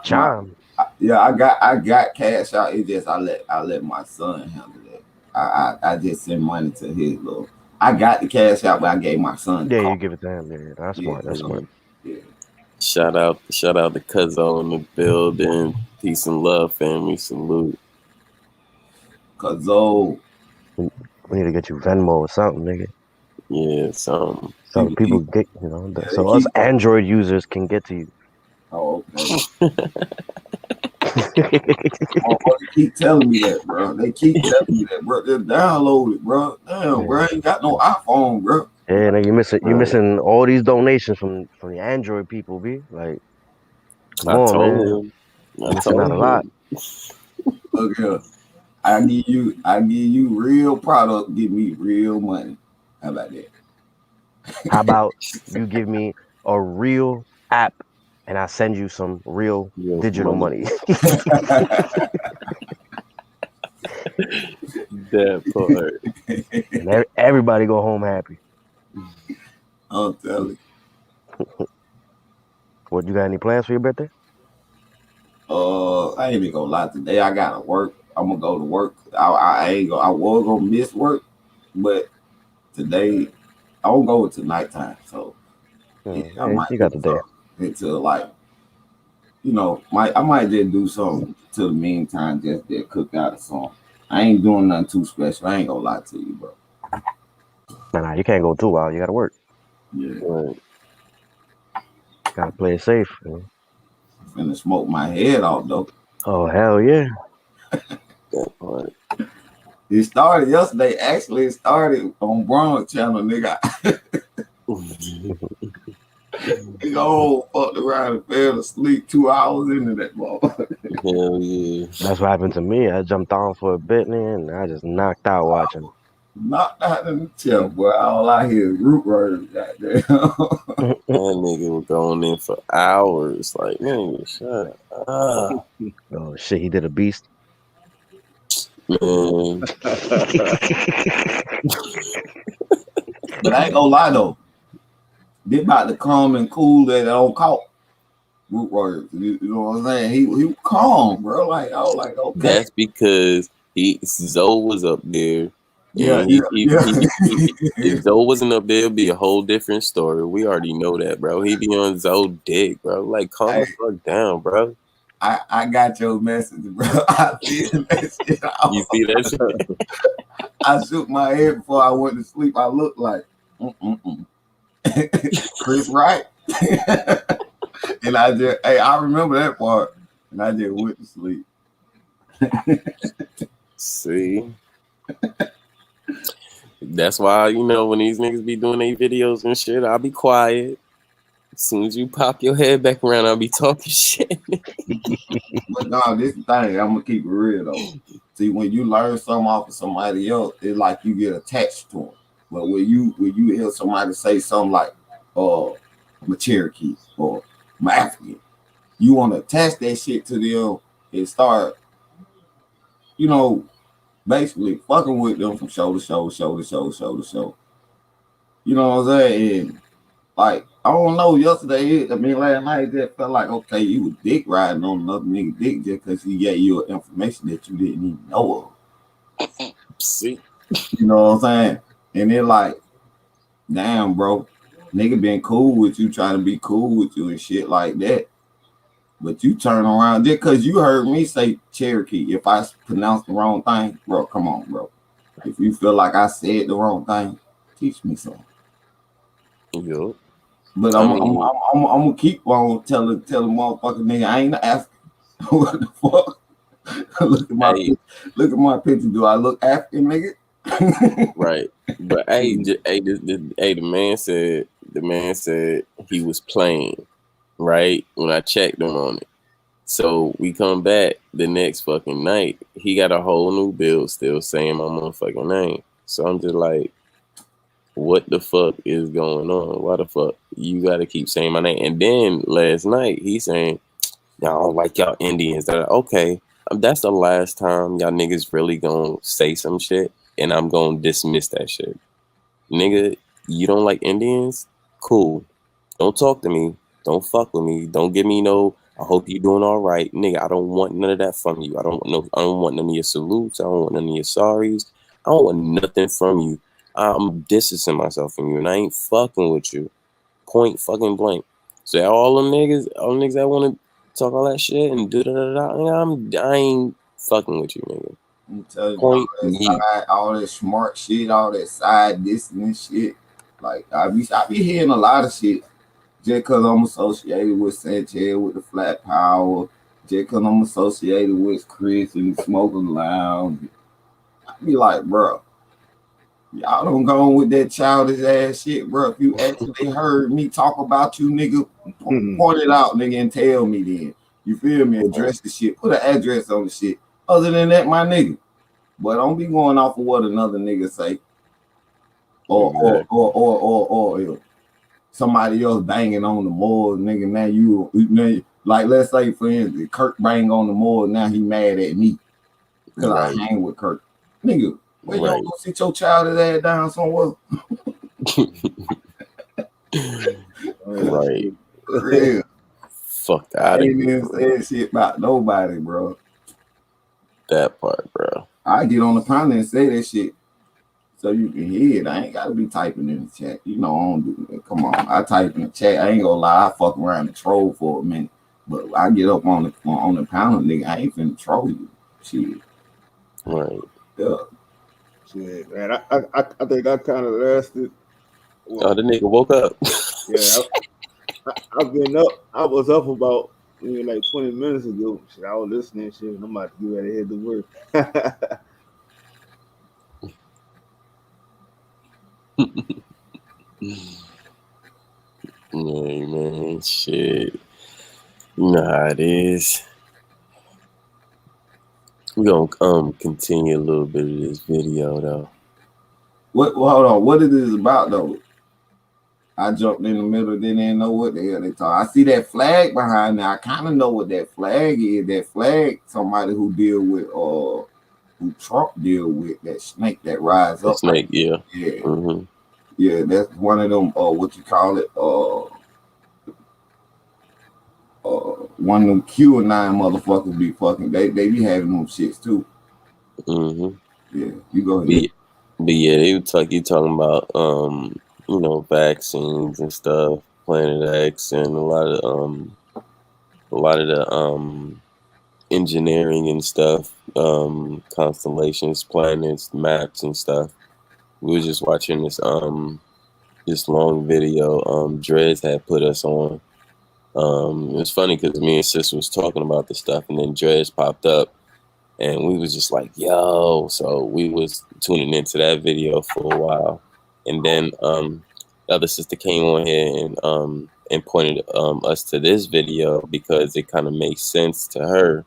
Chime. I got cash out. It just I let my son handle that. I just send money to his little. I got the cash out, but I gave my son the Yeah, call. you give it to him. Yeah, that's smart. That's smart. Yeah. Shout out to Cuzzo in the building. Peace and love, family. Salute. Cuzzo. We need to get you Venmo or something, nigga. Yeah, something. So people get, so us Android users can get to you. Oh, okay. They keep telling me that, bro. They keep telling me that, bro. Just download it, bro. Damn, bro. I ain't got no iPhone, bro. Yeah, nigga, you missing all these donations from the Android people, b. Like, come on, man. You're missing out a lot. Look here. I give you real product, give me real money. How about that? How about you give me a real app and I send you some real digital money. That part. And everybody go home happy. I'll tell you. What, you got any plans for your birthday? I ain't even gonna lie. Today I gotta work. I'm gonna go to work. I was gonna miss work, but today I won't go until nighttime. So I might you got the day until like I might just do something till the meantime, just cook out a song. I ain't doing nothing too special. I ain't gonna lie to you, bro. Nah, you can't go too wild. You gotta work. Yeah. Right. Gotta play it safe. Finna smoke my head off though. Oh hell yeah. That part. It started yesterday. Actually, it started on Bronx channel, nigga. Nigga, fucked around and fell asleep 2 hours into that motherfucker. Hell yeah. That's what happened to me. I jumped on for a bit, man, and I just knocked out watching. Knocked out in the chair, boy. All I hear is root words, goddamn. That nigga was going in for hours. Like, nigga, shut up. Oh shit, he did a beast. Man. But I ain't gonna lie though. They about to calm and cool that don't call root words. You know what I'm saying? He was calm, bro. Like I was like, okay. That's because Zoe was up there. Yeah. If Zoe wasn't up there, it'd be a whole different story. We already know that, bro. He be on Zoe dick, bro. Like, calm the fuck down, bro. I got your message, bro. I see that shit. You see that shit? I shook my head before I went to sleep. I looked like, Chris Wright. And I remember that part. And I just went to sleep. See? That's why, when these niggas be doing their videos and shit, I'll be quiet. As soon as you pop your head back around, I'll be talking shit. But no, this thing, I'm gonna keep it real though. See, when you learn something off of somebody else, it's like you get attached to them. But when you hear somebody say something like, I'm a Cherokee or I'm African, you want to attach that shit to them and start, basically fucking with them from show to show. You know what I'm saying? And Like, I don't know, yesterday, I mean, last night, it just felt like, okay, you was dick riding on another nigga dick just because he gave you information that you didn't even know of. See, You know what I'm saying? And then like, damn, bro, nigga been cool with you, trying to be cool with you and shit like that. But you turn around just because you heard me say Cherokee. If I pronounced the wrong thing, bro, come on, bro. If you feel like I said the wrong thing, teach me something. Yup. But I'm gonna keep on telling motherfucking nigga I ain't African. What the fuck? Look at my picture. Do I look African, nigga? Right. But hey, the man said he was playing, right? When I checked him on it. So we come back the next fucking night. He got a whole new build still saying my motherfucking name. So I'm just like, what the fuck is going on? Why the fuck you gotta keep saying my name? And then last night he's saying, y'all don't like y'all Indians. Okay, that's the last time y'all niggas really gonna say some shit, and I'm gonna dismiss that shit. Nigga, you don't like Indians? Cool. Don't talk to me. Don't fuck with me. Don't give me no, I hope you're doing all right. Nigga, I don't want none of that from you. I don't want none of your salutes. I don't want none of your sorries. I don't want nothing from you. I'm distancing myself from you, and I ain't fucking with you. Point fucking blank. So all them niggas that want to talk all that shit and do I ain't fucking with you, nigga. I'm telling you, Point me. all that smart shit, all that side dissing shit. Like I be hearing a lot of shit just because I'm associated with Sanchez with the Flat Power, just because I'm associated with Chris and Smoking Lounge. I be like, bro, y'all don't go on with that childish ass shit, bro. If you actually heard me talk about you, nigga, point it out, nigga, and tell me then. You feel me? Address the shit. Put an address on the shit. Other than that, my nigga. But don't be going off of what another nigga say. Or somebody else banging on the moors, nigga. Now like, let's say for instance, Kirk bang on the moors, now he mad at me because I hang with Kirk. Nigga, where you don't go sit your childish ass down somewhere? Right. Real. Fuck out of here. here. Ain't even saying shit about nobody, bro. That part, bro. I get on the panel and say that shit so you can hear it. I ain't gotta be typing in the chat. You know, I don't do that. Come on, I type in the chat. I ain't gonna lie, I fuck around and troll for a minute. But I get up on the panel, nigga. I ain't finna troll you. Shit. Right. Yeah. Shit, man. I think I kind of lasted. Well, the nigga woke up. Yeah, I've been up. I was up about like 20 minutes ago. Shit, I was listening shit, and I'm about to get ready to head to work. Yeah, man, shit. You know how it is. We're gonna continue a little bit of this video though. Hold on. What it is about though? I jumped in the middle, didn't know what the hell they talk. I see that flag behind there. I kind of know what that flag is. That flag, somebody who deal with who Trump deal with, that snake that rise up. Snake, yeah. Yeah. Mm-hmm. Yeah, that's one of them, what you call it, one of them QAnon motherfuckers be fucking, they be having them shits too. Mm-hmm. Yeah, you go ahead. But yeah, you talking about vaccines and stuff, Planet X, and a lot of the engineering and stuff, constellations, planets, maps and stuff. We were just watching this long video Drez had put us on. It was funny because me and Sis was talking about the stuff, and then Drez popped up, and we was just like, yo. So we was tuning into that video for a while, and then the other sister came on here and pointed us to this video because it kind of makes sense to her,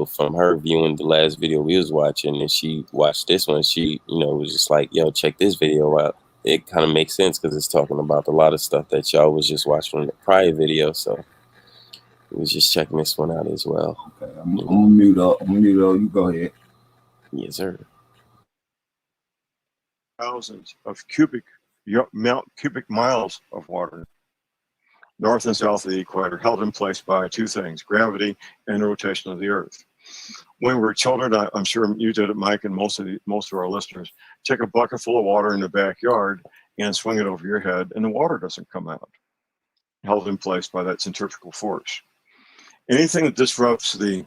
from her viewing the last video we was watching, and she watched this one. She was just like, yo, check this video out. It kind of makes sense because it's talking about a lot of stuff that y'all was just watching in the prior video. So we was just checking this one out as well. Okay, I'm gonna mute up. You go ahead. Yes, sir. Thousands of cubic cubic miles of water, north and south of the equator, held in place by two things: gravity and rotation of the Earth. When we were children, I'm sure you did it, Mike, and most of our listeners, take a bucket full of water in the backyard and swing it over your head, and the water doesn't come out, held in place by that centrifugal force. Anything that disrupts the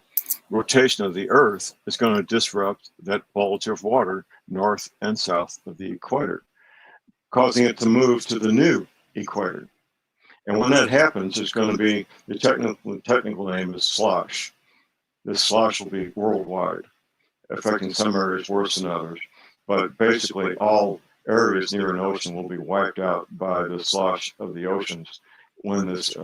rotation of the Earth is going to disrupt that bulge of water north and south of the equator, causing it to move to the new equator. And when that happens, it's going to be, the technical name is slosh. This slosh will be worldwide, affecting some areas worse than others. But basically, all areas near an ocean will be wiped out by the slosh of the oceans when this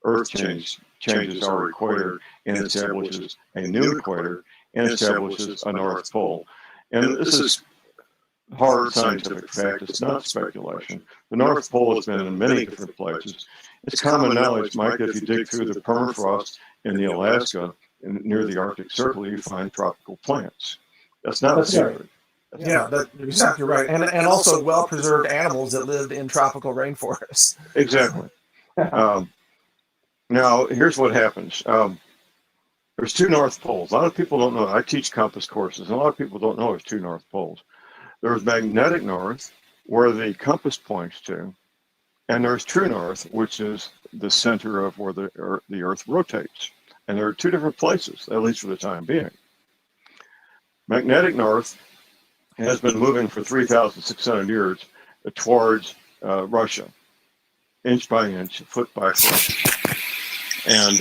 Earth changes our equator and establishes a new equator and establishes a North Pole. And this is hard scientific fact. It's not speculation. The North Pole has been in many different places. It's common knowledge, Mike, if you dig through the permafrost in the Alaska and near the Arctic Circle, you find tropical plants. That's not a secret. Yeah, you're exactly right. And also well-preserved animals that lived in tropical rainforests. Exactly. Now, here's what happens. There's two North Poles. A lot of people don't know. I teach compass courses, and a lot of people don't know there's two North Poles. There's magnetic north, where the compass points to, and there's true north, which is the center of where the Earth rotates. And there are two different places, at least for the time being. Magnetic north has been moving for 3,600 years towards Russia, inch by inch, foot by foot. And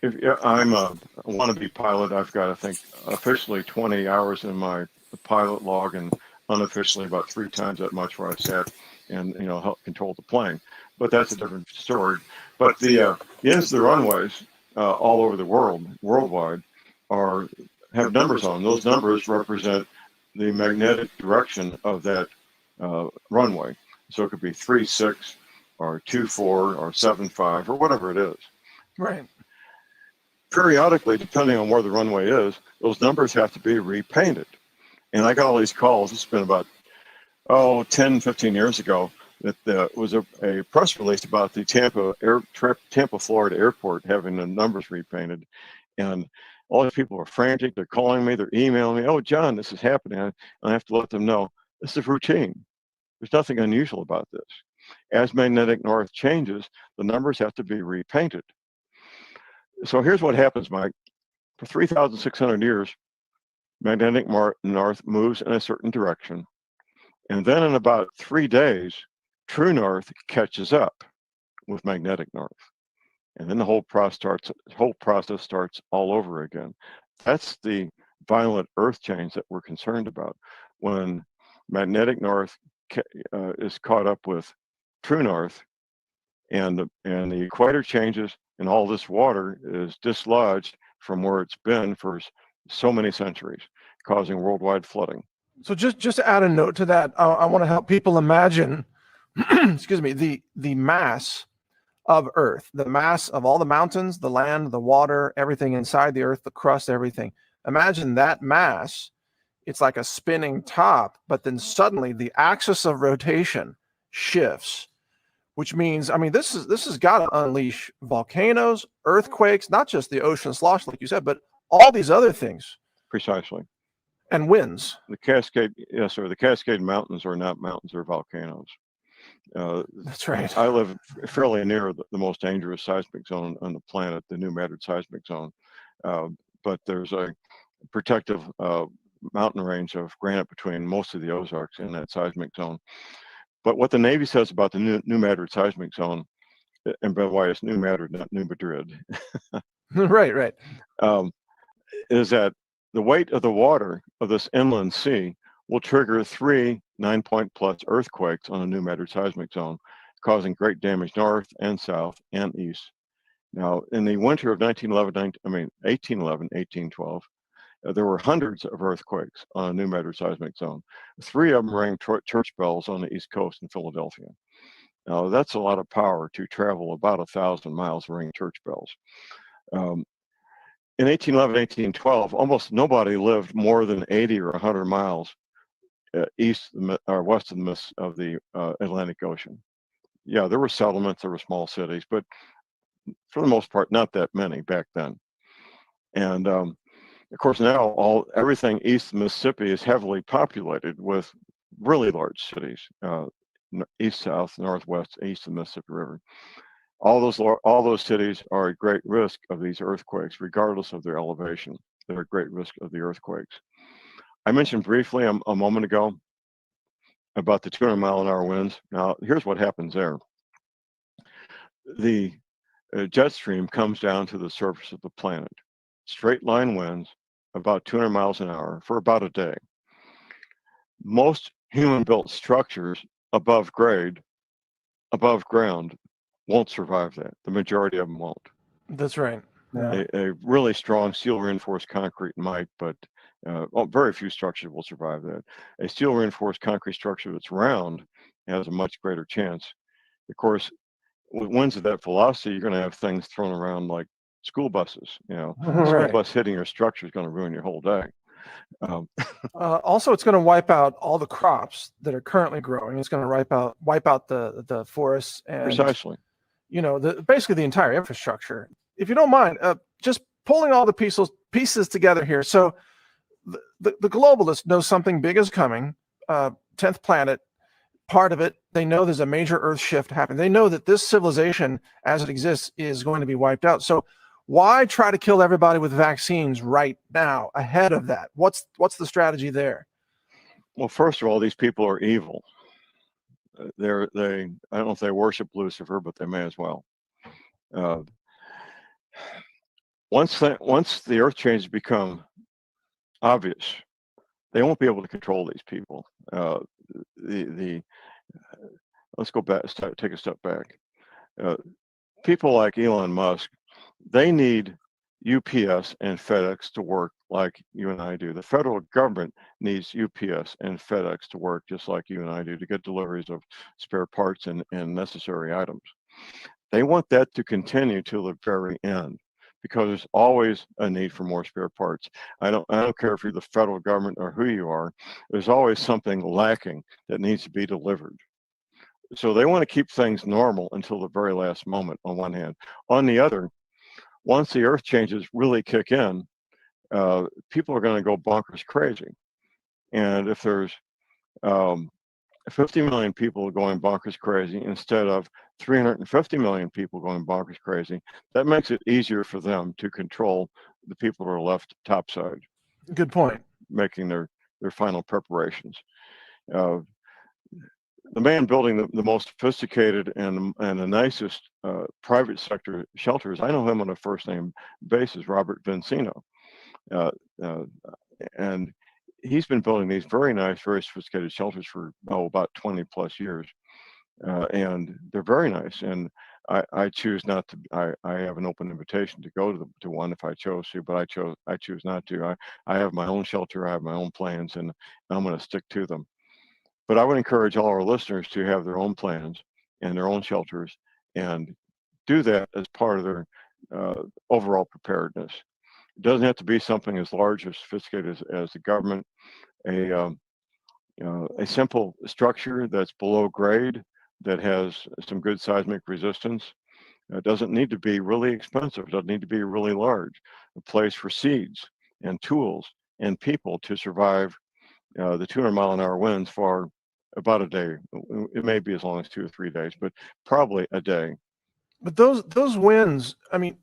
if I'm a wannabe pilot, I've got, I think, officially 20 hours in my pilot log, and unofficially about 3 times that much where I sat and helped control the plane. But that's a different story. But the ends of the runways all over the world, worldwide, have numbers on them. Those numbers represent the magnetic direction of that runway. So it could be 36 or 24 or 75 or whatever it is. Right. Periodically, depending on where the runway is, those numbers have to be repainted. And I got all these calls. It's been about 10, 15 years ago that there was a press release about the Tampa, Florida airport having the numbers repainted. And all these people are frantic. They're calling me. They're emailing me. Oh, John, this is happening. And I have to let them know this is routine. There's nothing unusual about this. As magnetic north changes, the numbers have to be repainted. So here's what happens, Mike. For 3,600 years, magnetic north moves in a certain direction. And then in about 3 days, true north catches up with magnetic north. And then the whole process starts all over again. That's the violent earth change that we're concerned about. When magnetic north is caught up with true north, and the equator changes, and all this water is dislodged from where it's been for so many centuries, causing worldwide flooding. So just to add a note to that, I want to help people imagine, excuse me, the mass of Earth, the mass of all the mountains, the land, the water, everything inside the Earth, the crust, everything. Imagine that mass. It's like a spinning top, but then suddenly the axis of rotation shifts, which means, I mean, this has got to unleash volcanoes, earthquakes, not just the ocean slosh, like you said, but all these other things. Precisely. And winds. The Cascade Mountains are not mountains, they're volcanoes. That's right. I live fairly near the most dangerous seismic zone on the planet, the New Madrid seismic zone. But there's a protective mountain range of granite between most of the Ozarks in that seismic zone. But what the Navy says about the New Madrid seismic zone, and by the way, it's New Madrid, not New Madrid. Right. Is that the weight of the water of this inland sea will trigger 3 9-point plus earthquakes on a New Madrid seismic zone, causing great damage north and south and east. Now, in the winter of 1812, there were hundreds of earthquakes on a New Madrid seismic zone. 3 of them rang church bells on the East Coast in Philadelphia. Now, that's a lot of power to travel about 1,000 miles ringing church bells. In 1811, 1812, almost nobody lived more than 80 or 100 miles east or west of the Atlantic Ocean. Yeah, there were settlements, there were small cities, but for the most part, not that many back then. And of course, now everything east of Mississippi is heavily populated with really large cities, east, south, northwest, east of the Mississippi River. All those cities are at great risk of these earthquakes, regardless of their elevation. They're at great risk of the earthquakes. I mentioned briefly a moment ago about the 200-mile-an-hour winds. Now, here's what happens there. The jet stream comes down to the surface of the planet. Straight line winds, about 200 miles an hour for about a day. Most human-built structures above ground, won't survive that. The majority of them won't. That's right. Yeah. A really strong steel reinforced concrete might, but very few structures will survive that. A steel reinforced concrete structure that's round has a much greater chance. Of course, with winds of that velocity, you're going to have things thrown around like school buses. A school bus hitting your structure is going to ruin your whole day. Also, it's going to wipe out all the crops that are currently growing. It's going to wipe out the forests and precisely, basically the entire infrastructure. If you don't mind, just pulling all the pieces together here. So the globalists know something big is coming. 10th planet, part of it, they know there's a major Earth shift happening. They know that this civilization, as it exists, is going to be wiped out. So why try to kill everybody with vaccines right now ahead of that? What's the strategy there? Well, first of all, these people are evil. I don't know if they worship Lucifer, but they may as well. Once the Earth changes become obvious, they won't be able to control these people. Let's go back. Take a step back. People like Elon Musk, they need UPS and FedEx to work like you and I do. The federal government needs UPS and FedEx to work just like you and I do to get deliveries of spare parts and necessary items. They want that to continue till the very end, because there's always a need for more spare parts. I don't care if you're the federal government or who you are, there's always something lacking that needs to be delivered. So they want to keep things normal until the very last moment on one hand. On the other, once the Earth changes really kick in, people are going to go bonkers crazy. And if there's 50 million people going bonkers crazy instead of 350 million people going bonkers crazy, that makes it easier for them to control the people who are left topside. Good point. Making their final preparations. The man building the most sophisticated and the nicest private sector shelters, I know him on a first name basis, Robert Vincino. And he's been building these very nice, very sophisticated shelters for about 20 plus years. And they're very nice. And I choose not to, I have an open invitation to go to one if I chose to, but I choose not to. I have my own shelter, I have my own plans, and I'm going to stick to them. But I would encourage all our listeners to have their own plans and their own shelters and do that as part of their overall preparedness. It doesn't have to be something as large or sophisticated as the government. A simple structure that's below grade, that has some good seismic resistance. It doesn't need to be really expensive. It doesn't need to be really large. A place for seeds and tools and people to survive the 200-mile-an-hour winds for about a day. It may be as long as 2 or 3 days, but probably a day. But those winds, I mean,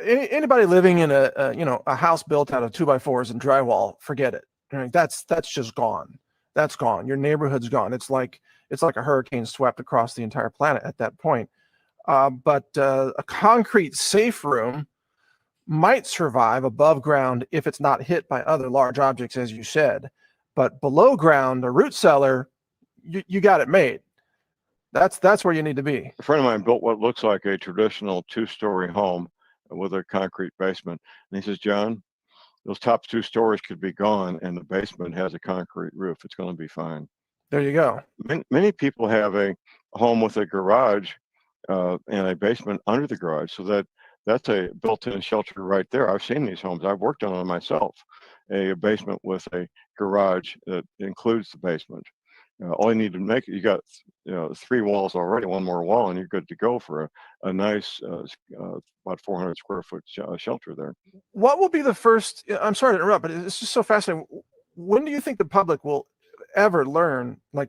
anybody living in a house built out of 2x4s and drywall, forget it. Right? That's just gone. That's gone. Your neighborhood's gone. It's like a hurricane swept across the entire planet at that point. But a concrete safe room might survive above ground if it's not hit by other large objects, as you said. But below ground, a root cellar, you got it made. That's where you need to be. A friend of mine built what looks like a traditional 2-story home with a concrete basement. And he says, John, those top 2 stories could be gone and the basement has a concrete roof. It's going to be fine. There you go. Many people have a home with a garage and a basement under the garage. So that's a built-in shelter right there. I've seen these homes. I've worked on them myself. a basement with a garage that includes the basement. All you need to make, you got 3 walls already, one more wall, and you're good to go for a nice about 400 square foot shelter there. What will be the first? I'm sorry to interrupt, but it's just so fascinating. When do you think the public will ever learn? Like,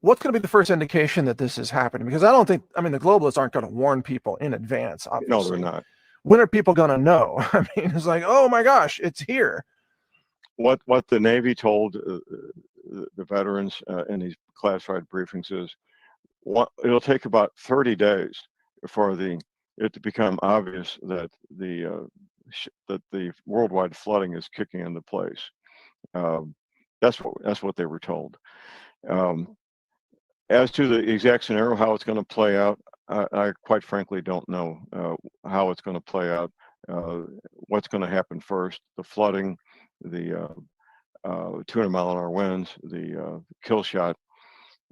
what's going to be the first indication that this is happening? Because I don't think, I mean, the globalists aren't going to warn people in advance, obviously. No, they're not. When are people going to know? I mean, it's like, oh my gosh, it's here. What the Navy told the veterans in these classified briefings is, it'll take about 30 days for it to become obvious that the worldwide flooding is kicking into place. That's what they were told. As to the exact scenario, how it's going to play out, I quite frankly don't know how it's going to play out. What's going to happen first? The flooding, the 200-mile-an-hour winds, the kill shot.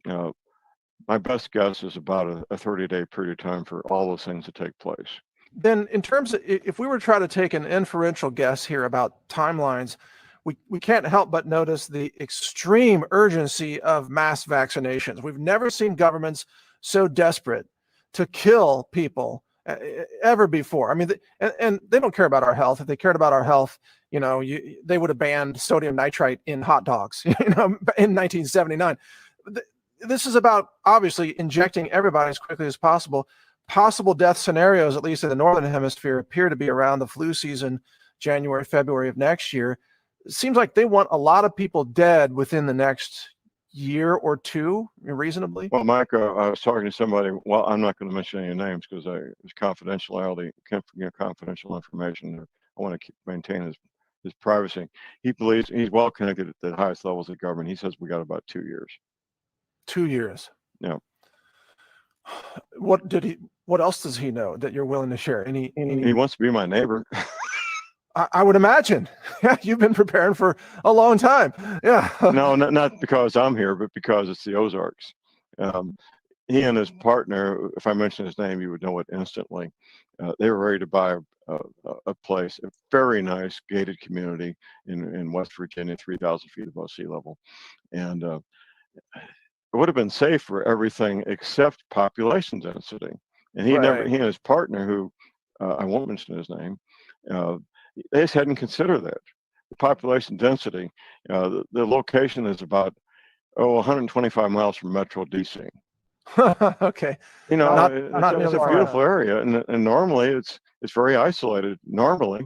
My best guess is about a 30-day period of time for all those things to take place. Then, in terms of, if we were to try to take an inferential guess here about timelines, we can't help but notice the extreme urgency of mass vaccinations. We've never seen governments so desperate to kill people ever before. I mean, and they don't care about our health. If they cared about our health, they would have banned sodium nitrite in hot dogs, in 1979. This is about obviously injecting everybody as quickly as possible. Possible death scenarios, at least in the Northern Hemisphere, appear to be around the flu season, January, February of next year. It seems like they want a lot of people dead within the next year or two, reasonably. Well, Mike, I was talking to somebody. Well, I'm not going to mention any names because it's confidentiality, confidential information. I want to maintain his privacy. He believes he's well connected at the highest levels of government. He says we got about 2 years. 2 years. Yeah. What else does he know that you're willing to share? Any He wants to be my neighbor. I would imagine. Yeah, you've been preparing for a long time. Yeah. No, not because I'm here, but because it's the Ozarks. He and his partner, if I mention his name, you would know it instantly. They were ready to buy a place, a very nice gated community in West Virginia, 3,000 feet above sea level. And it would have been safe for everything except population density. And he and his partner, who I won't mention his name, they just hadn't considered that. The population density, the location is about 125 miles from Metro DC. Okay. It's a beautiful area, and normally it's very isolated. Normally.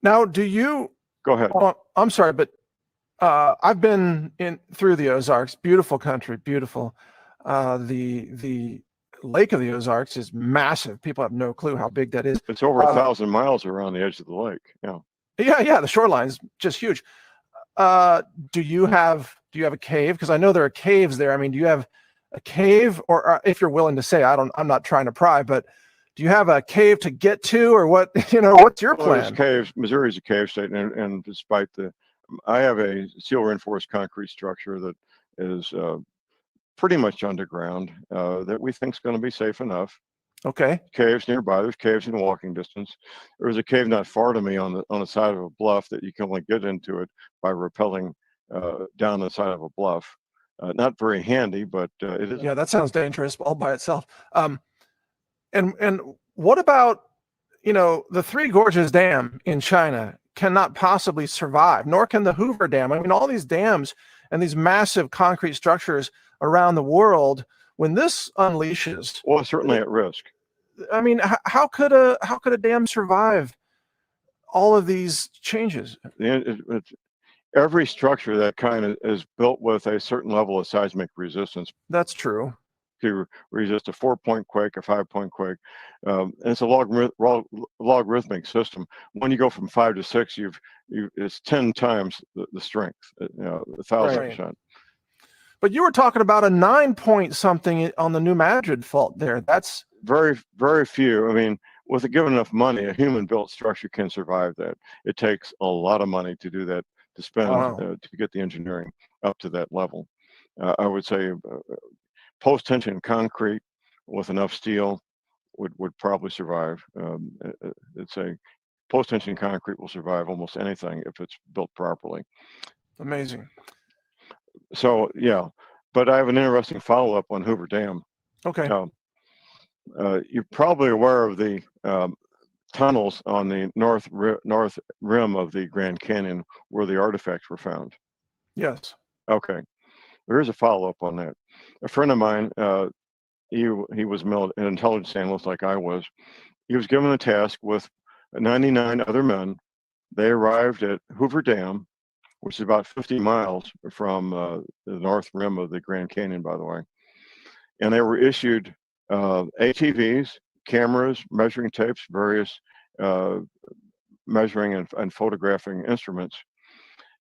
Now, do you go ahead? I'm sorry, but I've been through the Ozarks. Beautiful country, beautiful. The Lake of the Ozarks is massive. People have no clue how big that is. It's over 1,000 miles around the edge of the lake. Yeah. Yeah. The shoreline's just huge. Do you have a cave? Because I know there are caves there. I mean, do you have a cave, or if you're willing to say, I'm not trying to pry, but do you have a cave to get to, or what? What's your plan? Caves. Missouri's a cave state, and despite I have a steel reinforced concrete structure that is pretty much underground that we think is going to be safe enough. Okay. Caves nearby. There's caves in walking distance. There's a cave not far to me on the side of a bluff that you can only get into it by rappelling down the side of a bluff. Not very handy, but it is. Yeah, that sounds dangerous all by itself. And what about the Three Gorges Dam in China cannot possibly survive, nor can the Hoover Dam. I mean, all these dams and these massive concrete structures around the world, when this unleashes, well, it's certainly at risk. I mean, how could a dam survive all of these changes? Every structure of that kind is built with a certain level of seismic resistance. That's true. To resist a 4-point quake, a 5-point quake. And it's a logarithmic system. When you go from 5 to 6, it's 10 times the strength, 1,000%. But you were talking about a 9-point something on the New Madrid fault there. That's very, very few. I mean, with given enough money, a human-built structure can survive that. It takes a lot of money to do that, to spend to get the engineering up to that level. I would say post-tension concrete with enough steel would probably survive. post-tension concrete will survive almost anything if it's built properly. Amazing. So yeah, but I have an interesting follow-up on Hoover Dam. Okay. You're probably aware of the tunnels on the north rim of the Grand Canyon where the artifacts were found. Yes. Okay. Here's a follow-up on that. A friend of mine, he was an intelligence analyst like I was. He was given a task with 99 other men. They arrived at Hoover Dam, which is about 50 miles from the north rim of the Grand Canyon, by the way. And they were issued ATVs, cameras, measuring tapes, various measuring and photographing instruments.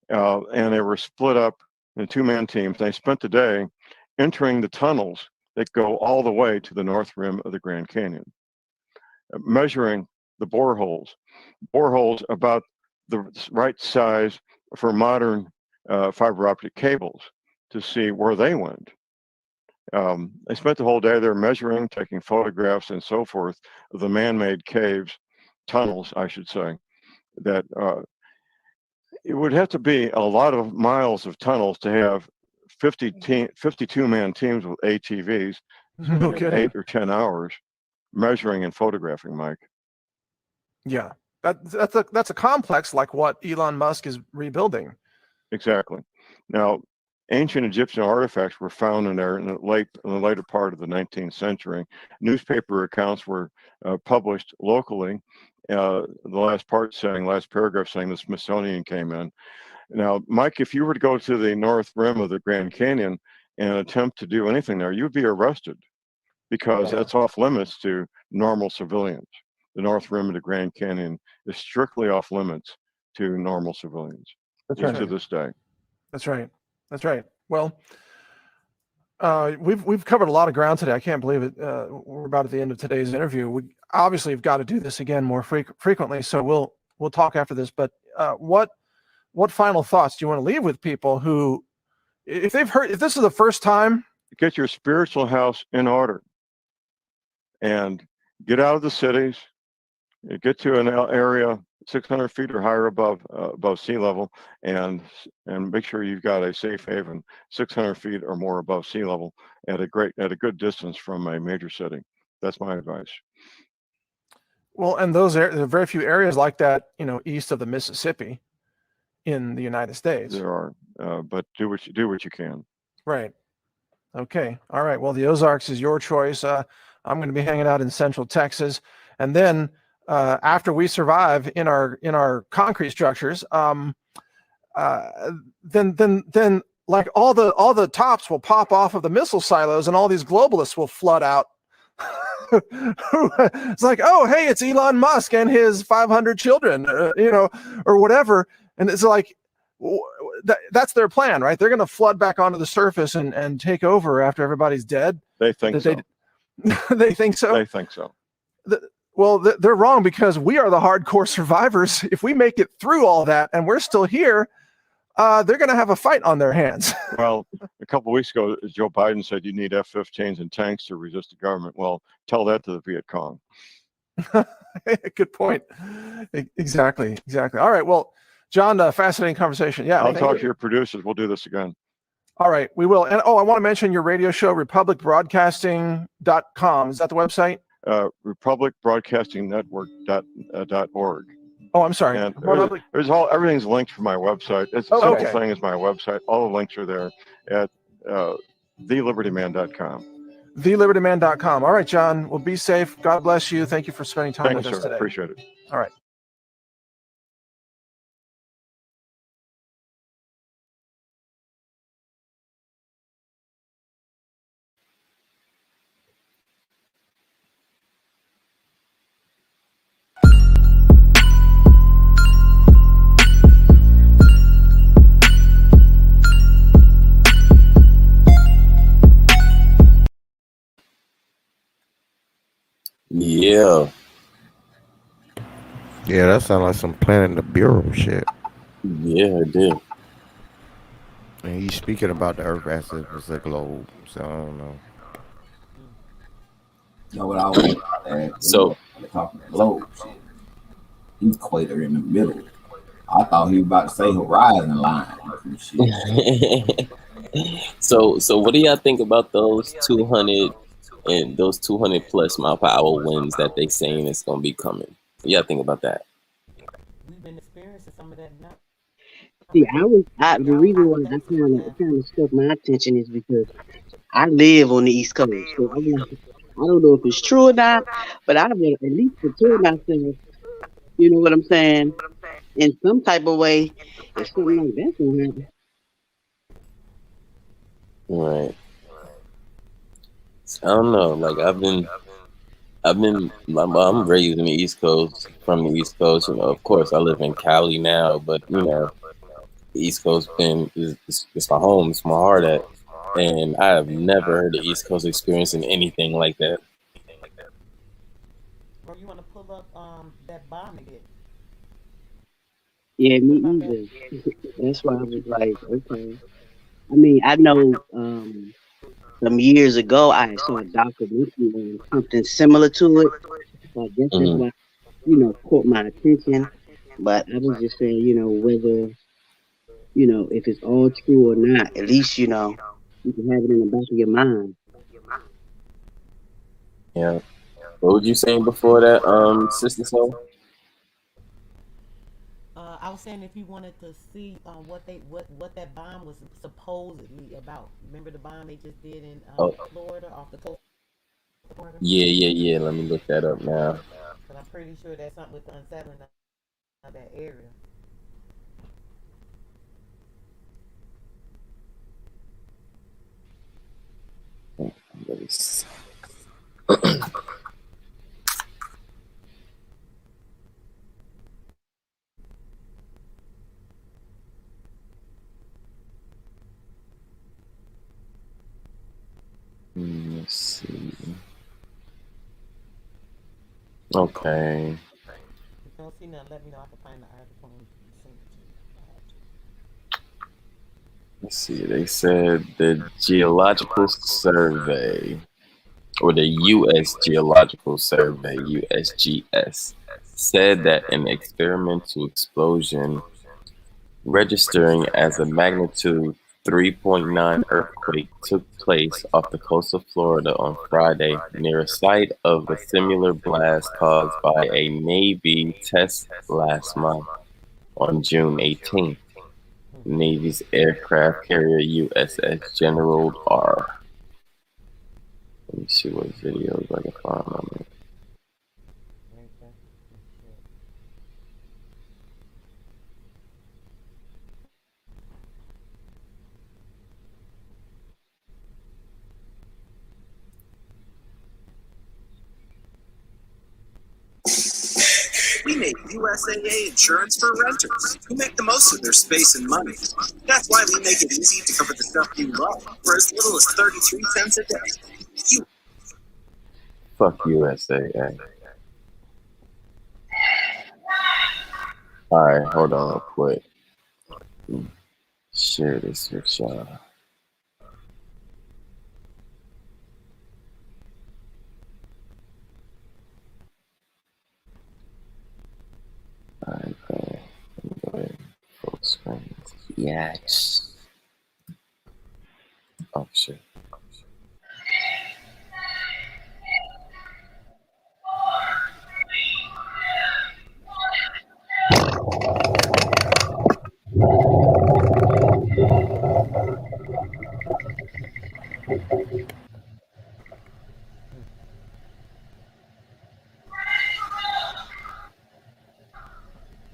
And they were split up in two-man teams. They spent the day entering the tunnels that go all the way to the north rim of the Grand Canyon, measuring the boreholes about the right size for modern fiber optic cables to see where they went. They spent the whole day there measuring, taking photographs and so forth of the man-made caves, tunnels, I should say, that it would have to be a lot of miles of tunnels to have 52-man teams with ATVs, No kidding. 8 or 10 hours measuring and photographing, Mike. Yeah, that's a complex like what Elon Musk is rebuilding. Exactly. Now, ancient Egyptian artifacts were found in there in the later part of the 19th century. Newspaper accounts were published locally. The last paragraph saying the Smithsonian came in. Now, Mike, if you were to go to the north rim of the Grand Canyon and attempt to do anything there, you'd be arrested because that's off limits to normal civilians. The north rim of the Grand Canyon is strictly off limits to normal civilians. That's right. To this day. That's right. That's right. Well, we've covered a lot of ground today. I can't believe it. We're about at the end of today's interview. We obviously have got to do this again more frequently. So we'll talk after this. But what final thoughts do you want to leave with people who, if this is the first time, get your spiritual house in order and get out of the cities, get to an area 600 feet or higher above sea level, and make sure you've got a safe haven 600 feet or more above sea level at a good distance from a major city. That's my advice. Well, and there are very few areas like that, east of the Mississippi in the United States. There are, but do what you can. Right. Okay. All right. Well, the Ozarks is your choice. I'm going to be hanging out in Central Texas, and then after we survive in our concrete structures, then like all the tops will pop off of the missile silos, and all these globalists will flood out. It's like, oh, hey, it's Elon Musk and his 500 children, or whatever, and it's like that's their plan, right? They're going to flood back onto the surface and take over after everybody's dead. They think so. They think so. They think so. Well, they're wrong, because we are the hardcore survivors. If we make it through all that and we're still here, they're going to have a fight on their hands. Well, a couple of weeks ago, Joe Biden said you need F-15s and tanks to resist the government. Well, tell that to the Viet Cong. Good point. Exactly. All right. Well, John, fascinating conversation. Yeah. I'll talk to your producers. We'll do this again. All right, we will. And I want to mention your radio show, republicbroadcasting.com. Is that the website? republicbroadcastingnetwork.org. Oh, I'm sorry. And everything's linked from my website. It's the simple thing is my website. All the links are there at thelibertyman.com. Thelibertyman.com. All right, John. Well, be safe. God bless you. Thank you for spending time with us today. Appreciate it. All right. Yeah. Yeah, that sounds like some Planet the Bureau shit. Yeah, it did. And he's speaking about the Earth as if it's a globe, so I don't know. You know what I was So talking globe shit. He equator in the middle. I thought he was about to say horizon line or some shit. So what do y'all think about those 200 and those 200 plus mile per hour winds that they saying is gonna be coming? What y'all think about that? We've been experiencing some of that now. See, the reason why I kind of stuck my attention is because I live on the East Coast, so I'm like, I don't know if it's true or not, but I will at least prepare myself. You know what I'm saying? In some type of way, if something like that's gonna happen. Right. I don't know. Like I'm raised in the East Coast, from the East Coast. You know, of course, I live in Cali now, but you know, the East Coast it's my home, it's my heart at, and I have never heard the East Coast experiencing anything like that. Bro, you want to pull up that bomb again? Yeah, What me about that? either. That's why I was like, okay. I mean, I know some years ago I saw a documentary on something similar to it. So I guess that's Hmm. why, caught my attention. But I was just saying, whether, if it's all true or not, at least, you can have it in the back of your mind. Yeah. What was you saying before that, Sister Soul? I was saying if you wanted to see what that bomb was supposedly about. Remember the bomb they just did in Oh, Florida, off the coast of Florida? yeah. Let me look that up now. But I'm pretty sure that's something with the unsettling of that area. Let me see. Let's see. Okay. If you don't see nothing, let me know. I can find the article and send it to you. Let's see. They said the Geological Survey, or the U.S. Geological Survey (USGS), said that an experimental explosion registering as a magnitude 3.9 earthquake took place off the coast of Florida on Friday, near a site of a similar blast caused by a Navy test last month. On June 18th, Navy's aircraft carrier USS General R. Let me see what videos I can find on it. Okay. We make USAA insurance for renters who make the most of their space and money. That's why we make it easy to cover the stuff you love for as little as 33 cents a day. Fuck USAA. Alright, hold on real quick. Share this with y'all. Alright, go ahead. Full screen. Yes. Oh shit.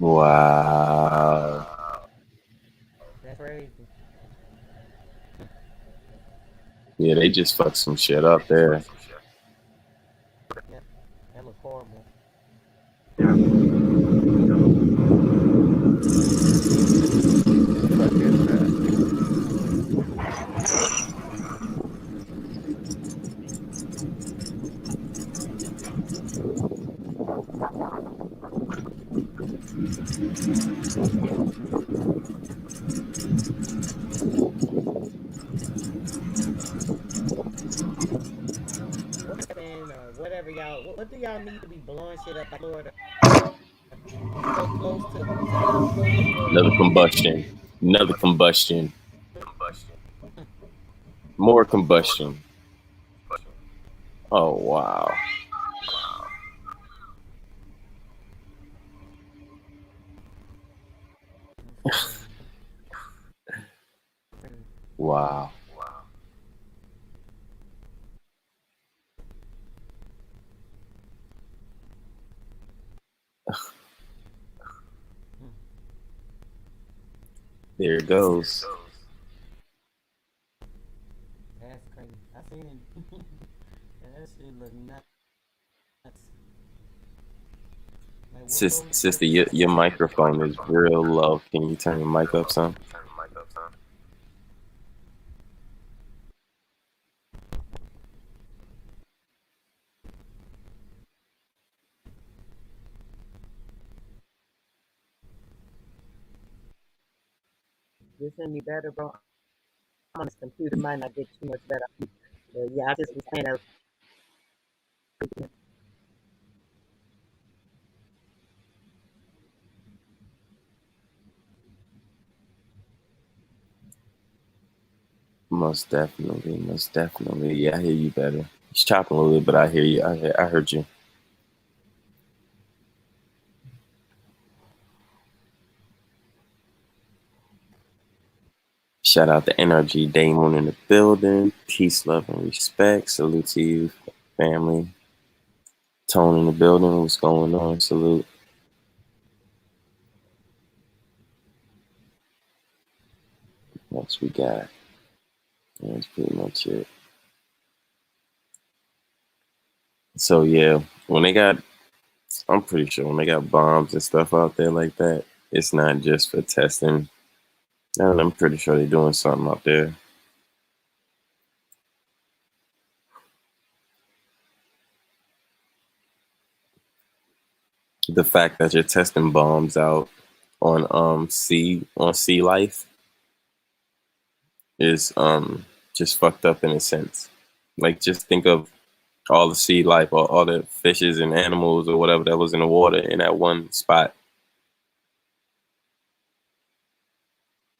Wow. That's crazy. Yeah, they just fucked some shit up there. Yeah, that looks horrible. Fuck is that? What and whatever y'all. What do y'all need to be blowing shit up like Florida? So close to the Another combustion. Another combustion. More combustion. Oh wow. Wow. There it goes. That's crazy. I seen it. That shit look nuts. Like Sister, your microphone is real low. Can you turn your mic up some? this any better, bro? I'm on this computer, might not get too much better. But yeah, I just was saying that. Most definitely, most definitely. Yeah, I hear you better. It's chopping a little bit, but I hear you. I heard you. Shout out to NRG Damon in the building. Peace, love, and respect. Salute to you, family. Tone in the building. What's going on? Salute. Next we got. That's pretty much it. So yeah, when they got, I'm pretty sure when they got bombs and stuff out there like that, it's not just for testing. And I'm pretty sure they're doing something out there. The fact that you're testing bombs out on sea life is just fucked up in a sense. Like just think of all the sea life or all the fishes and animals or whatever that was in the water in that one spot.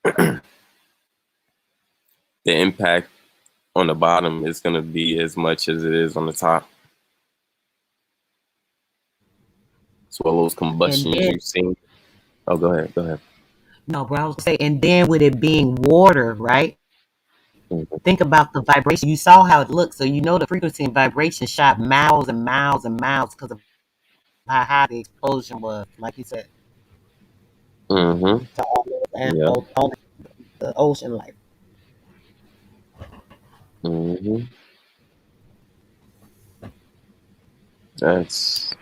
The impact on the bottom is going to be as much as it is on the top. So all those And combustions then, you've seen. Oh, go ahead. Go ahead. no, bro, I was saying, and then with it being water, right? Mhm. Think about the vibration. You saw how it looked, so you know the frequency and vibration shot miles and miles and miles because of how high the explosion was, like you said, Mm-hmm. to all those Yeah. animals, all the ocean life. Mm-hmm. That's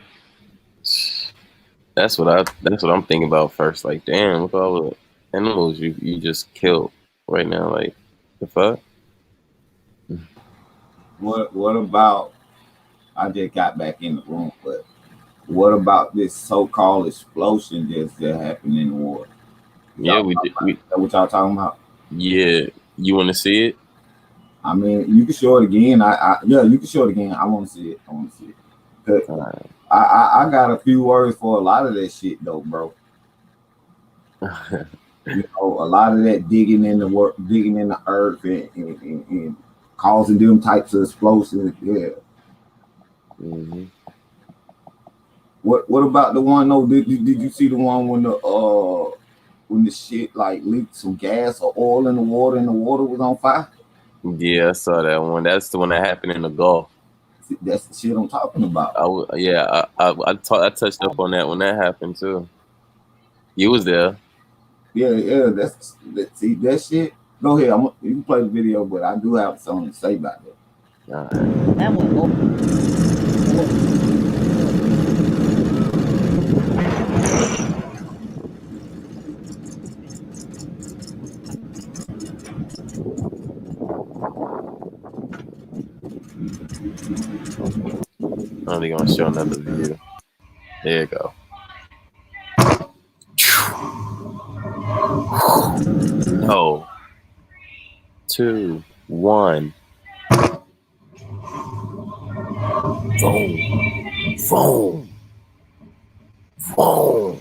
that's what I'm thinking about first. Like, damn, look at all the animals you just killed right now. Like, the fuck? What about? I just got back in the room, but what about this so-called explosion that happened in the water? Yeah, Y'all we talking did. about? Is that what y'all talking about? Yeah, you want to see it? I mean, you can show it again. Yeah, you can show it again. I want to see it. I want to see it. 'Cause I got a few words for a lot of that shit though, bro. You know, a lot of that digging in the work, digging in the earth, and causing them types of explosions. Yeah. Mm-hmm. What about the one though? Did you see the one when the shit like leaked some gas or oil in the water and the water was on fire? Yeah, I saw that one. That's the one that happened in the Gulf. That's the shit I'm talking about. I touched up on that when that happened too. You was there. Yeah. See that shit. Go ahead. You can play the video, but I do have something to say about that. All right. That one. Only gonna show another view. There you go. No. 2, 1. Boom. Boom. Whoa.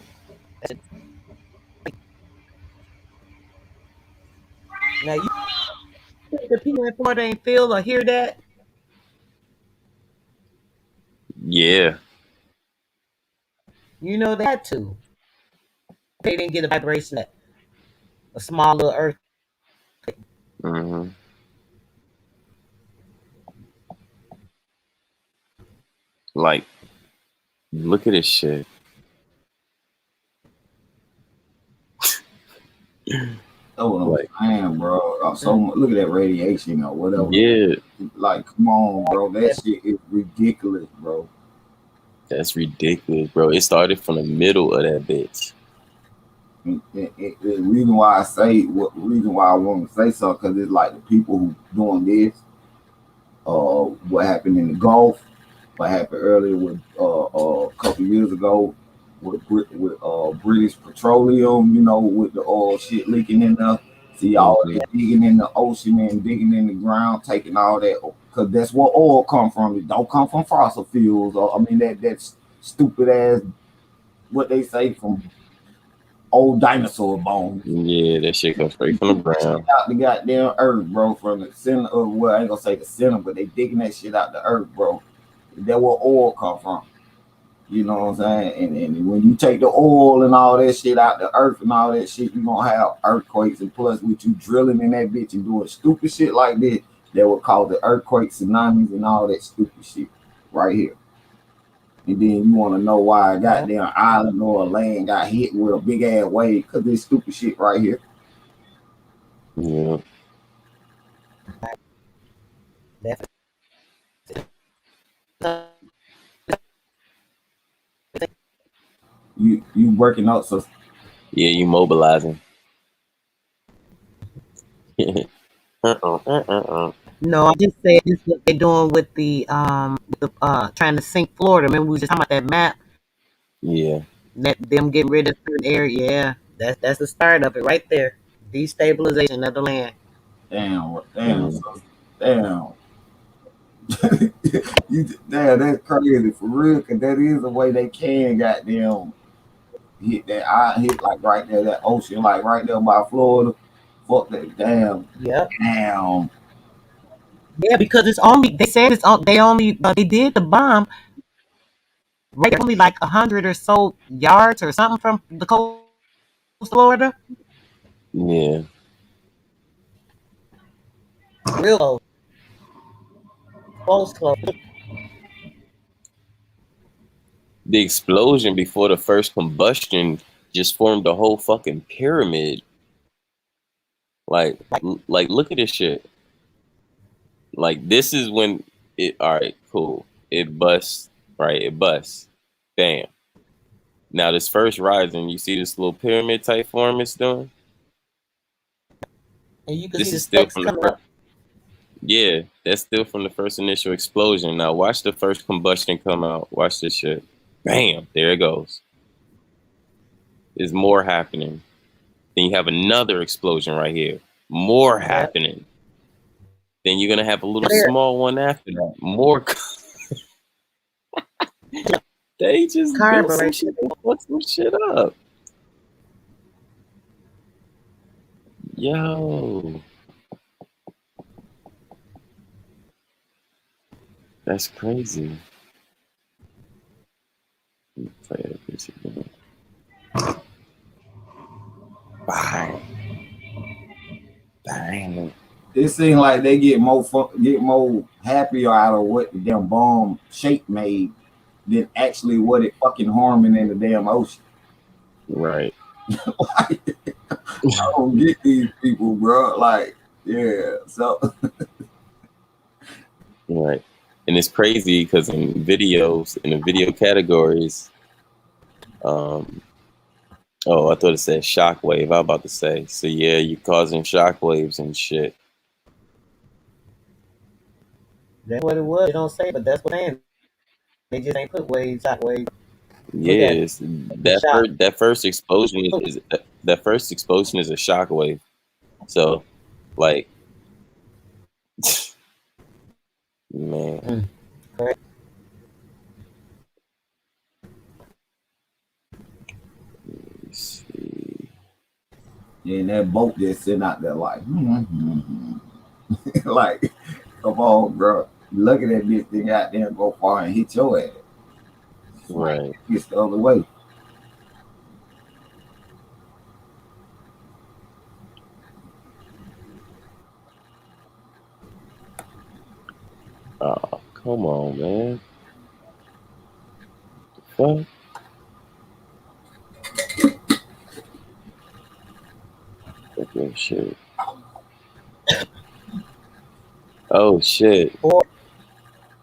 Now you think the people in Florida ain't feel or hear that? Yeah. You know they had to. They didn't get a vibration that a small little earth. Mm-hmm. Like, look at this shit. That's what I'm Like, saying, bro. So look at that radiation or whatever. yeah, Like, come on, bro. That shit is ridiculous, bro. that's ridiculous, bro. It started from the middle of that bitch. The reason why I say reason why I want to say something, because it's like the people who doing this, what happened in the Gulf, what happened earlier with a couple years ago with British Petroleum, you know, with the oil shit leaking in there. See all Mm-hmm. that digging in the ocean and digging in the ground, taking all that, because that's where oil come from. It don't come from fossil fuels. Or, I mean that's stupid ass what they say from old dinosaur bones. Yeah, that shit comes straight from the ground. Out the goddamn earth, bro, from the center of, well, I ain't gonna say the center, but they digging that shit out the earth, bro. That where oil come from. You know what I'm saying? And when you take the oil and all that shit out the earth and all that shit, you gonna have earthquakes. And plus, with you drilling in that bitch and doing stupid shit like this, that will cause the earthquakes, tsunamis, and all that stupid shit right here. And then you want to know why a goddamn island or a land got hit with a big ass wave, because this stupid shit right here. Yeah. You working out, so Yeah, you mobilizing. No, I just said this is what they're doing with the trying to sink Florida. Remember we was just talking about that map? Yeah. That them getting rid of certain area. Yeah, that's the start of it right there. Destabilization of the land. damn, Mm. damn. Damn, that's crazy for real, because that is the way they can goddamn hit that. I hit like right there, that ocean, like right there by Florida. Fuck that, damn, Yep. damn. Yeah, because it's only they said it's on. They only they did the bomb right only like 100 or so yards or something from the coast of Florida. Yeah. Real close, close. The explosion before the first combustion just formed a whole fucking pyramid. Like, look at this shit. Like, this is when it. All right, cool. It busts. Right, it busts. Bam. Now this first rising, you see this little pyramid type form it's doing. And you can see This the is still specks from the coming first. up. Yeah, that's still from the first initial explosion. Now watch the first combustion come out. Watch this shit. Bam! There it goes. There's more happening. Then you have another explosion right here. More happening. Then you're gonna have a little small one after that. More. They just built some shit to fuck some shit up. Yo. That's crazy. Play that bitch again. Bang. Bang. It seems like they get more happier out of what the damn bomb shape made than actually what it fucking harming in the damn ocean. Right. I don't get these people, bro. Like, yeah. So Right. And it's crazy because in videos, in the video categories, oh, I thought it said shockwave. I was about to say. So yeah, you're causing shockwaves and shit. That's what it was. They don't say, but that's what they saying. They just ain't put waves, shot waves. Look at Yes, the shock. that first explosion is that first explosion is a shockwave. So, like, man, Correct. And that boat just sitting out there like, like, come on, bro. Look at that bitch thing out there and go far and hit your ass. Right. It's the other way. Oh, come on, man. Fuck. Okay, shit. Oh shit.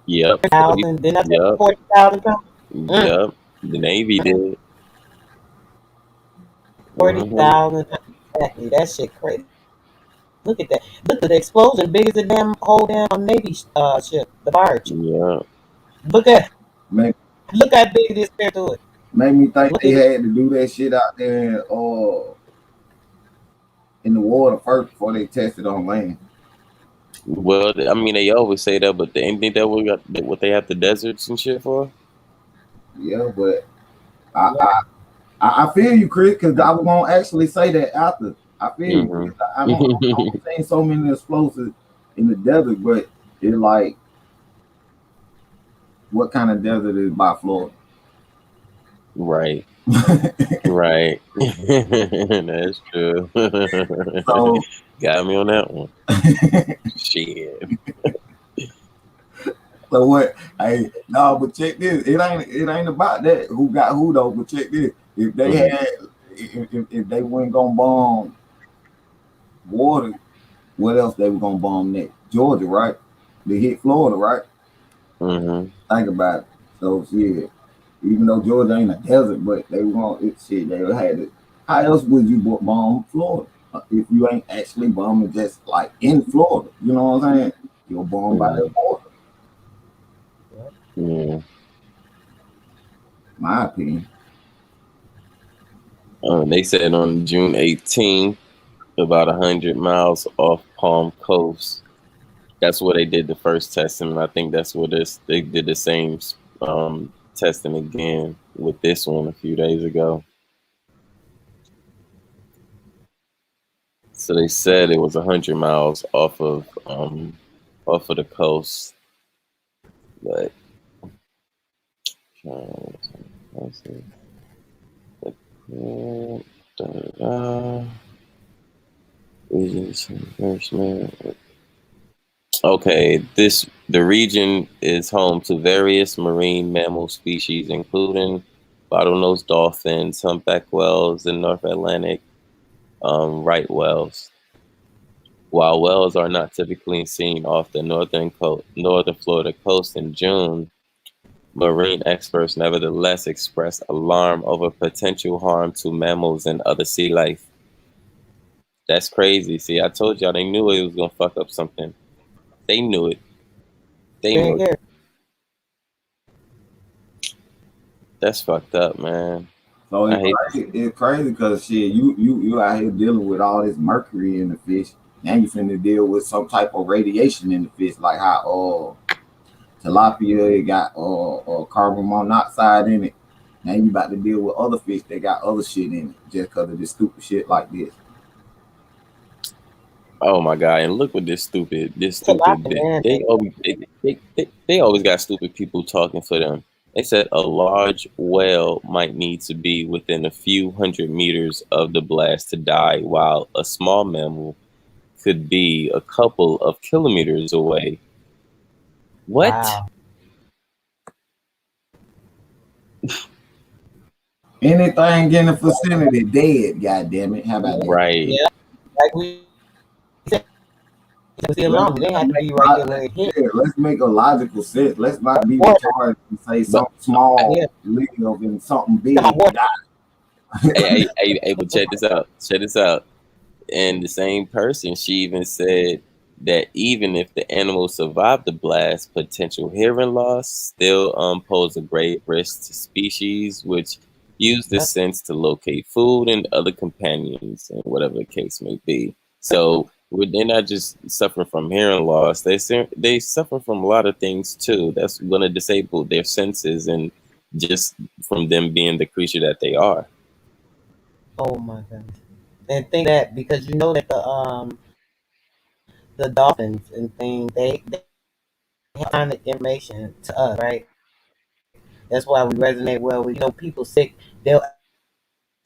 Yep. 40,000. Didn't I say Yep. 40,000 pounds? Yep. The Navy did. 40,000 pounds. Exactly. That shit crazy. Look at that. Look at the explosion, big as a damn whole damn Navy ship, the barge. Yeah. Look at Make, look how big it is compared to it. made me think Look they at it. had to do that shit out there in the water first before they tested on land. Well, I mean, they always say that, but they ain't think that what they have the deserts and shit for. Yeah, but I feel you, Chris, because I was gonna actually say that after. I feel you. Mm-hmm. I've only seen so many explosives in the desert, but it's like, what kind of desert is by Florida? Right. Right. That's true. So Got me on that one. Shit. So what? Hey, no, but check this. It ain't about that. Who got who though? But check this. If they had, if they weren't gonna bomb water, what else they were gonna bomb next? Georgia, right? They hit Florida, right? Mm-hmm. Think about it. So shit. Even though Georgia ain't a desert, but they were gonna shit. They had it. How else would you bomb Florida if you ain't actually bombing just like in Florida? You know what I'm saying? You're bombed by the water. Yeah. My opinion. They said on June 18th, about 100 miles off Palm Coast. That's where they did the first testing, and I think that's where they did the same testing again with this one a few days ago. So they said it was 100 miles off of the coast, but let's see. Okay, the region is home to various marine mammal species, including bottlenose dolphins, humpback whales, and North Atlantic right whales. While whales are not typically seen off the northern Florida coast in June, marine experts nevertheless express alarm over potential harm to mammals and other sea life. That's crazy. See, I told y'all they knew it was gonna fuck up something. They knew it. They knew it. That's fucked up, man. So it's crazy because shit, you out here dealing with all this mercury in the fish. Now you finna deal with some type of radiation in the fish, like how tilapia it got carbon monoxide in it. Now you about to deal with other fish that got other shit in it just because of this stupid shit like this. Oh my god! And look what this stupid. They always got stupid people talking for them. They said a large whale might need to be within a few hundred meters of the blast to die, while a small mammal could be a couple of kilometers away. What? Wow. Anything in the vicinity dead, goddamn it. How about that? Right. Yeah. Like we said, they have to be right there where it hit. Yeah, let's make a logical sense. Let's not be retarded and say something small live and something big die. Hey, but check this out. Check this out. And the same person, she even said that even if the animal survived the blast, potential hearing loss still pose a grave risk to species which use this sense to locate food and other companions, and whatever the case may be. So they're not just suffering from hearing loss; they suffer from a lot of things too. That's going to disable their senses, and just from them being the creature that they are. Oh my God. and think that because you know that the dolphins and things they have kind of information to us, right? That's why we resonate well with people sick. They'll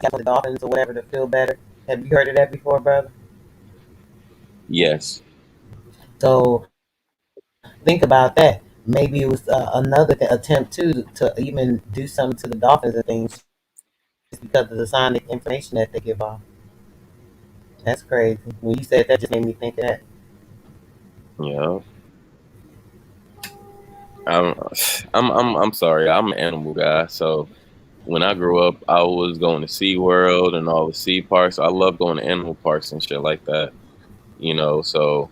ask the dolphins or whatever to feel better. Have you heard of that before, brother? Yes. So think about that. Maybe it was another attempt to even do something to the dolphins and things because of the sonic information that they give off. That's crazy. When you said that, just made me think of that. Yeah. I'm I'm sorry. I'm an animal guy. So when I grew up, I was going to SeaWorld and all the sea parks. I love going to animal parks and shit like that. So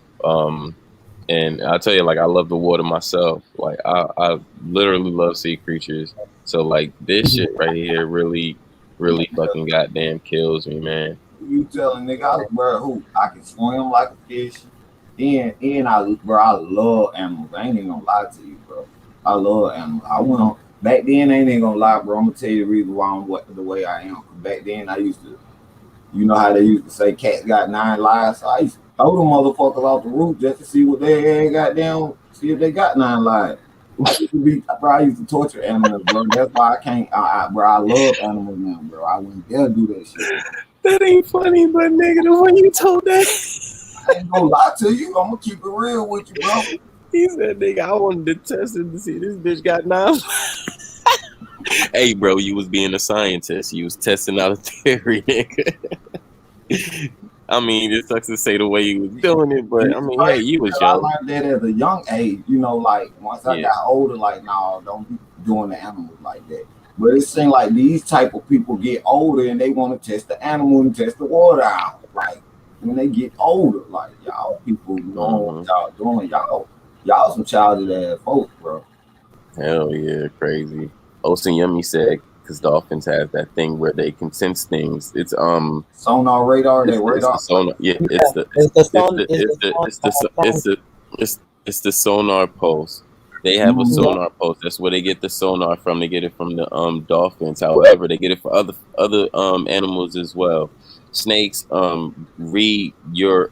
and I tell you, like, I love the water myself. Like, I literally love sea creatures. So like this shit right here really fucking goddamn kills me, man. You telling nigga, bro, who I can swim like a fish, and I love animals. I ain't even gonna lie to you, bro. I love animals. I went back then. I ain't even gonna lie, bro. I'm gonna tell you the reason why I'm the way I am. Back then, I used to, you know how they used to say cats got 9 lives. So I used to throw them motherfuckers off the roof just to see what they had goddamn, see if they got 9 lives. I used to torture animals, bro. That's why I can't, bro. I love animals now, bro. I wouldn't dare do that shit. That ain't funny, but nigga, the way you told that, I ain't gonna lie to you. I'm gonna keep it real with you, bro. he said, nigga, I wanted to test it to see this bitch got 9. Hey, bro, you was being a scientist. You was testing out a theory, nigga. I mean, it sucks to say the way you was doing it, but I mean, hey, you was I young. learned that at a young age. Like once I got older, like, no, don't be doing the animals like that. But it seems like these type of people get older and they want to test the animal and test the water out. Like when they get older, like y'all people knowing what y'all doing, y'all some childish ass folks, bro. Hell yeah, crazy. Osen Yummy said, because dolphins have that thing where they can sense things. It's sonar radar. It's the sonar. Yeah, it's the sonar pulse. They have a sonar pulse. That's where they get the sonar from. They get it from the dolphins. However, they get it for other animals as well. Snakes read your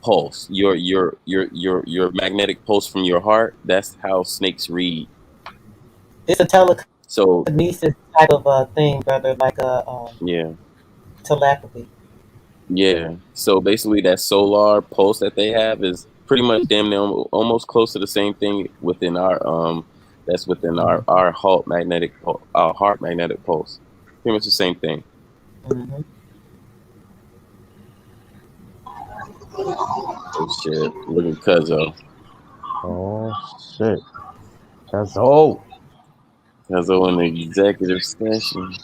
pulse, your magnetic pulse from your heart. That's how snakes read. It's a telekinesis type of thing, brother, like a telepathy. Yeah. So basically, that solar pulse that they have is pretty much damn near almost close to the same thing within our that's within our heart magnetic pulse. Pretty much the same thing. Mm-hmm. Oh shit! Look at Cuzzo. Oh shit! Cuzzo. Cuzzo in the executive session.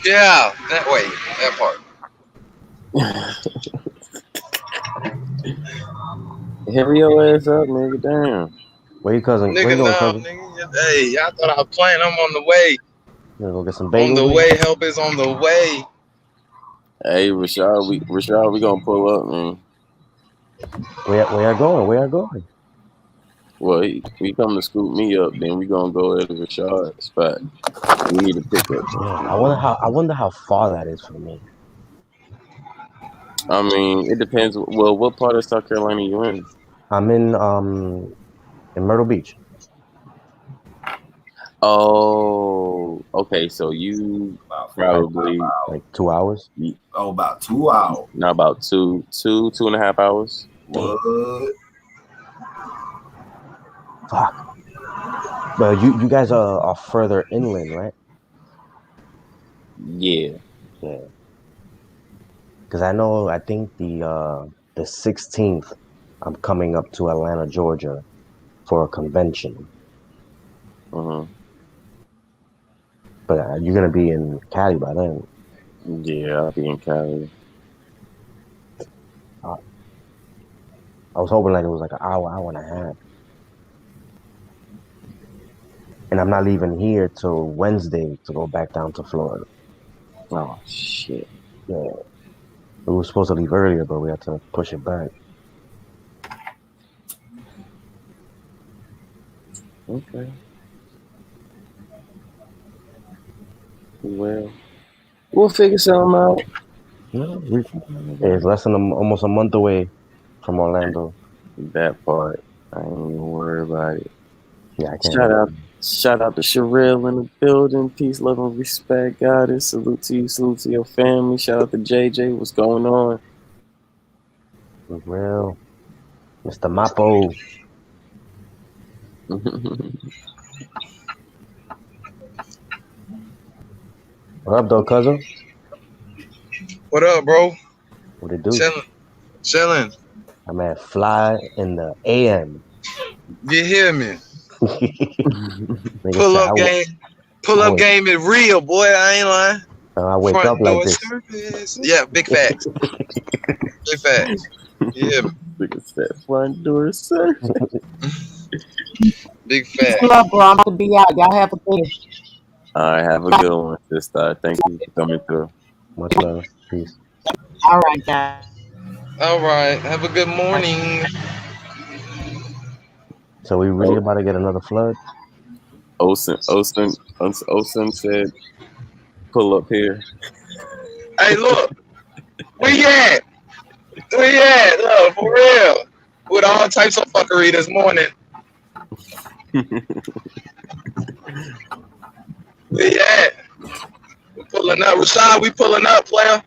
Yeah, that way, that part. Hurry your ass up, nigga. Damn. Where you cousin? Where you Nigga, going, now, cousin? nigga. Hey, I thought I was playing. I'm on the way. You gonna go get some On bagels, the nigga? way. Help is on the way. Hey, Rashad, we gonna pull up, man. Where y'all going? Where y'all going? Well, he come to scoop me up, then we gonna go at Rashad's spot. We need to pick up. Yeah, I wonder how far that is from me. I mean, it depends. Well, what part of South Carolina you in? I'm in Myrtle Beach. Oh, okay. So you probably like 2 hours. About 2 hours. Not about two and a half hours. What? Fuck. But you guys are further inland, right? Yeah. Yeah. Because I think the 16th, I'm coming up to Atlanta, Georgia, for a convention. Mm-hmm. But you're gonna be in Cali by then. Yeah, I'll be in Cali. I was hoping like it was like an hour and a half. And I'm not leaving here till Wednesday to go back down to Florida. Oh shit. Yeah. We were supposed to leave earlier, but we had to push it back. Okay. Well, We'll figure something out. No, it's less than almost a month away from Orlando. That part, I ain't even worry about it. Yeah, I can't wait. Shout out to Sherelle in the building. Peace, love, and respect, goddess. Salute to you, salute to your family. Shout out to JJ. What's going on? For real. Mr. Mapo. What up, though, cousin? What up, bro? What it do? Chilling. I'm at Fly in the AM. You hear me? Nigga Pull said, up game. Pull up game is real, boy. I ain't lying. I wake Front up like door this. service. Yeah, big facts. Big facts. You hear me? Nigga said front door service. Big facts. Pull up, bro. I'm about to be out. Y'all have a good day. All right, have a good one, sister. Thank you for coming through. Much love. Peace. All right, guys. All right. Have a good morning. So we really about to get another flood? Osen said, pull up here. Hey, look. Where you at? Where you at? Look, for real. With all types of fuckery this morning. Where you at? We pulling up. Rashad, we pulling up, player.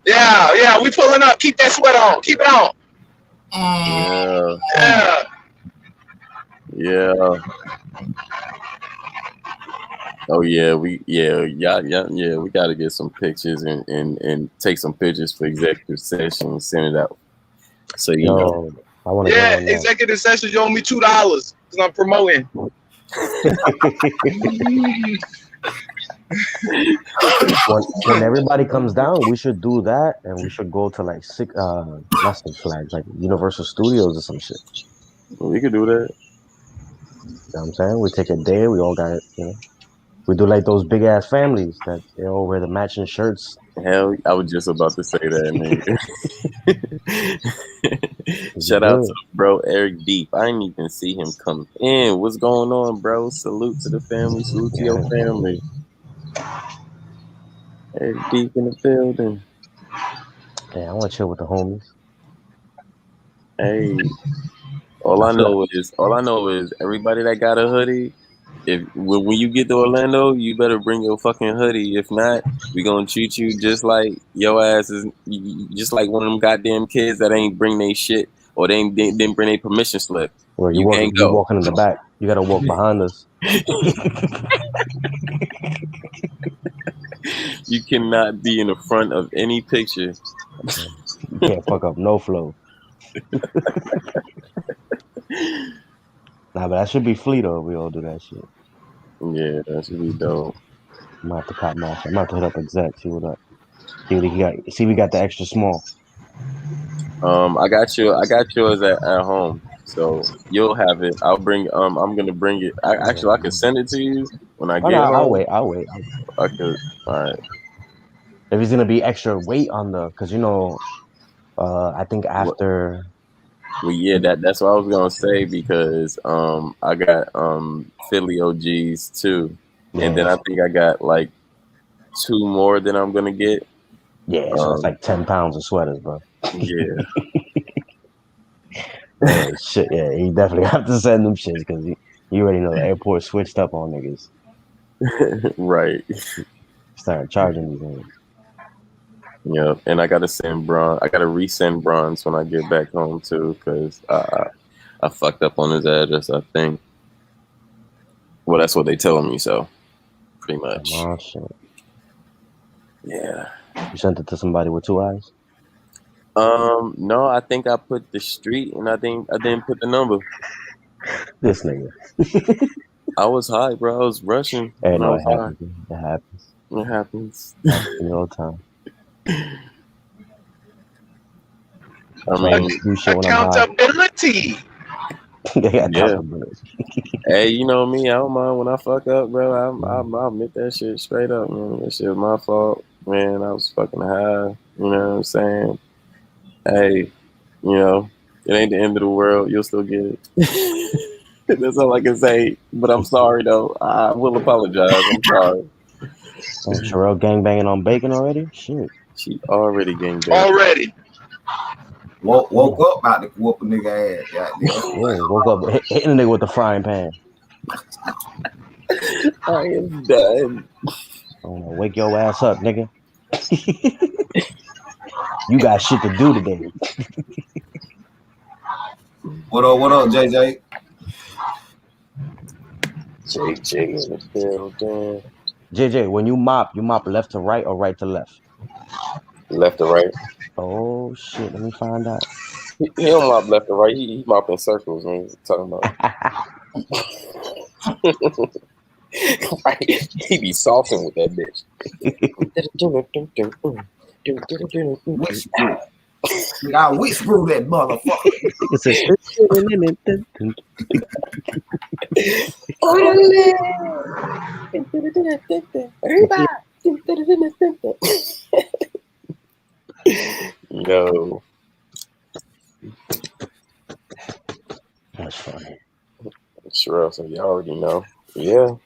Yeah, we pulling up. Keep that sweat on. Keep it on. Yeah. Oh yeah, we got to get some pictures and take some pictures for executive session and send it out. So you know, I want to get on that. Executive session, you owe me $2 because I'm promoting. when everybody comes down, we should do that, and we should go to like not Six Flags, like Universal Studios or some shit. We could do that. You know what I'm saying? We take a day. We all got it. You know, we do like those big ass families that they all wear the matching shirts. Hell, I was just about to say that, nigga. Shout out to bro Eric Deep. I didn't even see him come in. What's going on, bro? Salute to the family. Salute to your family. Eric Deep in the building. Yeah, I want to chill with the homies. Hey, all I know is everybody that got a hoodie. When you get to Orlando, you better bring your fucking hoodie. If not, we gonna treat you just like your ass is just like one of them goddamn kids that ain't bring their shit or they didn't bring their permission slip. Well, you can't go. You walking in the back. You gotta walk behind us. You cannot be in the front of any picture. You can't fuck up no flow. Nah, but that should be Fleet though. We all do that shit. Yeah, that should be dope. I'm gonna have to cop my shit. I'm gonna have to hit up exec. See what up. See we got the extra small. I got yours at home, so you'll have it. I'll bring. I'm gonna bring it. I can send it to you when I get home. I'll wait. I could. All right. If it's gonna be extra weight on because I think after. Well, yeah, that's what I was gonna say because I got Philly OGs too, and then I think I got like 2 more that I'm gonna get. Yeah, so it's like 10 pounds of sweaters, bro. Yeah. Oh, shit, yeah, you definitely have to send them shits because you already know the airport switched up on niggas. Right. Started charging these niggas. Yeah, and I gotta resend Bronze when I get back home too, because I fucked up on his address, I think. Well, that's what they telling me, so pretty much. Oh shit. Yeah. You sent it to somebody with 2 eyes? No, I think I put the street and I didn't put the number. This nigga. I was high, bro. I was rushing. Hey, no, it happens. It happens. It happens. It happens all the time. I mean, accountability. Yeah. Hey, you know me. I don't mind when I fuck up, bro. I'll admit that shit straight up, man. That shit was my fault, man. I was fucking high. You know what I'm saying? Hey, you know, it ain't the end of the world. You'll still get it. That's all I can say. But I'm sorry though. I will apologize. I'm sorry. Oh, Sherelle gangbanging on bacon already? Shit. She already gangbanging. Already. Woke up about to whoop a nigga ass. Goddamn. Yeah, woke up hitting a nigga with the frying pan. I am done. Wake your ass up, nigga. You got shit to do today. What up, JJ? JJ in the building. JJ, when you mop left to right or right to left? Left to right. Oh shit, let me find out. He don't mop left to right. He mop in circles. Man. He's talking about. Right. He be salting with that bitch. I whisper that motherfucker. It's a No. That's funny. Sure, so you already know. Yeah.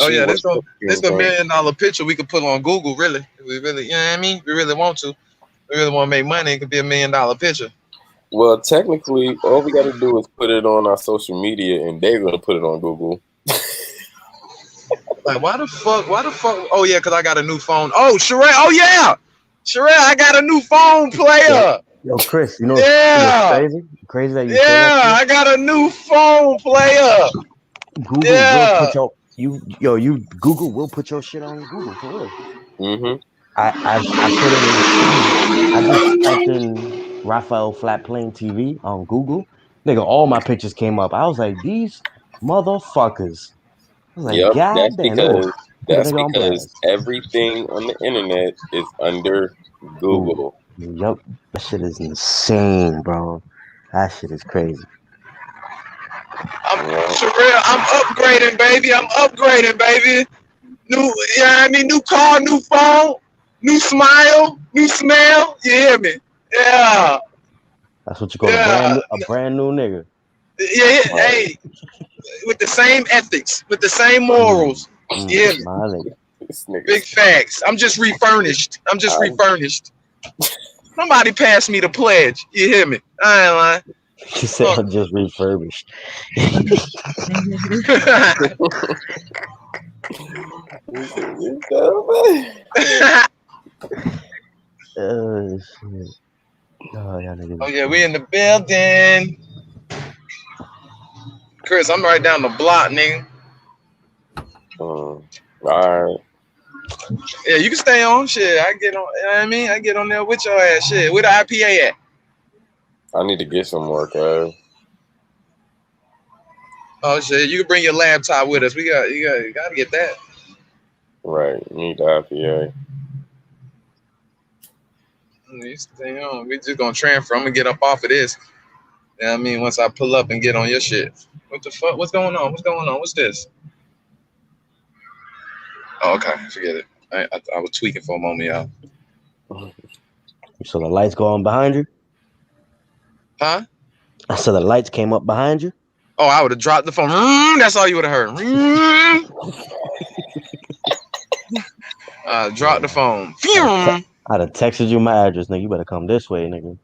Oh yeah, this a $1 million picture we could put on Google. Really, if we really, you know what I mean? We really want to. We really want to make money. It could be $1 million picture. Well, technically, all we got to do is put it on our social media, and they're gonna put it on Google. Like, why the fuck? Oh yeah, because I got a new phone. Oh, Sherelle. Oh yeah, Sherelle, I got a new phone player. Yo, Chris, you know yeah, what's crazy? Crazy that you say yeah, that. I got a new phone player. Google will put your Google will put your shit on Google for real. Mm-hmm. I just typed in Raphael flat plane TV on Google. Nigga, all my pictures came up. I was like, these motherfuckers. I was like, Yep, God damn. that's because everything on the internet is under Google. Yup, that shit is insane, bro. That shit is crazy. Sherelle, I'm upgrading, baby. New, new car, new phone, new smile, new smell. You hear me? Yeah. That's what you call a brand new nigga. Yeah, hey, with the same ethics, with the same morals. Yeah, big facts. I'm just refurnished. Somebody pass me the pledge. You hear me? I ain't lying. She said I'm just refurbished. Oh shit. Oh yeah, we in the building. Chris, I'm right down the block, nigga. All right. Yeah, you can stay on. Shit, I get on. You know what I mean? I get on there with your ass. Shit, where the IPA at? I need to get some more, cuz. Oh shit, you can bring your laptop with us. You gotta get that. Right, you need the IPA. Stay on. We just gonna transfer. I'm gonna get up off of this. You know what I mean? Once I pull up and get on your shit. What the fuck? What's going on? What's this? Oh, okay. Forget it. I was tweaking for a moment, y'all. So the lights go on behind you? Huh? I said the lights came up behind you? Oh, I would have dropped the phone. That's all you would have heard. Drop the phone. I'd have texted you my address, nigga. You better come this way, nigga.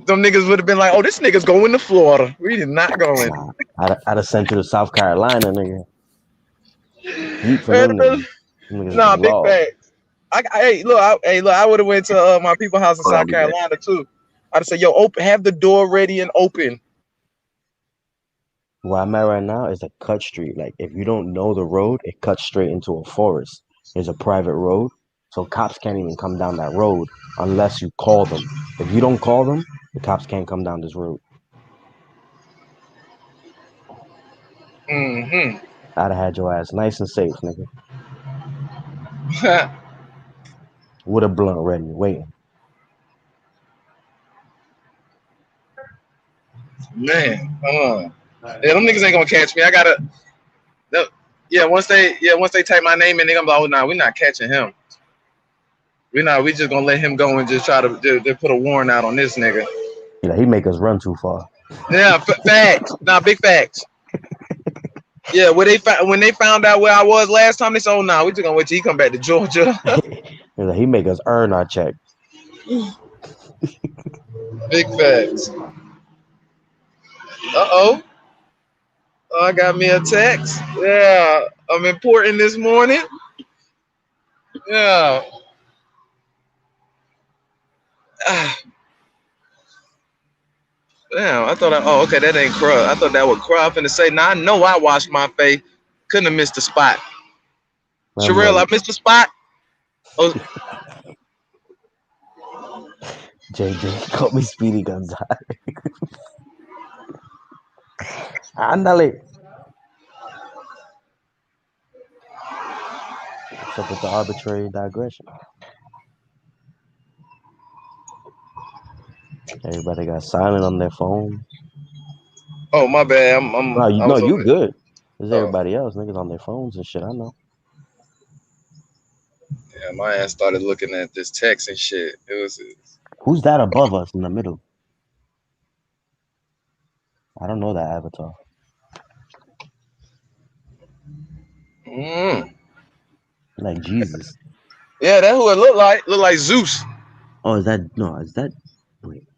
Them niggas would have been like, oh, this nigga's going to Florida. We did not go in. I'd have sent you to South Carolina, nigga. Nah, big facts. Hey, look, I would have went to my people's house in South Carolina too. I'd have said, yo, have the door ready and open. Where I'm at right now is a cut street. Like, if you don't know the road, it cuts straight into a forest. It's a private road, so cops can't even come down that road unless you call them. If you don't call them, the cops can't come down this road. Mm-hmm. I'd have had your ass nice and safe, nigga. With a blunt ready, waiting. Man, yeah, them niggas ain't gonna catch me. Once they type my name in, they gonna be like, oh nah, we're not catching him. We just gonna let him go and just try to they put a warrant out on this nigga. Yeah, he make us run too far. Yeah, facts. Nah, big facts. Yeah, when they found out where I was last time, they said, "Oh no, we just gonna wait till he come back to Georgia." He make us earn our check. Big facts. Oh, I got me a text. Yeah, I'm important this morning. Yeah. Damn, I thought oh, okay, that ain't Cruff. I thought that was Cruff. And to say, now I know I washed my face. Couldn't have missed the spot. Sherelle, I missed the spot. Oh. JJ called me Speedy Gonzalez. Ándale. What's up with the arbitrary digression? Everybody got silent on their phone. Oh, my bad. No, you good. There's everybody else. Niggas on their phones and shit. I know. Yeah, my ass started looking at this text and shit. It was. Who's that above us in the middle? I don't know that avatar. Like Jesus. Yeah, that's who it looked like. Looked like Zeus. Oh, is that wait.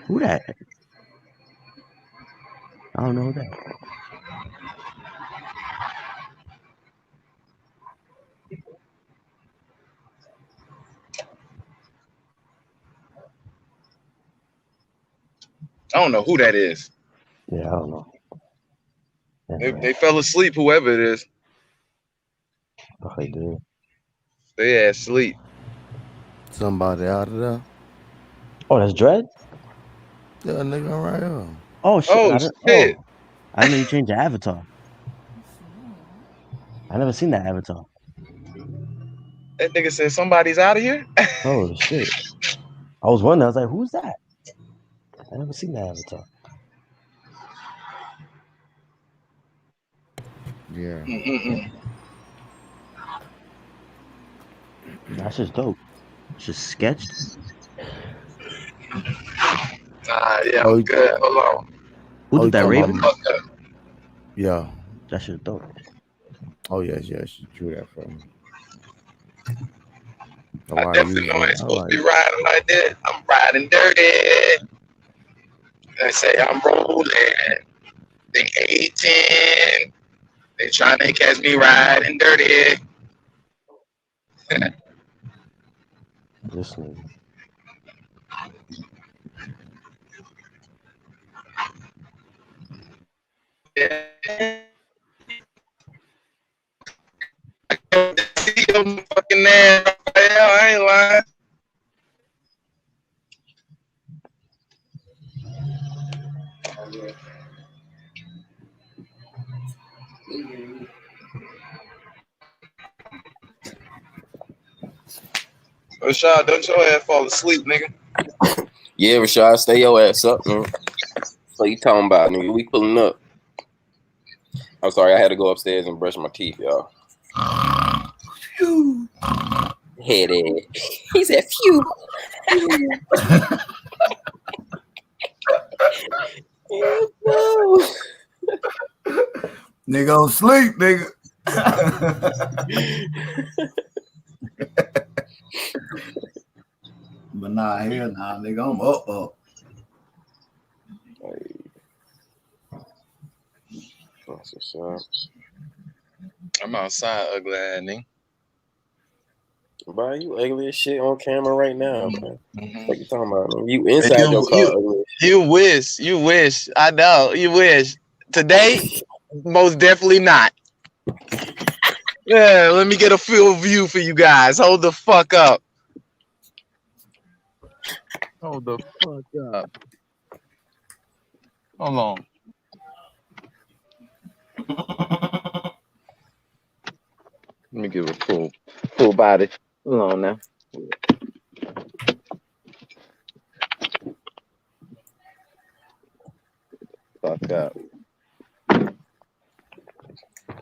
Who that? I don't know who that. I don't know who that is. Yeah, I don't know. They fell asleep, whoever it is. Oh, they did. They had sleep. Somebody out of there. Oh, that's Dread? Yeah, nigga right here. Oh shit. Oh, shit. I didn't know you changed your avatar. I never seen that avatar. That nigga said somebody's out of here. Holy shit. I was wondering, I was like, who's that? I never seen that avatar. Yeah. That's just dope. It's just sketched. Yeah, I'm good. Hold on. Who did that, Raven? Yeah. That shit dope. Oh yes, she drew that for me. I definitely know I ain't supposed to be riding like that. I'm riding dirty. They say I'm rolling. They 18. They trying to catch me riding dirty. This nigga. See them fucking ass. I ain't lying. Rashad, don't your ass fall asleep, nigga. Yeah, Rashad, stay your ass up, man. So you talking about, nigga? We pulling up. I'm sorry, I had to go upstairs and brush my teeth, y'all. Phew. Headache. He said, phew. Nigga on sleep, nigga. But nah, hell nah, nigga, I'm up. That's what's up. I'm outside, ugly ass nigga. Bro, you ugly as shit on camera right now, man. What you talking about, man? You inside your car ugly. You wish. I know, you wish. Today, most definitely not. Yeah, let me get a full view for you guys. Hold the fuck up. Hold the fuck up. Hold on. Let me give a full body. Hold on now. Fuck up.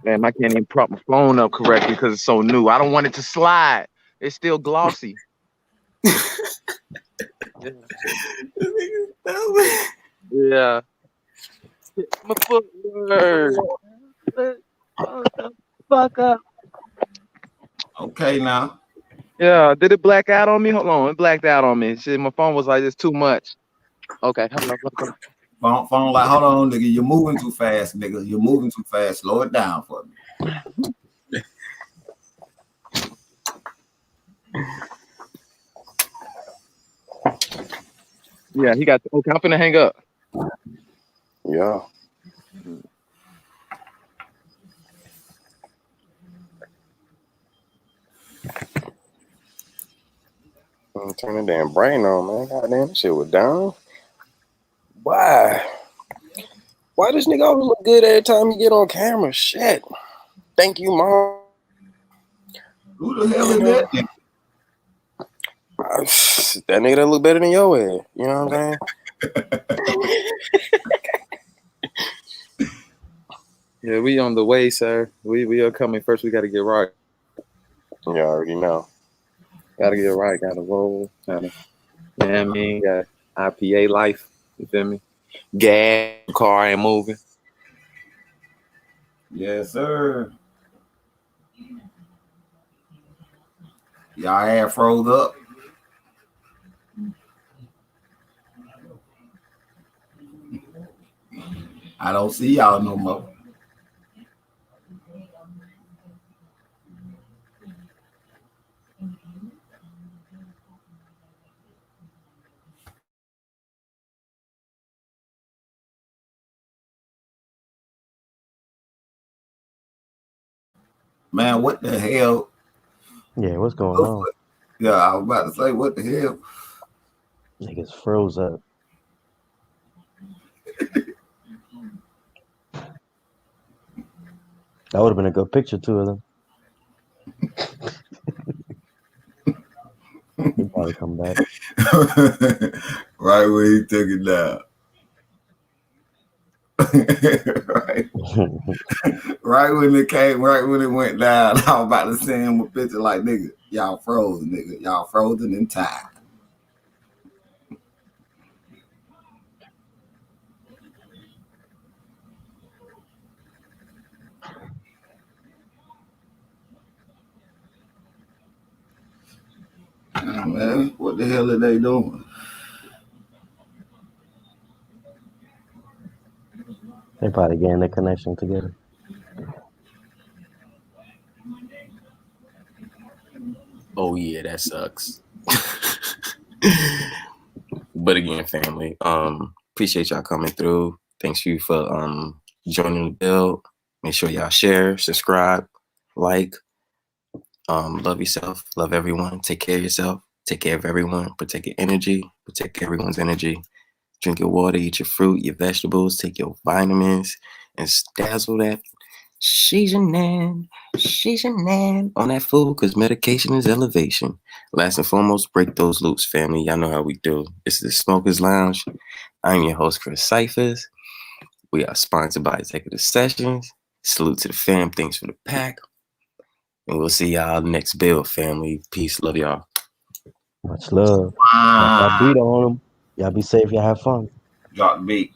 Man, I can't even prop my phone up correctly because it's so new. I don't want it to slide. It's still glossy. Yeah. My footwork. Hold the fuck up. Okay, now. Yeah, did it black out on me? Hold on, it blacked out on me. Shit, my phone was like, it's too much. Okay, hold on. Phone like, hold on, nigga. You're moving too fast, nigga. You're moving too fast. Slow it down for me. Yeah, he got. Okay, I'm finna hang up. Yeah. Turn the damn brain on, man. Goddamn, this shit was down. Why? Why this nigga always look good every time you get on camera? Shit. Thank you, Mom. Who the hell is that nigga? That nigga that look better than your head. You know what I'm saying? Yeah, we on the way, sir. We are coming first. We got to get right. You already know. Got to get right. Got to roll. Got to, you know what I mean? Got IPA life. You feel me? Gas, car ain't moving. Yes, sir. Y'all had froze up. I don't see y'all no more. Man, what the hell? Yeah, what's going on? Yeah, I was about to say, what the hell? Niggas froze up. That would have been a good picture, two of them. He'll probably come back. Right when he took it down. right when it came, right when it went down, I was about to send him a picture like, nigga, y'all froze, nigga. Y'all frozen in time. Oh, man, what the hell are they doing? They probably getting their connection together. Oh yeah, that sucks. But again, family, appreciate y'all coming through. Thanks you for joining the build. Make sure y'all share, subscribe, like. Love yourself, love everyone. Take care of yourself. Take care of everyone. Protect your energy. Protect everyone's energy. Drink your water. Eat your fruit, your vegetables. Take your vitamins and dazzle that Sheejanan on that food, because medication is elevation. Last and foremost, break those loops, family. Y'all know how we do. This is the Smokers Lounge. I'm your host, Chris Cyphers. We are sponsored by Executive Sessions. Salute to the fam. Thanks for the pack. And we'll see y'all next build, family. Peace. Love y'all. Much love. Drop that beat on them. Y'all be safe. Y'all have fun. Drop the beat.